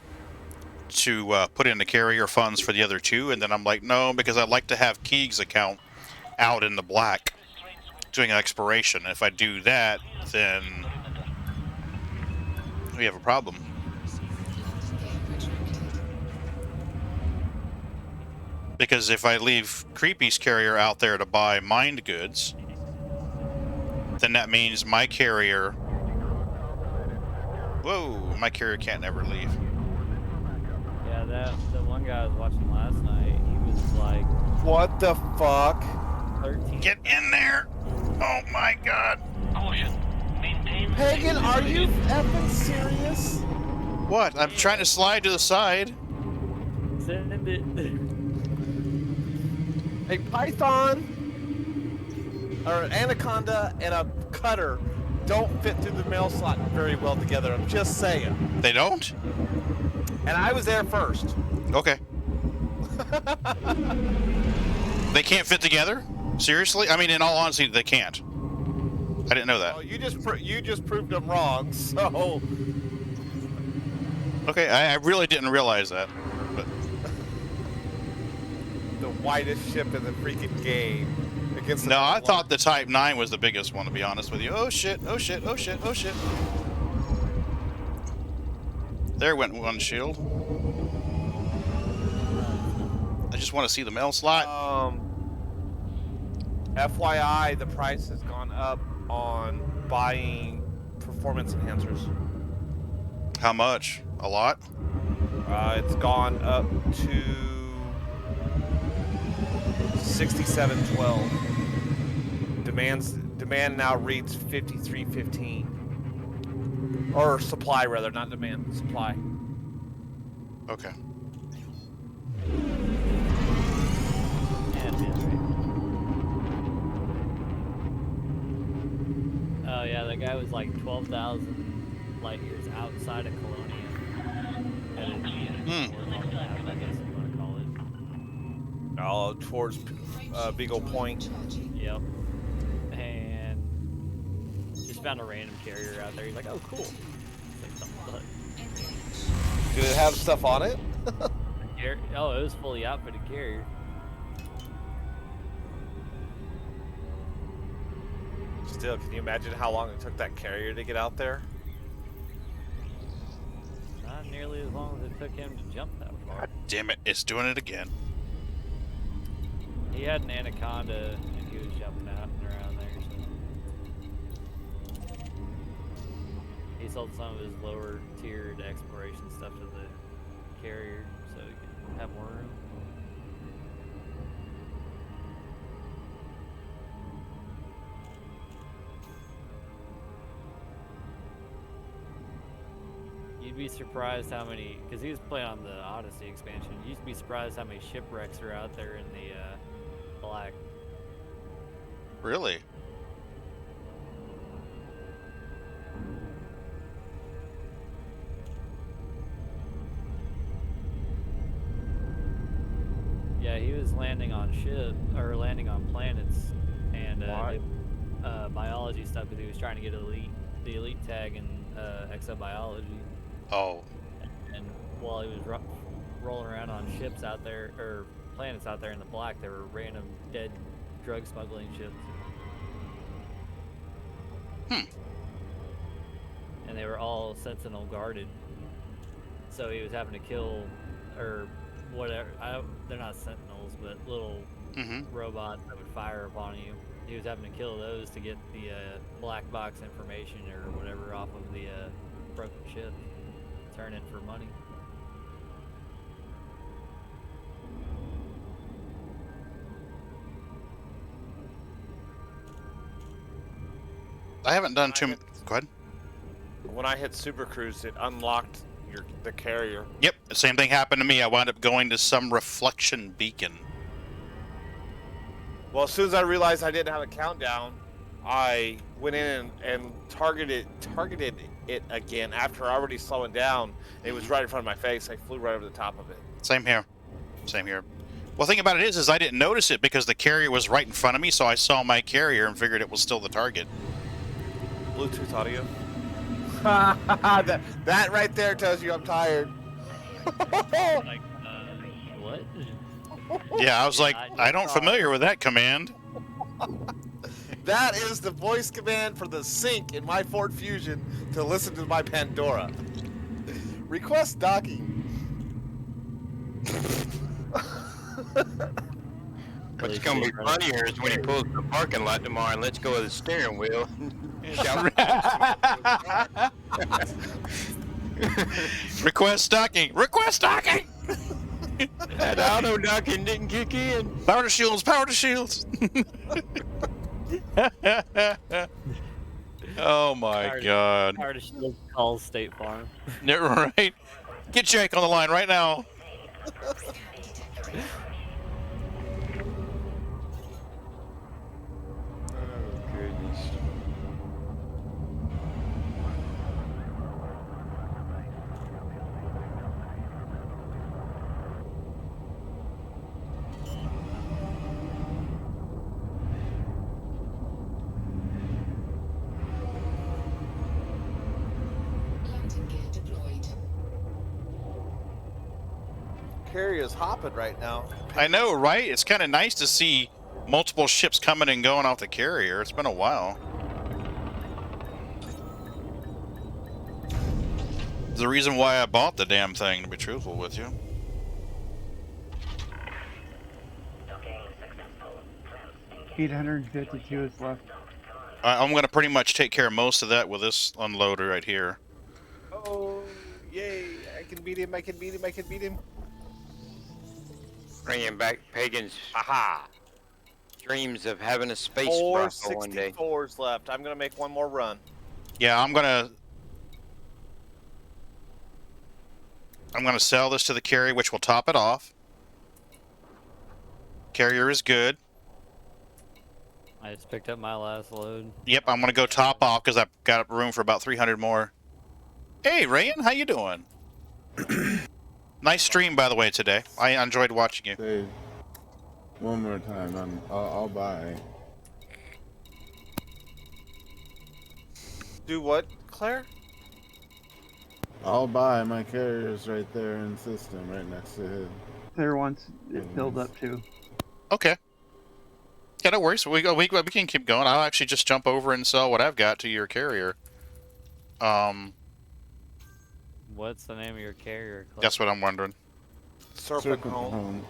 Speaker 1: put in the carrier funds for the other 2, and then I'm like, no, because I'd like to have Keeg's account out in the black doing an expiration. If I do that, then we have a problem. Because if I leave Creepy's carrier out there to buy mined goods, then that means my carrier... Whoa, my carrier can't ever leave.
Speaker 4: Yeah, the one guy I was watching last night, he was like...
Speaker 2: What the fuck?
Speaker 4: 13.
Speaker 1: Get in there! Oh my god.
Speaker 9: Caution. Maintain
Speaker 2: Pagan, are you effing serious?
Speaker 1: What? I'm trying to slide to the side.
Speaker 4: Send it.
Speaker 2: A python or an anaconda and a cutter don't fit through the mail slot very well together. I'm just saying.
Speaker 1: They don't?
Speaker 2: And I was there first.
Speaker 1: Okay. They can't fit together? Seriously? I mean, in all honesty, they can't. I didn't know that.
Speaker 2: Well, you just proved them wrong. So.
Speaker 1: Okay, I really didn't realize that. But
Speaker 2: widest ship in the freaking game. Against the
Speaker 1: No, I thought the Type 9 was the biggest one, to be honest with you. Oh shit, oh shit, oh shit, oh shit. There went one shield. I just want to see the mail slot.
Speaker 2: FYI, the price has gone up on buying performance enhancers.
Speaker 1: How much? A lot?
Speaker 2: It's gone up to 67.12. Demand now reads 53.15. Or supply rather, not demand. Supply.
Speaker 1: Okay.
Speaker 4: Oh yeah, that guy was like 12,000 light years outside of Colonia. I guess you want to call it.
Speaker 2: Towards Beagle Point.
Speaker 4: Yep. And just found a random carrier out there. He's like, oh cool. It's like something like,
Speaker 2: did it have stuff on it?
Speaker 4: oh, it was fully outfitted carrier.
Speaker 2: Still, can you imagine how long it took that carrier to get out there?
Speaker 4: Not nearly as long as it took him to jump that far.
Speaker 1: God damn it, it's doing it again.
Speaker 4: He had an anaconda and he was jumping out and around there. So. He sold some of his lower tiered exploration stuff to the carrier so he could have more room. You'd be surprised how many, because he was playing on the Odyssey expansion, you'd be surprised how many shipwrecks are out there in the Black.
Speaker 1: Really?
Speaker 4: Yeah, he was landing on landing on planets and biology stuff because he was trying to get the elite tag in exobiology.
Speaker 1: Oh.
Speaker 4: And while he was rolling around on ships out there, or planets out there in the Black, there were random dead drug smuggling ships. And they were all Sentinel guarded. So he was having to kill, or whatever. They're not Sentinels, but little robots that would fire upon you. He was having to kill those to get the black box information or whatever off of the broken ship. Turn in for money.
Speaker 1: I haven't done too much. Go ahead.
Speaker 2: When I hit Super Cruise, it unlocked the carrier.
Speaker 1: Yep, the same thing happened to me. I wound up going to some reflection beacon.
Speaker 2: Well, as soon as I realized I didn't have a countdown, I went in and targeted it again after already slowing down. It was right in front of my face. I flew right over the top of it.
Speaker 1: Same here. Same here. Well, the thing about it is I didn't notice it because the carrier was right in front of me, so I saw my carrier and figured it was still the target.
Speaker 2: Bluetooth audio. that right there tells you I'm tired.
Speaker 4: Like, what?
Speaker 1: Yeah, I was like, I don't familiar with that command.
Speaker 2: That is the voice command for the sync in my Ford Fusion to listen to my Pandora. Request docking.
Speaker 8: What's going to be funnier is when he pulls the parking lot tomorrow and lets go of the steering wheel.
Speaker 1: Request docking! Request docking!
Speaker 8: That auto docking didn't kick in.
Speaker 1: Power to shields! Power to shields! Oh my god.
Speaker 4: Power to shields calls State Farm.
Speaker 1: Yeah, right? Get Jake on the line right now.
Speaker 2: carrier is hopping right now.
Speaker 1: I know, right? It's kind of nice to see multiple ships coming and going off the carrier. It's been a while. The reason why I bought the damn thing, to be truthful with you.
Speaker 3: $852 is left.
Speaker 1: I'm going to pretty much take care of most of that with this unloader right here.
Speaker 2: Oh, yay. I can beat him, I can beat him, I can beat him.
Speaker 8: Bringing back Pagan's
Speaker 2: Aha!
Speaker 8: dreams of having a space rifle one day.
Speaker 2: 464s left. I'm going to make one more run.
Speaker 1: Yeah, I'm going to sell this to the carrier, which will top it off. Carrier is good.
Speaker 4: I just picked up my last load.
Speaker 1: Yep, I'm going to go top off because I've got room for about 300 more. Hey, Rayan, how you doing? Nice stream, by the way, today. I enjoyed watching you.
Speaker 11: Say one more time. I'll buy.
Speaker 2: Do what, Claire?
Speaker 11: I'll buy. My carrier's right there in system, right next to his.
Speaker 3: There once it filled up too.
Speaker 1: Okay. Yeah, no worries. We can keep going. I'll actually just jump over and sell what I've got to your carrier.
Speaker 4: What's the name of your carrier, Claire?
Speaker 1: That's what I'm wondering.
Speaker 2: Serpent Home.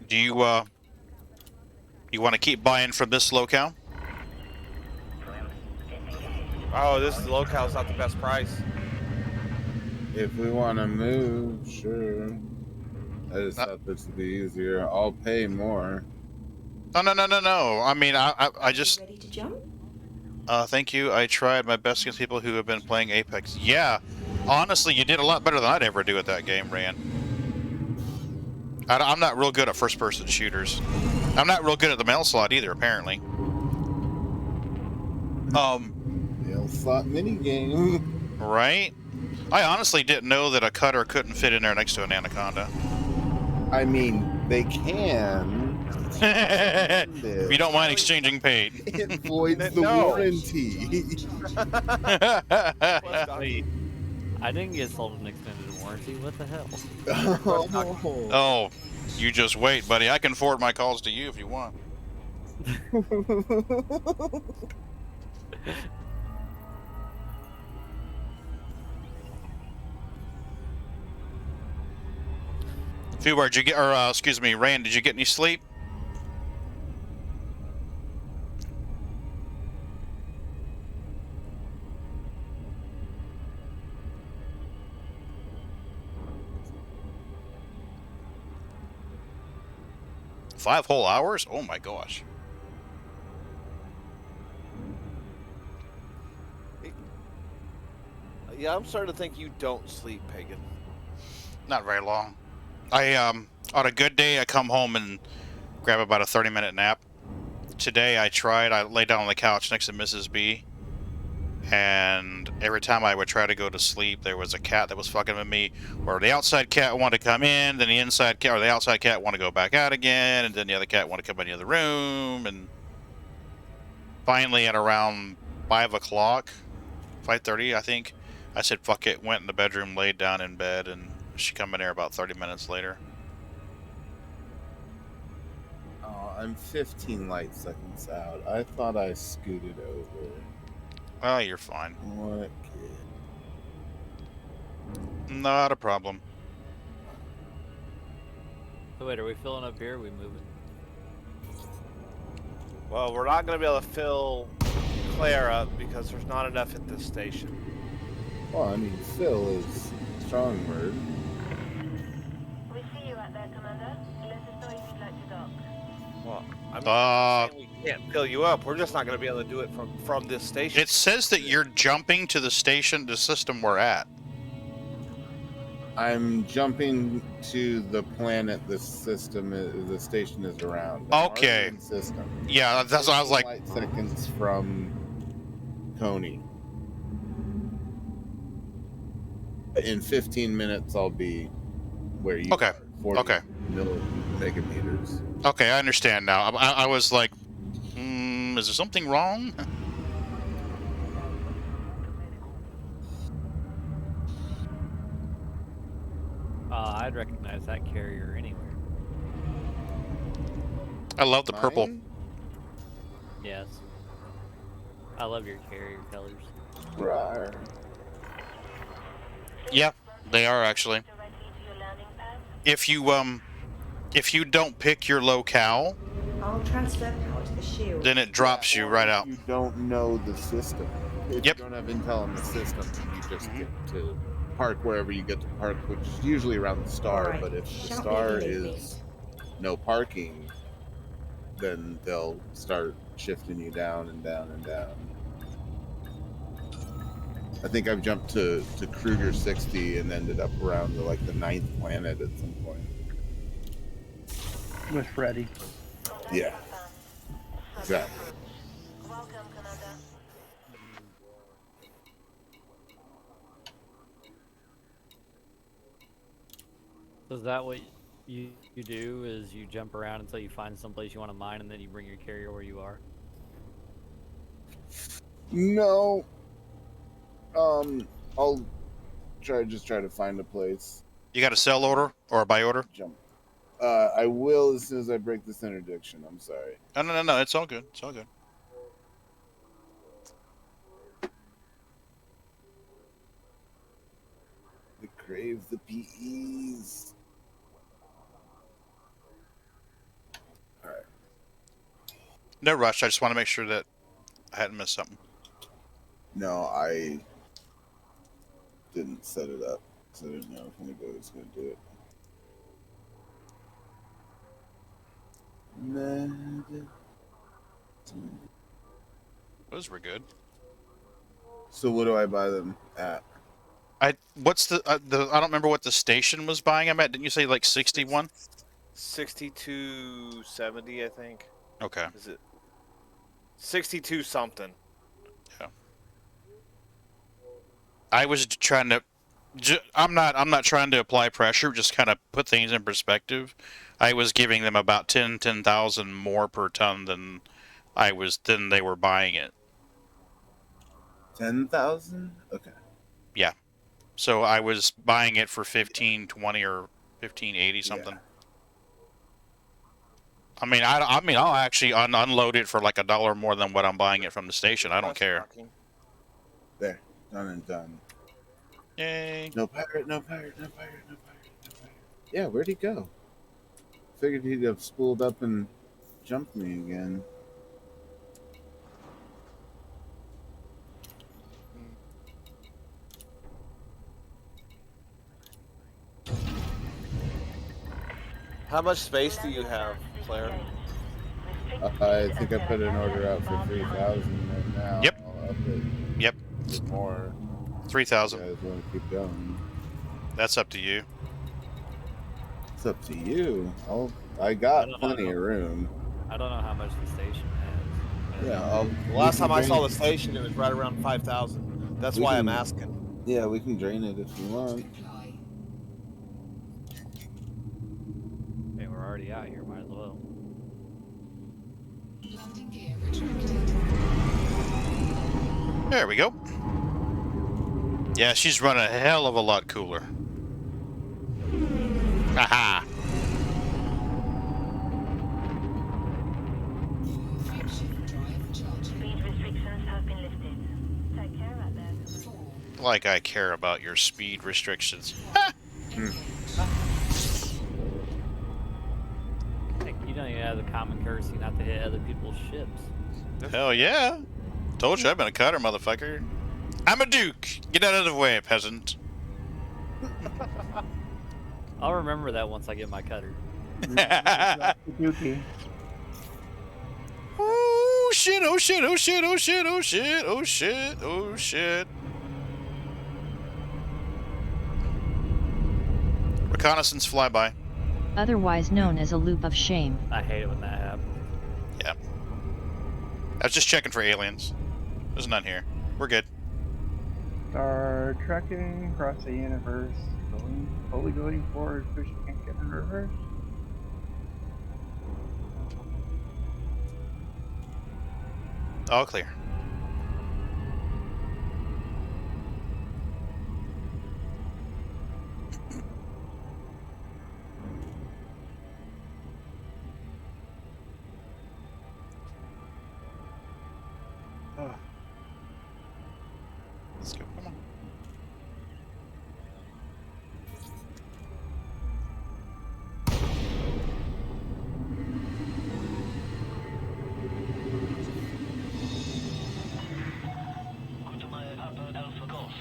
Speaker 1: Do you want to keep buying from this locale?
Speaker 2: Oh, this locale's not the best price.
Speaker 11: If we want to move, sure. I just thought this would be easier. I'll pay more.
Speaker 1: No. I mean, I just.
Speaker 10: Ready to jump?
Speaker 1: Thank you. I tried my best against people who have been playing Apex. Yeah, honestly, you did a lot better than I'd ever do at that game, Rand. I'm not real good at first-person shooters. I'm not real good at the mail slot either, apparently.
Speaker 11: Mail slot minigame.
Speaker 1: Right? I honestly didn't know that a cutter couldn't fit in there next to an anaconda.
Speaker 11: I mean, they can.
Speaker 1: If you don't mind exchanging paid.
Speaker 11: It voids the warranty.
Speaker 4: I didn't get sold an extended warranty. What the hell?
Speaker 1: Oh, you just wait, buddy. I can forward my calls to you if you want. Fubar, did you get, or excuse me, Rand, did you get any sleep? Five whole hours? Oh my gosh.
Speaker 2: Yeah, I'm starting to think you don't sleep, Pagan.
Speaker 1: Not very long. On a good day, I come home and grab about a 30-minute nap. Today, I lay down on the couch next to Mrs. B, and every time I would try to go to sleep, there was a cat that was fucking with me, or the outside cat wanted to come in, then the inside cat, or the outside cat wanted to go back out again, and then the other cat wanted to come in the other room, and finally at around 5 o'clock, 5:30, I think, I said, fuck it, went in the bedroom, laid down in bed, and she come in there about 30 minutes later.
Speaker 11: Oh, I'm 15 light seconds out. I thought I scooted over.
Speaker 1: Oh, you're fine.
Speaker 11: What kid?
Speaker 1: Not a problem.
Speaker 4: So wait, are we filling up here? Or are we moving?
Speaker 2: Well, we're not going to be able to fill Claire up because there's not enough at this station.
Speaker 11: Well, I mean, fill is a strong word.
Speaker 6: We see you out there, Commander. Let us know if you'd like to dock.
Speaker 2: Well, I'm not saying we can't fill you up. We're just not going to be able to do it from this station.
Speaker 1: It says that you're jumping to the station, the system we're at.
Speaker 11: I'm jumping to the planet the station is around. I'm already
Speaker 1: Okay.
Speaker 11: in system.
Speaker 1: Yeah, that's what I was like.
Speaker 11: Light seconds from Coney. In 15 minutes, I'll be where you
Speaker 1: Okay.
Speaker 11: are. 40
Speaker 1: Okay.
Speaker 11: megameters.
Speaker 1: Okay, I understand now. I was like, is there something wrong?
Speaker 4: I'd recognize that carrier anywhere.
Speaker 1: I love the purple.
Speaker 4: Yes. I love your carrier colors.
Speaker 11: Rawr.
Speaker 1: Yeah, they are actually. If you don't pick your locale,
Speaker 10: I'll transfer power to the shield.
Speaker 1: then it drops you right out.
Speaker 11: You don't know the system. If
Speaker 1: Yep.
Speaker 11: you don't have intel on the system, you just get to park wherever you get to park, which is usually around the star.
Speaker 10: Right.
Speaker 11: But if the
Speaker 10: Shout
Speaker 11: star
Speaker 10: me if you need
Speaker 11: is no parking, then they'll start shifting you down and down and down. I think I've jumped to Kruger 60 and ended up around the 9th planet at some point.
Speaker 3: With Freddy.
Speaker 11: Yeah. Exactly.
Speaker 4: So is that what you do? Is you jump around until you find someplace you want to mine, and then you bring your carrier where you are?
Speaker 11: No. I'll try to find a place.
Speaker 1: You got a sell order or a buy order?
Speaker 11: Jump. I will as soon as I break this interdiction. I'm sorry.
Speaker 1: No. It's all good. It's all good.
Speaker 11: I crave the PEs. All right.
Speaker 1: No rush. I just want to make sure that I hadn't missed something.
Speaker 11: No, I didn't set it up, so I didn't know if anybody was going to do it.
Speaker 1: Those were good.
Speaker 11: So what do I buy them at?
Speaker 1: What's the I don't remember what the station was buying them at. Didn't you say like 61?
Speaker 2: 6270, I think.
Speaker 1: Okay.
Speaker 2: Is it 62 something?
Speaker 1: Yeah. I was trying to. I'm not trying to apply pressure. Just kind of put things in perspective. I was giving them about 10,000 more per ton than they were buying it.
Speaker 11: 10,000? Okay.
Speaker 1: Yeah. So I was buying it for 1520 or 1580 something.
Speaker 11: Yeah.
Speaker 1: I mean, I'll actually unload it for like $1 more than what I'm buying it from the station. I don't care.
Speaker 11: There, done and done.
Speaker 1: Yay!
Speaker 11: No pirate, no pirate, no pirate, no pirate, no pirate. Yeah, where'd he go? Figured he'd have spooled up and jumped me again.
Speaker 2: How much space do you have, Claire?
Speaker 11: I think I put an order out for 3,000 right now.
Speaker 1: Yep.
Speaker 11: I'll up it.
Speaker 1: Yep.
Speaker 11: A bit more.
Speaker 1: 3,000.
Speaker 11: You guys want to keep going?
Speaker 1: That's up to you.
Speaker 11: It's up to you. I got plenty of room.
Speaker 4: I don't know how much the station has.
Speaker 11: Yeah.
Speaker 2: The last time I saw the station, it was right around 5,000. That's why I'm asking.
Speaker 11: Yeah, we can drain it if you want.
Speaker 4: Hey, we're already out here. Might as well.
Speaker 1: There we go. Yeah, she's running a hell of a lot cooler. Haha.
Speaker 6: Speed restrictions have been lifted. Take care about that.
Speaker 1: Like I care about your speed restrictions.
Speaker 4: Heck, you don't even have the common courtesy not to hit other people's ships.
Speaker 1: Hell yeah. Told you I've been a cutter, motherfucker. I'm a duke. Get out of the way, peasant.
Speaker 4: I'll remember that once I get my cutter.
Speaker 1: Oh shit, oh shit, oh shit, oh shit, oh shit, oh shit, oh shit. Reconnaissance flyby.
Speaker 5: Otherwise known as a loop of shame.
Speaker 4: I hate it when that happens.
Speaker 1: Yeah. I was just checking for aliens. There's none here. We're good.
Speaker 3: Star trekking across the universe, slowly going forward, fish can't get in reverse.
Speaker 1: All clear. Let's go. Come on.
Speaker 9: Kutamaya Papa Alpha Golf.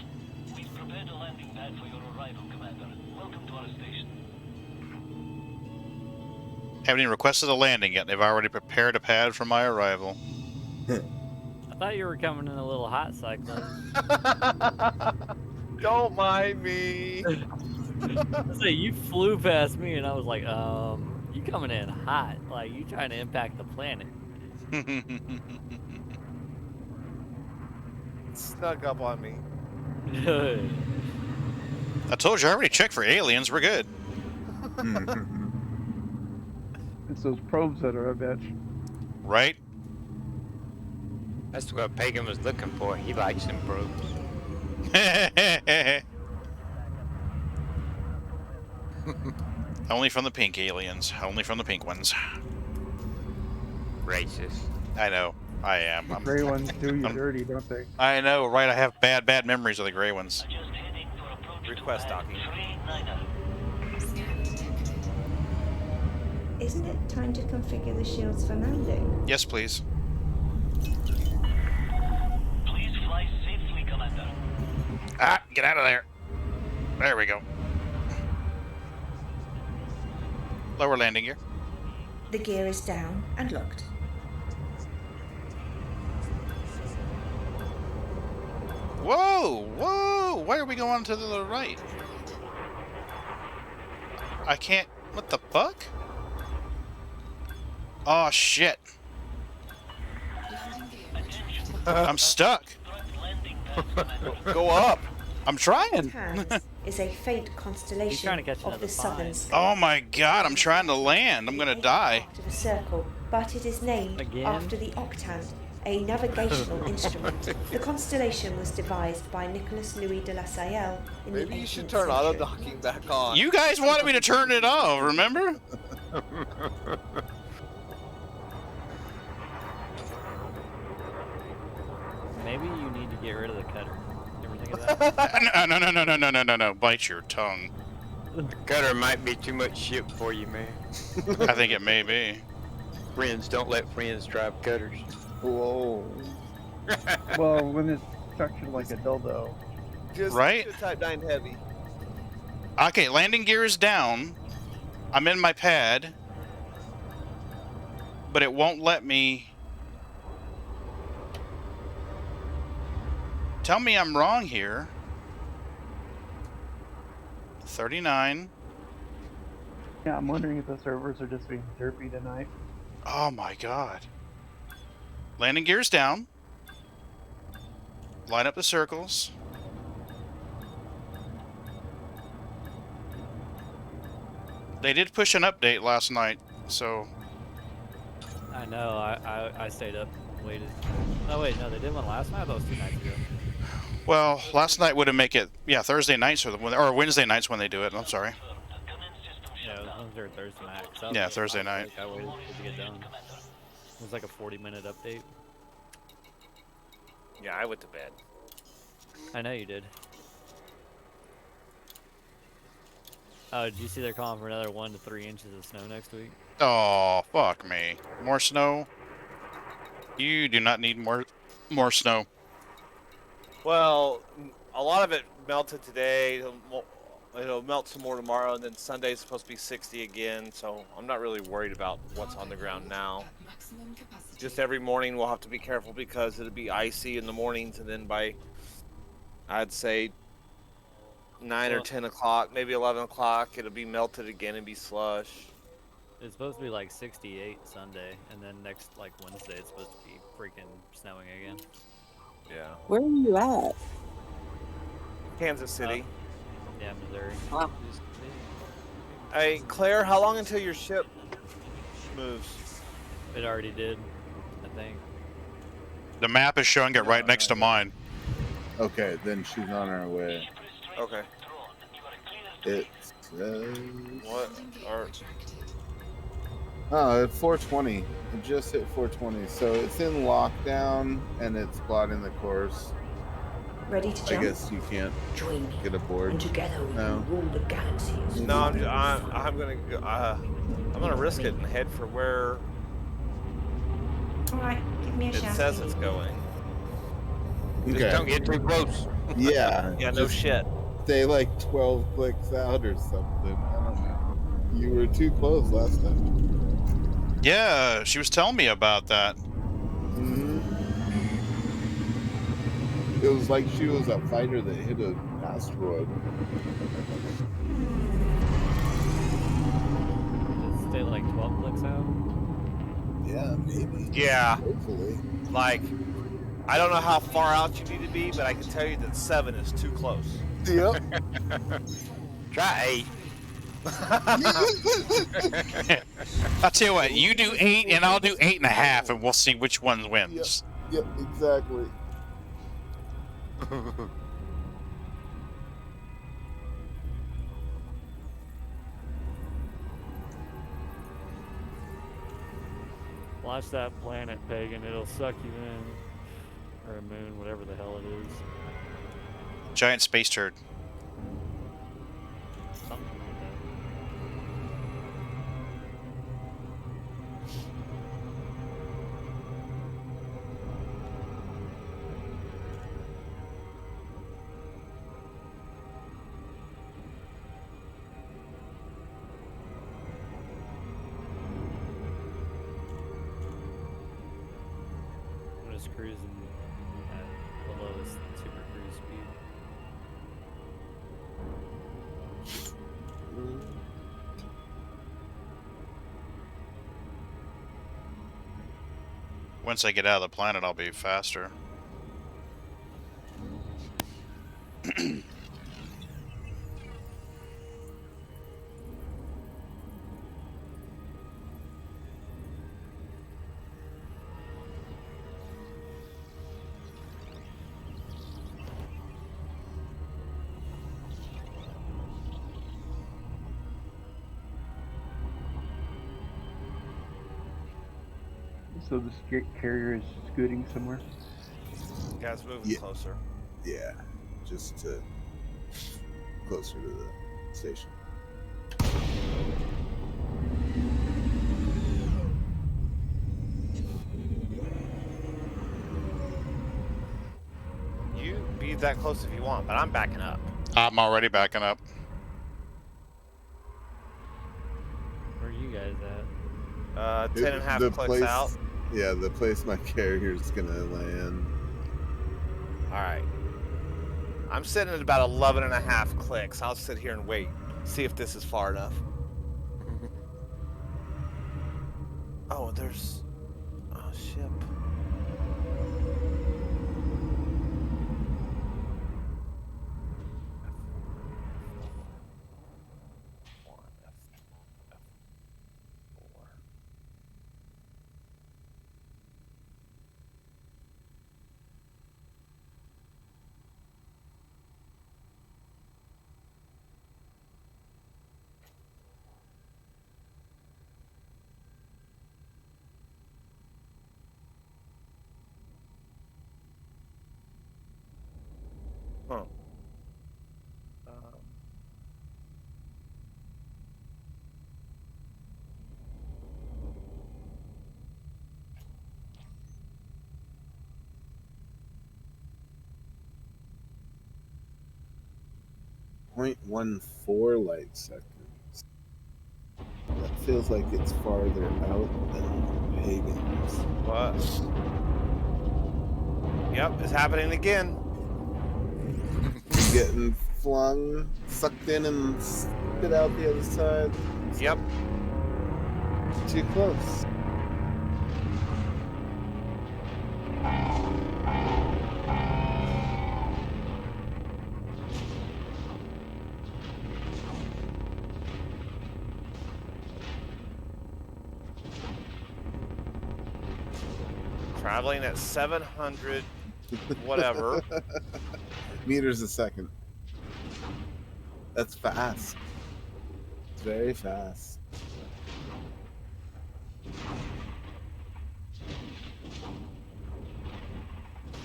Speaker 9: We've prepared a landing pad for your arrival, Commander. Welcome to our station.
Speaker 1: Haven't even requested a landing yet. They've already prepared a pad for my arrival.
Speaker 4: I thought you were coming in a little hot cyclone.
Speaker 2: Don't mind me.
Speaker 4: I say you flew past me, and I was like, you coming in hot? Like you trying to impact the planet?
Speaker 2: Snuck up on me.
Speaker 1: I told you I already checked for aliens. We're good.
Speaker 3: It's those probes that are a bitch.
Speaker 1: Right?
Speaker 8: That's what Pagan was looking for. He likes them probes.
Speaker 1: Only from the pink aliens. Only from the pink ones.
Speaker 8: Racist.
Speaker 1: I know. I am.
Speaker 3: The gray ones do you dirty, don't they?
Speaker 1: I know, right? I have bad memories of the gray ones.
Speaker 2: Request docking.
Speaker 10: Isn't it time to configure the shields for landing?
Speaker 1: Yes, please.
Speaker 9: Please fly safely, Commander.
Speaker 1: Ah, get out of there. There we go. Lower landing gear.
Speaker 10: The gear is down and locked.
Speaker 1: Whoa! Whoa! Why are we going to the right? I can't... What the fuck? Oh, shit. I'm stuck.
Speaker 2: Go up.
Speaker 1: I'm trying.
Speaker 10: Hands is a faint constellation of the southern sky.
Speaker 1: Oh my god, I'm trying to land. I'm gonna die.
Speaker 10: Of a circle, but it is named after the octant, a navigational instrument. The constellation was devised by Nicolas Louis de la Salle in
Speaker 2: Maybe
Speaker 10: the
Speaker 2: you should
Speaker 10: 18th
Speaker 2: turn
Speaker 10: century.
Speaker 2: auto-docking back on.
Speaker 1: You guys wanted me to turn it off, remember?
Speaker 4: Maybe you need to get rid of the cutter. You ever think of that?
Speaker 1: No. Bite your tongue.
Speaker 8: The cutter might be too much shit for you, man.
Speaker 1: I think it may be.
Speaker 8: Friends, don't let friends drive cutters.
Speaker 3: Whoa. Well, when it's structured like a dildo.
Speaker 2: Just
Speaker 1: right?
Speaker 2: Type 9 heavy.
Speaker 1: Okay, landing gear is down. I'm in my pad. But it won't let me... Tell me I'm wrong here. 39.
Speaker 3: Yeah, I'm wondering if the servers are just being derpy tonight.
Speaker 1: Oh my god. Landing gear's down. Line up the circles. They did push an update last night, so...
Speaker 4: I know. I stayed up, waited. Oh wait, no, they did one last night. I thought it was 2 nights ago.
Speaker 1: Well, last night would make it, yeah, Thursday nights or Wednesday nights when they do it. I'm sorry.
Speaker 4: Yeah, it was Wednesday or Thursday night.
Speaker 1: Yeah, Thursday night.
Speaker 4: I waited to get done. It was like a 40-minute update.
Speaker 2: Yeah, I went to bed.
Speaker 4: I know you did. Oh, did you see they're calling for another 1 to 3 inches of snow next week?
Speaker 1: Oh, fuck me. More snow? You do not need more snow.
Speaker 2: Well, a lot of it melted today. It'll melt some more tomorrow, and then Sunday's supposed to be 60 again. So I'm not really worried about what's on the ground now. Just every morning we'll have to be careful because it'll be icy in the mornings, and then by, I'd say, 9 or 10 o'clock, maybe 11 o'clock. It'll be melted again and be slush.
Speaker 4: It's supposed to be like 68 Sunday, and then next like Wednesday it's supposed to be freaking snowing again.
Speaker 2: Yeah.
Speaker 12: Where are you at?
Speaker 2: Kansas City.
Speaker 4: Yeah, Missouri.
Speaker 12: Wow.
Speaker 2: Hey, Claire, how long until your ship moves?
Speaker 4: It already did, I think.
Speaker 1: The map is showing it right next to mine.
Speaker 11: Okay, then she's on her way.
Speaker 2: Okay.
Speaker 11: It says...
Speaker 2: What? Or...
Speaker 11: Oh, it's 420. It just hit 420. So it's in lockdown and it's plotting the course.
Speaker 10: Ready to jump?
Speaker 11: I guess you can't
Speaker 10: Join me,
Speaker 11: get aboard.
Speaker 10: and together we
Speaker 11: No.
Speaker 10: can rule the galaxies.
Speaker 2: No, I'm gonna go, I'm gonna risk it and head for where
Speaker 10: All right, give me a
Speaker 2: it
Speaker 10: shout.
Speaker 2: says it's going.
Speaker 11: Okay.
Speaker 8: Just don't get too close.
Speaker 11: Yeah.
Speaker 2: Yeah, no
Speaker 11: just
Speaker 2: shit.
Speaker 11: Stay like 12 clicks out or something. I don't know. You were too close last time.
Speaker 1: Yeah, she was telling me about that.
Speaker 11: Mm-hmm. It was like she was a fighter that hit an asteroid.
Speaker 4: Stay like 12 clicks out?
Speaker 11: Yeah, maybe.
Speaker 2: Yeah.
Speaker 11: Hopefully.
Speaker 2: Like, I don't know how far out you need to be, but I can tell you that 7 is too close.
Speaker 11: Yep.
Speaker 8: Try 8.
Speaker 1: I'll tell you what, you do 8 and I'll do 8.5 and we'll see which one wins.
Speaker 11: Yep, exactly.
Speaker 4: Watch that planet, Pagan. It'll suck you in. Or a moon, whatever the hell it is.
Speaker 1: Giant space turd.
Speaker 4: Something like that. I'm just cruising at the lowest super cruise speed.
Speaker 1: Once I get out of the planet, I'll be faster.
Speaker 3: So the carrier is scooting somewhere?
Speaker 2: Guys, moving closer.
Speaker 11: Yeah, just to closer to the station.
Speaker 2: You be that close if you want, but I'm backing up.
Speaker 1: I'm already backing up.
Speaker 4: Where are you guys at?
Speaker 2: 10 and a half clicks out.
Speaker 11: Yeah, the place my carrier's gonna land.
Speaker 2: Alright. I'm sitting at about 11 and a half clicks. I'll sit here and wait. See if this is far enough. Oh, there's a ship. Huh.
Speaker 11: 0.14 light seconds. That feels like it's farther out than Pagan's.
Speaker 2: What? Yep, it's happening again.
Speaker 11: getting flung, sucked in, and spit out the other side.
Speaker 2: Yep.
Speaker 11: Too close.
Speaker 2: Traveling at 700, whatever.
Speaker 11: meters a second. That's fast. It's very fast.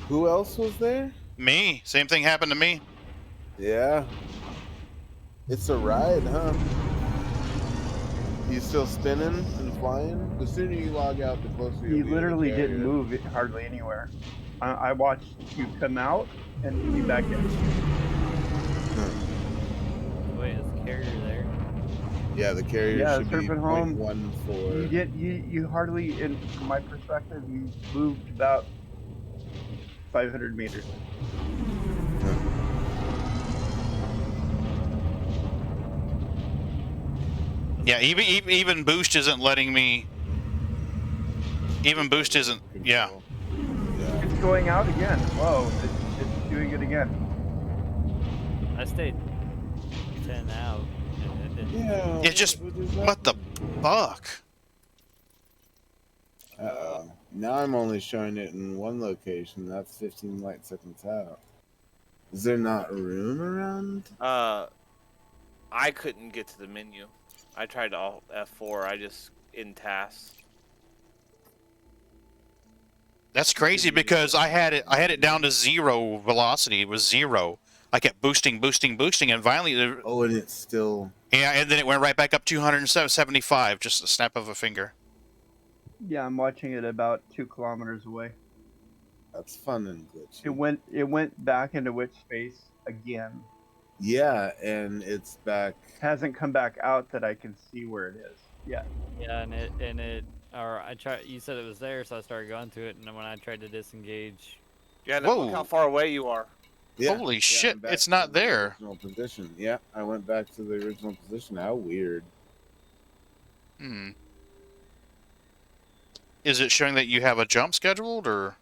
Speaker 11: Who else was there?
Speaker 1: Me. Same thing happened to me.
Speaker 11: Yeah. It's a ride, huh? You still spinning and flying? The sooner you log out, the closer you'll
Speaker 3: He
Speaker 11: be
Speaker 3: literally
Speaker 11: to the
Speaker 3: didn't
Speaker 11: carrier.
Speaker 3: move it hardly anywhere. I watched you come out and be back in.
Speaker 4: Wait, is the carrier there?
Speaker 11: Yeah, the carrier should be
Speaker 3: Serpent Home.
Speaker 11: 0.14.
Speaker 3: You hardly, from my perspective, you moved about 500 meters.
Speaker 1: Yeah, even boost isn't letting me. Even boost isn't. Yeah.
Speaker 3: It's going out again. Whoa, it's doing it again.
Speaker 4: I stayed 10 out.
Speaker 11: Yeah.
Speaker 1: It just. What the fuck?
Speaker 11: Uh-oh. Now I'm only showing it in one location. That's 15 light seconds out. Is there not room around?
Speaker 2: I couldn't get to the menu. I tried Alt F4. I just in tasks.
Speaker 1: That's crazy because I had it down to 0 velocity. It was 0. I kept boosting, and finally.
Speaker 11: Oh, and it's still.
Speaker 1: Yeah, and then it went right back up 275, just a snap of a finger.
Speaker 3: Yeah, I'm watching it about 2 kilometers away.
Speaker 11: That's fun and glitchy.
Speaker 3: It went back into witch space again.
Speaker 11: Yeah, and it's back.
Speaker 3: Hasn't come back out that I can see where it is. Yeah.
Speaker 4: Yeah, or I tried. You said it was there, so I started going to it, and then when I tried to disengage.
Speaker 2: Yeah, now look how far away you are.
Speaker 11: Yeah,
Speaker 1: Holy shit! It's not there.
Speaker 11: Original position. Yeah, I went back to the original position. How weird.
Speaker 1: Hmm. Is it showing that you have a jump scheduled, or?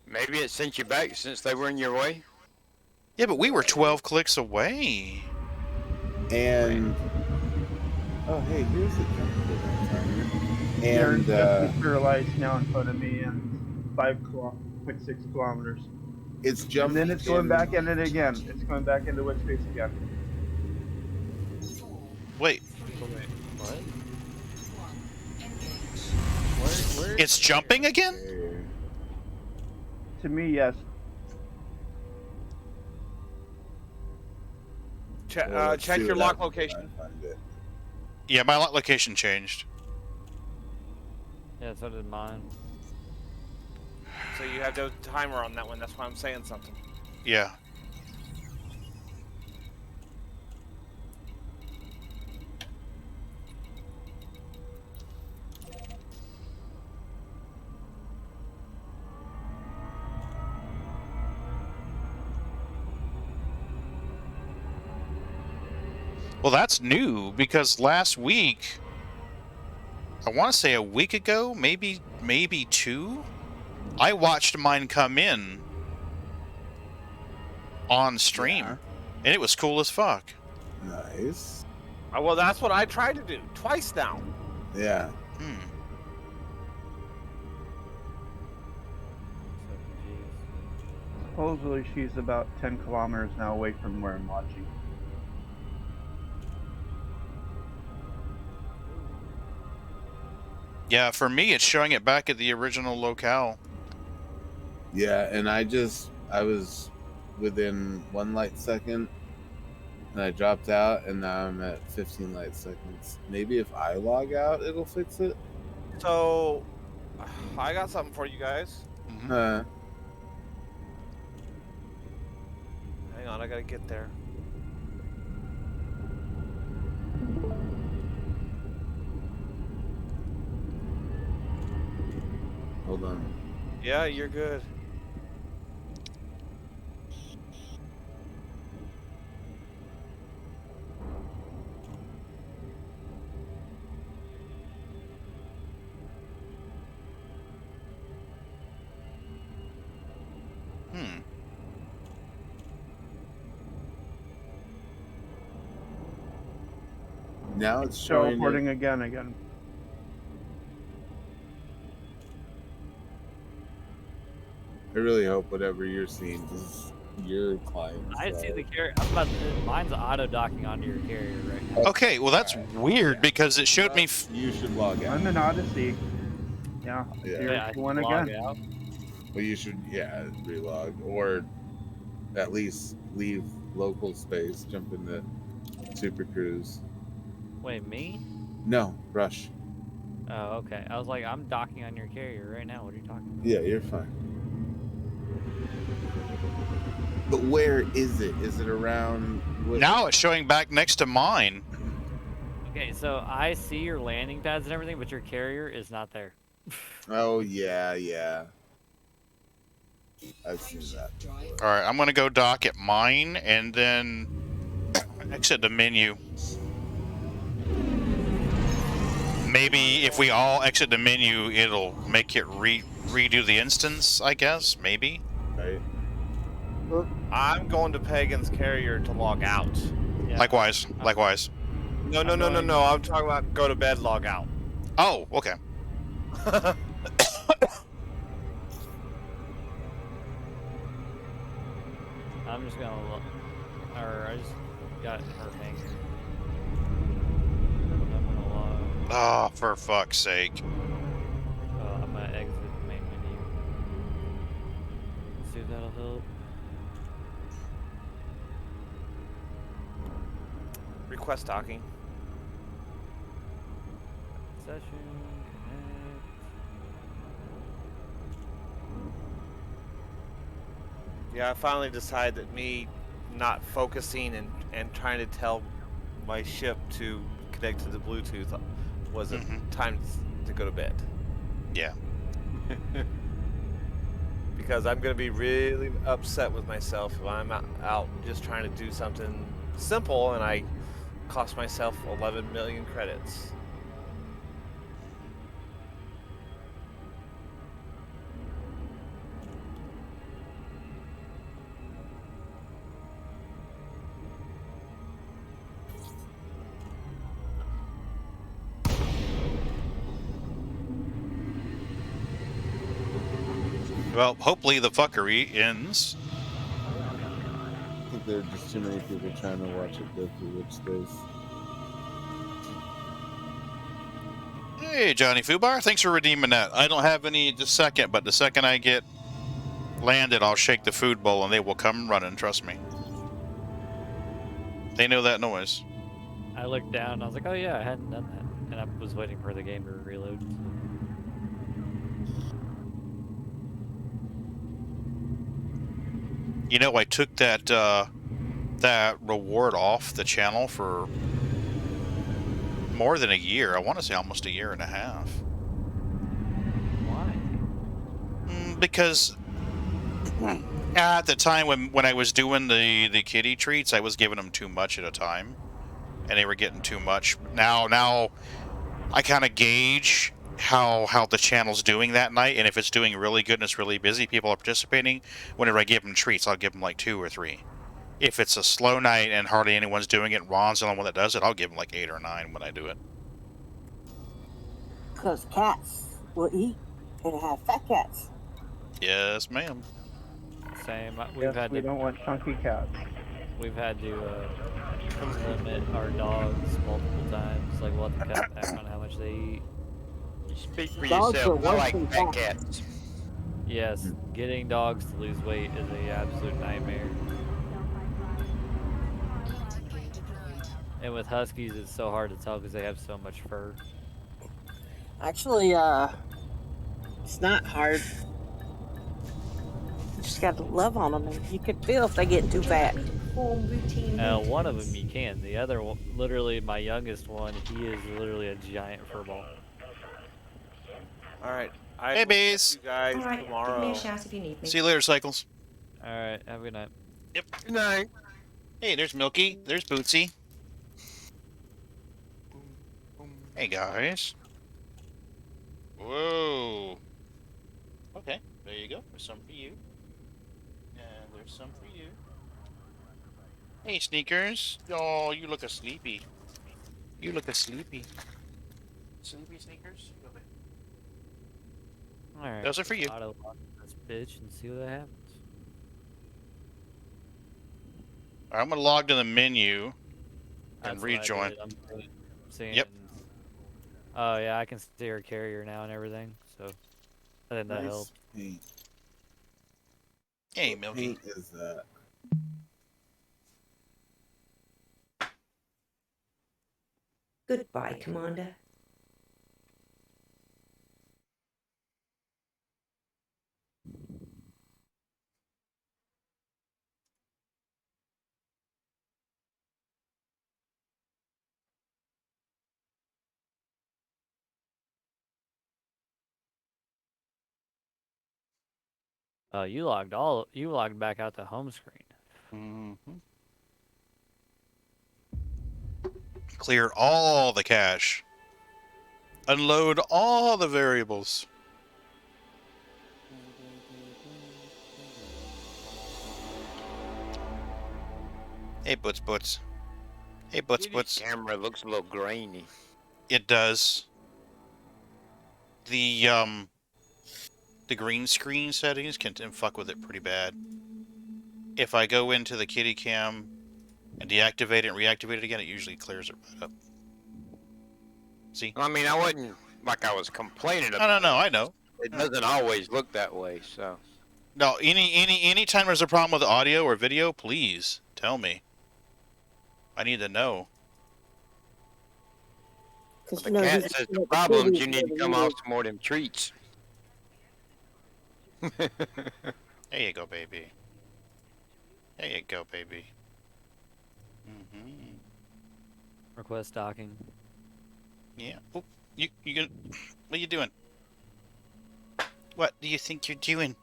Speaker 8: Maybe it sent you back since they were in your way.
Speaker 1: Yeah, but we were 12 clicks away.
Speaker 11: And oh, hey, here's the jump timer. And
Speaker 3: just materialized now in front of me, and 5.6 kilometers.
Speaker 11: It's jumping.
Speaker 3: And then it's going back in it again. It's going back into witch space again.
Speaker 1: Wait.
Speaker 4: What? Where
Speaker 1: It's jumping again?
Speaker 3: To me, yes.
Speaker 2: Check your lock location.
Speaker 1: Yeah, my lock location changed.
Speaker 4: Yeah, so did mine.
Speaker 2: So you have no timer on that one. That's why I'm saying something.
Speaker 1: Yeah. Well, that's new because last week, I want to say a week ago, maybe 2, I watched mine come in on stream, and it was cool as fuck.
Speaker 11: Nice.
Speaker 2: Well, that's what I tried to do twice now.
Speaker 11: Yeah.
Speaker 3: Supposedly she's about 10 kilometers now away from where I'm watching.
Speaker 1: Yeah, for me, it's showing it back at the original locale.
Speaker 11: Yeah, and I was within 1 light second, and I dropped out, and now I'm at 15 light seconds. Maybe if I log out, it'll fix it.
Speaker 2: So, I got something for you guys.
Speaker 11: Huh.
Speaker 2: Hang on, I gotta get there.
Speaker 11: Hold on.
Speaker 2: Yeah, you're good.
Speaker 11: Now it's showing
Speaker 3: teleporting
Speaker 11: it.
Speaker 3: again.
Speaker 11: I really hope whatever you're seeing is your client.
Speaker 4: I see the carrier. Mine's auto docking onto your carrier right now.
Speaker 1: Okay, well that's weird because it showed me.
Speaker 11: You should log out.
Speaker 3: I'm in Odyssey. Yeah.
Speaker 11: Yeah.
Speaker 3: Here's one again.
Speaker 4: Out?
Speaker 11: Well, you should, relog or at least leave local space. Jump into Super Cruise.
Speaker 4: Wait, me?
Speaker 11: No, Rush.
Speaker 4: Oh, okay. I was like, I'm docking on your carrier right now. What are you talking about?
Speaker 11: Yeah, you're fine. But where is it? Is it around?
Speaker 1: Now it's showing back next to mine.
Speaker 4: Okay, so I see your landing pads and everything, but your carrier is not there.
Speaker 11: Oh, yeah. I've seen that.
Speaker 1: All right, I'm going to go dock at mine and then exit the menu. Maybe if we all exit the menu, it'll make it redo the instance, I guess. Maybe.
Speaker 11: Right.
Speaker 2: I'm going to Pagan's carrier to log out.
Speaker 1: Yeah. Likewise.
Speaker 2: No. I'm talking about go to bed, log out.
Speaker 1: Oh, okay.
Speaker 4: I'm just gonna look. Or I just got her hanger. I'm gonna log.
Speaker 1: Oh, for fuck's sake.
Speaker 4: I'm gonna exit the main menu. See if that'll help.
Speaker 2: Request docking.
Speaker 4: Session, connect.
Speaker 2: Yeah, I finally decided that me not focusing and trying to tell my ship to connect to the Bluetooth was a time to go to bed.
Speaker 1: Yeah.
Speaker 2: Because I'm going to be really upset with myself if I'm out just trying to do something simple and I cost myself 11 million credits.
Speaker 1: Well, hopefully the fuckery ends.
Speaker 11: I think there are just too many people trying to watch it go through which space.
Speaker 1: Hey, Johnny Fubar, thanks for redeeming that. I don't have any this second, but the second I get landed, I'll shake the food bowl and they will come running, trust me. They know that noise.
Speaker 4: I looked down and I was like, oh yeah, I hadn't done that. And I was waiting for the game to reload.
Speaker 1: You know, I took that that reward off the channel for more than a year. I want to say almost a year and a half.
Speaker 4: Why?
Speaker 1: Because at the time when I was doing the kitty treats, I was giving them too much at a time, and they were getting too much. Now I kind of gauge how the channel's doing that night, and if it's doing really good and it's really busy, people are participating. Whenever I give them treats, I'll give them like 2 or 3. If it's a slow night and hardly anyone's doing it, and Ron's the only one that does it, I'll give them like 8 or 9 when I do it.
Speaker 12: Because cats will eat and have fat cats.
Speaker 1: Yes, ma'am.
Speaker 4: Same.
Speaker 3: We don't want chunky cats.
Speaker 4: We've had to limit our dogs multiple times. Like, we'll have to cut back on how much they eat.
Speaker 8: You speak for
Speaker 12: Dogs
Speaker 8: yourself.
Speaker 12: are
Speaker 8: I
Speaker 12: worse
Speaker 8: like
Speaker 12: than
Speaker 8: fat
Speaker 12: cats.
Speaker 8: cats.
Speaker 4: Yes, getting dogs to lose weight is an absolute nightmare. And with huskies, it's so hard to tell because they have so much fur.
Speaker 12: Actually, it's not hard. You just got to love on them, and you can feel if they get too fat.
Speaker 4: One of them you can. The other one, literally my youngest one, he is literally a giant furball.
Speaker 2: All right.
Speaker 1: Hey, bees.
Speaker 2: You guys
Speaker 6: All right,
Speaker 2: tomorrow.
Speaker 6: give me a shout if you need me.
Speaker 1: See you later, Cycles.
Speaker 4: All right, have a good night.
Speaker 1: Yep.
Speaker 8: Good night.
Speaker 1: Hey, there's Milky. There's Bootsy. Hey, guys. Whoa. Okay, there you go. There's some for you. And there's some for you. Hey, Sneakers. Oh, you look a sleepy. You look a sleepy. Sleepy sneakers?
Speaker 4: Alright.
Speaker 1: Those are for you.
Speaker 4: Auto lock this bitch and see what happens.
Speaker 1: I'm gonna log to the menu and
Speaker 4: That's
Speaker 1: rejoin.
Speaker 4: What I did. I'm seeing.
Speaker 1: Yep.
Speaker 4: Oh yeah, I can see her carrier now and everything. So I think that
Speaker 11: Nice
Speaker 4: helped.
Speaker 11: paint.
Speaker 1: Hey,
Speaker 11: What
Speaker 1: Milky.
Speaker 11: paint is that?
Speaker 10: Goodbye, Commander.
Speaker 4: You logged back out the home screen.
Speaker 1: Mm-hmm. Clear all the cache. Unload all the variables. Hey, Boots. Hey, Boots.
Speaker 8: Camera looks a little grainy.
Speaker 1: It does. The green screen settings can fuck with it pretty bad. If I go into the kitty cam and deactivate it and reactivate it again, it usually clears it right up. See?
Speaker 8: I mean, I wasn't like I was complaining about
Speaker 1: No, I know.
Speaker 8: It doesn't always look that way, so.
Speaker 1: No, any time there's a problem with audio or video, please tell me. I need to know.
Speaker 8: The cat says the problems, you need to come off some more of them treats.
Speaker 1: There you go, baby. There you go, baby. Mm-hmm.
Speaker 4: Request docking.
Speaker 1: Yeah. Oh, you gonna... What are you doing? What do you think you're doing,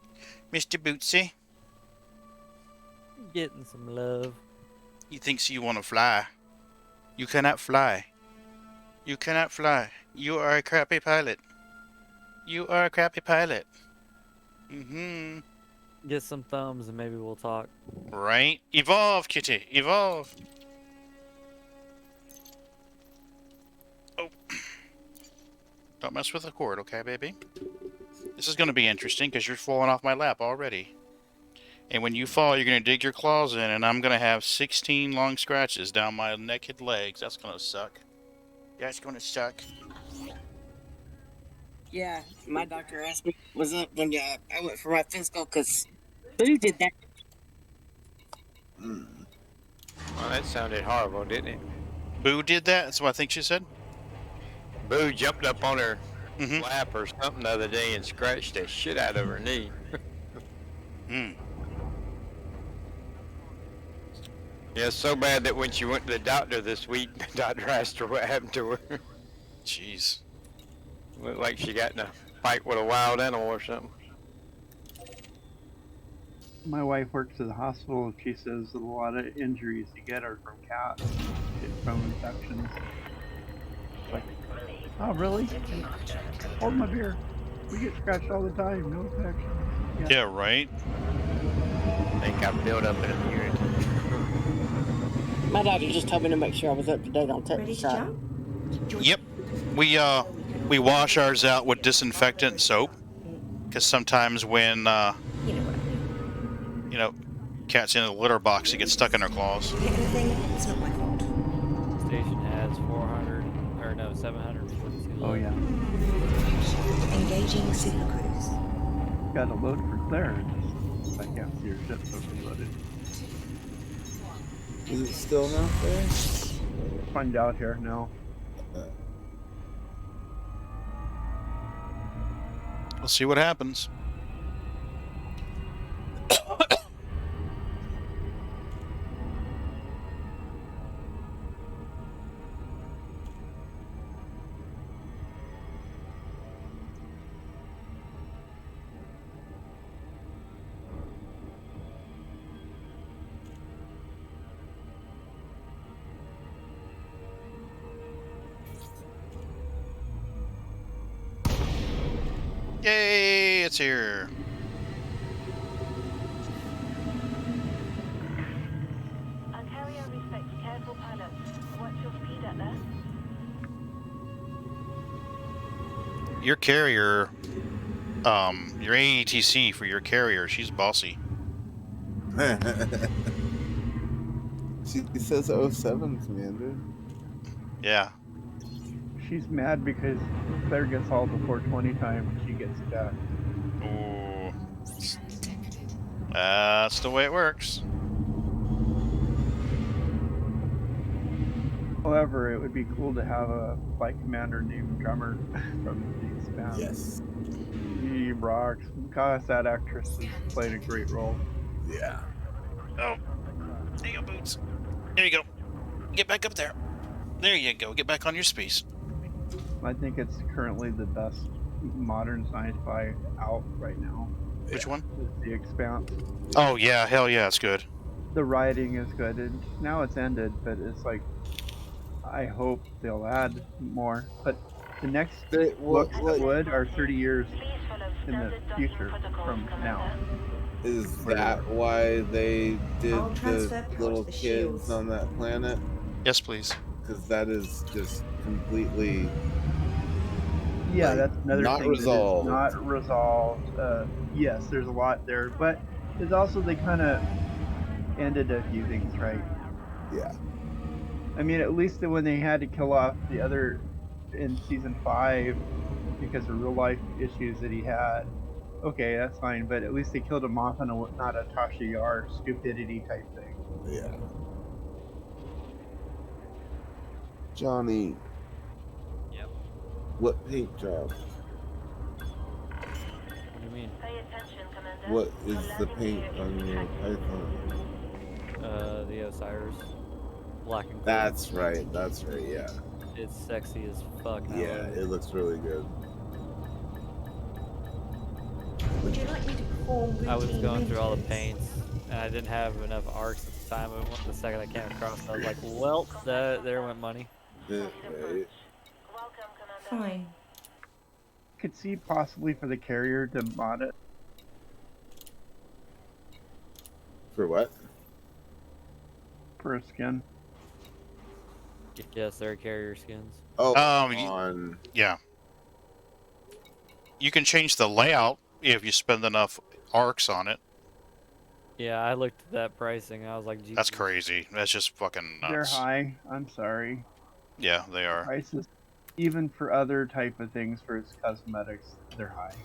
Speaker 1: Mr. Bootsy?
Speaker 4: Getting some love.
Speaker 1: He thinks you want to fly. You cannot fly. You cannot fly. You are a crappy pilot. You are a crappy pilot. Mm-hmm.
Speaker 4: Get some thumbs and maybe we'll talk.
Speaker 1: Right? Evolve, kitty. Evolve. Oh. Don't mess with the cord, okay, baby? This is going to be interesting because you're falling off my lap already. And when you fall, you're going to dig your claws in, and I'm going to have 16 long scratches down my naked legs. That's going to suck. That's going to suck.
Speaker 12: Yeah, my doctor asked me, was up when I went for my physical because Boo did that.
Speaker 8: Well, that sounded horrible, didn't it?
Speaker 1: Boo did that? That's what I think she said?
Speaker 8: Boo jumped up on her lap or something the other day and scratched the shit out of her knee. Yeah, so bad that when she went to the doctor this week, the doctor asked her what happened to her.
Speaker 1: Jeez.
Speaker 8: Looked like she got in a fight with a wild animal or something.
Speaker 3: My wife works at the hospital. She says that a lot of injuries you get are from cats, from infections. Like, oh really? Hold my beer. We get scratched all the time. No infections.
Speaker 1: Yeah, right?
Speaker 8: I think I built up an immunity.
Speaker 12: My doctor just told me to make sure I was up to date on tetanus shot.
Speaker 1: Yep. We wash ours out with disinfectant and soap. Because sometimes when, you know, cats in a litter box, it gets stuck in their claws.
Speaker 10: It's not my fault.
Speaker 4: Station has 742
Speaker 3: Oh yeah.
Speaker 10: Engaging signal crews.
Speaker 3: Got a load for clearance. Back after your ship's overloaded.
Speaker 11: Is it still not there?
Speaker 3: Find out here now.
Speaker 1: We'll see what happens. Yay, it's here.
Speaker 13: Ontario respects careful pilots. What's your speed at there?
Speaker 1: Your carrier, your AETC for your carrier, she's bossy.
Speaker 11: She says 07, Commander.
Speaker 1: Yeah.
Speaker 3: She's mad because Claire gets all the 420 time and she gets death.
Speaker 1: Ooh. That's the way it works.
Speaker 3: However, it would be cool to have a flight commander named Drummer from the Expanse.
Speaker 11: Yes.
Speaker 3: He rocks. Gosh, that actress has played a great role.
Speaker 11: Yeah.
Speaker 1: Oh. There you go, Boots. There you go. Get back up there. There you go. Get back on your space.
Speaker 3: I think it's currently the best modern sci-fi out right now.
Speaker 1: Which one?
Speaker 3: It's The Expanse.
Speaker 1: Oh, yeah. Hell yeah, it's good.
Speaker 3: The writing is good. And now it's ended, but it's like, I hope they'll add more. But the next books that would are 30 years in the future from now.
Speaker 11: Is that why they did the little kids on that planet?
Speaker 1: Yes, please.
Speaker 11: Because that is just completely...
Speaker 3: Yeah,
Speaker 11: like,
Speaker 3: that's another
Speaker 11: not
Speaker 3: thing
Speaker 11: resolved.
Speaker 3: that is not resolved. Yes, there's a lot there, but there's also they kind of ended a few things, right?
Speaker 11: Yeah.
Speaker 3: I mean, at least when they had to kill off the other in season 5 because of real life issues that he had. Okay, that's fine, but at least they killed him off on not a Tasha Yar stupidity type thing.
Speaker 11: Yeah. Johnny.
Speaker 4: Yep.
Speaker 11: What paint job?
Speaker 4: What do you mean?
Speaker 11: What is the paint on your Python?
Speaker 4: The Osiris. Black and gold.
Speaker 11: That's right, yeah.
Speaker 4: It's sexy as fuck.
Speaker 11: Yeah, it looks really good.
Speaker 10: Would you like me to perform
Speaker 4: I was
Speaker 10: routine
Speaker 4: going through all the
Speaker 10: maintenance?
Speaker 4: paints, and I didn't have enough arcs at the time. The second I came across, I was like, well, there went money.
Speaker 11: Right.
Speaker 10: Fine.
Speaker 3: Could see possibly for the carrier to mod it.
Speaker 11: For what?
Speaker 3: For a skin.
Speaker 4: Yes, they're carrier skins.
Speaker 11: Oh,
Speaker 1: yeah. You can change the layout if you spend enough arcs on it.
Speaker 4: Yeah, I looked at that pricing. I was like, Jesus.
Speaker 1: That's crazy. That's just fucking nuts.
Speaker 3: They're high. I'm sorry.
Speaker 1: Yeah, they are.
Speaker 3: Prices, even for other type of things for its cosmetics, they're high.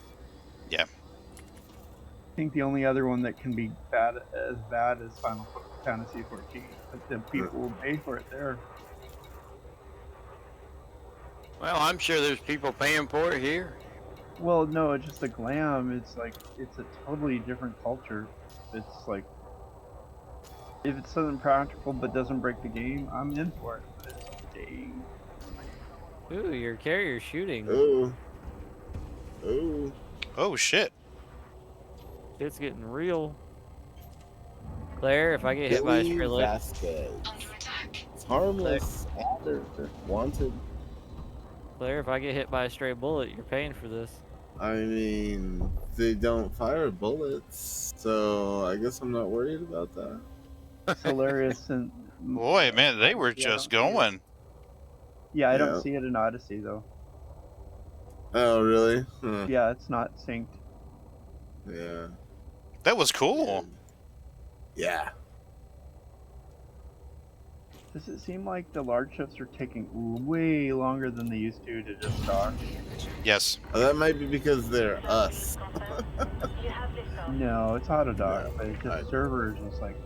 Speaker 1: Yeah.
Speaker 3: I think the only other one that can be as bad as Final Fantasy 14, but the people will pay for it there.
Speaker 8: Well, I'm sure there's people paying for it here.
Speaker 3: Well, no, it's just a glam. It's like, it's a totally different culture. It's like, if it's something practical but doesn't break the game, I'm in for it. But it's dang.
Speaker 4: Ooh, your carrier's shooting.
Speaker 11: Ooh. Ooh.
Speaker 1: Oh, shit.
Speaker 4: It's getting real. Claire, if I get hit by a stray bullet...
Speaker 11: It's harmless. They're wanted.
Speaker 4: Claire, if I get hit by a stray bullet, you're paying for this.
Speaker 11: I mean, they don't fire bullets, so I guess I'm not worried about that.
Speaker 3: Hilarious and
Speaker 1: boy, man, they were just going.
Speaker 3: Yeah, I don't see it in Odyssey though.
Speaker 11: Oh, really? Huh.
Speaker 3: Yeah, it's not synced.
Speaker 11: Yeah.
Speaker 1: That was cool.
Speaker 11: Yeah.
Speaker 3: Does it seem like the large ships are taking way longer than they used to just dock?
Speaker 1: Yes.
Speaker 11: Oh, that might be because they're us.
Speaker 3: No, it's Autodock, but it's just servers. It's like,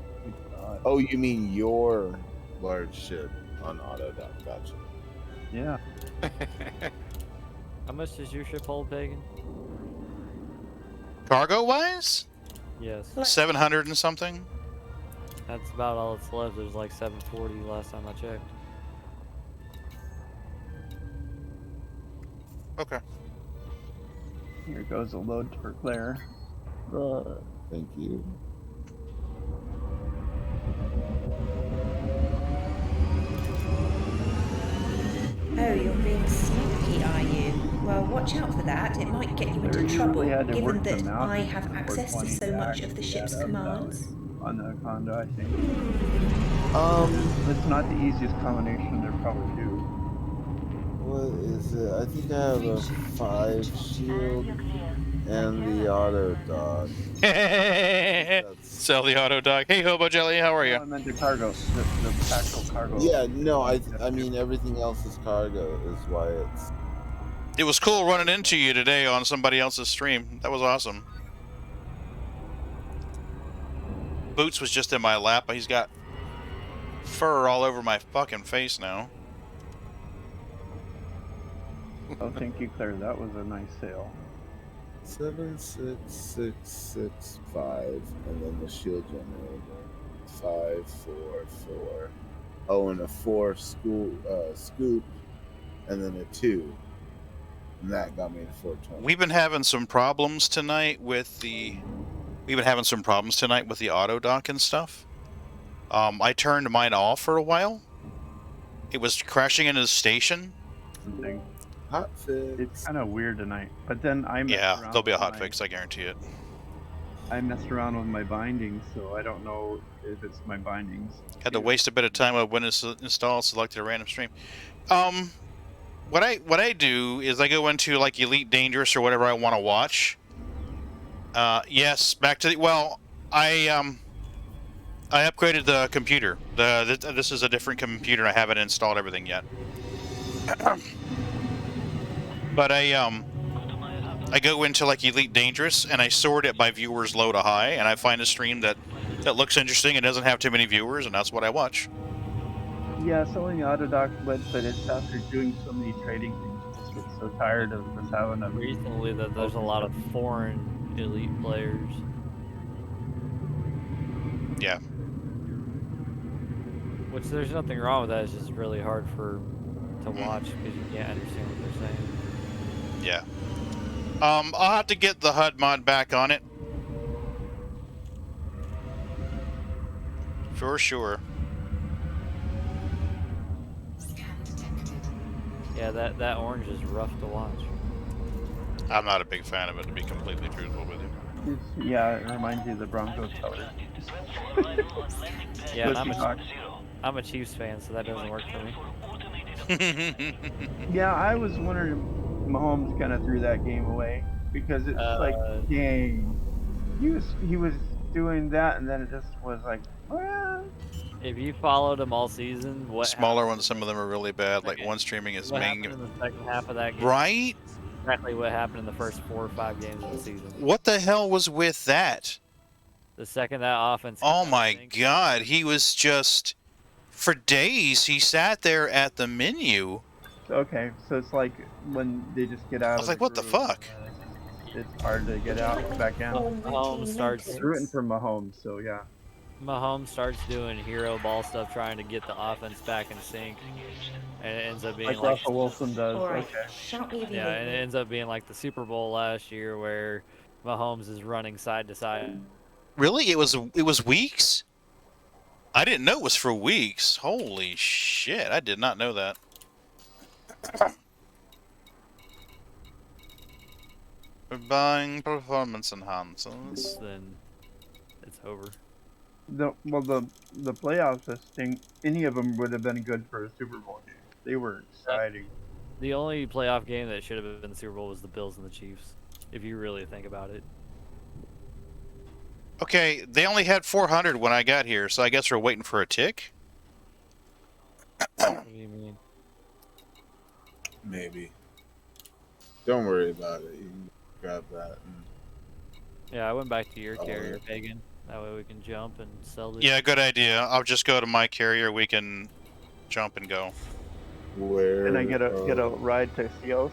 Speaker 3: God.
Speaker 11: Oh, you mean your large ship on Autodock? Gotcha.
Speaker 3: Yeah.
Speaker 4: How much does your ship hold, Pagan?
Speaker 1: Cargo-wise?
Speaker 4: Yes.
Speaker 1: 700 and something.
Speaker 4: That's about all that's left. There's like 740 last time I checked.
Speaker 1: Okay.
Speaker 3: Here goes a load for Claire.
Speaker 11: Thank you.
Speaker 10: Oh, you're being sneaky, are you? Well, watch out for that. It might get you into trouble, given that I have access to so much of the ship's commands.
Speaker 3: On the condo, I think. It's not the easiest combination to probably do.
Speaker 11: What is it? I think I have a 5 shield and the Autodock.
Speaker 1: Sell the Autodock. Hey, Hobo Jelly, how are
Speaker 3: No,
Speaker 1: you?
Speaker 3: I meant the cargo, the actual cargo.
Speaker 11: Yeah, no, I mean everything else is cargo is why it's.
Speaker 1: It was cool running into you today on somebody else's stream. That was awesome. Boots was just in my lap, but he's got fur all over my fucking face now.
Speaker 3: Oh, thank you, Claire. That was a nice sale.
Speaker 11: 76665, and then the shield generator 544. Oh, and a 4 scoop, and then a 2, and that got me to 420.
Speaker 1: We've been having some problems tonight with the. Autodock and stuff. I turned mine off for a while. It was crashing into the station.
Speaker 3: Something.
Speaker 11: Hot fix.
Speaker 3: It's kind of weird tonight, but then I messed around
Speaker 1: There'll be a
Speaker 3: with
Speaker 1: hot fix, I guarantee it.
Speaker 3: I messed around with my bindings, so I don't know if it's my bindings.
Speaker 1: Had to waste a bit of time on when it's installed, selected a random stream. What I do is I go into like Elite Dangerous or whatever I want to watch. Yes, back to the I upgraded the computer. This is a different computer. I haven't installed everything yet. But I go into like Elite Dangerous and I sort it by viewers low to high, and I find a stream that looks interesting and doesn't have too many viewers, and that's what I watch.
Speaker 3: Yeah, selling the Autodock, but it's after doing so many trading things, you just get so tired of just having a.
Speaker 4: Recently, that there's a lot of foreign elite players.
Speaker 1: Yeah.
Speaker 4: Which there's nothing wrong with that. It's just really hard to watch because you can't understand what they're saying.
Speaker 1: Yeah. I'll have to get the HUD mod back on it. For sure.
Speaker 4: Yeah, that orange is rough to watch.
Speaker 1: I'm not a big fan of it, to be completely truthful with you.
Speaker 3: Yeah, it reminds you of the Broncos colors.
Speaker 4: Yeah, and I'm a Chiefs fan, so that doesn't work for me.
Speaker 3: Yeah, I was wondering if Mahomes kind of threw that game away because it's like, dang, he was doing that, and then it just was like, well.
Speaker 4: If you followed him all season,
Speaker 1: smaller ones, some of them are really bad. Like one streaming is
Speaker 4: main. In the second half of that game,
Speaker 1: right?
Speaker 4: Exactly what happened in the first 4 or 5 games of the season.
Speaker 1: What the hell was with that?
Speaker 4: The second that offense.
Speaker 1: Oh my God, he was just for days. He sat there at the menu.
Speaker 3: Okay, so it's like when they just get out.
Speaker 1: I was like, what the fuck?
Speaker 3: It's hard to get out back in.
Speaker 4: Mahomes starts
Speaker 3: rooting for Mahomes, so yeah.
Speaker 4: Mahomes starts doing hero ball stuff, trying to get the offense back in sync, and it ends up being like
Speaker 3: Russell Wilson does.
Speaker 10: Right.
Speaker 3: Okay.
Speaker 4: Yeah, and it ends up being like the Super Bowl last year, where Mahomes is running side to side.
Speaker 1: Really? It was weeks? I didn't know it was for weeks. Holy shit! I did not know that. We're buying performance enhancers.
Speaker 4: Then it's over.
Speaker 3: The playoffs, I think any of them would have been good for a Super Bowl game. They were exciting.
Speaker 4: The only playoff game that should have been the Super Bowl was the Bills and the Chiefs, if you really think about it.
Speaker 1: Okay, they only had 400 when I got here, so I guess we're waiting for a tick?
Speaker 4: What do you mean?
Speaker 11: Maybe. Don't worry about it. You can grab that.
Speaker 4: Yeah, I went back to your carrier, Pagan. That way we can jump and sell this.
Speaker 1: Yeah, good idea. I'll just go to my carrier. We can jump and go.
Speaker 11: Where?
Speaker 3: Can I get a ride to Seals?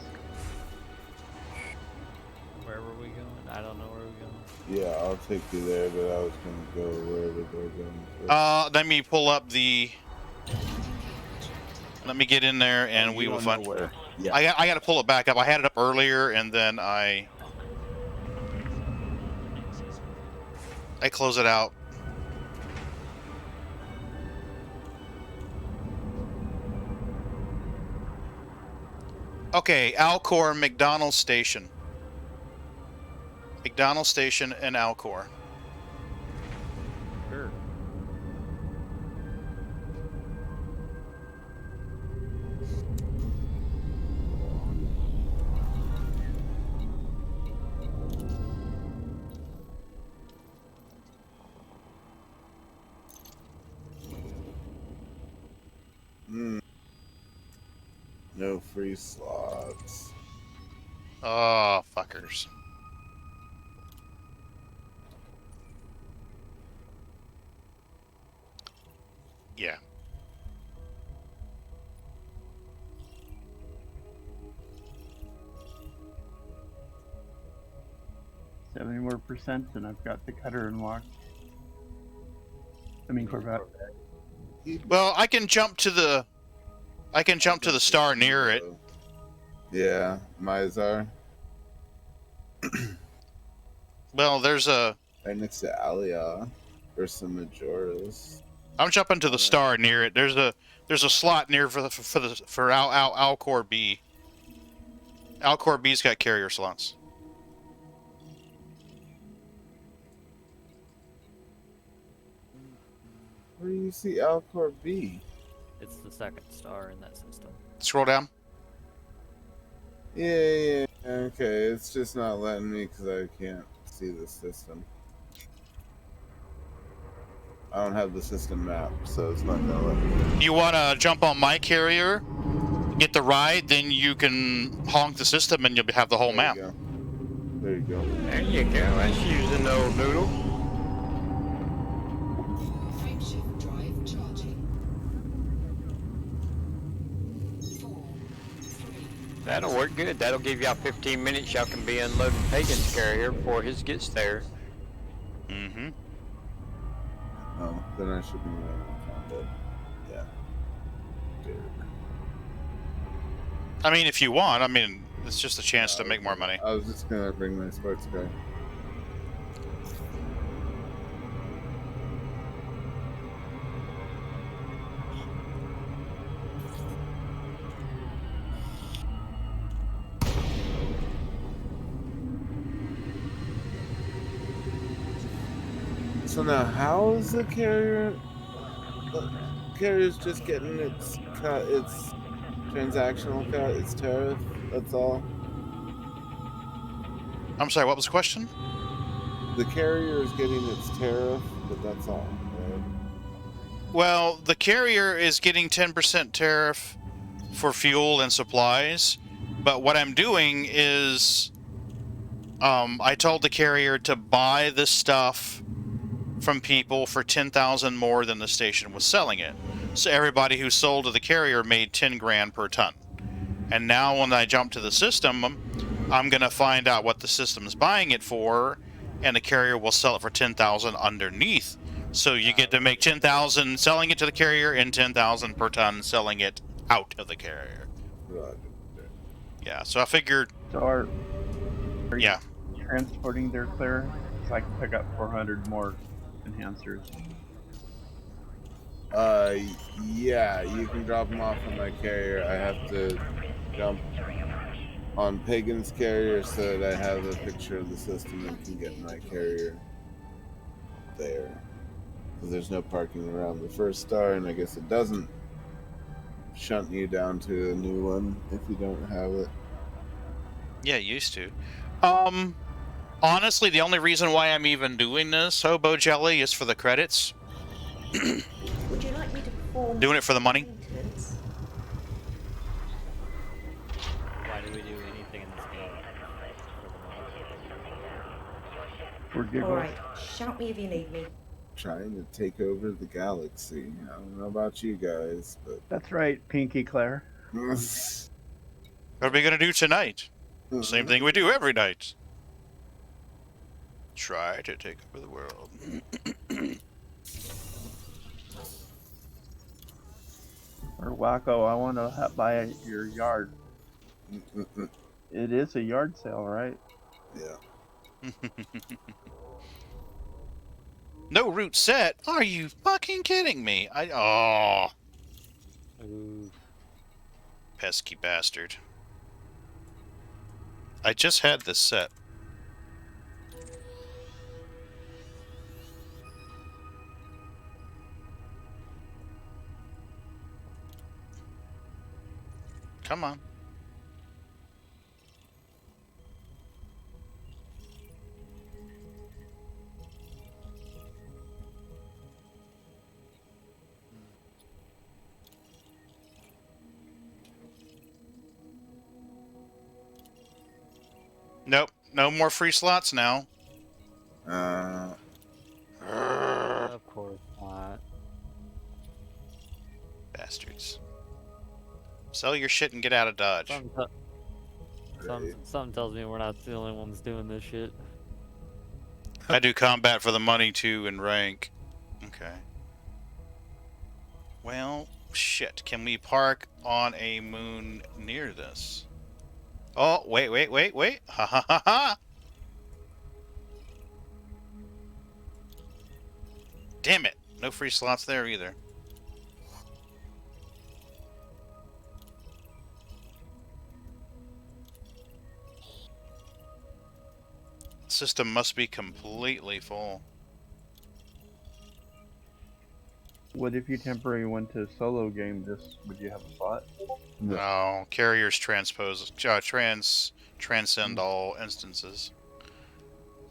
Speaker 4: Where were we going? I don't know where we're going.
Speaker 11: Yeah, I'll take you there, but I was gonna go wherever they're going.
Speaker 1: Let me pull up the. Let me get in there and we will find.
Speaker 11: Yeah.
Speaker 1: I got to pull it back up. I had it up earlier and then I close it out. Okay, Alcor, McDonald's Station. McDonald's Station and Alcor.
Speaker 4: Sure.
Speaker 11: No free slots.
Speaker 1: Oh, fuckers. Yeah.
Speaker 3: $70 more, and I've got the cutter unlocked. I mean Corvette.
Speaker 1: Well, I can jump to the star near it.
Speaker 11: Yeah, Mizar.
Speaker 1: Well, there's a...
Speaker 11: Right next to Alia. Or some Majoras.
Speaker 1: I'm jumping to the star near it. There's a slot near for Alcor B. Alcor B's got carrier slots.
Speaker 11: Where do you see Alcor B?
Speaker 4: It's the second star in that system.
Speaker 1: Scroll down.
Speaker 11: Yeah. Okay, it's just not letting me because I can't see the system. I don't have the system map, so it's not gonna let me.
Speaker 1: You want to jump on my carrier, get the ride, then you can honk the system and you'll have the whole map.
Speaker 11: There you go.
Speaker 8: There you go. That's using the old noodle.
Speaker 7: Frameshift drive charging. 4, 3.
Speaker 8: That'll work good. That'll give y'all 15 minutes. Y'all can be unloading Pagan's carrier before his gets there.
Speaker 1: Mm-hmm.
Speaker 11: Oh, then I should be running combat. Yeah. Dude.
Speaker 1: I mean, if you want, I mean, it's just a chance to make more money.
Speaker 11: I was just gonna bring my sports car. So now, how is the carrier? The carrier's just getting its cut, its transactional cut, its tariff. That's all.
Speaker 1: I'm sorry, what was the question?
Speaker 11: The carrier is getting its tariff, but that's all. Right?
Speaker 1: Well, the carrier is getting 10% tariff for fuel and supplies, but what I'm doing is I told the carrier to buy the stuff from people for 10,000 more than the station was selling it. So everybody who sold to the carrier made 10 grand per ton. And now when I jump to the system, I'm going to find out what the system is buying it for, and the carrier will sell it for 10,000 underneath. So you get to make 10,000 selling it to the carrier and 10,000 per ton selling it out of the carrier. Yeah, so I figured...
Speaker 3: So are you
Speaker 1: yeah.
Speaker 3: transporting their clear? So I can pick up 400 more enhancers.
Speaker 11: Yeah, you can drop them off on my carrier. I have to jump on Pagan's carrier so that I have a picture of the system and can get my carrier there. Because there's no parking around the first star, and I guess it doesn't shunt you down to a new one if you don't have it.
Speaker 1: Yeah, it used to. Honestly, the only reason why I'm even doing this, Hobo Jelly, is for the credits.
Speaker 10: Would you like me to perform
Speaker 1: doing it for the money.
Speaker 10: maintenance?
Speaker 4: Why do we do anything in this game?
Speaker 3: For giggles.
Speaker 10: Alright, shout me if you need me.
Speaker 11: Trying to take over the galaxy. I don't know about you guys, but...
Speaker 3: That's right, Pinky Claire.
Speaker 1: What are we going to do tonight? Same thing we do every night. Try to take over the world.
Speaker 3: Or Wacko, I want to buy your yard. It is a yard sale, right?
Speaker 11: Yeah.
Speaker 1: No route set? Are you fucking kidding me? Pesky bastard. I just had this set. Come on. no more free slots now.
Speaker 4: Of course not.
Speaker 1: Bastards. Sell your shit and get out of Dodge.
Speaker 4: Something tells me we're not the only ones doing this shit.
Speaker 1: I do combat for the money too and rank. Okay. Well, shit. Can we park on a moon near this? Oh, wait. Ha ha ha ha! Damn it. No free slots there either. System must be completely full.
Speaker 3: What if you temporarily went to solo game this? Would you have a slot?
Speaker 1: No, carriers transcend all instances.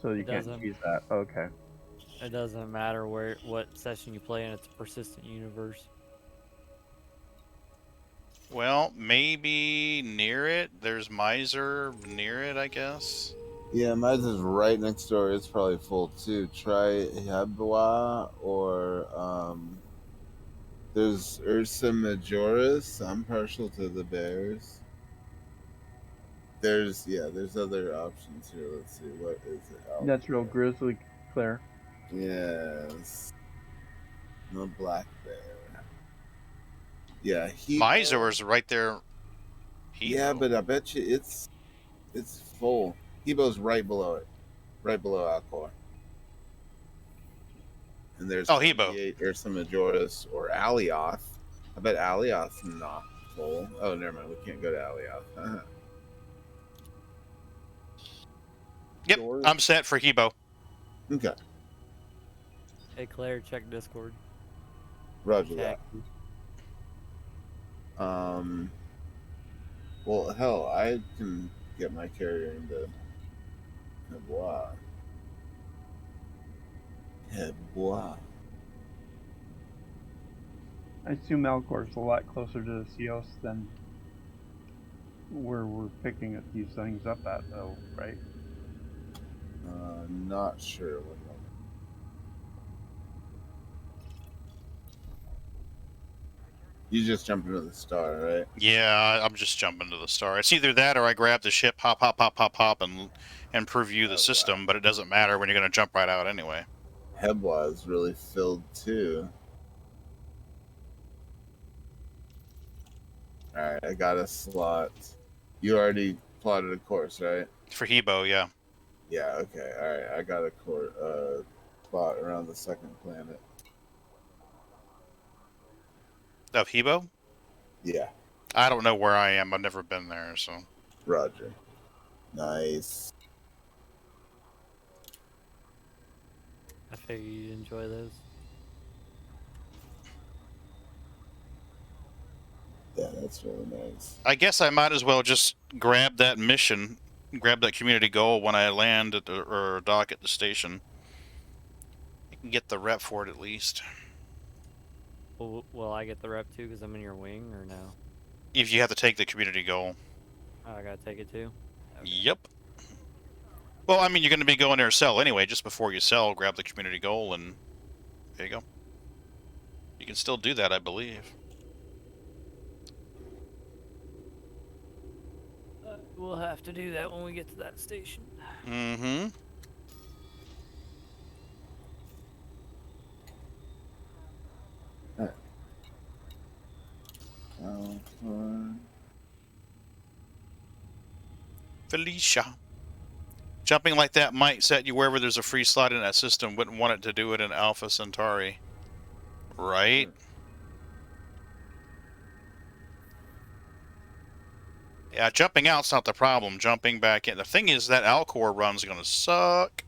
Speaker 3: So you can't use that. Okay.
Speaker 4: It doesn't matter what session you play in. It's a persistent universe.
Speaker 1: Well, maybe near it. There's Miser near it, I guess.
Speaker 11: Yeah, mine's is right next door. It's probably full too. Try Hebwa or there's Ursa Majoris. I'm partial to the bears. There's other options here. Let's see, what is it?
Speaker 3: That's real grizzly, Claire.
Speaker 11: Yes. No black bear. Yeah,
Speaker 1: Miser's right there. Hebo.
Speaker 11: Yeah, but I bet you it's full. Hebo's right below it. Right below Alcor. And there's
Speaker 1: Hebo.
Speaker 11: Ursa Majoris or Alioth. I bet Alioth's not full. Oh, never mind. We can't go to Alioth.
Speaker 1: Yep, I'm set for Hebo.
Speaker 11: Okay.
Speaker 4: Hey Claire, check Discord.
Speaker 11: Roger that. Well, hell, I can get my carrier into Hebois.
Speaker 3: I assume Alcor's a lot closer to the Cios than where we're picking these things up at, though, right?
Speaker 11: Not sure. You just jump into the star, right?
Speaker 1: Yeah, I'm just jumping to the star. It's either that or I grab the ship, hop, and preview the system, but it doesn't matter when you're going to jump right out anyway.
Speaker 11: Hebwa is really filled too. Alright, I got a slot. You already plotted a course, right?
Speaker 1: For Hebo, yeah.
Speaker 11: Yeah, okay. Alright, I got a plot around the second planet.
Speaker 1: Of Hebo?
Speaker 11: Yeah.
Speaker 1: I don't know where I am. I've never been there, so.
Speaker 11: Roger. Nice.
Speaker 4: I figure you'd enjoy those.
Speaker 11: Yeah, that's really nice.
Speaker 1: I guess I might as well just grab that mission, grab that community goal when I land at the, or dock at the station. I can get the rep for it at least.
Speaker 4: Will I get the rep too because I'm in your wing, or no?
Speaker 1: If you have to take the community goal.
Speaker 4: Oh, I gotta take it too?
Speaker 1: Okay. Yep. Well, I mean, you're going to be going there to sell anyway. Just before you sell, grab the community goal, and there you go. You can still do that, I believe.
Speaker 4: We'll have to do that when we get to that station.
Speaker 1: Mm-hmm. Felicia. Jumping like that might set you wherever there's a free slot in that system. Wouldn't want it to do it in Alpha Centauri. Right? Yeah, jumping out's not the problem. Jumping back in. The thing is that Alcor run's going to suck.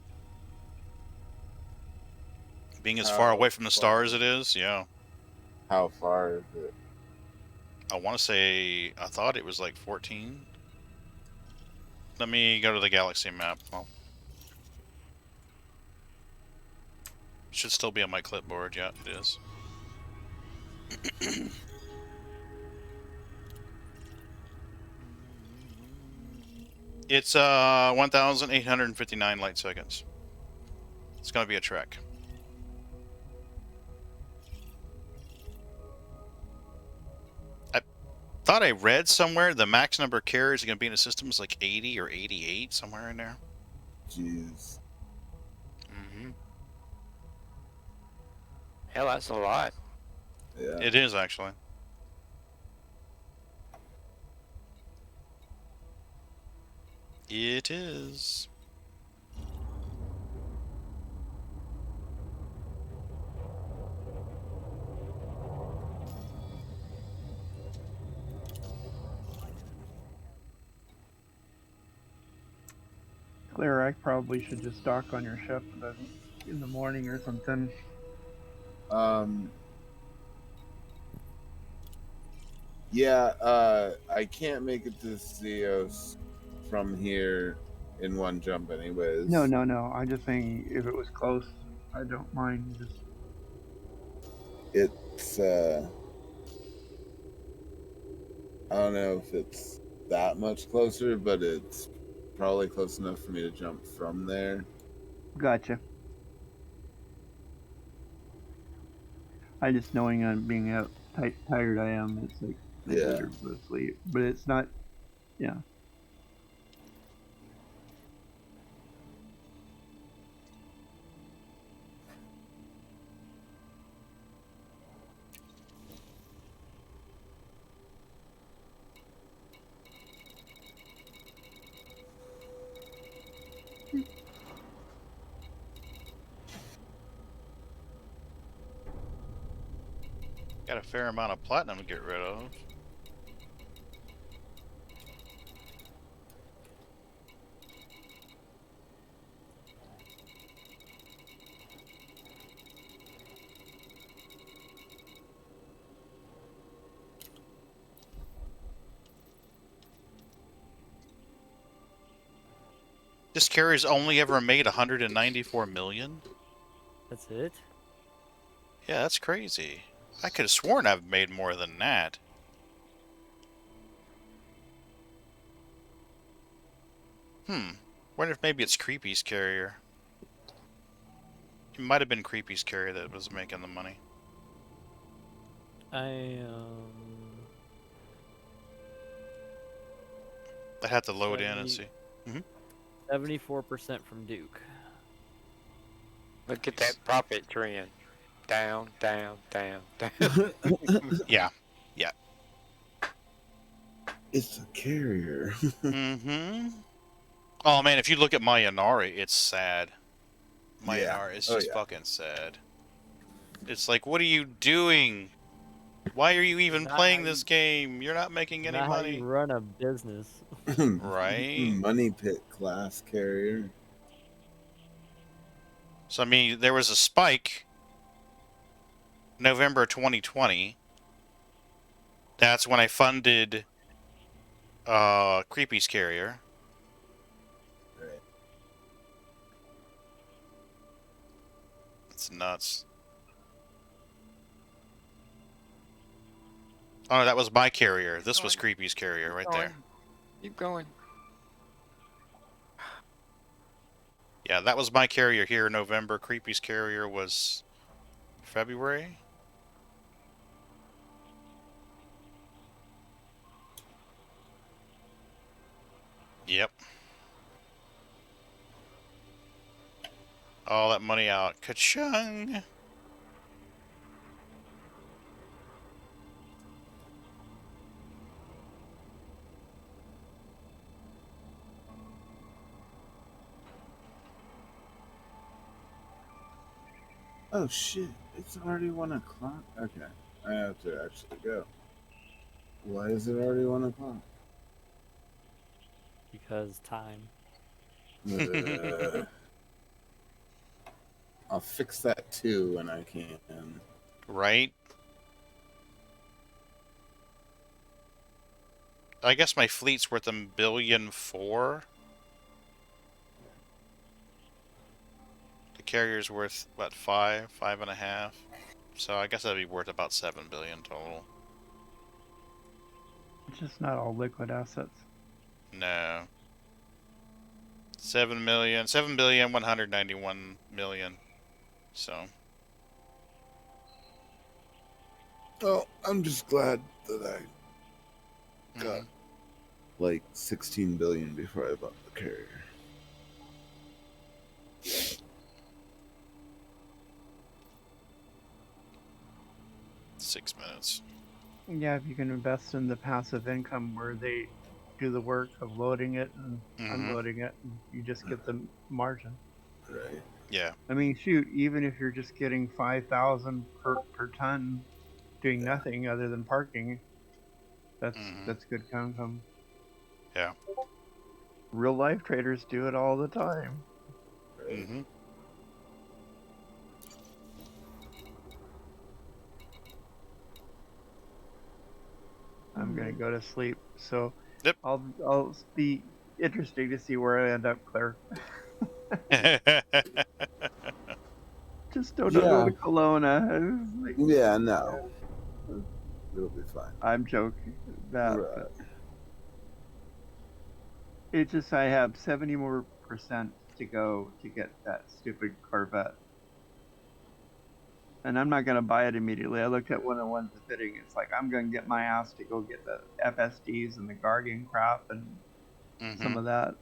Speaker 1: Being as far away from the star as it is, yeah.
Speaker 11: How far is it?
Speaker 1: I want to say, I thought it was like 14. Let me go to the galaxy map. Well, should still be on my clipboard. Yeah, it is. It's 1,859 light seconds. It's gonna be a trek. I thought I read somewhere the max number of carriers gonna be in the system is like 80 or 88, somewhere in there.
Speaker 11: Jeez.
Speaker 1: Mm-hmm.
Speaker 8: Hell, that's a lot.
Speaker 11: Yeah.
Speaker 1: It is actually. It is.
Speaker 3: Claire, I probably should just dock on your ship in the morning or something.
Speaker 11: Yeah, I can't make it to Zeos from here in one jump anyways.
Speaker 3: No. I'm just saying if it was close, I don't mind. Just
Speaker 11: It's I don't know if it's that much closer, but it's probably close enough for me to jump from there.
Speaker 3: gotcha. I just knowing I'm being out tired I am. It's like I better go to sleep, but it's not. Yeah.
Speaker 1: Got a fair amount of platinum to get rid of. This carrier's only ever made 194 million?
Speaker 4: That's it?
Speaker 1: Yeah, that's crazy. I could have sworn I've made more than that. Wonder if maybe it's Creepy's carrier. It might have been Creepy's carrier that was making the money.
Speaker 4: I
Speaker 1: I'd have to load in and see.
Speaker 4: 74% from Duke.
Speaker 8: Look at that profit trend. Down, down, down, down.
Speaker 1: Yeah.
Speaker 11: It's a carrier.
Speaker 1: Oh man, if you look at my Inari, it's sad. My
Speaker 11: Yeah.
Speaker 1: Inari is just fucking sad. It's like, what are you doing? Why are you even playing this game? You're not making any
Speaker 4: Not
Speaker 1: money.
Speaker 4: how you run a business.
Speaker 1: Right?
Speaker 11: Money pit class carrier.
Speaker 1: So I mean, there was a spike November 2020. That's when I funded Creepy's carrier.
Speaker 11: Right.
Speaker 1: It's nuts. Oh, that was my carrier. This was Creepy's carrier right there.
Speaker 8: Keep going.
Speaker 1: Yeah, that was my carrier here in November. Creepy's carrier was February. Yep. All that money out. Ka-chung!
Speaker 11: Oh shit, it's already 1 o'clock? Okay, I have to actually go. Why is it already 1 o'clock?
Speaker 4: Because time.
Speaker 11: I'll fix that too when I can.
Speaker 1: Right? I guess my fleet's worth $1.4 billion. The carrier's worth, what, 5.5? So I guess that'd be worth about $7 billion total.
Speaker 3: It's just not all liquid assets.
Speaker 1: No. 7,191,000,000. So.
Speaker 11: Oh, I'm just glad that I got like 16 billion before I bought the carrier.
Speaker 1: Six minutes.
Speaker 3: Yeah, if you can invest in the passive income where they do the work of loading it and unloading it, and you just get the margin.
Speaker 11: Right.
Speaker 1: Yeah.
Speaker 3: I mean, shoot, even if you're just getting 5,000 per ton, doing nothing other than parking, that's good income.
Speaker 1: Yeah.
Speaker 3: Real life traders do it all the time.
Speaker 1: Mm-hmm.
Speaker 3: I'm gonna go to sleep, so
Speaker 1: yep.
Speaker 3: I'll be interesting to see where I end up, Claire. Just don't go to Kelowna. Like,
Speaker 11: yeah, no. It'll be fine.
Speaker 3: I'm joking. But it's just I have 70% more to go to get that stupid Corvette. And I'm not going to buy it immediately. I looked at one of the ones that's fitting. It's like, I'm going to get my ass to go get the FSDs and the Guardian crap and some of that.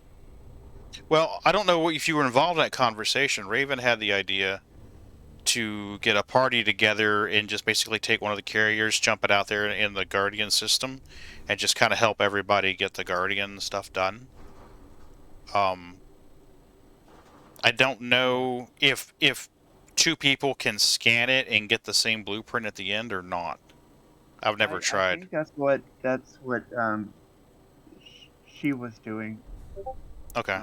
Speaker 1: Well, I don't know if you were involved in that conversation. Raven had the idea to get a party together and just basically take one of the carriers, jump it out there in the Guardian system, and just kind of help everybody get the Guardian stuff done. I don't know if two people can scan it and get the same blueprint at the end or not. I've never tried.
Speaker 3: I think that's what she was doing.
Speaker 1: Okay.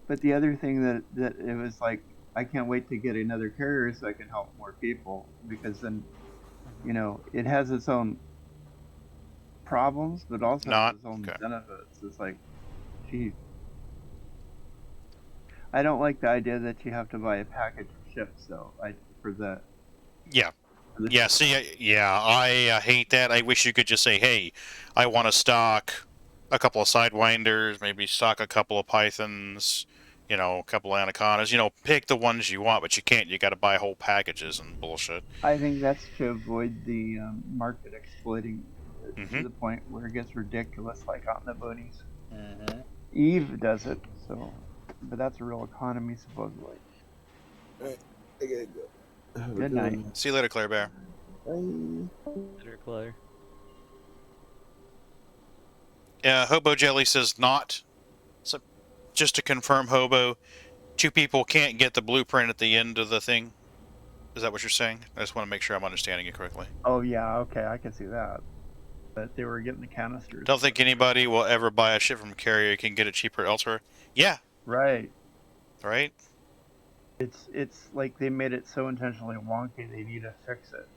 Speaker 3: But the other thing that it was like, I can't wait to get another carrier so I can help more people, because then, it has its own problems, but also has its own benefits. It's like, gee. I don't like the idea that you have to buy a package of ships, though. For the
Speaker 1: yeah. See, yeah, I hate that. I wish you could just say, "Hey, I want to stock a couple of Sidewinders, maybe stock a couple of Pythons, a couple of Anacondas. Pick the ones you want, but you can't. You got to buy whole packages and bullshit."
Speaker 3: I think that's to avoid the market exploiting to the point where it gets ridiculous, like out in the boonies. Eve does it, but that's a real economy, supposedly.
Speaker 11: Alright, I gotta go.
Speaker 3: Good night.
Speaker 1: See you later, Claire Bear.
Speaker 4: Later, Claire.
Speaker 1: Hobo Jelly says not. So, just to confirm, Hobo, two people can't get the blueprint at the end of the thing. Is that what you're saying? I just want to make sure I'm understanding it correctly.
Speaker 3: Oh yeah, okay, I can see that. But they were getting the canisters.
Speaker 1: Don't think anybody will ever buy a ship from a carrier can get it cheaper elsewhere. Yeah.
Speaker 3: Right.
Speaker 1: Right.
Speaker 3: It's like they made it so intentionally wonky they need to fix it.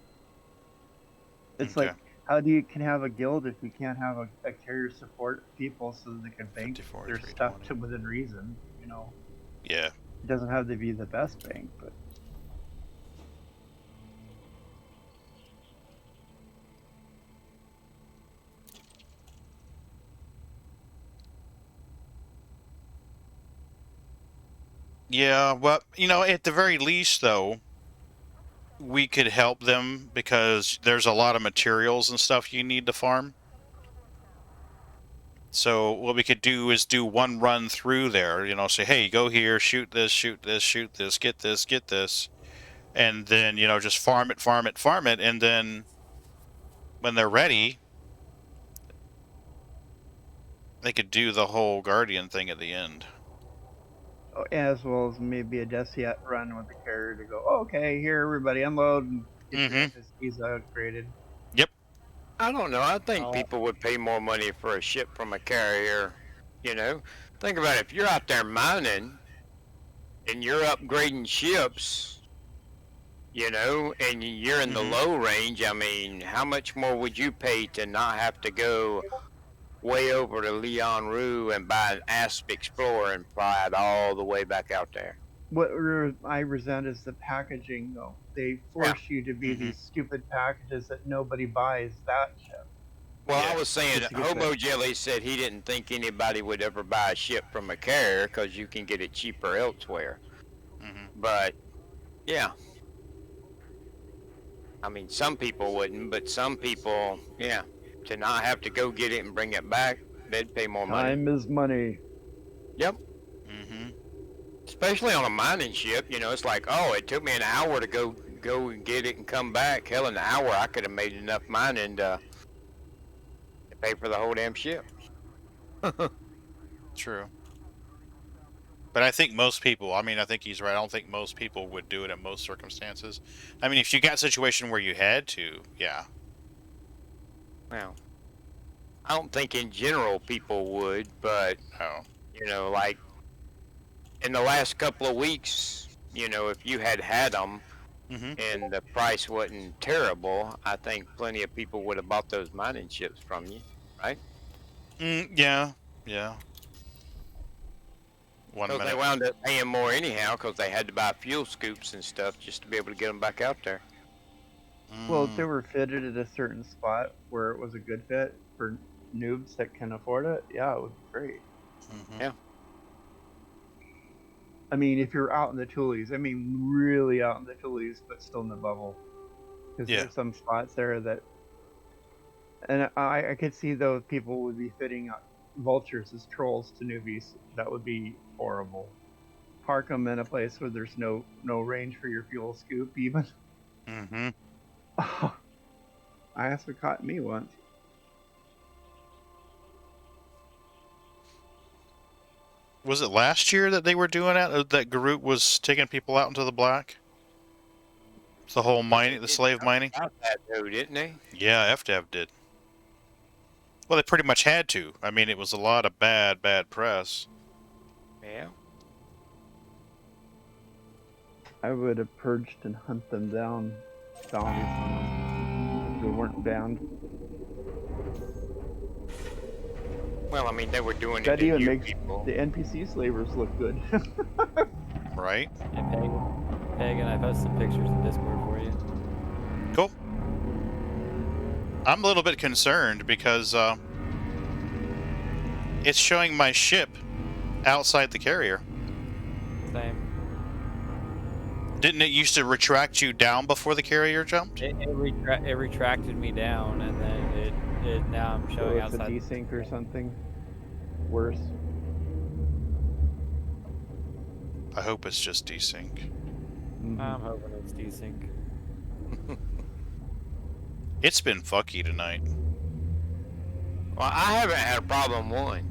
Speaker 3: It's like, how do you can have a guild if you can't have a carrier support people so that they can bank their stuff to within reason,
Speaker 1: Yeah.
Speaker 3: It doesn't have to be the best bank, but
Speaker 1: yeah, well, at the very least, though, we could help them because there's a lot of materials and stuff you need to farm. So what we could do is do one run through there, say, hey, go here, shoot this, shoot this, shoot this, get this. And then, just farm it. And then when they're ready, they could do the whole Guardian thing at the end.
Speaker 3: As well as maybe a Deciat run with the carrier to go, okay, here, everybody unload and get your FSDs upgraded.
Speaker 1: Yep.
Speaker 8: I don't know. I think people would pay more money for a ship from a carrier. Think about it. If you're out there mining and you're upgrading ships, and you're in the low range, I mean, how much more would you pay to not have to go way over to Leon Rue and buy an Asp Explorer and fly it all the way back out there?
Speaker 3: What I resent is the packaging, though. They force you to be these stupid packages that nobody buys that ship.
Speaker 8: Well,
Speaker 1: Yeah.
Speaker 8: I was saying,
Speaker 3: Just to get
Speaker 8: Hobo
Speaker 3: that.
Speaker 8: Jelly said he didn't think anybody would ever buy a ship from a carrier because you can get it cheaper elsewhere.
Speaker 1: Hmm.
Speaker 8: But, yeah. I mean, some people wouldn't, but some people, yeah, to not have to go get it and bring it back, they'd pay more money.
Speaker 3: Time is money.
Speaker 8: Yep.
Speaker 1: Hmm.
Speaker 8: Especially on a mining ship, you know, it's like, oh, it took me an hour to go and get it and come back. Hell, in an hour, I could have made enough mining to pay for the whole damn ship.
Speaker 1: True. But I think most people, I mean, I think he's right. I don't think most people would do it in most circumstances. I mean, if you got a situation where you had to, yeah.
Speaker 8: Well, I don't think in general people would, but,
Speaker 1: Oh.
Speaker 8: you know, like, in the last couple of weeks, you know, if you had them
Speaker 1: Hmm.
Speaker 8: and the price wasn't terrible, I think plenty of people would have bought those mining ships from you, right?
Speaker 1: Yeah. Yeah. 1
Speaker 8: Because they
Speaker 1: minute.
Speaker 8: wound up paying more anyhow because they had to buy fuel scoops and stuff just to be able to get them back out there.
Speaker 3: Well, if they were fitted at a certain spot where it was a good fit for noobs that can afford it, yeah, it would be great.
Speaker 1: Mm-hmm.
Speaker 8: Yeah.
Speaker 3: I mean, if you're out in the toolies, I mean, really out in the toolies, but still in the bubble. Because
Speaker 1: Yeah.
Speaker 3: there's some spots there that. And I could see, though, people would be fitting vultures as trolls to newbies. That would be horrible. Park them in a place where there's no range for your fuel scoop, even.
Speaker 1: Mm-hmm.
Speaker 3: I asked what caught me once.
Speaker 1: Was it last year that they were doing that? That Garut was taking people out into the black? It's the whole mining, the slave mining?
Speaker 8: About that though, didn't they?
Speaker 1: Yeah, FDev did. Well, they pretty much had to. I mean, it was a lot of bad press.
Speaker 8: Yeah.
Speaker 3: I would have purged and hunt them down, bounties on them, if they weren't banned.
Speaker 8: Well, I mean, they were doing
Speaker 3: That
Speaker 8: it to
Speaker 3: even
Speaker 8: you
Speaker 3: makes
Speaker 8: people.
Speaker 3: the NPC slavers look good.
Speaker 1: Right?
Speaker 4: Hey, Pagan, I posted some pictures in Discord for you.
Speaker 1: Cool. I'm a little bit concerned because it's showing my ship outside the carrier.
Speaker 4: Same.
Speaker 1: Didn't it used to retract you down before the carrier jumped?
Speaker 4: It retracted me down, and then it now I'm showing
Speaker 3: it's
Speaker 4: outside.
Speaker 3: a desync or something worse.
Speaker 1: I hope it's just desync.
Speaker 3: Mm-hmm.
Speaker 4: I'm hoping it's desync.
Speaker 1: It's been fucky tonight.
Speaker 8: Well, I haven't had a problem one.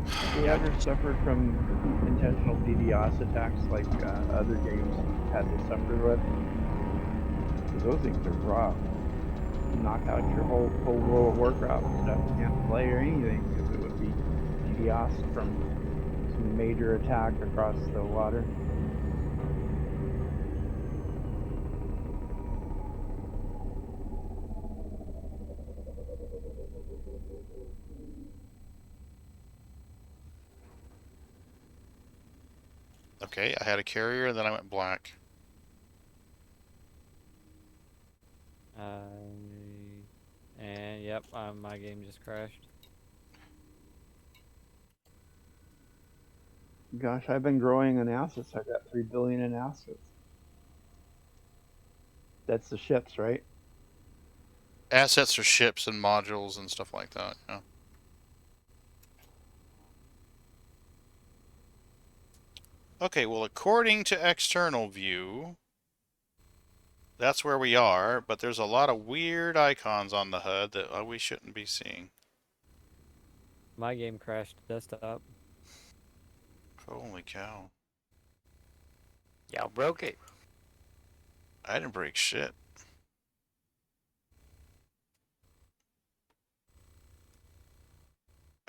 Speaker 3: Have you ever suffered from intentional DDoS attacks like other games had to suffer with? Because those things are rough. Knock out your whole World of Warcraft stuff. You can't play or anything because it would be DDoS from some major attack across the water.
Speaker 1: Okay, I had a carrier, and then I went black.
Speaker 4: And yep, my game just crashed.
Speaker 3: Gosh, I've been growing in assets. I got 3 billion in assets. That's the ships, right?
Speaker 1: Assets are ships and modules and stuff like that. Yeah. Okay, well, according to external view, that's where we are, but there's a lot of weird icons on the HUD that we shouldn't be seeing.
Speaker 4: My game crashed desktop.
Speaker 1: Holy cow.
Speaker 8: Y'all broke it.
Speaker 1: I didn't break shit.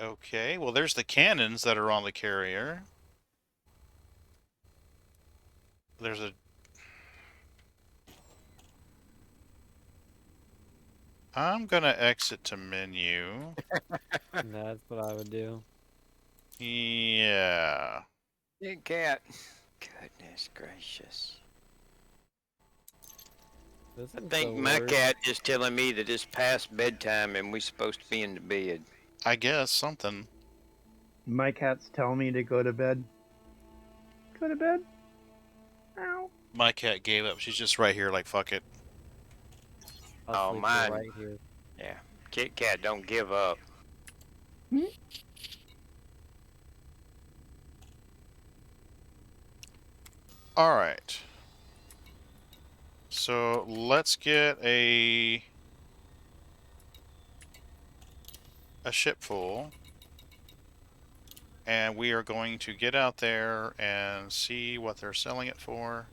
Speaker 1: Okay, well, there's the cannons that are on the carrier. There's a... I'm gonna exit to menu.
Speaker 4: That's what I would do.
Speaker 1: Yeah.
Speaker 8: You can't. Goodness gracious. I think my cat is telling me that it's past bedtime and we're supposed to be in the bed.
Speaker 1: I guess something.
Speaker 3: My cat's telling me to go to bed. Go to bed. Ow.
Speaker 1: My cat gave up. She's just right here, like fuck it.
Speaker 8: Oh, mine.
Speaker 4: Right here.
Speaker 8: Yeah, Kit Kat don't give up.
Speaker 1: All right. So let's get a ship full, and we are going to get out there and see what they're selling it for,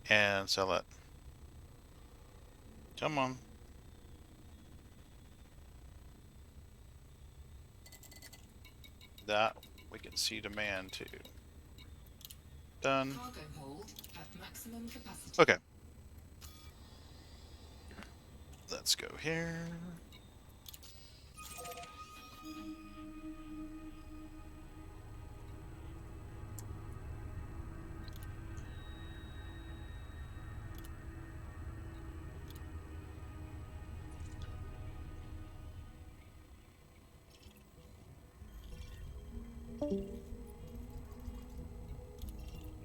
Speaker 1: and sell it. Come on. That we can see demand too. Done.
Speaker 7: Cargo hold at maximum capacity.
Speaker 1: Okay. Let's go here.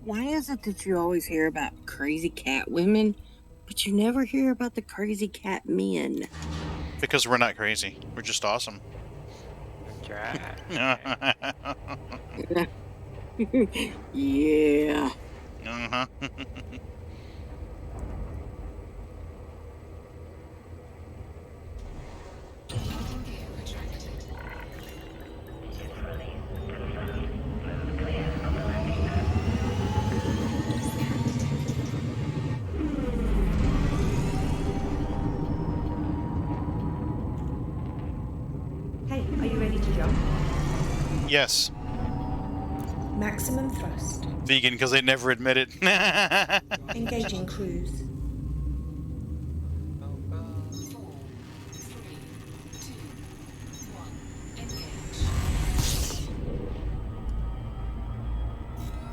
Speaker 12: Why is it that you always hear about crazy cat women, but you never hear about the crazy cat men?
Speaker 1: Because we're not crazy. We're just awesome.
Speaker 8: That's
Speaker 12: Yeah.
Speaker 1: Uh-huh.
Speaker 10: Hey, are you ready to jump?
Speaker 1: Yes.
Speaker 10: Maximum thrust.
Speaker 1: Vegan, because they never admit it.
Speaker 10: Engaging cruise.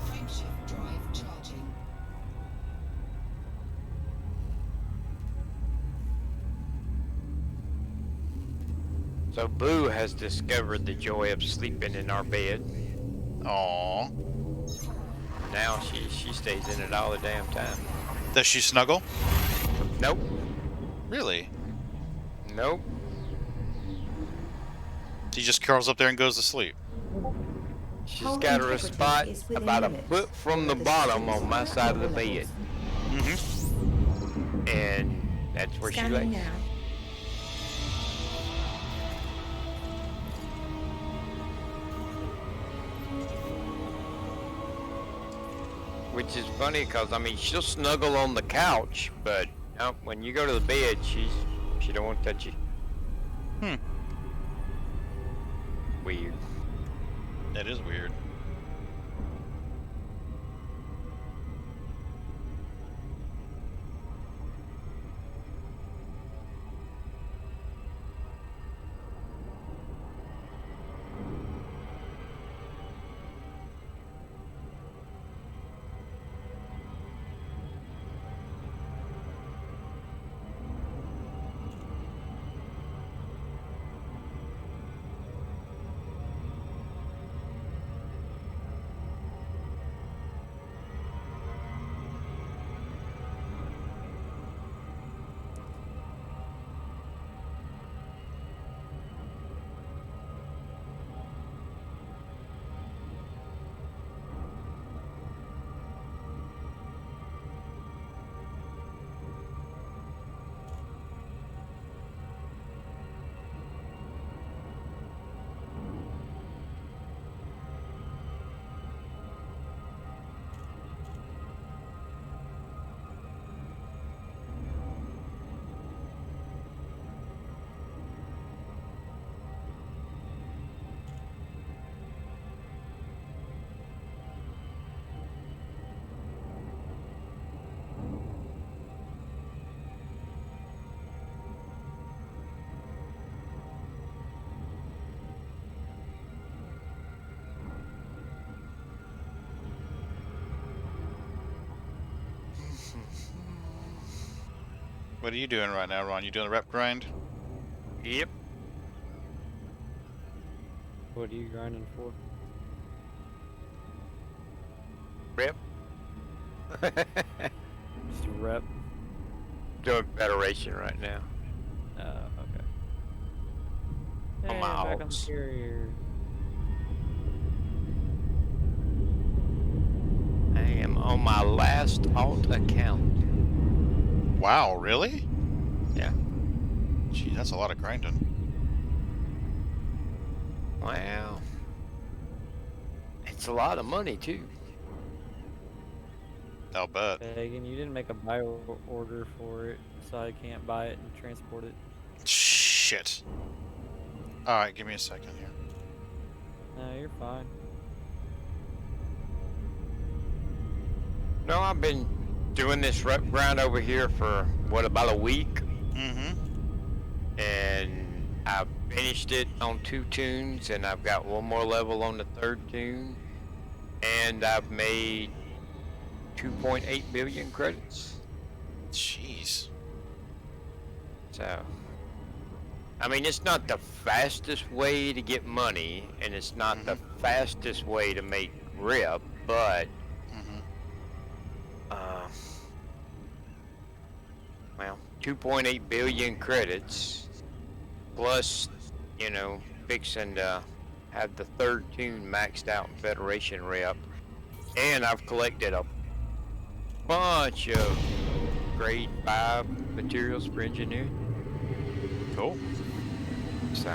Speaker 7: Frameshift drive charging.
Speaker 8: So Boo has discovered the joy of sleeping in our bed.
Speaker 1: Aww.
Speaker 8: Now she stays in it all the damn time.
Speaker 1: Does she snuggle?
Speaker 8: Nope.
Speaker 1: Really?
Speaker 8: Nope.
Speaker 1: She just curls up there and goes to sleep.
Speaker 8: She's got her a spot about a foot from the bottom on my side of the bed.
Speaker 1: Mm-hmm.
Speaker 8: And that's where she lays. Which is funny because, I mean, she'll snuggle on the couch, but when you go to the bed, she don't want to touch you. Weird.
Speaker 1: That is weird. What are you doing right now, Ron? You doing the rep grind?
Speaker 8: Yep.
Speaker 4: What are you grinding for?
Speaker 8: Rep.
Speaker 4: Just a rep.
Speaker 8: Doing Federation right now.
Speaker 4: Okay.
Speaker 8: On
Speaker 4: Hey,
Speaker 8: my
Speaker 4: I'm back on the
Speaker 8: alts.
Speaker 4: carrier.
Speaker 8: I am on my last alt account.
Speaker 1: Wow, really?
Speaker 8: Yeah.
Speaker 1: Gee, that's a lot of grinding.
Speaker 8: Wow. It's a lot of money too.
Speaker 1: I'll bet.
Speaker 4: Pagan, you didn't make a buy order for it, so I can't buy it and transport it.
Speaker 1: Shit. Alright, give me a second here.
Speaker 4: No, you're fine.
Speaker 8: No, I've been doing this rep grind over here for, what, about a week?
Speaker 1: Mm-hmm.
Speaker 8: And I've finished it on 2 tunes, and I've got 1 more level on the 3rd tune. And I've made 2.8 billion credits.
Speaker 1: Jeez.
Speaker 8: So, I mean, it's not the fastest way to get money, and it's not the fastest way to make rep, but well, 2.8 billion credits, plus, you know, fixing to have the 3rd tune maxed out in Federation rep, and I've collected a bunch of grade 5 materials for engineering.
Speaker 1: Cool.
Speaker 8: So.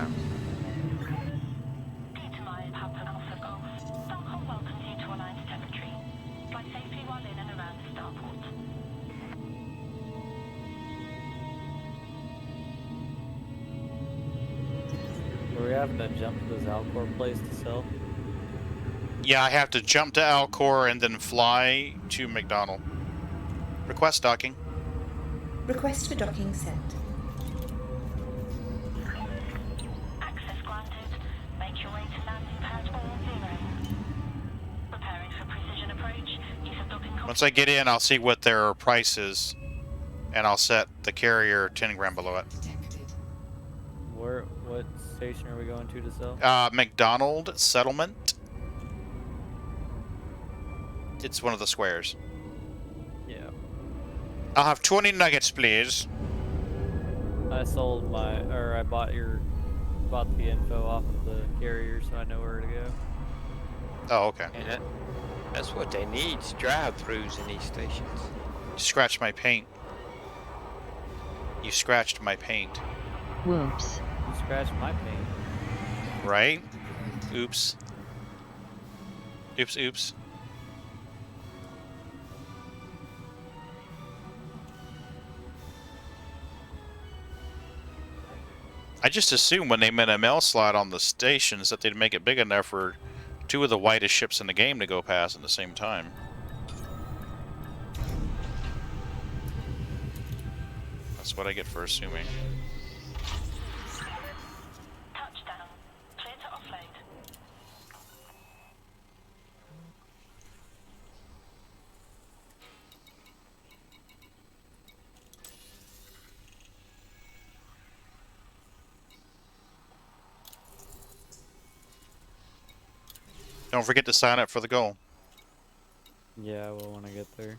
Speaker 4: Are we having to jump to this Alcor place to sell?
Speaker 1: Yeah, I have to jump to Alcor and then fly to McDonald. Request docking.
Speaker 10: Request for docking sent.
Speaker 9: Access granted. Make your way to landing pad all 0. Preparing for precision approach. Use of docking.
Speaker 1: Once I get in, I'll see what their price is, and I'll set the carrier 10 grand below it.
Speaker 4: What station are we going to sell?
Speaker 1: McDonald Settlement. It's one of the squares.
Speaker 4: Yeah.
Speaker 1: I'll have 20 nuggets, please.
Speaker 4: I bought the info off of the carrier, so I know where to go.
Speaker 1: Oh, okay.
Speaker 8: And that's what they need, is drive-thrus in these stations.
Speaker 1: You scratched my paint. You scratched my paint.
Speaker 5: Whoops.
Speaker 4: You scratched my paint.
Speaker 1: Right? Oops. Oops, oops. I just assumed when they made a mail slot on the stations that they'd make it big enough for 2 of the widest ships in the game to go past at the same time. That's what I get for assuming.
Speaker 9: Touchdown. Clear to offload.
Speaker 1: Don't forget to sign up for the goal.
Speaker 4: Yeah, I will when I get there.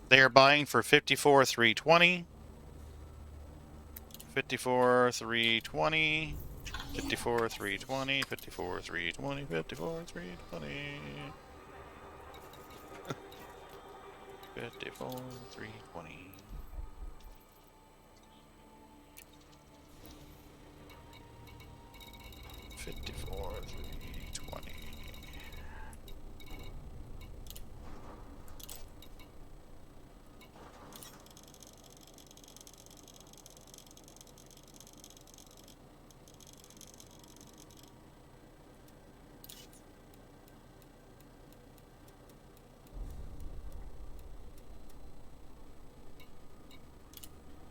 Speaker 1: They are buying for 54,320. 54,320. 54,320. 54,320. 54,320. 54,320.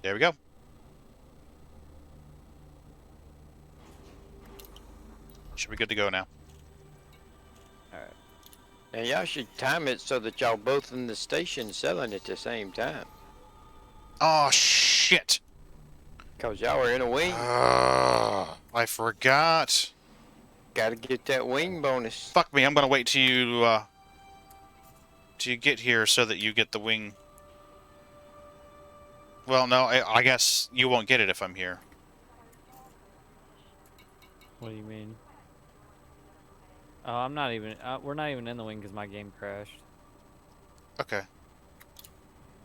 Speaker 1: There we go. Should be good to go now.
Speaker 4: Alright.
Speaker 8: And y'all should time it so that y'all both in the station selling at the same time.
Speaker 1: Oh, shit.
Speaker 8: Cause y'all are in a wing.
Speaker 1: I forgot.
Speaker 8: Gotta get that wing bonus.
Speaker 1: Fuck me, I'm gonna wait till you get here so that you get the wing. Well, no, I guess you won't get it if I'm here.
Speaker 4: What do you mean? Oh, I'm not even. We're not even in the wing because my game crashed.
Speaker 1: Okay.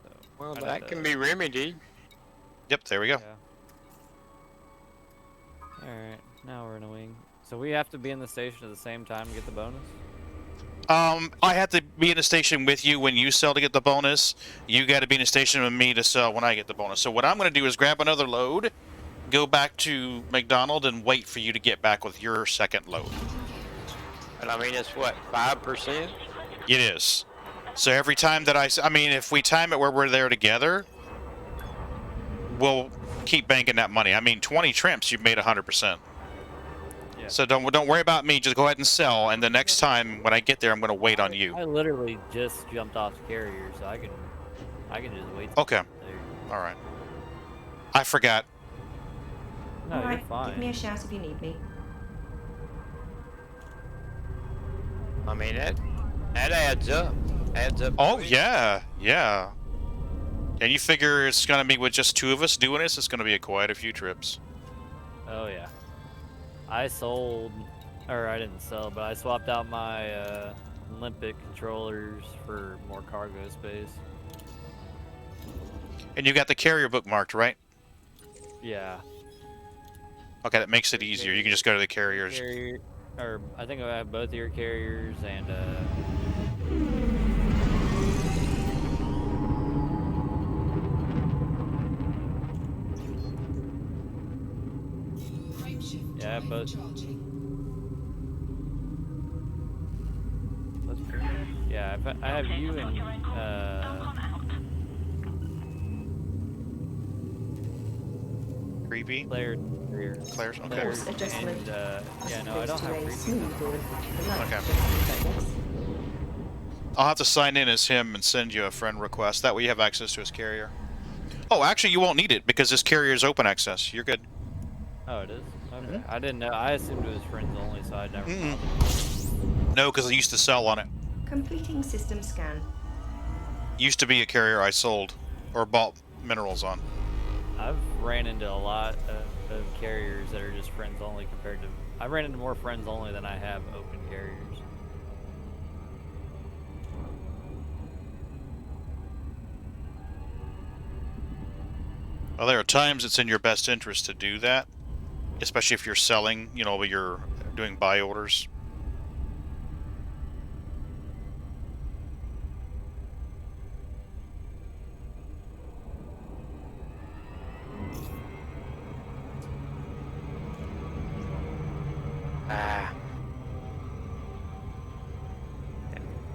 Speaker 4: So
Speaker 8: Well, that can be remedied.
Speaker 1: Yep, there we go.
Speaker 4: Yeah. Alright, now we're in a wing. So we have to be in the station at the same time to get the bonus?
Speaker 1: I have to be in a station with you when you sell to get the bonus. You got to be in a station with me to sell when I get the bonus. So what I'm going to do is grab another load, go back to McDonald, and wait for you to get back with your second load.
Speaker 8: And I mean, it's what, 5%?
Speaker 1: It is. So every time that I mean, if we time it where we're there together, we'll keep banking that money. I mean, 20 trips, you've made 100%.
Speaker 4: Yeah.
Speaker 1: So don't worry about me. Just go ahead and sell, and the next time when I get there, I'm going to wait on you.
Speaker 4: I literally just jumped off the carrier, so I can just wait.
Speaker 1: Okay. All right. I forgot.
Speaker 4: No,
Speaker 10: All right,
Speaker 4: you're fine.
Speaker 10: give me a shout if you need me.
Speaker 8: I mean, that adds up. Adds up.
Speaker 1: Oh, yeah. Yeah. And you figure it's going to be with just two of us doing this, it's going to be quite a few trips.
Speaker 4: Oh, yeah. I sold, or I didn't sell, but I swapped out my Olympic controllers for more cargo space.
Speaker 1: And you got the carrier bookmarked, right?
Speaker 4: Yeah.
Speaker 1: Okay, that makes it easier. You can just go to the carriers.
Speaker 4: Or I think I have both your carriers and yeah, both. That's pretty good. Yeah, I have you and
Speaker 1: Creepy?
Speaker 4: Claire's
Speaker 1: okay.
Speaker 10: Course adjustment.
Speaker 4: And, yeah, no, I don't have Creepy.
Speaker 1: Okay. I'll have to sign in as him and send you a friend request. That way you have access to his carrier. Oh, actually, you won't need it because his carrier is open access. You're good.
Speaker 4: Oh, it is? Okay. I didn't know. I assumed it was friends only, so I never
Speaker 1: No, because I used to sell on it.
Speaker 10: Completing system scan.
Speaker 1: Used to be a carrier I sold or bought minerals on.
Speaker 4: I've ran into a lot of carriers that are just friends only compared to... I ran into more friends only than I have open carriers.
Speaker 1: Well, there are times it's in your best interest to do that, especially if you're selling, you know, but you're doing buy orders.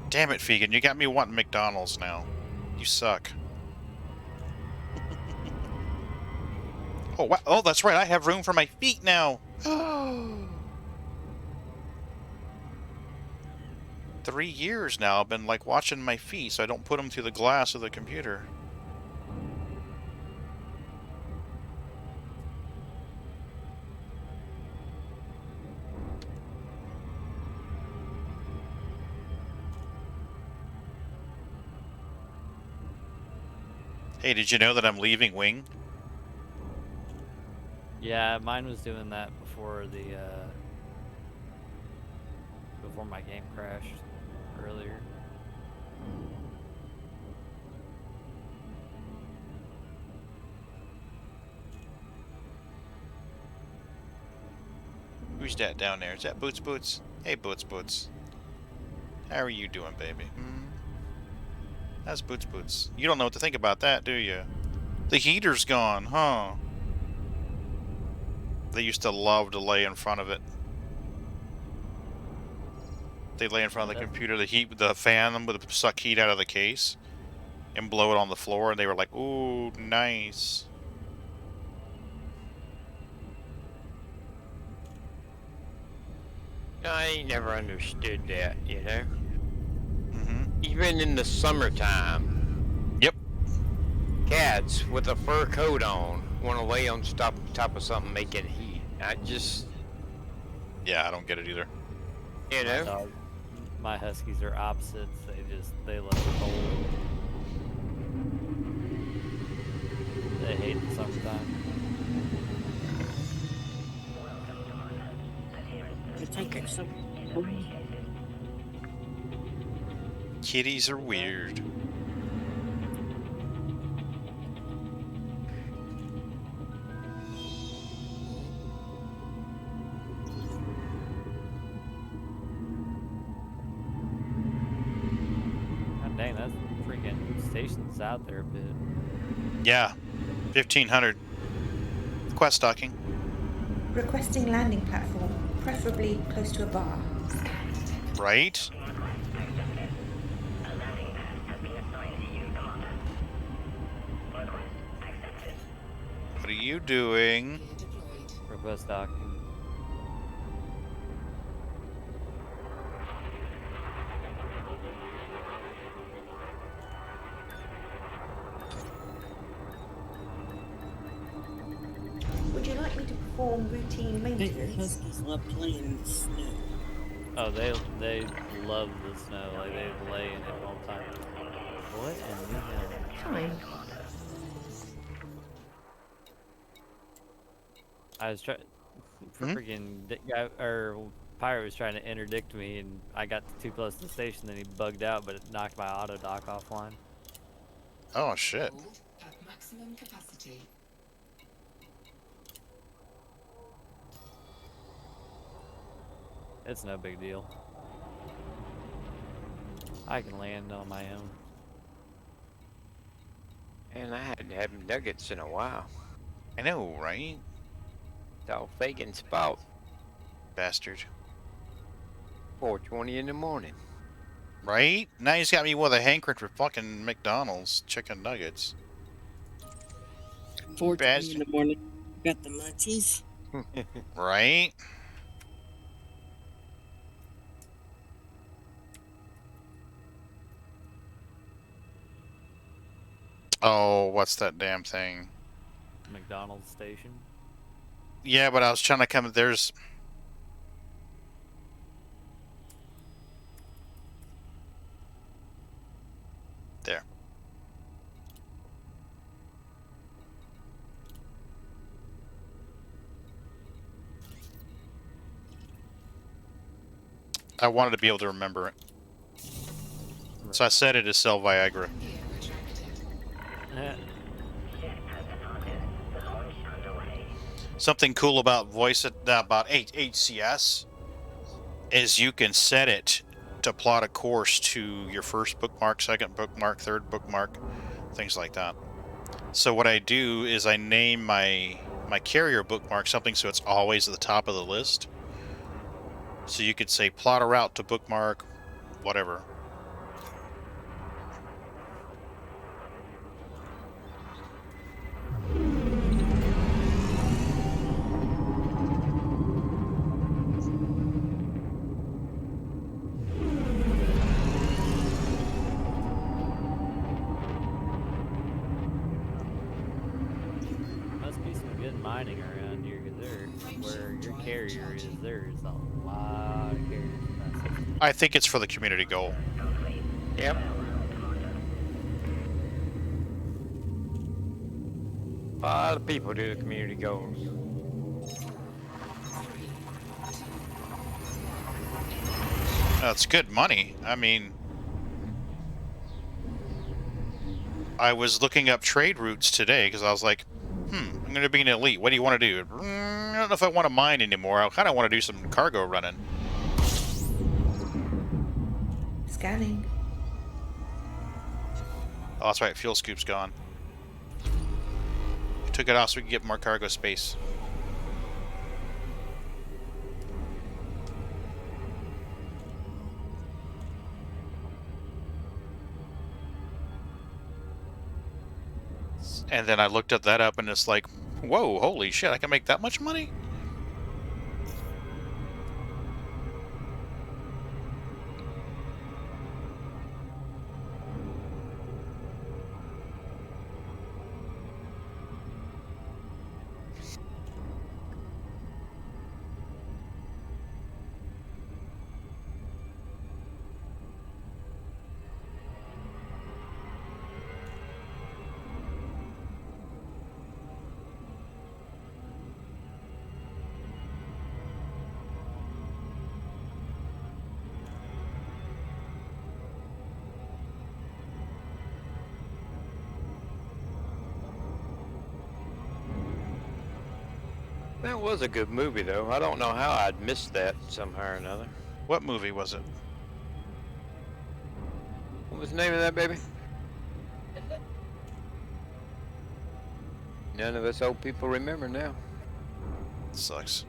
Speaker 1: Damn it, Fegan, you got me wanting McDonald's now. You suck. Oh, wow. Oh, that's right, I have room for my feet now. 3 years now I've been, like, watching my feet so I don't put them through the glass of the computer. Hey, did you know that I'm leaving Wing?
Speaker 4: Yeah, mine was doing that before before my game crashed earlier.
Speaker 1: Who's that down there? Is that Boots Boots? Hey, Boots Boots. How are you doing, baby? That's Boots Boots. You don't know what to think about that, do you? The heater's gone, huh? They used to love to lay in front of it. They lay in front of the computer, the fan would suck heat out of the case and blow it on the floor, and they were like, ooh, nice.
Speaker 8: I ain't never understood that, you know?
Speaker 1: Mm-hmm.
Speaker 8: Even in the summertime.
Speaker 1: Yep.
Speaker 8: Cats with a fur coat on want to lay on top of something making heat.
Speaker 1: Yeah, I don't get it either.
Speaker 8: You know?
Speaker 4: My huskies are opposites. They love the cold. They hate the summertime.
Speaker 12: I think it's so.
Speaker 1: Kitties are weird.
Speaker 4: God dang, that freaking station's out there a bit.
Speaker 1: Yeah, 1500. Quest docking.
Speaker 10: Requesting landing platform, preferably close to a bar.
Speaker 1: Right? What are you doing?
Speaker 4: Request docking.
Speaker 10: Would you like me to perform routine maintenance?
Speaker 12: Huskies love playing in the snow.
Speaker 4: Oh, they love the snow. Like they lay in it all the time. What in the hell?
Speaker 10: Fine.
Speaker 4: I was trying. Freaking guy or pirate was trying to interdict me, and I got too close to the station. Then he bugged out, but it knocked my Autodock offline.
Speaker 1: Oh shit.
Speaker 7: At maximum capacity.
Speaker 4: It's no big deal. I can land on my own.
Speaker 8: And I hadn't had nuggets in a while.
Speaker 1: I know, right?
Speaker 8: It's all Pagan's fault.
Speaker 1: Bastard.
Speaker 8: 4:20 in the morning.
Speaker 1: Right? Now he's got me with a hankering for fucking McDonald's chicken nuggets.
Speaker 12: 4:20 in the morning. Got the munchies.
Speaker 1: Right? Oh, what's that damn thing?
Speaker 4: McDonald's station.
Speaker 1: Yeah, but I was trying to come. There's. There. I wanted to be able to remember it. So I set it to sell Viagra. Something cool about about HCS is you can set it to plot a course to your first bookmark, second bookmark, third bookmark, things like that. So what I do is I name my carrier bookmark something so it's always at the top of the list. So you could say plot a route to bookmark whatever.
Speaker 4: Must be some good mining around here, because where your carrier is, there's a lot of carriers in that system.
Speaker 1: I think it's for the community goal.
Speaker 8: Yep. A lot of people do the community goals.
Speaker 1: That's good money. I mean, I was looking up trade routes today because I was like, I'm going to be an elite. What do you want to do? I don't know if I want to mine anymore. I kind of want to do some cargo running.
Speaker 10: Scanning.
Speaker 1: Oh, that's right. Fuel scoop's gone. Took it off so we can get more cargo space. And then I looked that up and it's like, whoa, holy shit, I can make that much money?
Speaker 8: That was a good movie, though. I don't know how I'd missed that somehow or another.
Speaker 1: What movie was it?
Speaker 8: What was the name of that, baby? None of us old people remember now.
Speaker 1: Sucks.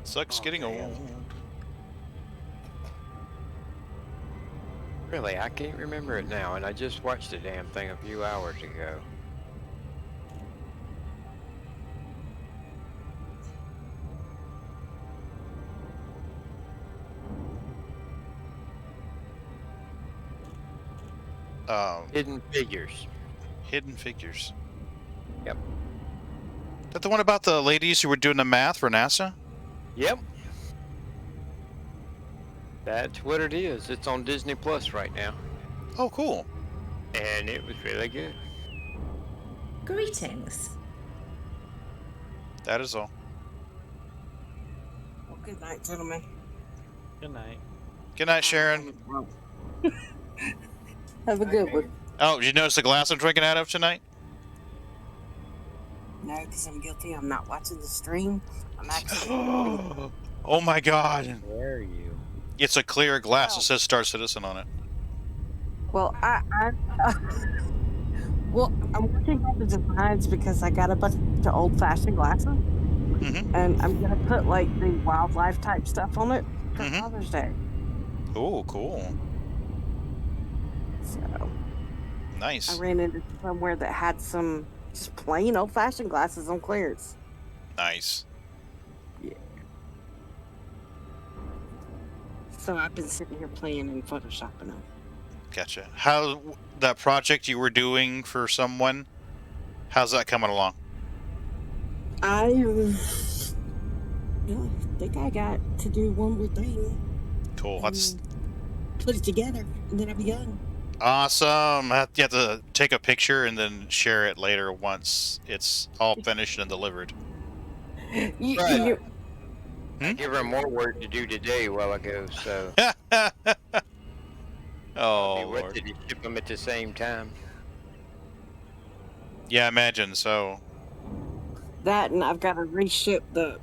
Speaker 1: Sucks getting old.
Speaker 8: Really, I can't remember it now, and I just watched the damn thing a few hours ago. Hidden Figures.
Speaker 1: Hidden Figures.
Speaker 8: Yep.
Speaker 1: Is that the one about the ladies who were doing the math for NASA?
Speaker 8: Yep. That's what it is. It's on Disney Plus right now.
Speaker 1: Oh, cool.
Speaker 8: And it was really good.
Speaker 13: Greetings.
Speaker 1: That is all.
Speaker 12: Well, good night, gentlemen.
Speaker 4: Good night.
Speaker 1: Good night, Sharon.
Speaker 12: Have a good one.
Speaker 1: Oh, did you notice the glass I'm drinking out of tonight?
Speaker 12: No, because I'm guilty. I'm not watching the stream. I'm actually.
Speaker 1: Oh my God.
Speaker 4: Where are you?
Speaker 1: It's a clear glass. It says Star Citizen on it.
Speaker 12: Well, well, I'm working on the designs because I got a bunch of old-fashioned glasses, and I'm gonna put like the wildlife type stuff on it for Father's Day.
Speaker 1: Oh, cool.
Speaker 12: So
Speaker 1: Nice.
Speaker 12: I ran into somewhere that had some just plain old-fashioned glasses on clearance.
Speaker 1: Nice.
Speaker 12: Yeah. So I've been sitting here playing and photoshopping them.
Speaker 1: Gotcha. How that project you were doing for someone? How's that coming along?
Speaker 12: I think I got to do one more thing.
Speaker 1: Cool. That's
Speaker 12: put it together, and then I'll be done.
Speaker 1: awesome. You have to take a picture and then share it later once it's all finished and delivered.
Speaker 8: Right. I give her more work to do today while I go, so.
Speaker 1: Oh,
Speaker 8: I'll be
Speaker 1: Lord.
Speaker 8: with it and ship them at the same time.
Speaker 1: Yeah, imagine so.
Speaker 12: That, and I've got to reship the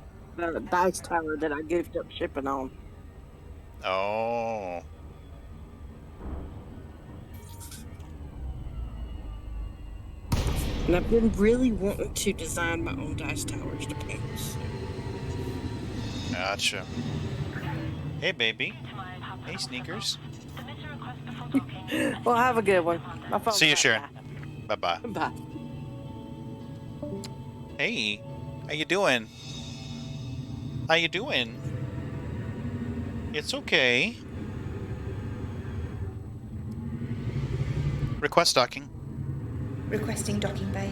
Speaker 12: dice tower that I goofed up shipping on.
Speaker 1: Oh.
Speaker 12: And I've been really wanting to design my own dice towers to paint.
Speaker 1: Gotcha. Hey, baby. Hey, Sneakers.
Speaker 12: Well, have a good one. My phone's
Speaker 1: See you,
Speaker 12: not
Speaker 1: Sharon.
Speaker 12: back.
Speaker 1: Bye-bye.
Speaker 12: Bye.
Speaker 1: Hey, how you doing? How you doing? It's okay. Request docking.
Speaker 10: Requesting docking bay.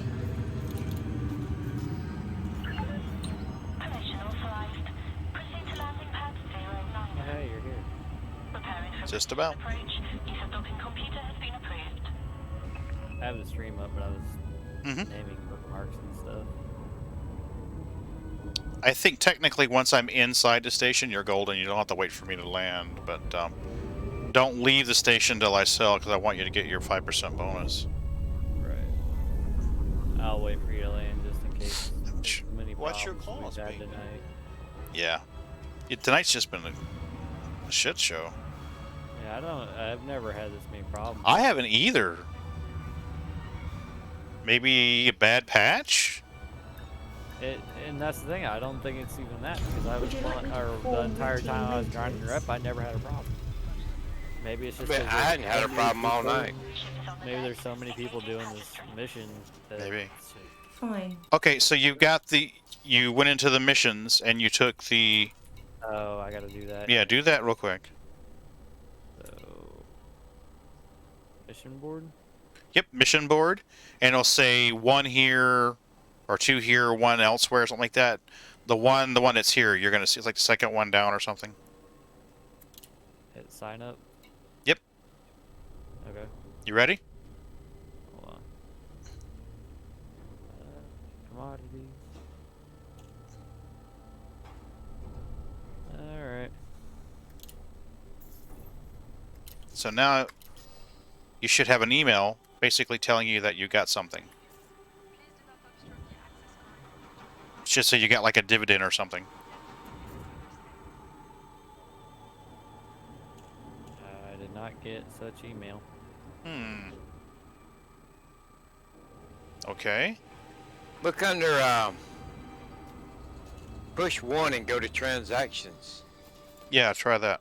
Speaker 4: Hey, you're here.
Speaker 1: Just about.
Speaker 4: I have the stream up, but I was naming bookmarks and stuff.
Speaker 1: I think technically once I'm inside the station, you're golden. You don't have to wait for me to land, but don't leave the station till I sell because I want you to get your 5% bonus.
Speaker 4: Right. I'll wait for you to land just in case. There's many
Speaker 1: What's your
Speaker 4: problems
Speaker 1: cause,
Speaker 4: we've had tonight.
Speaker 1: Yeah. Tonight's just been a shit show.
Speaker 4: Yeah, I've never had this many problems.
Speaker 1: I haven't either. Maybe a bad patch?
Speaker 4: And that's the thing, I don't think it's even that, because I was the entire time I was grinding her up, I never had a problem. Maybe it's just
Speaker 8: I hadn't had a problem all night.
Speaker 4: Maybe there's so many people doing this mission that
Speaker 1: Maybe.
Speaker 10: Fine.
Speaker 1: Okay, so you went into the missions and you took the...
Speaker 4: Oh, I gotta do that.
Speaker 1: Yeah, do that real quick.
Speaker 4: So, mission board?
Speaker 1: Yep, mission board. And it'll say 1 here, or 2 here, 1 elsewhere, something like that. The one that's here, you're gonna see it's like the second one down or something.
Speaker 4: Hit sign up?
Speaker 1: Yep.
Speaker 4: Okay.
Speaker 1: You ready?
Speaker 4: Hold on. Commodities. Alright.
Speaker 1: So now you should have an email basically telling you that you got something. just say you got like a dividend or something.
Speaker 4: I did not get such email.
Speaker 1: Okay.
Speaker 8: Look under push 1 and go to transactions.
Speaker 1: Yeah, try that.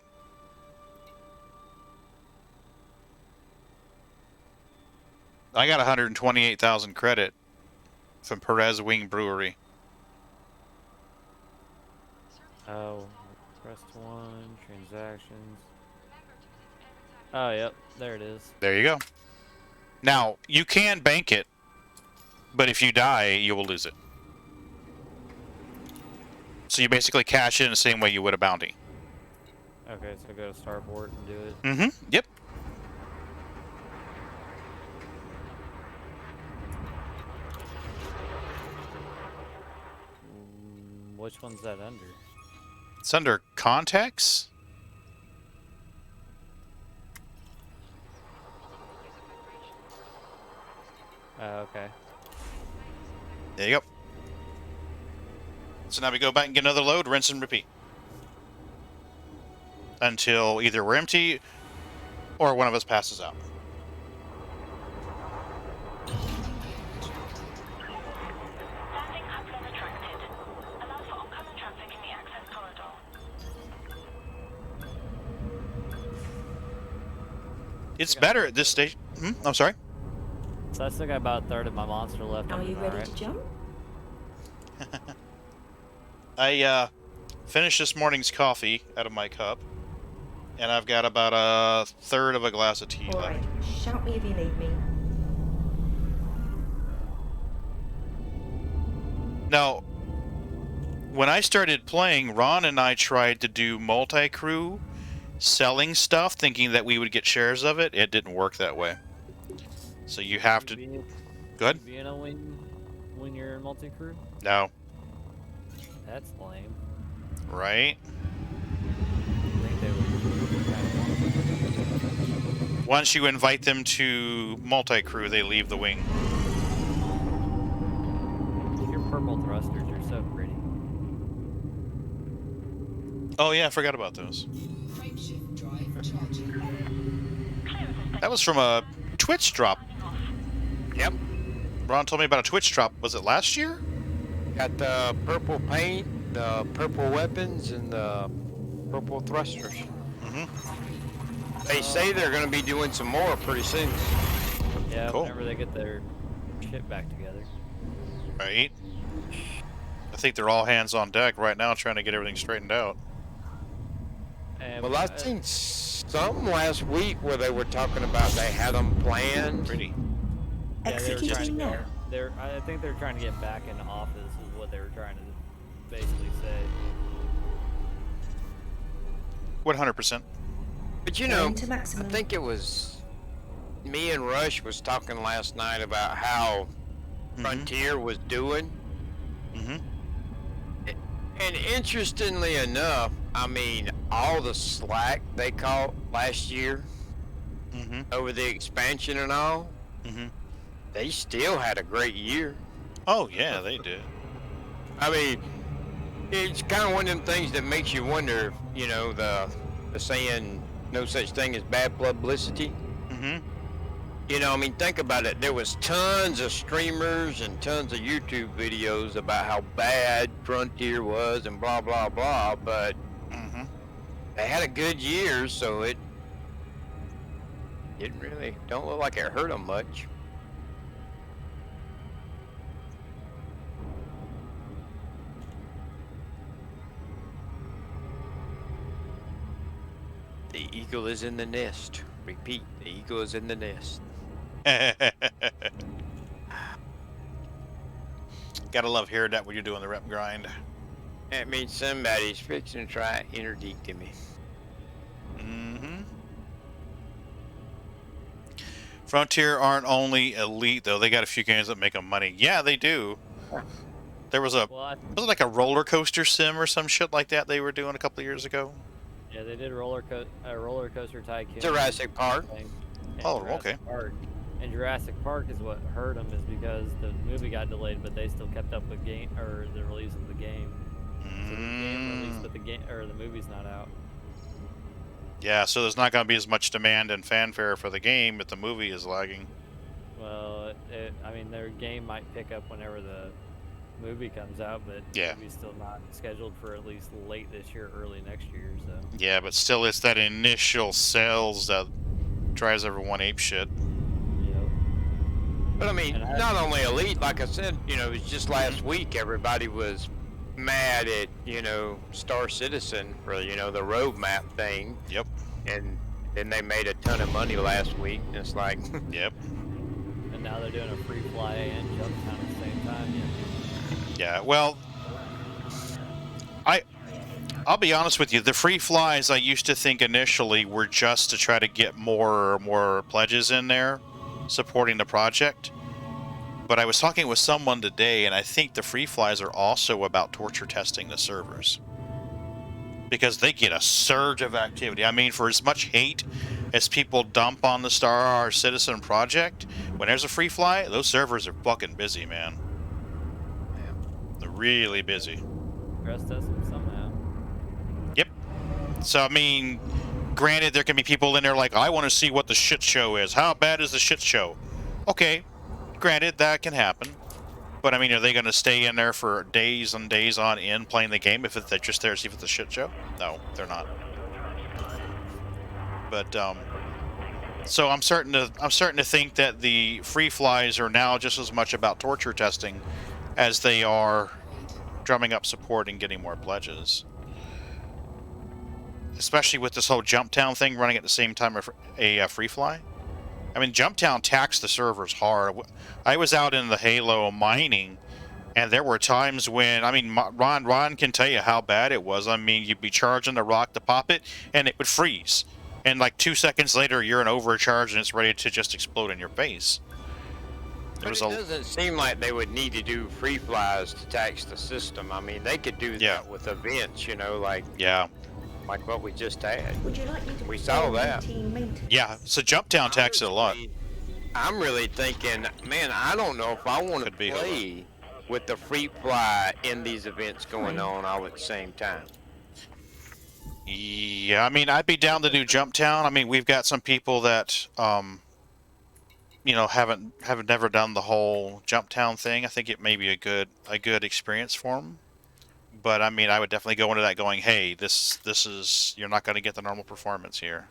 Speaker 1: I got 128,000 credit from Perez Wing Brewery.
Speaker 4: Oh, press 1, transactions. Oh, yep, there it is.
Speaker 1: There you go. Now, you can bank it, but if you die, you will lose it. So you basically cash in the same way you would a bounty.
Speaker 4: Okay, so go to Starport and do it.
Speaker 1: Mm-hmm. Yep.
Speaker 4: Which one's that under?
Speaker 1: It's under contacts.
Speaker 4: Okay.
Speaker 1: There you go. So now we go back and get another load, rinse and repeat. Until either we're empty or one of us passes out. It's better at this stage. I'm sorry.
Speaker 4: So I still got about a third of my monster left.
Speaker 10: Are you ready to jump?
Speaker 1: I finished this morning's coffee out of my cup, and I've got about a third of a glass of tea left.
Speaker 10: Alright, shout me if you need me.
Speaker 1: Now, when I started playing, Ron and I tried to do multi-crew selling stuff, thinking that we would get shares of it. It didn't work that way. So you have to... Go ahead.
Speaker 4: You know when you're in multi-crew?
Speaker 1: No.
Speaker 4: That's lame.
Speaker 1: Right?
Speaker 4: I think they would...
Speaker 1: Once you invite them to multi-crew, they leave the wing.
Speaker 4: Your purple thrusters are so pretty.
Speaker 1: Oh yeah, I forgot about those. That was from a Twitch drop.
Speaker 8: Yep.
Speaker 1: Ron told me about a Twitch drop. Was it last year?
Speaker 8: Got the purple paint, the purple weapons, and the purple thrusters. They say they're going to be doing some more pretty soon.
Speaker 4: Yeah,
Speaker 1: cool.
Speaker 4: Whenever they get their shit back together.
Speaker 1: Right. I think they're all hands on deck right now trying to get everything straightened out.
Speaker 4: And
Speaker 8: well, I seen some last week where they were talking about they had them planned.
Speaker 1: Pretty.
Speaker 4: Yeah,
Speaker 10: Executing now.
Speaker 4: I think they're trying to get back into office is what they were trying to basically say.
Speaker 1: 100%.
Speaker 8: But you know, I think it was me and Rush was talking last night about how Frontier was doing. And interestingly enough, I mean, all the slack they caught last year over the expansion and all, they still had a great year.
Speaker 1: Oh, yeah, they did.
Speaker 8: I mean, it's kind of one of them things that makes you wonder, you know, the saying, no such thing as bad publicity. You know, I mean, think about it. There was tons of streamers and tons of YouTube videos about how bad Frontier was and blah, blah, blah, but they had a good year, so it didn't really, don't look like it hurt them much. The eagle is in the nest. Repeat, the eagle is in the nest.
Speaker 1: Gotta love hearing that when you're doing the rep grind.
Speaker 8: That means somebody's fixing to try interdicting me.
Speaker 1: Frontier aren't only elite though; they got a few games that make them money. Yeah, they do. There was a was it like a roller coaster sim or some shit like that they were doing a couple of years ago?
Speaker 4: Yeah, they did roller coaster tycoon.
Speaker 8: Jurassic Park.
Speaker 1: Oh, okay.
Speaker 4: Park. And Jurassic Park is what hurt them, is because the movie got delayed, but they still kept up with the release of the game. So the game released, but the movie's not out.
Speaker 1: Yeah, so there's not going to be as much demand and fanfare for the game if the movie is lagging.
Speaker 4: Well, I mean, their game might pick up whenever the movie comes out, but
Speaker 1: yeah,
Speaker 4: the movie's still not scheduled for at least late this year, early next year. So.
Speaker 1: Yeah, but still, it's that initial sales that drives everyone apeshit.
Speaker 8: But I mean, not only Elite, like I said, you know, it was just last week everybody was mad at, you know, Star Citizen for, you know, the roadmap thing.
Speaker 1: Yep.
Speaker 8: And then they made a ton of money last week. And it's like,
Speaker 1: yep.
Speaker 4: And now they're doing a free fly and jump town at the same time.
Speaker 1: Yeah, well, I'll be honest with you. The free flies I used to think initially were just to try to get more pledges in there supporting the project. But I was talking with someone today, and I think the free flies are also about torture testing the servers. Because they get a surge of activity. I mean, for as much hate as people dump on the Star Citizen project, when there's a free fly, those servers are fucking busy, man. They're really busy.
Speaker 4: Stress test them somehow.
Speaker 1: Yep. So, I mean, granted, there can be people in there like, I want to see what the shit show is. How bad is the shit show? Okay, granted, that can happen. But, I mean, are they going to stay in there for days and days on end playing the game if they're just there to see if it's a shit show? No, they're not. But, so I'm starting to think that the free flies are now just as much about torture testing as they are drumming up support and getting more pledges. Especially with this whole Jump Town thing running at the same time as a free fly. I mean, Jump Town taxed the servers hard. I was out in the Halo mining, and there were times when, I mean, Ron can tell you how bad it was. I mean, you'd be charging the rock to pop it, and it would freeze. And like 2 seconds later, you're in overcharge, and it's ready to just explode in your face.
Speaker 8: But it doesn't seem like they would need to do free flies to tax the system. I mean, they could do that with events, you know, like like what we just had.
Speaker 10: Would you like me to
Speaker 8: we saw that.
Speaker 1: Yeah, so Jump Town taxed it a lot.
Speaker 8: I'm really thinking, man, I don't know if I want to play with the free fly in these events going on all at the same time.
Speaker 1: Yeah, I mean, I'd be down to do Jump Town. I mean, we've got some people that, you know, haven't never done the whole Jump Town thing. I think it may be a good experience for them. But I mean, I would definitely go into that going, hey, this is, you're not going to get the normal performance here.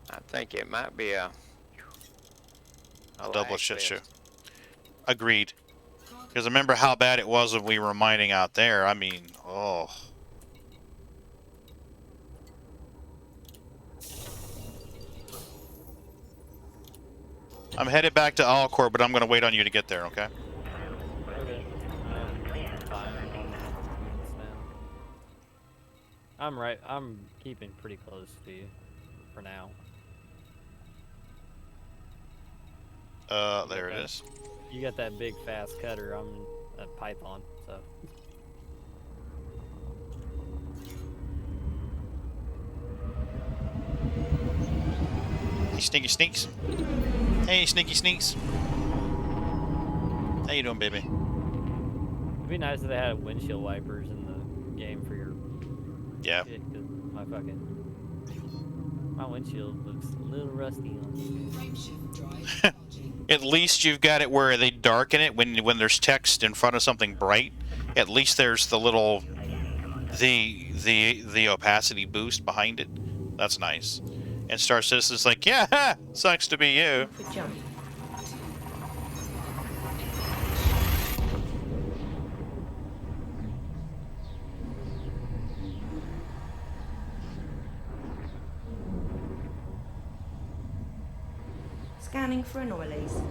Speaker 8: I think it might be a
Speaker 1: double shit show. Agreed. Because remember how bad it was when we were mining out there. I mean, oh. I'm headed back to Alcor, but I'm going to wait on you to get there, okay?
Speaker 4: Okay. I'm keeping pretty close to you for now.
Speaker 1: There it is.
Speaker 4: You got that big fast cutter. I'm a Python, so.
Speaker 1: Hey, Sneaky Sneaks. Hey, Sneaky Sneaks. How you doing, baby?
Speaker 4: It'd be nice if they had windshield wipers in the game for your shit, 'cause my windshield looks a little rusty on this.
Speaker 1: At least you've got it where they darken it when there's text in front of something bright. At least there's the little the opacity boost behind it. That's nice. And Star Citizen's like, yeah, sucks to be you.
Speaker 10: Scanning for anomalies.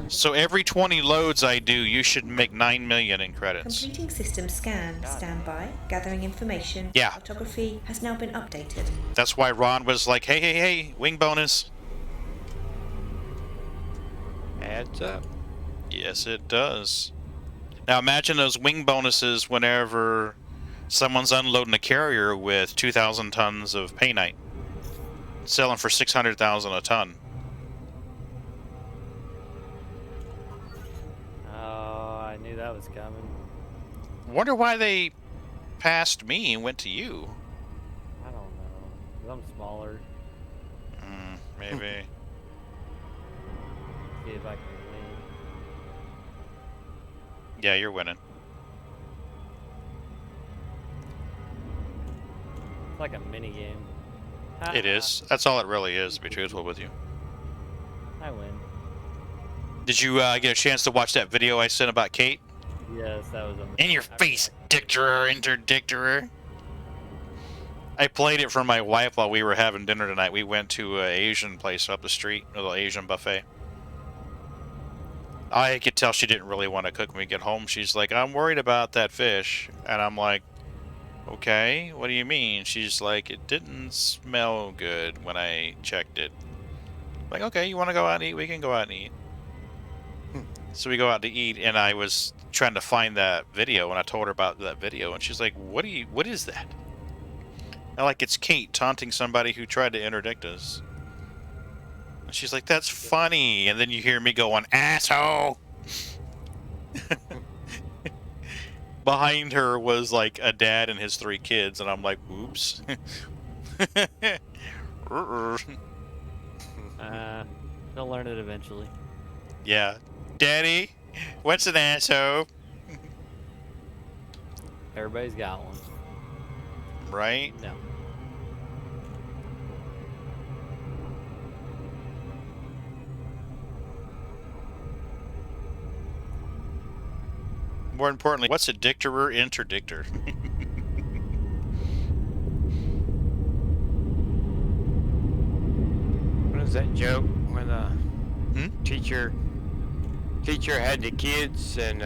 Speaker 1: So every 20 loads I do, you should make 9 million in credits.
Speaker 10: Completing system scan. Stand by. Gathering information.
Speaker 1: Yeah.
Speaker 10: Cartography has now been updated.
Speaker 1: That's why Ron was like, hey, wing bonus.
Speaker 8: Adds up.
Speaker 1: Yes, it does. Now imagine those wing bonuses whenever someone's unloading a carrier with 2,000 tons of painite, selling for 600,000 a ton.
Speaker 4: was coming.
Speaker 1: Wonder why they passed me and went to you.
Speaker 4: I don't know. 'Cause I'm smaller.
Speaker 1: Maybe.
Speaker 4: See if I can win.
Speaker 1: Yeah, you're winning.
Speaker 4: It's like a mini game.
Speaker 1: It is. That's all it really is, to be truthful with you.
Speaker 4: I win.
Speaker 1: Did you get a chance to watch that video I sent about Kate?
Speaker 4: Yes, that was amazing.
Speaker 1: In your face, dictator, interdictator. I played it for my wife while we were having dinner tonight. We went to an Asian place up the street, a little Asian buffet. I could tell she didn't really want to cook when we get home. She's like, I'm worried about that fish. And I'm like, okay, what do you mean? She's like, it didn't smell good when I checked it. Like, okay, you want to go out and eat? We can go out and eat. So we go out to eat, and I was trying to find that video, and I told her about that video, and she's like, what is that? I'm like, it's Kate taunting somebody who tried to interdict us. And she's like, that's funny. And then you hear me go on, asshole! Behind her was like a dad and his 3 kids, and I'm like, oops.
Speaker 4: They'll learn it eventually.
Speaker 1: Yeah. Daddy, what's an asshole?
Speaker 4: Everybody's got one.
Speaker 1: Right?
Speaker 4: No.
Speaker 1: More importantly, what's a dictator interdictor?
Speaker 8: What is that joke when the teacher had the kids and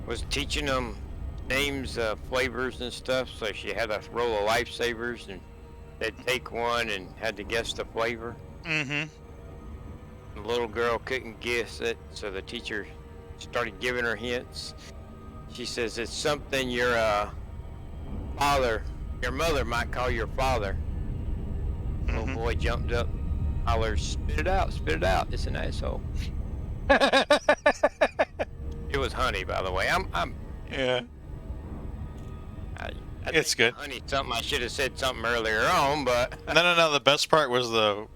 Speaker 8: was teaching them names, flavors and stuff, so she had a roll of lifesavers and they'd take one and had to guess the flavor.
Speaker 1: Mm-hmm.
Speaker 8: The little girl couldn't guess it, so the teacher started giving her hints. She says, it's something your mother might call your father. The little boy jumped up, hollered, spit it out, it's an asshole. It was honey, by the way.
Speaker 1: Yeah.
Speaker 8: I
Speaker 1: It's
Speaker 8: think
Speaker 1: good.
Speaker 8: Honey, something I should have said something earlier on, but
Speaker 1: No. The best part was the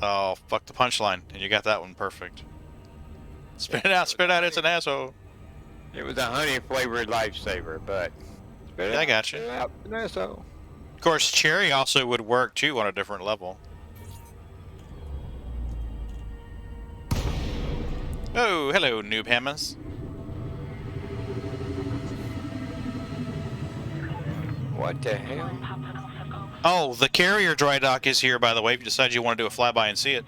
Speaker 1: oh, fuck the punchline, and you got that one perfect. Spit it out, it's an asshole.
Speaker 8: it was a honey flavored lifesaver. But spit it
Speaker 1: I
Speaker 8: out,
Speaker 1: got you.
Speaker 8: spit it out, an asshole.
Speaker 1: Of course, cherry also would work too on a different level. Oh, hello, noob hammers.
Speaker 8: What the hell?
Speaker 1: Oh, the carrier dry dock is here, by the way, if you decide you want to do a flyby and see it.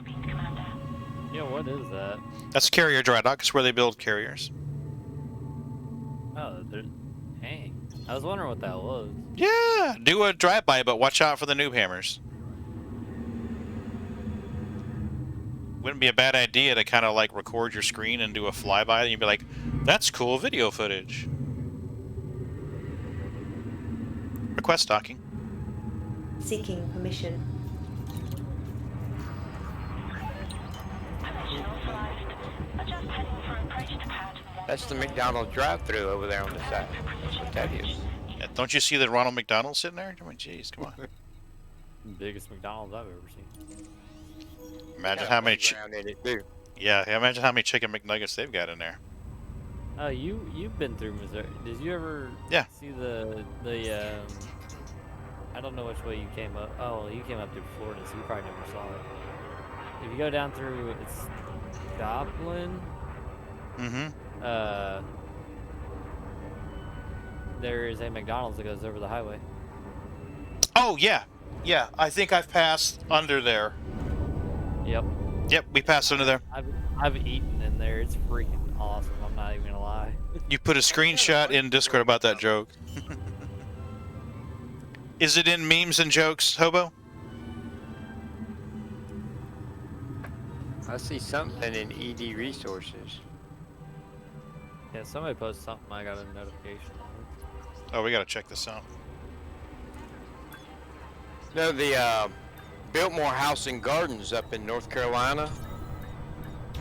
Speaker 4: Yeah, what is that?
Speaker 1: That's carrier dry dock. It's where they build carriers.
Speaker 4: Oh, dang. I was wondering what that was.
Speaker 1: Yeah, do a drive-by, but watch out for the noob hammers. Wouldn't be a bad idea to kind of like record your screen and do a flyby, and you'd be like, that's cool video footage. Request docking.
Speaker 10: Seeking permission.
Speaker 8: That's the McDonald's drive-thru over there on the side. That's what that is.
Speaker 1: Yeah, don't you see the Ronald McDonald sitting there? I mean, jeez, come on.
Speaker 4: Biggest McDonald's I've ever seen.
Speaker 1: Imagine how many.
Speaker 8: In it too.
Speaker 1: Yeah, imagine how many chicken McNuggets they've got in there.
Speaker 4: Oh, you've been through Missouri. Did you ever see the I don't know which way you came up. Oh, you came up through Florida, so you probably never saw it. If you go down through, it's Joplin.
Speaker 1: Mm-hmm.
Speaker 4: There is a McDonald's that goes over the highway.
Speaker 1: Oh, yeah. Yeah, I think I've passed under there.
Speaker 4: Yep.
Speaker 1: Yep, we passed under there.
Speaker 4: I've eaten in there. It's freaking awesome. I'm not even gonna lie.
Speaker 1: You put a screenshot in Discord about that joke. Is it in memes and jokes, Hobo?
Speaker 8: I see something in ED resources.
Speaker 4: Yeah, somebody posted something. I got a notification.
Speaker 1: Oh, we gotta check this out.
Speaker 8: No, the Biltmore House and Gardens up in North Carolina.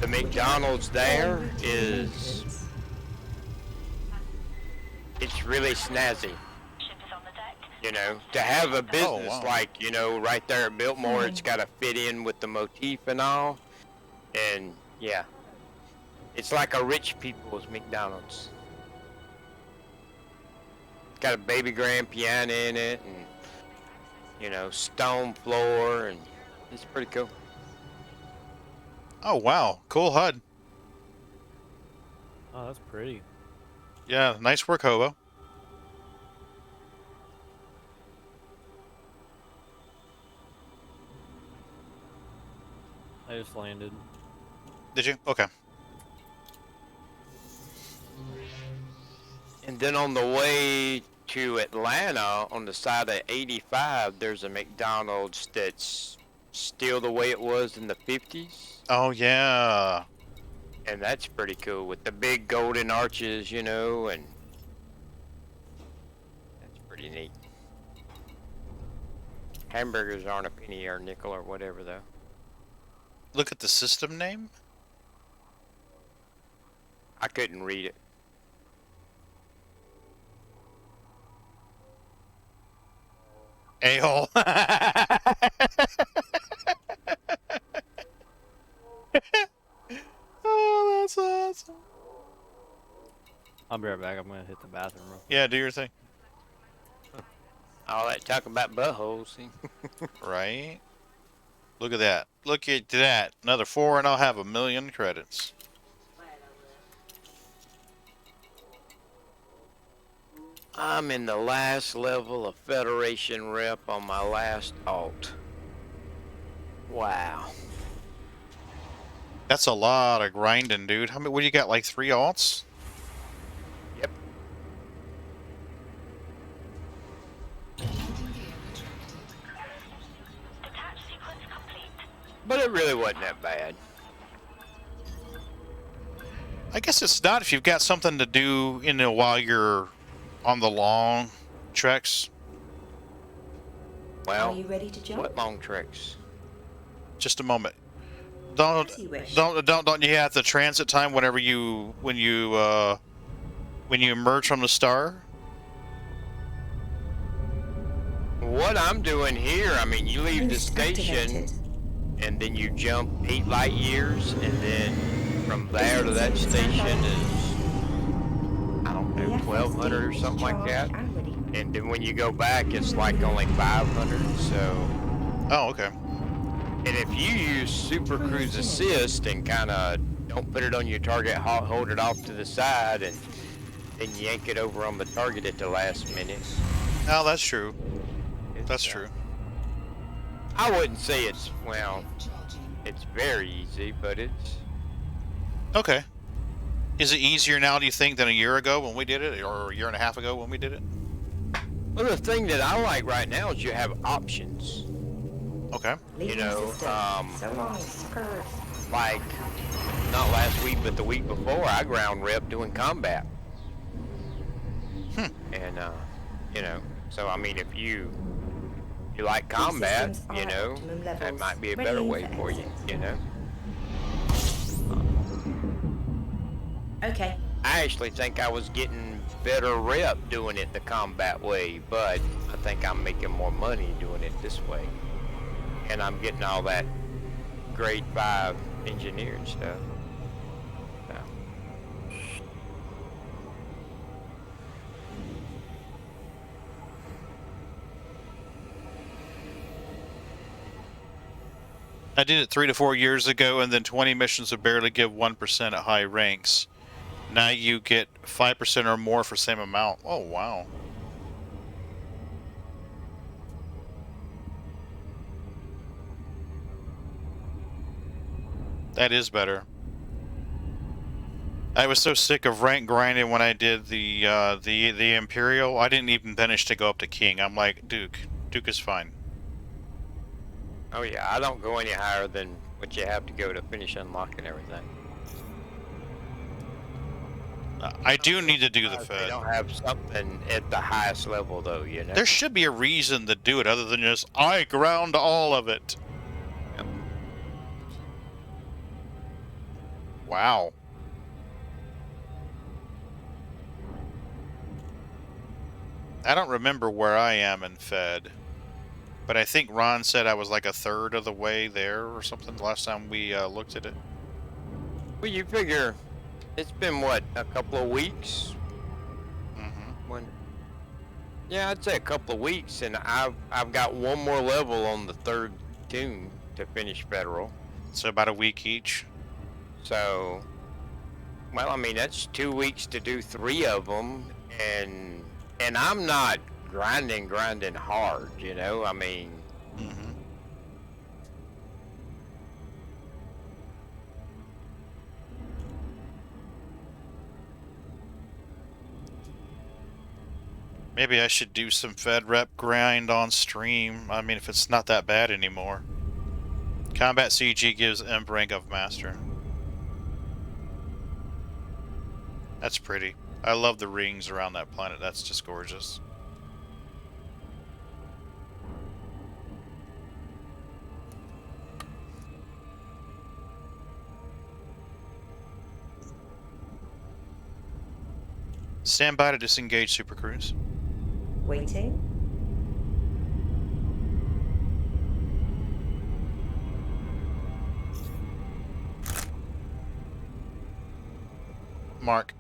Speaker 8: The McDonald's there is, it's really snazzy. You know, to have a business like, you know, right there at Biltmore, it's got to fit in with the motif and all. And yeah, it's like a rich people's McDonald's. It's got a baby grand piano in it, and you know, stone floor, and it's pretty cool.
Speaker 1: Oh wow, cool HUD.
Speaker 4: Oh, that's pretty.
Speaker 1: Yeah, nice work, Hobo.
Speaker 4: I just landed.
Speaker 1: Did you? Okay.
Speaker 8: And then on the way to Atlanta, on the side of 85, there's a McDonald's that's still the way it was in the 50s.
Speaker 1: Oh yeah.
Speaker 8: And that's pretty cool with the big golden arches, you know, and that's pretty neat. Hamburgers aren't a penny or a nickel or whatever, though.
Speaker 1: Look at the system name.
Speaker 8: I couldn't read it.
Speaker 1: A-hole. Oh, that's awesome.
Speaker 4: I'll be right back. I'm gonna hit the bathroom real quick.
Speaker 1: Yeah, do your thing.
Speaker 8: All that talk about buttholes, see?
Speaker 1: Right? Look at that. Look at that. Another 4 and I'll have 1,000,000 credits.
Speaker 8: I'm in the last level of Federation rep on my last alt. Wow.
Speaker 1: That's a lot of grinding, dude. How many? What do you got? Like 3 alts?
Speaker 8: Yep. But it really wasn't that bad.
Speaker 1: I guess it's not if you've got something to do, you know, while you're on the long treks.
Speaker 8: Well,
Speaker 10: are you ready to jump?
Speaker 8: What long treks?
Speaker 1: Just a moment. Don't you have the transit time whenever when you emerge from the star?
Speaker 8: What I'm doing here, I mean, you leave the station and then you jump 8 light years, and then from there to that station is, I don't know, 1,200 or something like that. And then when you go back, it's like only 500. So.
Speaker 1: Oh, okay.
Speaker 8: And if you use Super Cruise Assist and kind of don't put it on your target, hold it off to the side, and then yank it over on the target at the last minute.
Speaker 1: Oh, that's true. That's true.
Speaker 8: I wouldn't say it's, well, it's very easy, but it's...
Speaker 1: Okay. Is it easier now, do you think, than a year ago when we did it, or a year and a half ago when we did it?
Speaker 8: Well, the thing that I like right now is you have options.
Speaker 1: Okay.
Speaker 8: You know, like, not last week, but the week before, I ground rep doing combat. And, you know, so, I mean, if you like combat, you know, that might be a better way for you, you know?
Speaker 10: Okay.
Speaker 8: I actually think I was getting better rep doing it the combat way, but I think I'm making more money doing it this way. And I'm getting all that grade 5 engineering stuff. So.
Speaker 1: I did it 3 to 4 years ago, and then 20 missions would barely give 1% at high ranks. Now you get 5% or more for same amount. Oh, wow. That is better. I was so sick of rank grinding when I did the Imperial. I didn't even finish to go up to King. I'm like, Duke is fine.
Speaker 8: Oh yeah, I don't go any higher than what you have to go to finish unlocking everything.
Speaker 1: I do need to do the Fed.
Speaker 8: They don't have something at the highest level though, you know?
Speaker 1: There should be a reason to do it other than just, I ground all of it.
Speaker 8: Yep.
Speaker 1: Wow. I don't remember where I am in Fed, but I think Ron said I was like a third of the way there or something last time we looked at it.
Speaker 8: Well, you figure it's been, what, a couple of weeks?
Speaker 1: Mm-hmm.
Speaker 8: Yeah, I'd say a couple of weeks, and I've got one more level on the third tune to finish Federal.
Speaker 1: So about a week each.
Speaker 8: So, well, I mean, that's 2 weeks to do 3 of them, and I'm not grinding hard, you know. I mean.
Speaker 1: Mm-hmm. Maybe I should do some Fed rep grind on stream. I mean, if it's not that bad anymore. Combat CG gives M rank of Master. That's pretty. I love the rings around that planet. That's just gorgeous. Stand by to disengage Super Cruise.
Speaker 10: Waiting.
Speaker 1: Mark.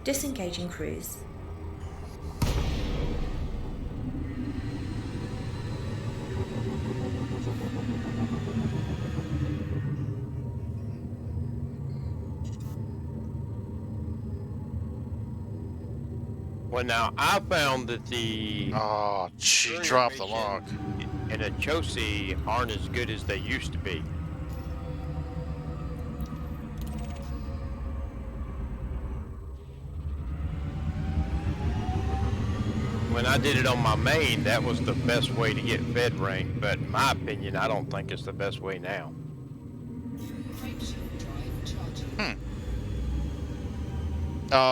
Speaker 10: Disengaging cruise.
Speaker 8: Well, now I found that the
Speaker 1: she dropped the lock,
Speaker 8: and the Chosi aren't as good as they used to be. When I did it on my main, that was the best way to get Fed rank, but in my opinion, I don't think it's the best way now.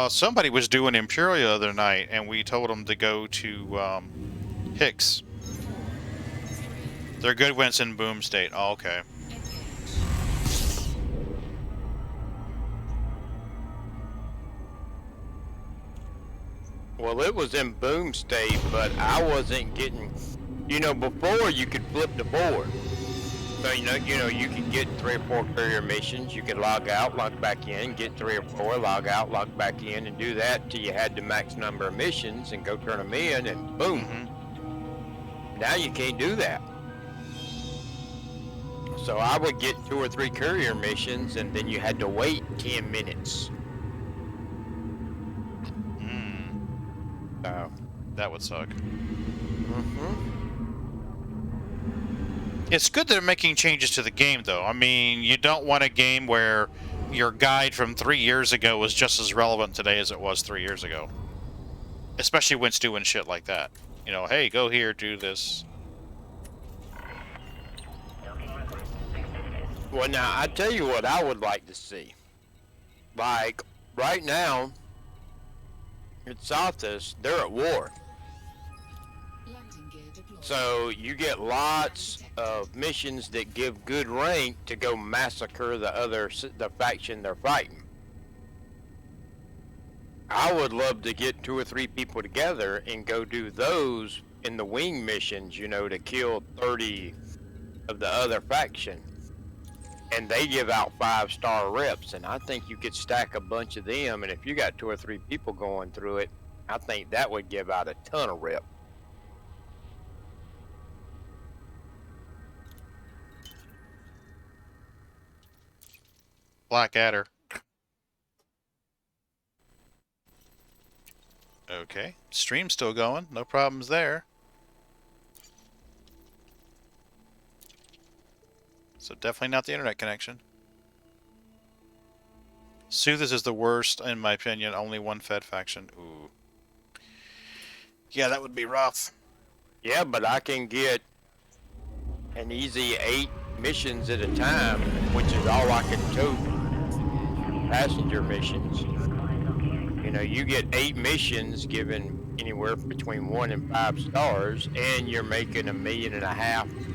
Speaker 1: Somebody was doing Imperial the other night, and we told them to go to Hicks. They're good when it's in boom state. Oh, okay.
Speaker 8: Well, it was in boom state, but I wasn't getting. You know, before you could flip the board. So you know, you could get 3 or 4 courier missions. You could log out, log back in, get 3 or 4, log out, log back in, and do that till you had the max number of missions, and go turn them in, and boom.
Speaker 1: Mm-hmm.
Speaker 8: Now you can't do that. So I would get 2 or 3 courier missions, and then you had to wait 10 minutes. So
Speaker 1: that would suck.
Speaker 8: Mm-hmm.
Speaker 1: It's good they're making changes to the game, though. I mean, you don't want a game where your guide from 3 years ago was just as relevant today as it was 3 years ago. Especially when it's doing shit like that. You know, hey, go here, do this.
Speaker 8: Well, now, I tell you what I would like to see. Like, right now, at Sothis, they're at war. So you get lots of missions that give good rank to go massacre the faction they're fighting. I would love to get 2 or 3 people together and go do those in the wing missions, you know, to kill 30 of the other faction. And they give out 5-star reps, and I think you could stack a bunch of them, and if you got 2 or 3 people going through it, I think that would give out a ton of rep.
Speaker 1: Blackadder. Okay. Stream's still going. No problems there. So definitely not the internet connection. Soothis is the worst, in my opinion. Only one Fed faction. Ooh. Yeah, that would be rough.
Speaker 8: Yeah, but I can get an easy 8 missions at a time, which is all I can tote. Passenger missions. You know, you get 8 missions given anywhere between 1 and 5 stars, and you're making $1.5 million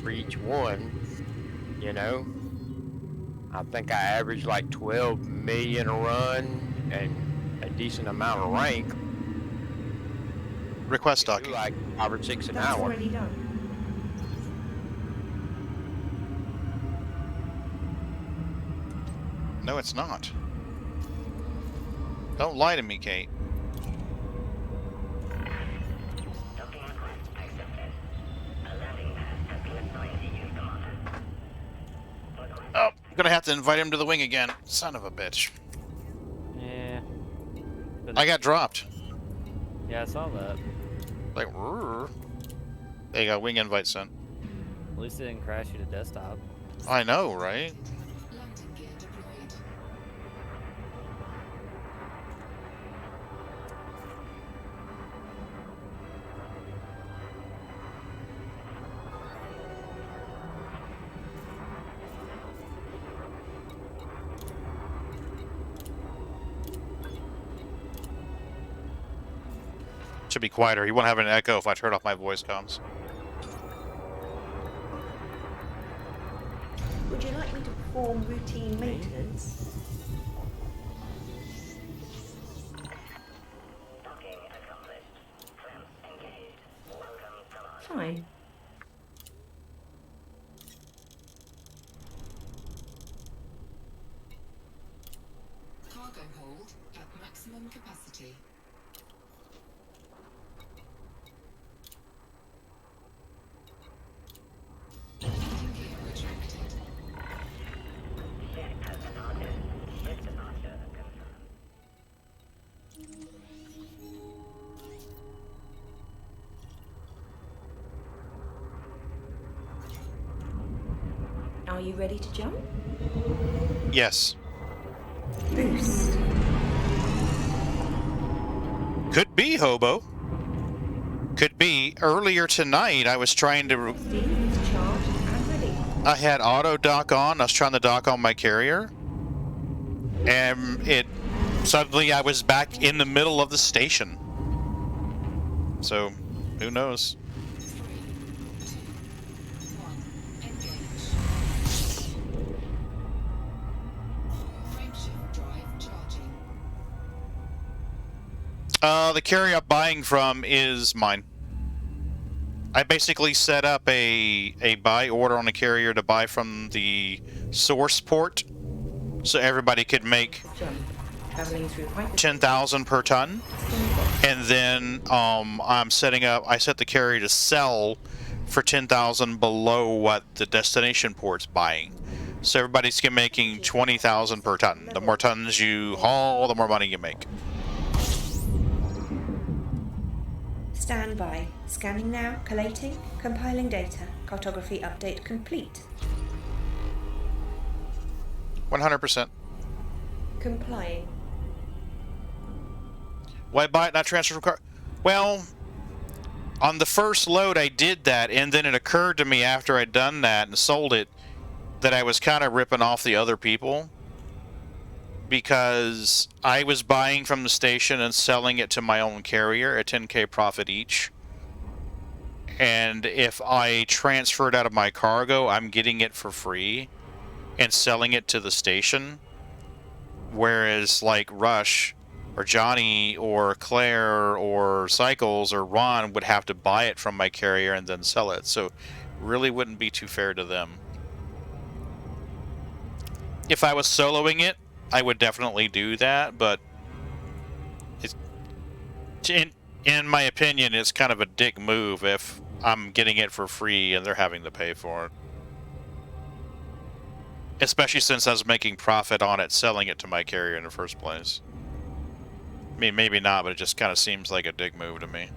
Speaker 8: for each one. You know. I think I average like 12 million a run and a decent amount of rank.
Speaker 1: Request
Speaker 8: Do
Speaker 1: docking.
Speaker 8: like 5 or 6 an
Speaker 10: That's
Speaker 8: hour.
Speaker 10: already done.
Speaker 1: No, it's not. Don't lie to me, Kate. Oh, I'm gonna have to invite him to the wing again. Son of a bitch.
Speaker 4: Yeah.
Speaker 1: I got dropped.
Speaker 4: Yeah, I saw that.
Speaker 1: Like, rrr. There you go, wing invite sent.
Speaker 4: At least it didn't crash you to desktop.
Speaker 1: I know, right?
Speaker 7: Landing gear deployed.
Speaker 1: Should be quieter. You won't have an echo if I turn off my voice comms.
Speaker 10: Would you like me to perform routine maintenance? Fine.
Speaker 7: Cargo hold at maximum capacity. Landing gear retracted.
Speaker 10: Are you ready to jump?
Speaker 1: Yes.
Speaker 10: Boost.
Speaker 1: Could be, Hobo. Could be. Earlier tonight, I was trying to...
Speaker 10: Steam is charged and ready.
Speaker 1: I had Autodock on. I was trying to dock on my carrier. And it... Suddenly, I was back in the middle of the station. So, who knows?
Speaker 7: 3, 2, 1. Engage. Frameshift drive charging.
Speaker 1: The carrier I'm buying from is mine. I basically set up a buy order on a carrier to buy from the source port, so everybody could make
Speaker 10: Jump. Traveling through hyper.
Speaker 1: 10,000 per ton. And then I'm setting up. I set the carrier to sell for 10,000 below what the destination port's buying. So everybody's making 20,000 per ton. The more tons you haul, the more money you make.
Speaker 10: Stand by. Scanning now. Collating. Compiling data. Cartography update complete.
Speaker 1: 100%.
Speaker 10: Complying.
Speaker 1: Why buy it, not transfer from car? Well, on the first load I did that, and then it occurred to me after I'd done that and sold it that I was kind of ripping off the other people, because I was buying from the station and selling it to my own carrier at 10K profit each. And if I transfer it out of my cargo, I'm getting it for free and selling it to the station. Whereas like Rush or Johnny or Claire or Cycles or Ron would have to buy it from my carrier and then sell it. So really wouldn't be too fair to them. If I was soloing it, I would definitely do that, but it's, in my opinion, it's kind of a dick move if I'm getting it for free and they're having to pay for it. Especially since I was making profit on it selling it to my carrier in the first place. I mean, maybe not, but it just kind of seems like a dick move to me.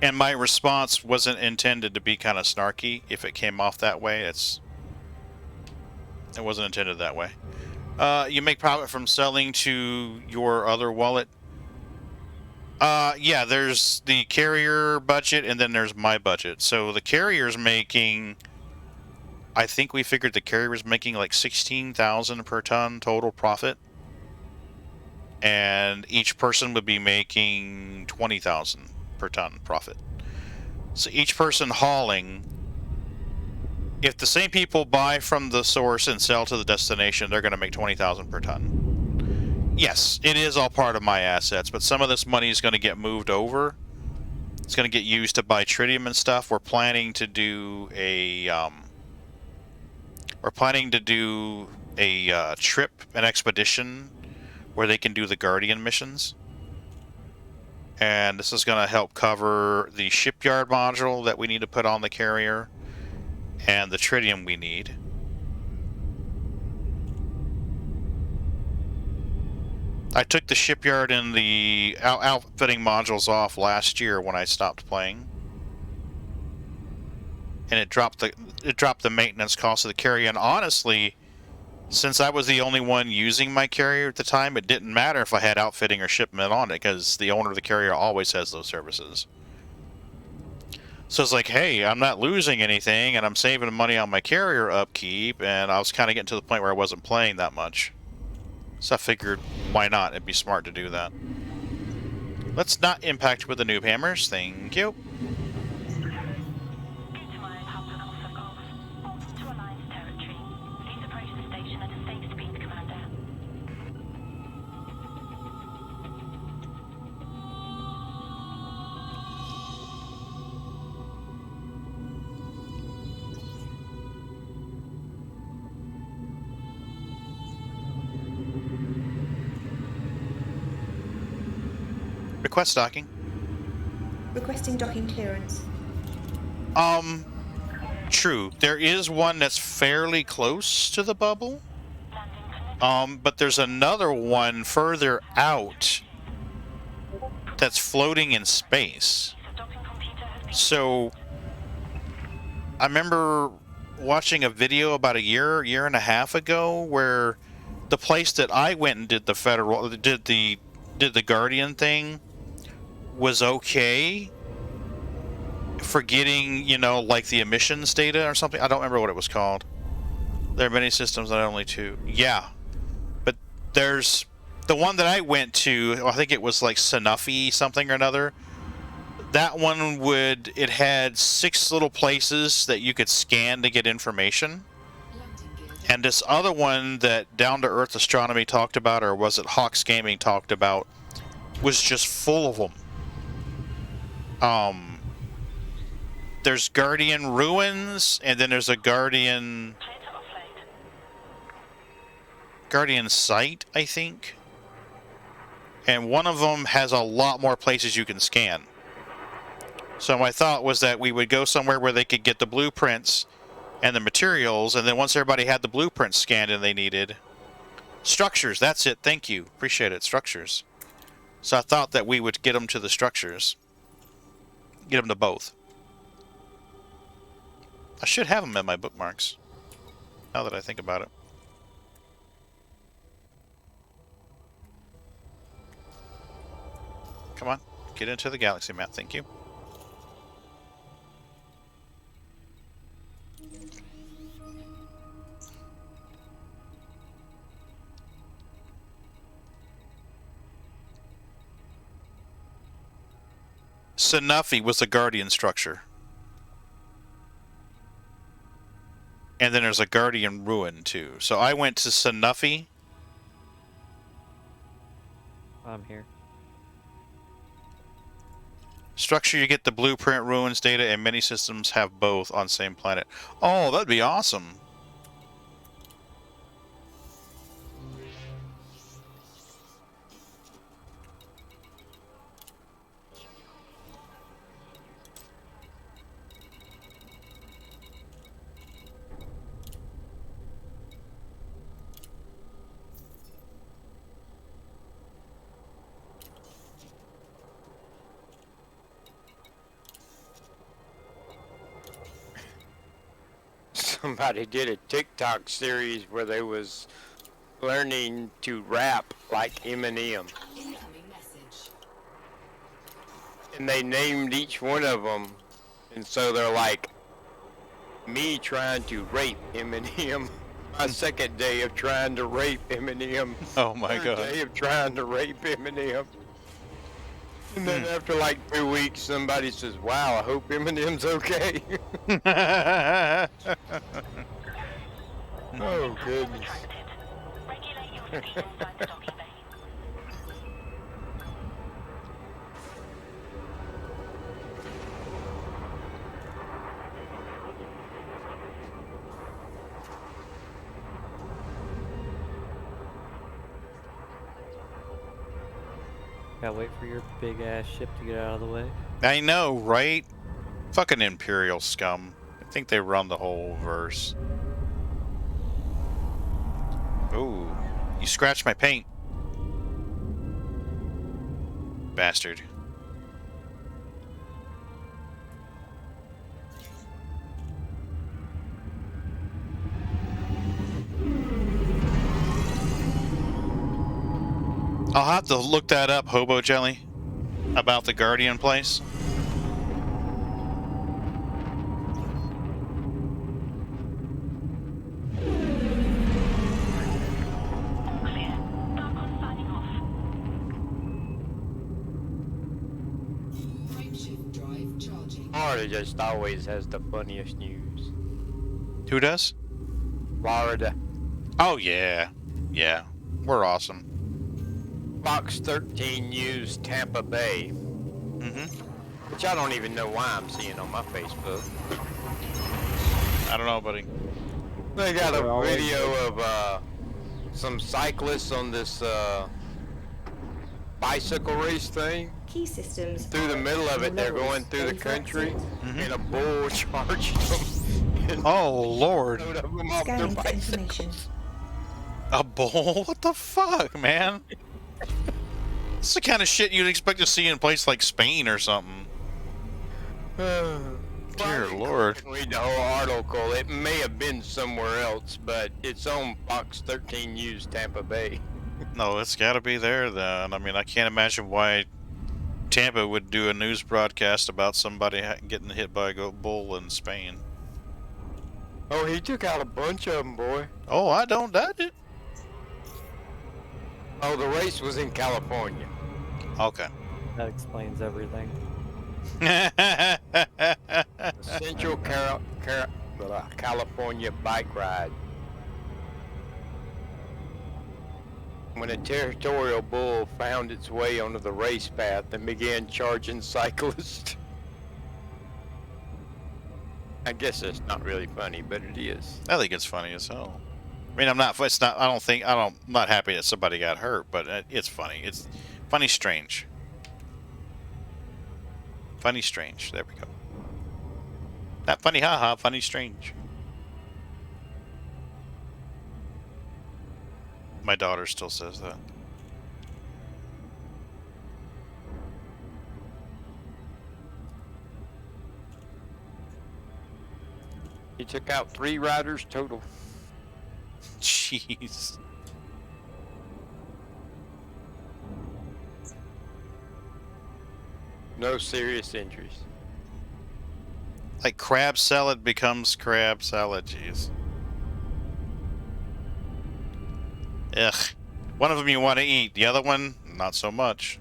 Speaker 1: And my response wasn't intended to be kind of snarky. If it came off that way, it wasn't intended that way. You make profit from selling to your other wallet. Yeah, there's the carrier budget, and then there's my budget. So the carrier's making, I think we figured the carrier's making like 16,000 per ton total profit, and each person would be making 20,000 per ton profit. So each person hauling, if the same people buy from the source and sell to the destination, they're going to make 20,000 per ton. Yes, it is all part of my assets, but some of this money is going to get moved over. It's going to get used to buy tritium and stuff. We're planning to do a trip, an expedition, where they can do the Guardian missions. And this is going to help cover the shipyard module that we need to put on the carrier, and the tritium we need. I took the shipyard and the outfitting modules off last year when I stopped playing, and it dropped the maintenance cost of the carrier. And honestly, since I was the only one using my carrier at the time, it didn't matter if I had outfitting or shipment on it, because the owner of the carrier always has those services. So it's like, hey, I'm not losing anything, and I'm saving money on my carrier upkeep, and I was kind of getting to the point where I wasn't playing that much. So I figured, why not? It'd be smart to do that. Let's not impact with the noob hammers. Thank you. Request docking.
Speaker 10: Requesting docking clearance.
Speaker 1: True. There is one that's fairly close to the bubble. But there's another one further out that's floating in space. So I remember watching a video about a year and a half ago where the place that I went and did the Guardian thing was okay for getting, like the emissions data or something. I don't remember what it was called. There are many systems, not only two. Yeah. But there's the one that I went to, I think it was like Sanofi something or another. That one it had 6 little places that you could scan to get information. And this other one that Down to Earth Astronomy talked about, or was it Hawks Gaming talked about, was just full of them. There's Guardian Ruins, and then there's a Guardian Site, I think. And one of them has a lot more places you can scan. So my thought was that we would go somewhere where they could get the blueprints and the materials, and then once everybody had the blueprints scanned and they needed structures, that's it, thank you, appreciate it, structures. So I thought that we would get them to the structures. Get them to both. I should have them in my bookmarks, now that I think about it. Come on, get into the galaxy map, thank you. Sanofi was the Guardian structure. And then there's a Guardian Ruin, too. So I went to Sanofi.
Speaker 4: I'm here.
Speaker 1: Structure, you get the blueprint, ruins data, and many systems have both on same planet. Oh, that'd be awesome.
Speaker 8: Somebody did a TikTok series where they was learning to rap like Eminem.
Speaker 7: Incoming message.
Speaker 8: And they named each one of them. And so they're like, me trying to rape Eminem. My second day of trying to rape Eminem.
Speaker 1: Oh my
Speaker 8: Third
Speaker 1: god.
Speaker 8: day of trying to rape Eminem. And then after like 2 weeks, somebody says, wow, I hope Eminem's okay. Oh, goodness.
Speaker 4: Gotta wait for your big ass ship to get out of the way.
Speaker 1: I know, right? Fucking Imperial scum. I think they run the whole verse. Ooh, you scratched my paint. Bastard. I'll have to look that up, Hobo Jelly, about the Guardian place.
Speaker 7: Frameshift drive charging.
Speaker 8: Florida just always has the funniest news.
Speaker 1: Who does?
Speaker 8: Florida.
Speaker 1: Oh, yeah. Yeah. We're awesome.
Speaker 8: Fox 13 News Tampa Bay. Which I don't even know why I'm seeing on my Facebook.
Speaker 1: I don't know, buddy.
Speaker 8: They got a video of some cyclists on this bicycle race thing.
Speaker 10: Key systems.
Speaker 8: Through the middle of it, they're going through the country, and a bull charged them.
Speaker 1: Oh, Lord.
Speaker 8: Load of them off their
Speaker 10: Scanning for
Speaker 8: bicycles.
Speaker 10: information.
Speaker 1: A bull? What the fuck, man? It's the kind of shit you'd expect to see in a place like Spain or something. Dear Lord.
Speaker 8: I can read the whole article. It may have been somewhere else, but it's on Fox 13 News Tampa Bay.
Speaker 1: No, it's got to be there then. I mean, I can't imagine why Tampa would do a news broadcast about somebody getting hit by a bull in Spain.
Speaker 8: Oh, he took out a bunch of them, boy.
Speaker 1: Oh, I don't doubt it.
Speaker 8: Oh, the race was in California.
Speaker 1: Okay.
Speaker 4: That explains everything.
Speaker 8: Central California bike ride. When a territorial bull found its way onto the race path and began charging cyclists. I guess that's not really funny, but it is.
Speaker 1: I think it's funny as hell. I mean, I'm not not happy that somebody got hurt, but it's funny. It's funny, strange. Funny, strange. There we go. Not funny, haha. Funny, strange. My daughter still says that.
Speaker 8: He took out 3 riders total.
Speaker 1: Jeez.
Speaker 8: No serious injuries.
Speaker 1: Like crab salad becomes crab salad, jeez. Ugh. One of them you want to eat, the other one, not so much.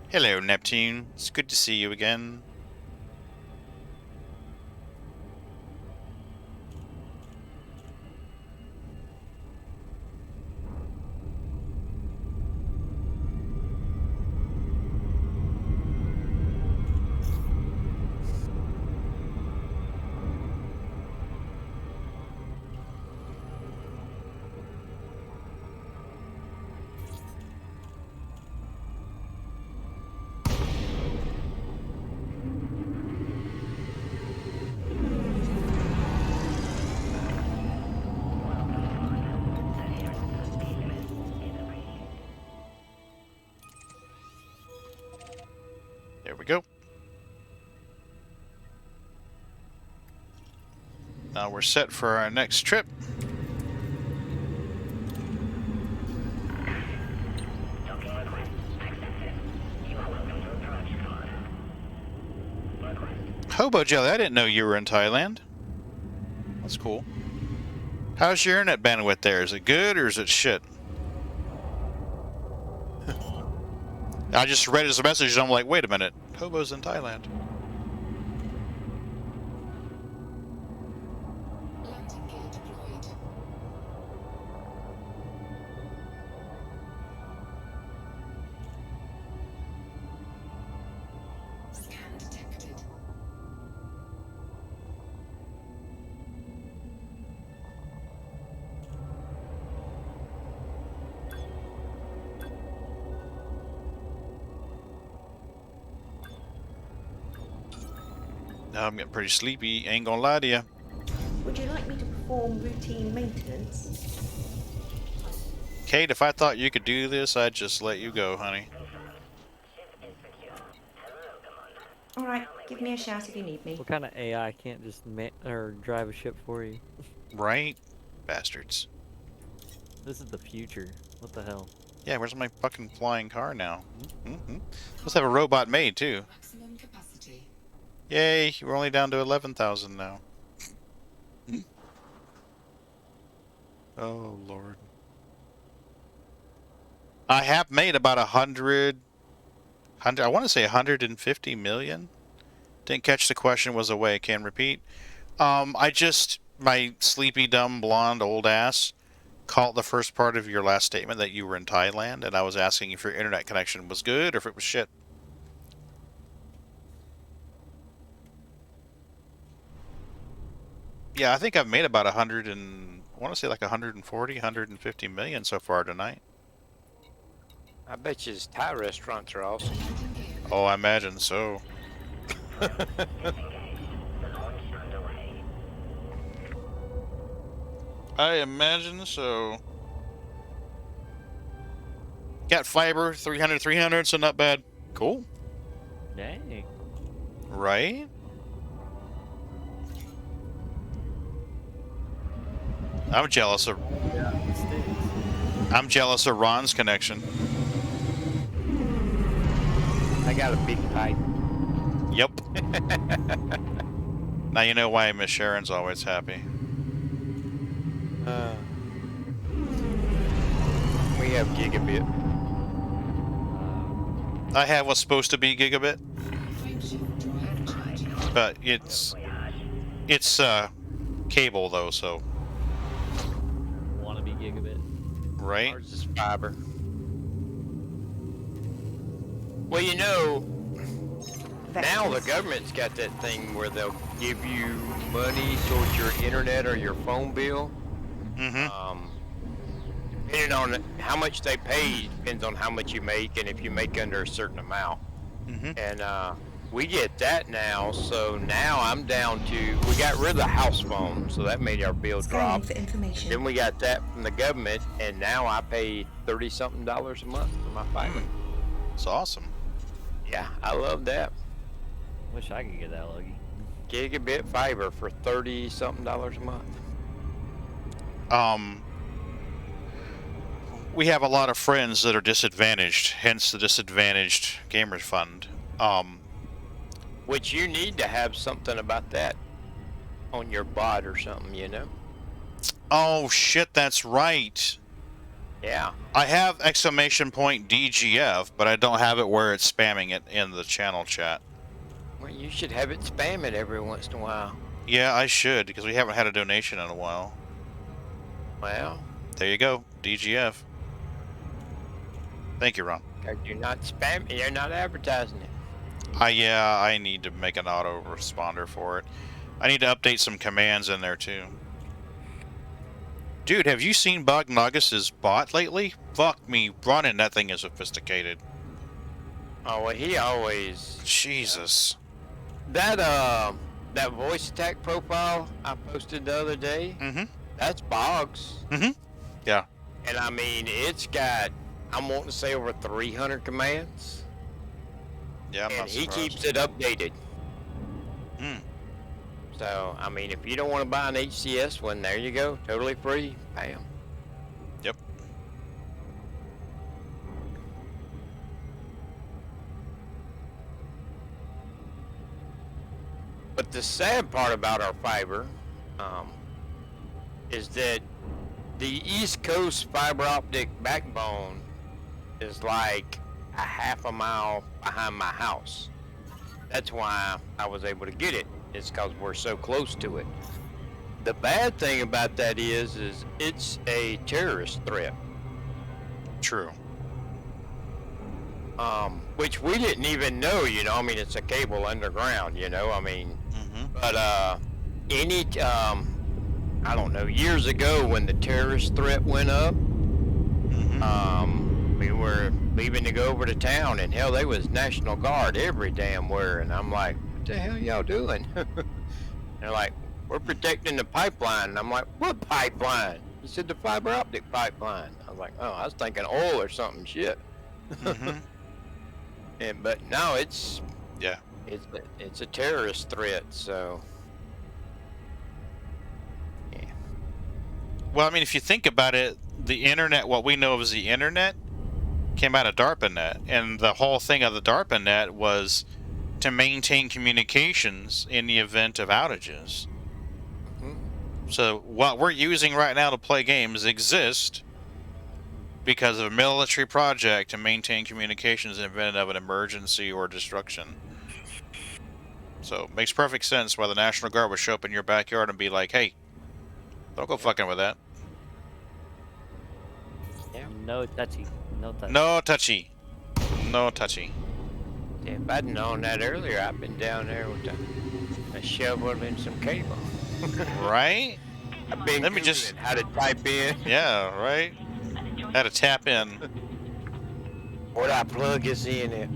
Speaker 1: Hello, Neptune. It's good to see you again. There we go. Now we're set for our next trip. Hobo Jelly, I didn't know you were in Thailand. That's cool. How's your internet bandwidth there? Is it good or is it shit? I just read his message and I'm like, wait a minute. Hobo's in Thailand.
Speaker 7: Landing gear deployed. Scan detected.
Speaker 1: Now I'm getting pretty sleepy. Ain't gonna lie to you.
Speaker 10: Would you like me to perform routine maintenance?
Speaker 1: Kate, if I thought you could do this, I'd just let you go, honey.
Speaker 10: Alright, give me a shout if you need me.
Speaker 4: What kind of AI can't just drive a ship for you?
Speaker 1: Right? Bastards.
Speaker 4: This is the future. What the hell?
Speaker 1: Yeah, where's my fucking flying car now? Let's have a robot made, too.
Speaker 7: Maximum capacity.
Speaker 1: Yay, we're only down to 11,000 now. Oh, Lord. I have made about 100, I want to say 150 million. Didn't catch the question, was away. Can repeat. My sleepy, dumb, blonde, old ass caught the first part of your last statement that you were in Thailand, and I was asking if your internet connection was good or if it was shit. Yeah, I think I've made about 100 and I want to say like 140, 150 million so far tonight.
Speaker 8: I bet you his Thai restaurants are awesome.
Speaker 1: Oh, I imagine so. I imagine so. Got fiber, 300, so not bad. Cool.
Speaker 4: Dang.
Speaker 1: Right? I'm jealous of... I'm jealous of Ron's connection.
Speaker 8: I got a big pipe.
Speaker 1: Yep. Now you know why Miss Sharon's always happy.
Speaker 8: We have gigabit.
Speaker 1: I have what's supposed to be gigabit, but it's cable though, so.
Speaker 4: Want to be gigabit?
Speaker 1: Right.
Speaker 8: Ours is fiber. Well, you know, now the government's got that thing where they'll give you money towards your internet or your phone bill. Depending on how much they pay, depends on how much you make and if you make under a certain amount. And we get that now, so now I'm down to, we got rid of the house phone, so that made our bill drop.
Speaker 10: For information.
Speaker 8: Then we got that from the government, and now I pay $30-something a month for my fiber.
Speaker 1: It's awesome.
Speaker 8: Yeah, I love that.
Speaker 4: Wish I could get that lucky.
Speaker 8: Gigabit fiber for $30-something a month.
Speaker 1: We have a lot of friends that are disadvantaged, hence the Disadvantaged Gamers Fund.
Speaker 8: Which you need to have something about that on your bot or something, you know?
Speaker 1: Oh shit, that's right.
Speaker 8: Yeah.
Speaker 1: I have !DGF, but I don't have it where it's spamming it in the channel chat.
Speaker 8: Well, you should have it spam it every once in a while.
Speaker 1: Yeah, I should, because we haven't had a donation in a while.
Speaker 8: Well,
Speaker 1: there you go, DGF. Thank you, Ron.
Speaker 8: You're not spamming, you're not advertising it.
Speaker 1: Yeah, I need to make an autoresponder for it. I need to update some commands in there too. Dude, have you seen Bognagus' bot lately? Fuck me, running that thing is sophisticated.
Speaker 8: Oh, well, he always...
Speaker 1: Jesus.
Speaker 8: That voice attack profile I posted the other day, that's Boggs.
Speaker 1: Yeah.
Speaker 8: And I mean, it's got, I'm wanting to say over 300 commands.
Speaker 1: Yeah, I'm
Speaker 8: and
Speaker 1: not
Speaker 8: he
Speaker 1: surprised.
Speaker 8: keeps it updated. So, I mean, if you don't want to buy an HCS one, there you go. Totally free. Bam.
Speaker 1: Yep.
Speaker 8: But the sad part about our fiber is that the East Coast fiber optic backbone is like a half a mile behind my house. That's why I was able to get it. It's because we're so close to it. The bad thing about that is it's a terrorist threat.
Speaker 1: True.
Speaker 8: Which we didn't even know, you know. I mean, it's a cable underground, you know. I mean, but I don't know, years ago when the terrorist threat went up, we were leaving to go over to town, and hell, there was National Guard every damn where, and I'm like, what the hell y'all doing? They're like, we're protecting the pipeline, and I'm like, what pipeline? He said the fiber optic pipeline. I was like, oh, I was thinking oil or something shit. But no, it's a terrorist threat, so.
Speaker 1: Well, I mean, if you think about it, the internet, what we know of as the internet, came out of DARPANET, and the whole thing of the DARPANET was to maintain communications in the event of outages. So what we're using right now to play games exist because of a military project to maintain communications in the event of an emergency or destruction. So it makes perfect sense why the National Guard would show up in your backyard and be like, hey, don't go fucking with that.
Speaker 4: Yeah. No touchy. No touchy.
Speaker 1: No touchy. No touchy.
Speaker 8: Yeah, if I'd known that earlier, I'd been down there with a shovel and some cable.
Speaker 1: Right?
Speaker 8: I've been
Speaker 1: Let me just
Speaker 8: how to type in.
Speaker 1: Yeah, right? How to tap in.
Speaker 8: What I plug this in it.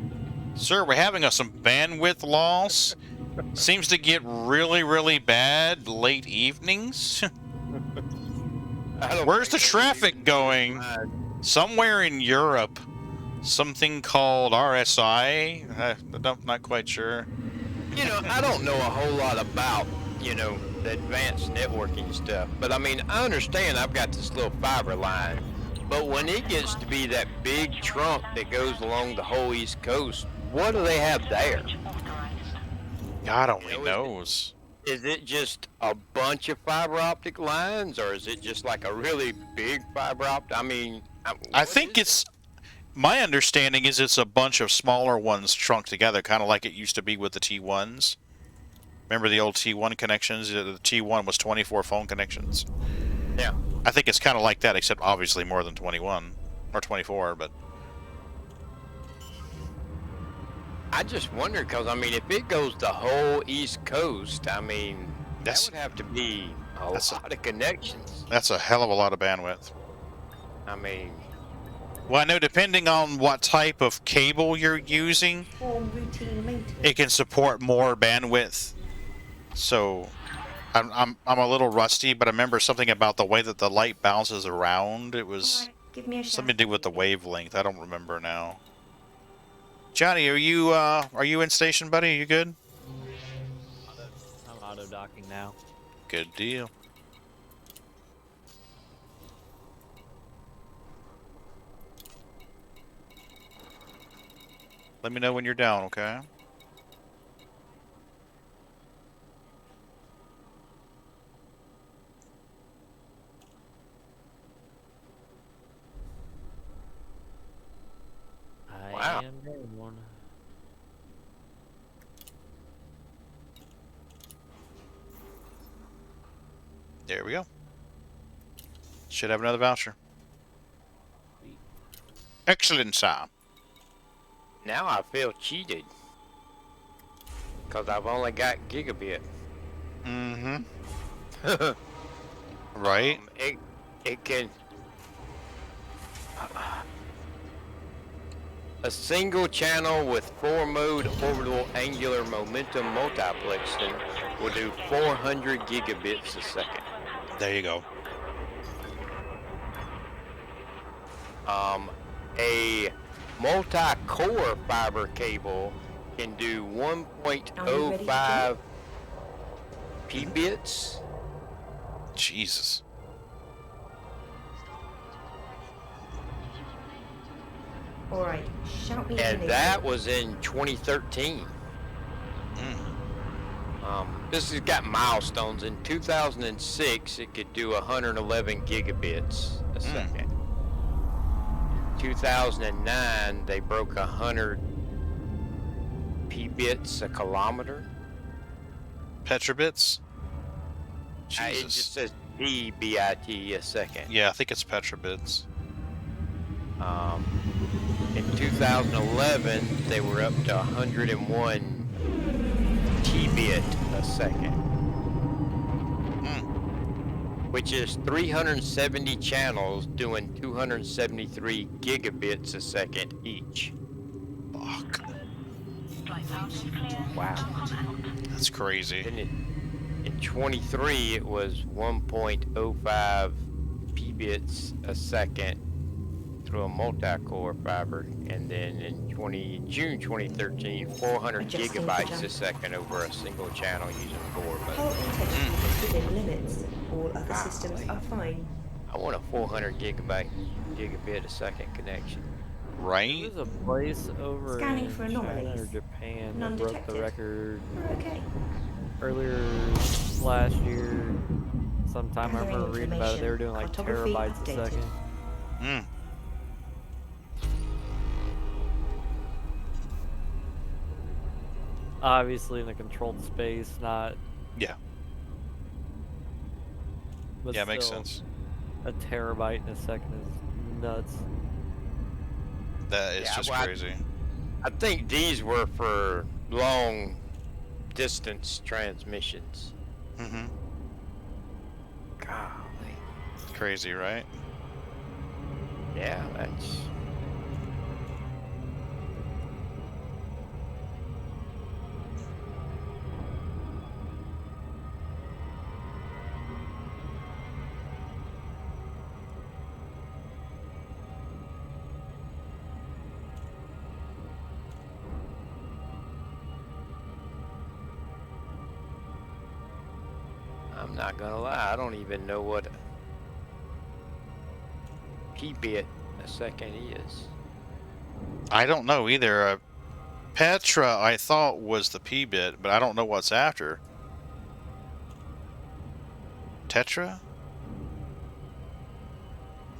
Speaker 1: Sir, we're having some bandwidth loss. Seems to get really, really bad late evenings. Where's the traffic going? Somewhere in Europe. Something called RSI. I'm not quite sure.
Speaker 8: You know, I don't know a whole lot about, you know, the advanced networking stuff. But I mean, I understand I've got this little fiber line. But when it gets to be that big trunk that goes along the whole East Coast, what do they have there?
Speaker 1: God only knows.
Speaker 8: Is it just a bunch of fiber optic lines, or is it just like a really big fiber optic? I mean,
Speaker 1: I think it's... My understanding is it's a bunch of smaller ones trunked together, kind of like it used to be with the T1s. Remember the old T1 connections? The T1 was 24 phone connections.
Speaker 8: Yeah.
Speaker 1: I think it's kind of like that, except obviously more than 21. Or 24, but...
Speaker 8: I just wonder, because, I mean, if it goes the whole East Coast, I mean, that would have to be a lot of connections.
Speaker 1: That's a hell of a lot of bandwidth.
Speaker 8: I mean...
Speaker 1: Well, I know depending on what type of cable you're using, it can support more bandwidth. So, I'm a little rusty, but I remember something about the way that the light bounces around. It was something to do with the wavelength. I don't remember now. Johnny, are you in station, buddy? Are you good?
Speaker 4: I'm auto-docking now.
Speaker 1: Good deal. Let me know when you're down, okay?
Speaker 8: Wow.
Speaker 1: There we go. Should have another voucher. Excellent, sir.
Speaker 8: Now I feel cheated. Because I've only got gigabit.
Speaker 1: Mm-hmm. Right?
Speaker 8: It can... A single channel with 4-mode orbital angular momentum multiplexing will do 400 gigabits a second.
Speaker 1: There you go.
Speaker 8: A multi-core fiber cable can do 1.05 P-bits.
Speaker 1: Jesus.
Speaker 10: Alright, shout me your
Speaker 8: And
Speaker 10: name.
Speaker 8: that was in 2013. This has got milestones. In 2006, it could do 111 gigabits a second. 2009, they broke 100 p-bits a kilometer.
Speaker 1: Petrobits?
Speaker 8: It just says p-bit a second.
Speaker 1: Yeah, I think it's petrobits.
Speaker 8: In 2011, they were up to 101 t-bit a second, which is 370 channels doing 273 gigabits a second each.
Speaker 1: Fuck.
Speaker 8: Wow.
Speaker 1: That's crazy.
Speaker 8: In 23, it was 1.05 p-bits a second through a multi-core fiber, and then in June 2013, 400 gigabytes a second over a single channel using 4 modems.
Speaker 10: Pulse intensity is within limits. All other systems are fine.
Speaker 8: I want a 400 gigabit a second connection.
Speaker 1: Right?
Speaker 4: There's a place over
Speaker 10: Scanning
Speaker 4: in
Speaker 10: for
Speaker 4: China
Speaker 10: anomalies.
Speaker 4: or Japan that
Speaker 10: None
Speaker 4: broke the
Speaker 10: detected.
Speaker 4: record
Speaker 10: Okay.
Speaker 4: earlier last year. Sometime I
Speaker 10: Gathering
Speaker 4: remember reading about it. They were doing like
Speaker 10: Cartography
Speaker 4: terabytes a
Speaker 10: updated.
Speaker 4: second. Obviously in a controlled space, not.
Speaker 1: Yeah.
Speaker 4: But
Speaker 1: Yeah, makes
Speaker 4: still,
Speaker 1: sense.
Speaker 4: A terabyte in a second is nuts.
Speaker 1: That is just crazy.
Speaker 8: I think these were for long distance transmissions.
Speaker 1: Mm-hmm.
Speaker 8: Golly.
Speaker 1: Crazy, right?
Speaker 8: Yeah, that's... I'm not gonna lie, I don't even know what a p-bit a second is.
Speaker 1: I don't know either. Petra, I thought was the p-bit, but I don't know what's after. Tetra?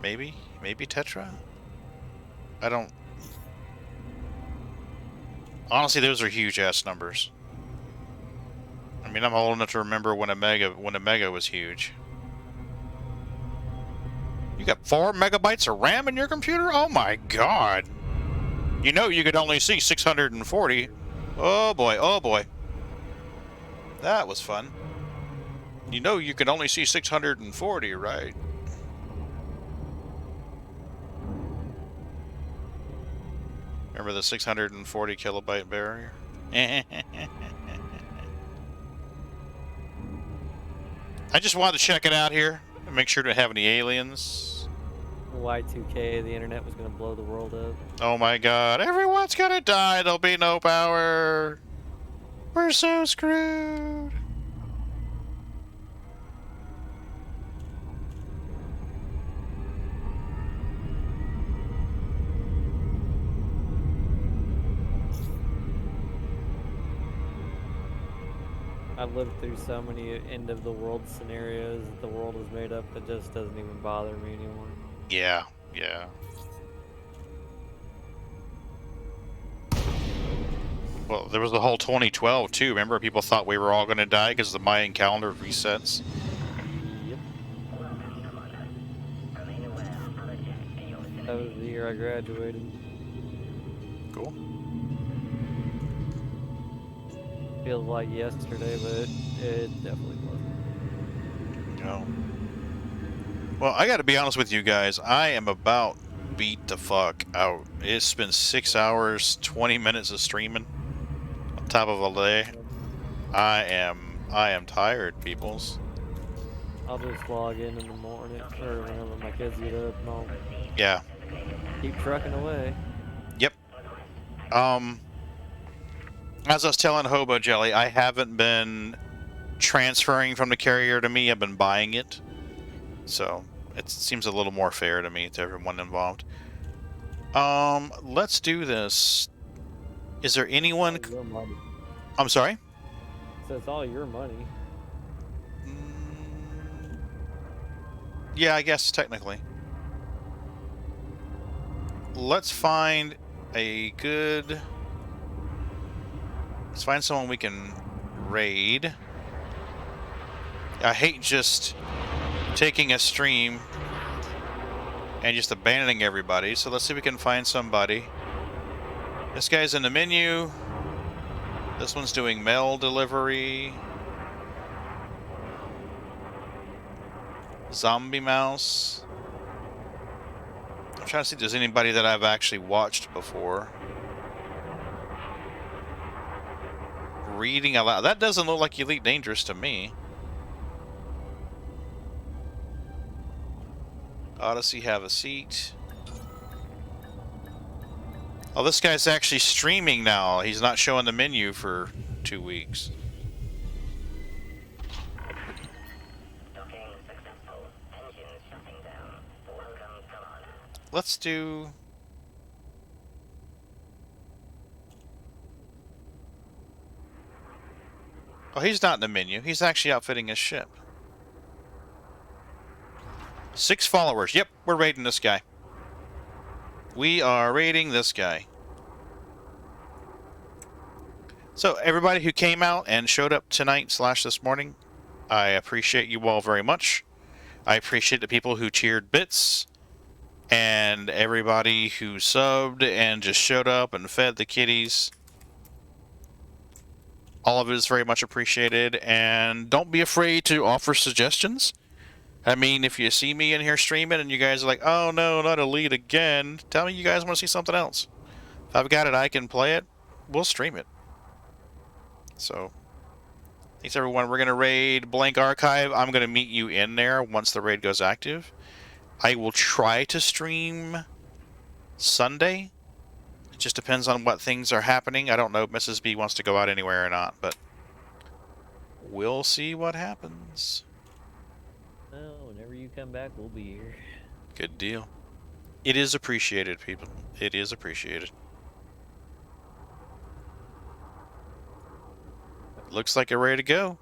Speaker 1: Maybe? Maybe Tetra? I don't... Honestly, those are huge-ass numbers. I mean, I'm old enough to remember when a mega was huge. You got 4 megabytes of RAM in your computer? Oh my god! You know you could only see 640. Oh boy, oh boy. That was fun. You know you can only see 640, right? Remember the 640 kilobyte barrier? I just wanted to check it out here and make sure to have any aliens.
Speaker 4: Y2K, the internet was gonna blow the world up.
Speaker 1: Oh my god, everyone's gonna die, there'll be no power. We're so screwed.
Speaker 4: I've lived through so many end of the world scenarios that the world is made up that just doesn't even bother me anymore.
Speaker 1: Yeah, yeah. Well, there was the whole 2012 too. Remember, people thought we were all going to die because the Mayan calendar resets.
Speaker 4: Yep. That was the year I graduated.
Speaker 1: Cool.
Speaker 4: Feels like yesterday, but it definitely wasn't.
Speaker 1: No. Well, I got to be honest with you guys. I am about beat the fuck out. It's been 6 hours, 20 minutes of streaming on top of a day. I am tired, peoples.
Speaker 4: I'll just log in the morning or whenever my kids get up and I'll
Speaker 1: Yeah.
Speaker 4: keep trucking away.
Speaker 1: Yep. As I was telling Hobo Jelly, I haven't been transferring from the carrier to me. I've been buying it. So it seems a little more fair to me, to everyone involved. Let's do this. Is there anyone...
Speaker 4: It's all your money.
Speaker 1: I'm sorry?
Speaker 4: So it's all your money.
Speaker 1: Yeah, I guess technically. Let's find a good... Let's find someone we can raid. I hate just taking a stream and just abandoning everybody. So let's see if we can find somebody. This guy's in the menu. This one's doing mail delivery. Zombie Mouse. I'm trying to see if there's anybody that I've actually watched before. Reading aloud. That doesn't look like Elite Dangerous to me. Odyssey, have a seat. Oh, this guy's actually streaming now. He's not showing the menu for 2 weeks. Let's do... Oh, he's not in the menu. He's actually outfitting his ship. 6 followers. Yep, we're raiding this guy. We are raiding this guy. So, everybody who came out and showed up tonight / this morning, I appreciate you all very much. I appreciate the people who cheered bits, and everybody who subbed and just showed up and fed the kitties. All of it is very much appreciated, and don't be afraid to offer suggestions. I mean, if you see me in here streaming and you guys are like, oh no, not Elite again, tell me you guys want to see something else. If I've got it, I can play it, we'll stream it. So, thanks everyone. We're going to raid Blank Archive. I'm going to meet you in there once the raid goes active. I will try to stream Sunday. It just depends on what things are happening. I don't know if Mrs. B wants to go out anywhere or not, but we'll see what happens.
Speaker 4: Well, whenever you come back, we'll be here.
Speaker 1: Good deal. It is appreciated, people. It is appreciated. Looks like we're ready to go.